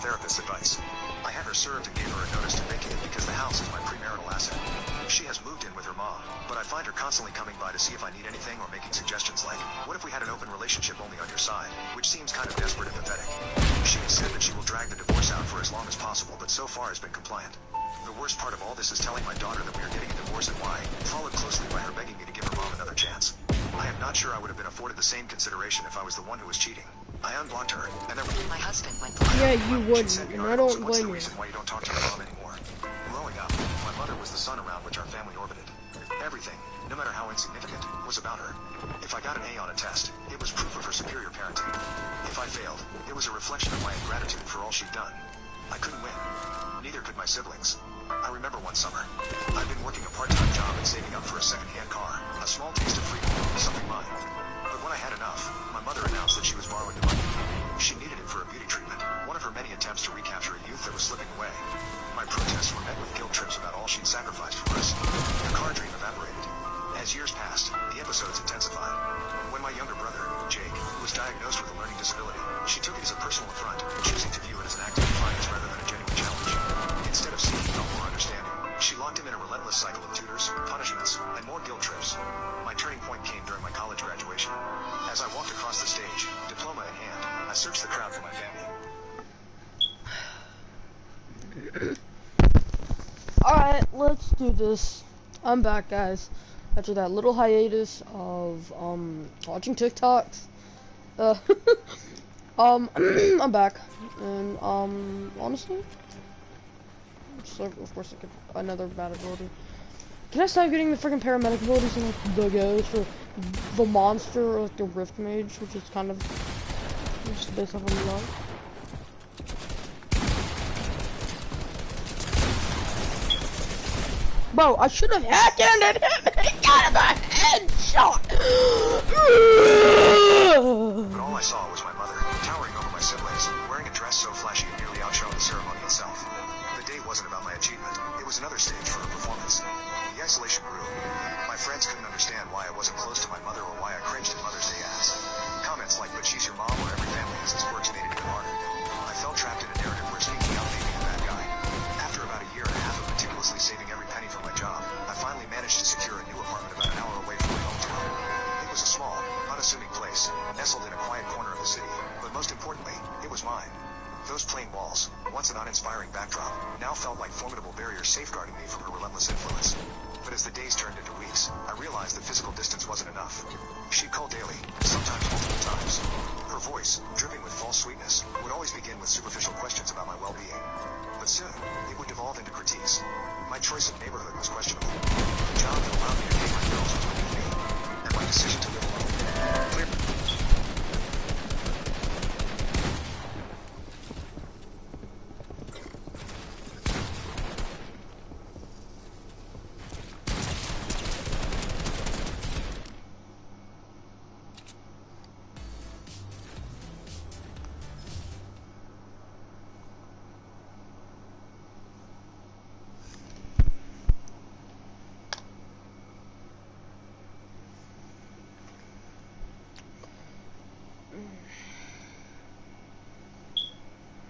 Speaker 2: therapist's advice. I had her served and gave her a notice to vacate because the house is my premarital asset. She has moved in with her mom, but I find her constantly coming by to see if I need anything or making suggestions like, what if we had an open relationship only on your side, which seems kind of desperate and pathetic. She has said that she will drag the divorce out for as long as possible, but so far has been compliant. The worst part of all this is telling my daughter that we are getting a divorce and why, followed closely by her begging me to give her mom another chance. I am not sure I would have been afforded the same consideration if I was the one who was cheating. I unblocked her, and then
Speaker 9: my husband went.
Speaker 1: Yeah, you wouldn't, and I don't
Speaker 2: what's
Speaker 1: blame
Speaker 2: the
Speaker 1: you.
Speaker 2: reason why you don't talk to your mom anymore? Growing up, my mother was the sun around which our family orbited. Everything, no matter how insignificant, was about her. If I got an A on a test, it was proof of her superior parenting. If I failed, it was a reflection of my ingratitude for all she'd done. I couldn't win. Neither could my siblings. I remember one summer. I'd been working a part-time job and saving up for a second-hand car. A small taste of freedom, something mine. But when I had enough, my mother announced that she was borrowing the money. She needed it for a beauty treatment, one of her many attempts to recapture a youth that was slipping away. My protests were met with guilt trips about all she'd sacrificed for us. The car dream evaporated. As years passed, the episodes intensified. When my younger brother, Jake, was diagnosed with a learning disability, she took it as a personal affront, choosing to view it as an act of defiance rather than a genuine challenge. Instead of seeking help or understanding, she locked him in a relentless cycle of tutors, punishments, and more guilt trips. My turning point came during my college graduation. As I walked across the stage, diploma in hand, I searched the crowd for my family.
Speaker 1: Alright, let's do this. I'm back, guys. After that little hiatus of watching TikToks. I'm back. And honestly, so of course I get another bad ability. Can I stop getting the freaking paramedic abilities in like the ghost or the monster or like the rift mage, which is kind of just based off of the love? Bro, I should have headhanded him and he got him a headshot!
Speaker 2: But all I saw was my mother, towering over my siblings, wearing a dress so flashy it nearly outshone the ceremony itself. The day wasn't about my achievement, it was another stage for her performance. The isolation grew. My friends couldn't understand why I wasn't close to my mother or why I cringed at Mother's Day ass. Comments like, but she's your mom or every family has its quirks made it even harder. I felt trapped in a narrative where sneaking out made me a bad guy. After about a year and a half of meticulously saving every penny from my job, I finally managed to secure a new apartment about an hour away from my hometown. It was a small, unassuming place, nestled in a quiet corner of the city, but most importantly, it was mine. Those plain walls, once an uninspiring backdrop, now felt like formidable barriers safeguarding me from her relentless influence. But as the days turned into weeks, I realized that physical distance wasn't enough. She'd call daily, sometimes multiple times. Her voice, dripping with false sweetness, would always begin with superficial questions about my well-being. But soon, it would devolve into critiques. My choice of neighborhood was questionable. The job that allowed me to pay my bills was beneath me, and my decision to live alone.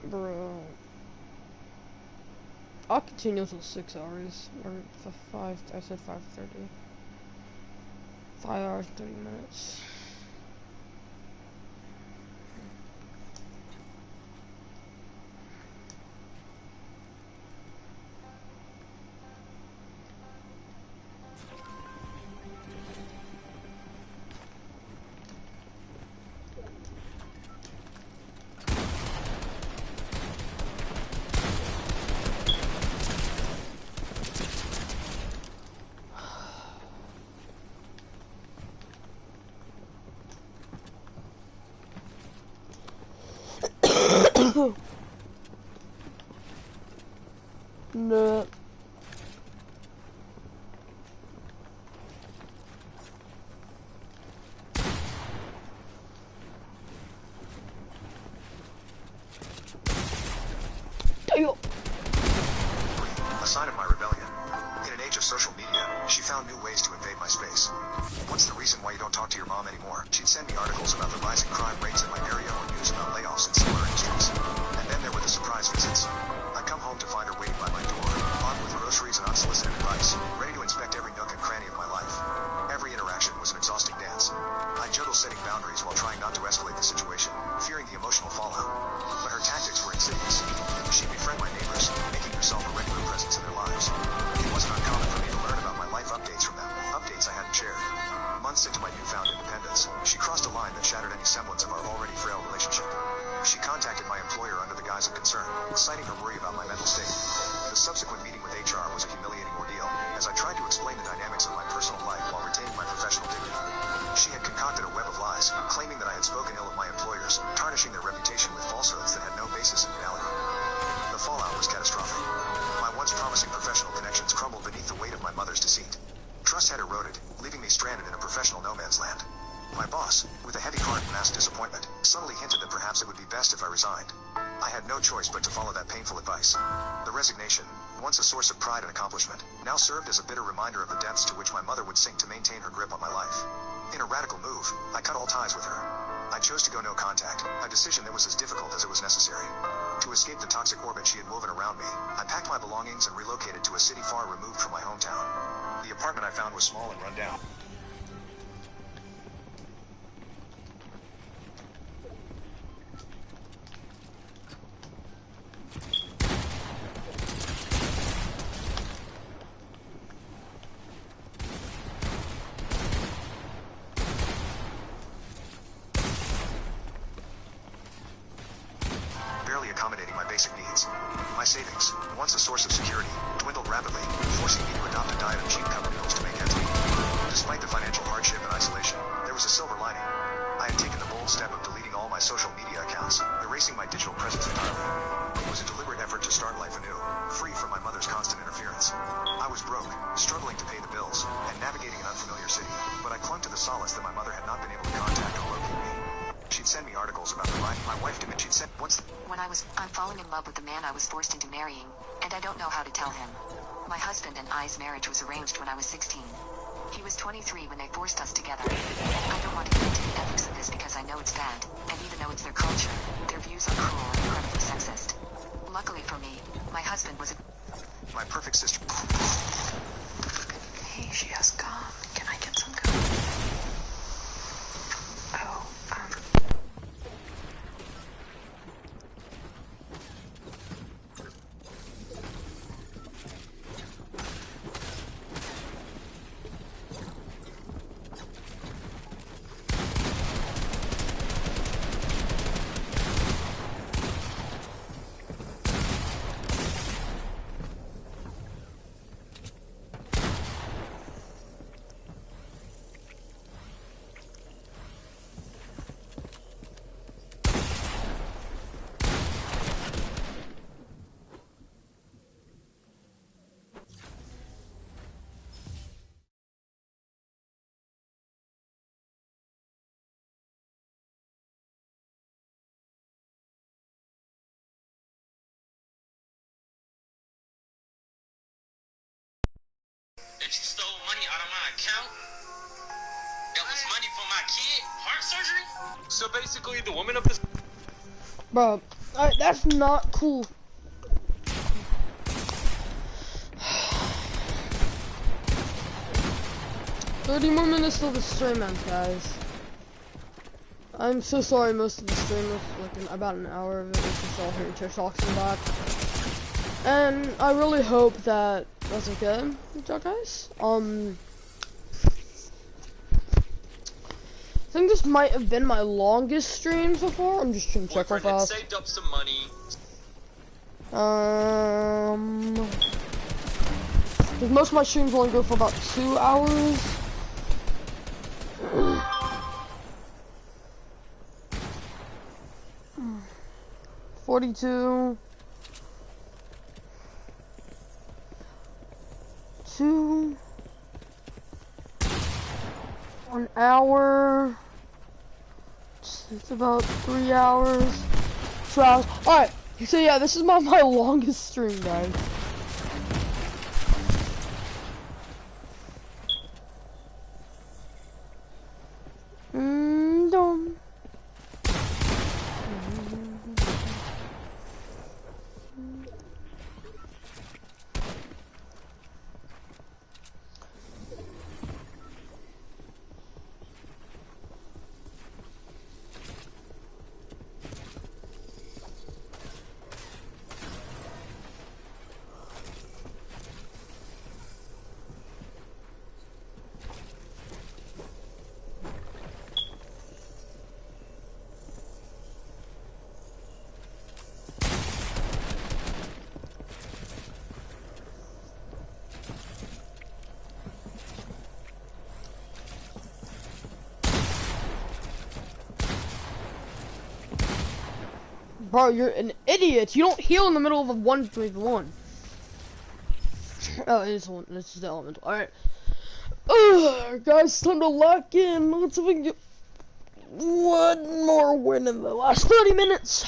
Speaker 1: Bro. I'll continue until 6 hours. Or 5, I said 5:30. 5 hours, 30 minutes. No.
Speaker 2: A sign of my rebellion. In an age of social media, she found new ways to invade my space. What's the reason why you don't talk to your mom anymore? She'd send me articles about the rising crime rates in my area or news about layoffs in similar industries. And then there were the surprise citing her worry about my mental state. The subsequent meeting with HR was a humiliating ordeal, as I tried to explain the dynamics of my personal life while retaining my professional dignity. She had concocted a web of lies, claiming that I had spoken ill of my employers, tarnishing their reputation with falsehoods that had no basis in reality. The fallout was catastrophic. My once promising professional connections crumbled beneath the weight of my mother's deceit. Trust had eroded, leaving me stranded in a professional no man's land. My boss, with a heavy heart and masked disappointment, subtly hinted that perhaps it would be best if I resigned. I had no choice but to follow that painful advice. The resignation, once a source of pride and accomplishment, now served as a bitter reminder of the depths to which my mother would sink to maintain her grip on my life. In a radical move, I cut all ties with her. I chose to go no contact, a decision that was as difficult as it was necessary. To escape the toxic orbit she had woven around me, I packed my belongings and relocated to a city far removed from my hometown. The apartment I found was small and run down. Barely accommodating my basic needs. My savings, once a source of security, dwindled rapidly, forcing me to adopt a diet of cheap cup noodles to make ends meet. Despite the financial hardship and isolation, there was a silver lining. I had taken the bold step of deleting all my social media accounts, erasing my digital presence entirely. It was a deliberate effort to start life anew, free from my mother's constant interference. I was broke, struggling to pay the bills, and navigating an unfamiliar city, but I clung to the solace that my mother had not been able to contact or locate me. She'd send me articles about the life my wife did. She'd send once.
Speaker 9: I'm falling in love with the man I was forced into marrying, and I don't know how to tell him. My husband and I's marriage was arranged when I was 16. He was 23 when they forced us together. I don't want to get into the ethics of this because I know it's bad, and even though it's their culture, their views are cruel and incredibly sexist. Luckily for me, my husband was
Speaker 2: my perfect sister.
Speaker 17: Hey, she has gum. Can I get some gum? Oh,
Speaker 14: that you stole money out of my account? That was money for my kid? Heart surgery?
Speaker 4: So basically, the woman of this.
Speaker 1: Bro, that's not cool. $30 more minutes till the stream ends, guys. I'm so sorry most of the stream was like about an hour of it was just all hearing Tish talking back. And I really hope that that's okay with y'all guys. I think this might have been my longest stream so far. I'm just trying to check real fast.
Speaker 4: Saved up some money.
Speaker 1: Because most of my streams only go for about 2 hours. 42. 2. 1 hour. It's about 3 hours. 2 hours. Alright, so yeah, this is my longest stream, guys. Dum. Bro, you're an idiot. You don't heal in the middle of a 1v1. Oh, it's the elemental. Alright. Guys, time to lock in. Let's see if we can get one more win in the last 30 minutes.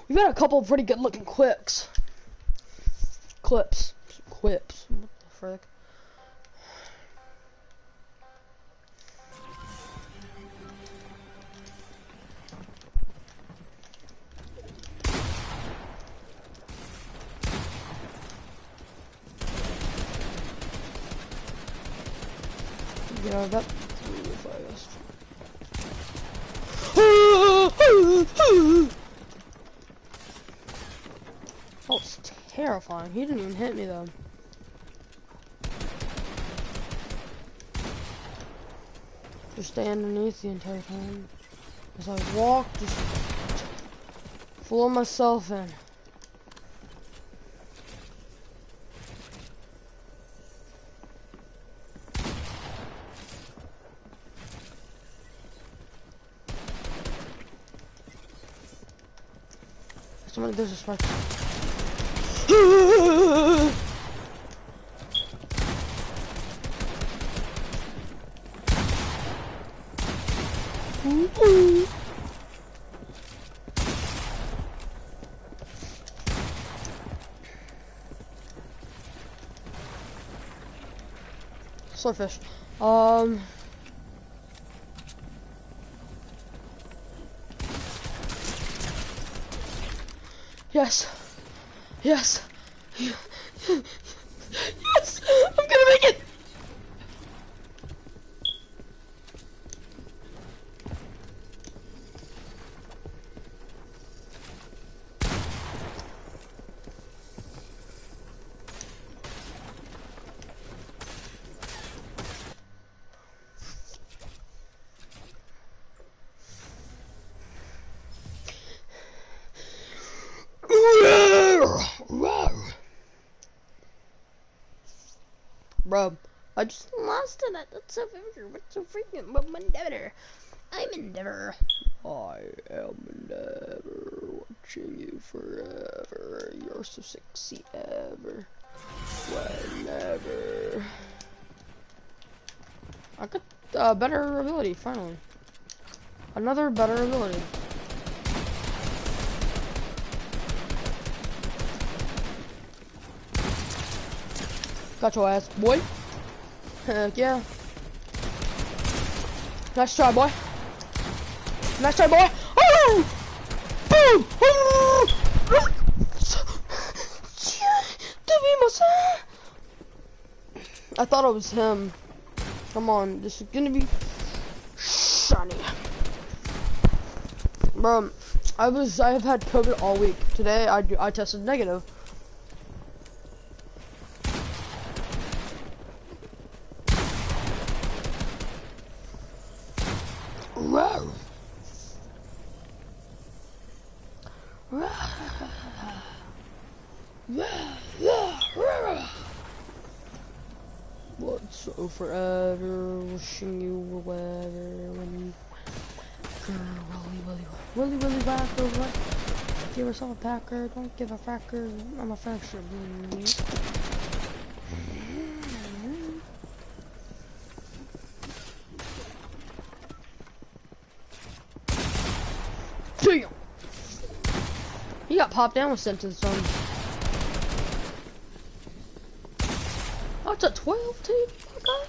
Speaker 1: We've got a couple of pretty good looking clips. What the frick? Yeah, that really fast. That was terrifying. He didn't even hit me though. Just stay underneath the entire time. As I walk, just floor myself in. There's a spark. Swordfish. Yes. Yes. Yes. I'm gonna make it. Bro, I just lost it. That's so freaking Endeavor. I'm Endeavor. I am Endeavor. Watching you forever. You're so sexy ever. Whenever. I got a better ability finally. Another better ability. Got your ass, boy. Heck yeah. Nice try, boy. Nice try, boy. Oh! Boom! I thought it was him. Come on, this is gonna be shiny. Bro, I've had COVID all week. Today I tested negative. What's so forever, wishing you were weather when you Willy whacker, what? Give yourself a packer, don't give a fracker, I'm a fracture. Damn! He got popped down with sent to the sun. Oh, it's a 12 too? Okay.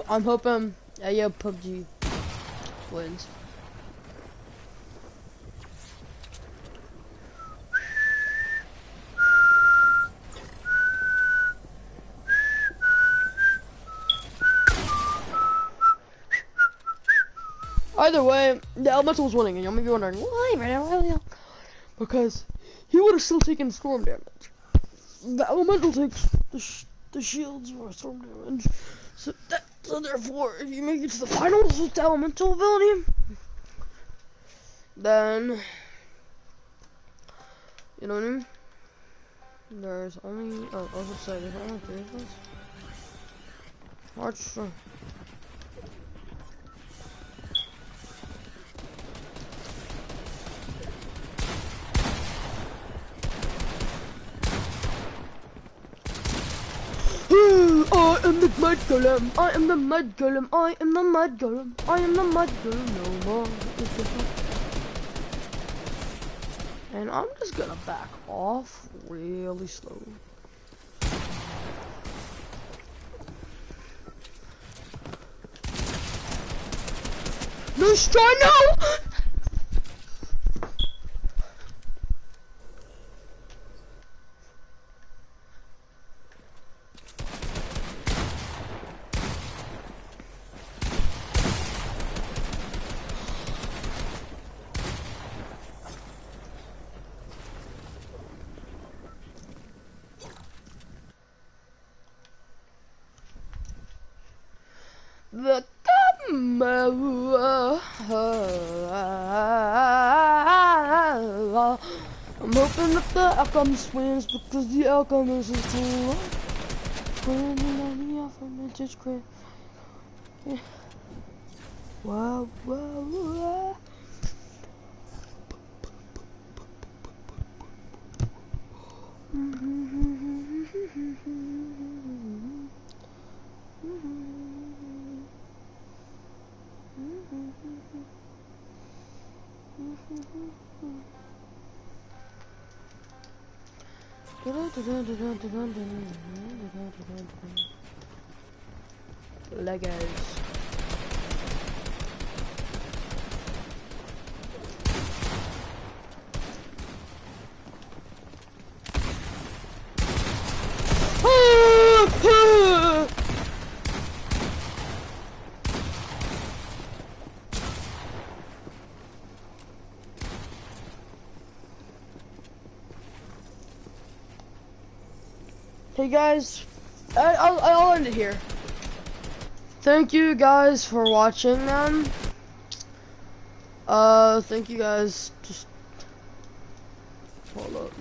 Speaker 1: I'm hoping PUBG wins. Either way, the elemental was winning, and you may be wondering why, because he would have still taken storm damage. The elemental takes the shields for storm damage, so therefore, if you make it to the finals with the elemental ability, then, you know what I mean? There's only, oh, I was gonna say, there's only 3 of us. Hard strong. I am the mud golem, I am the mud golem, I am the mud golem, I am the mud golem, no more. And I'm just gonna back off really slow. No, try no! The I'm hoping that the alchemist wins because the alchemist is too long. The alchemist is great. Wow, wow, wow. Legos. Hey guys, I'll end it here. Thank you guys for watching them. Thank you guys. Just hold up.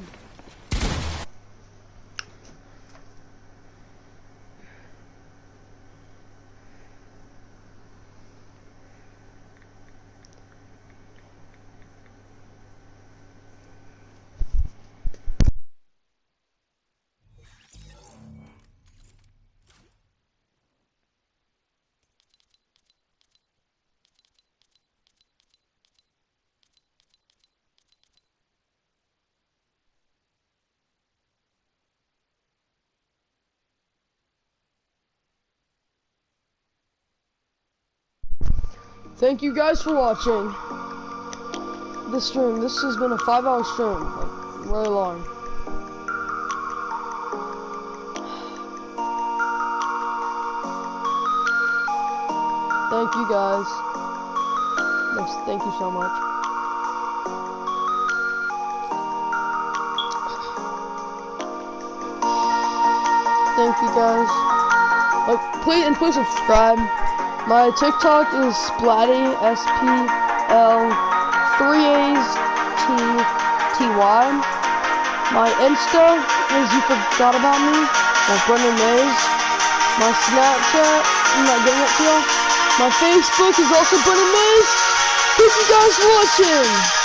Speaker 1: Thank you guys for watching this stream. This has been a 5-hour stream, like, really long. Thank you guys. Thank you so much. Thank you guys. Please subscribe. My TikTok is Splatty, SPL3AsTTY. My Insta is You Forgot About Me, like Brendan Mays. My Snapchat, I'm not getting it to y'all. My Facebook is also Brendan Mays. Thank you guys for watching.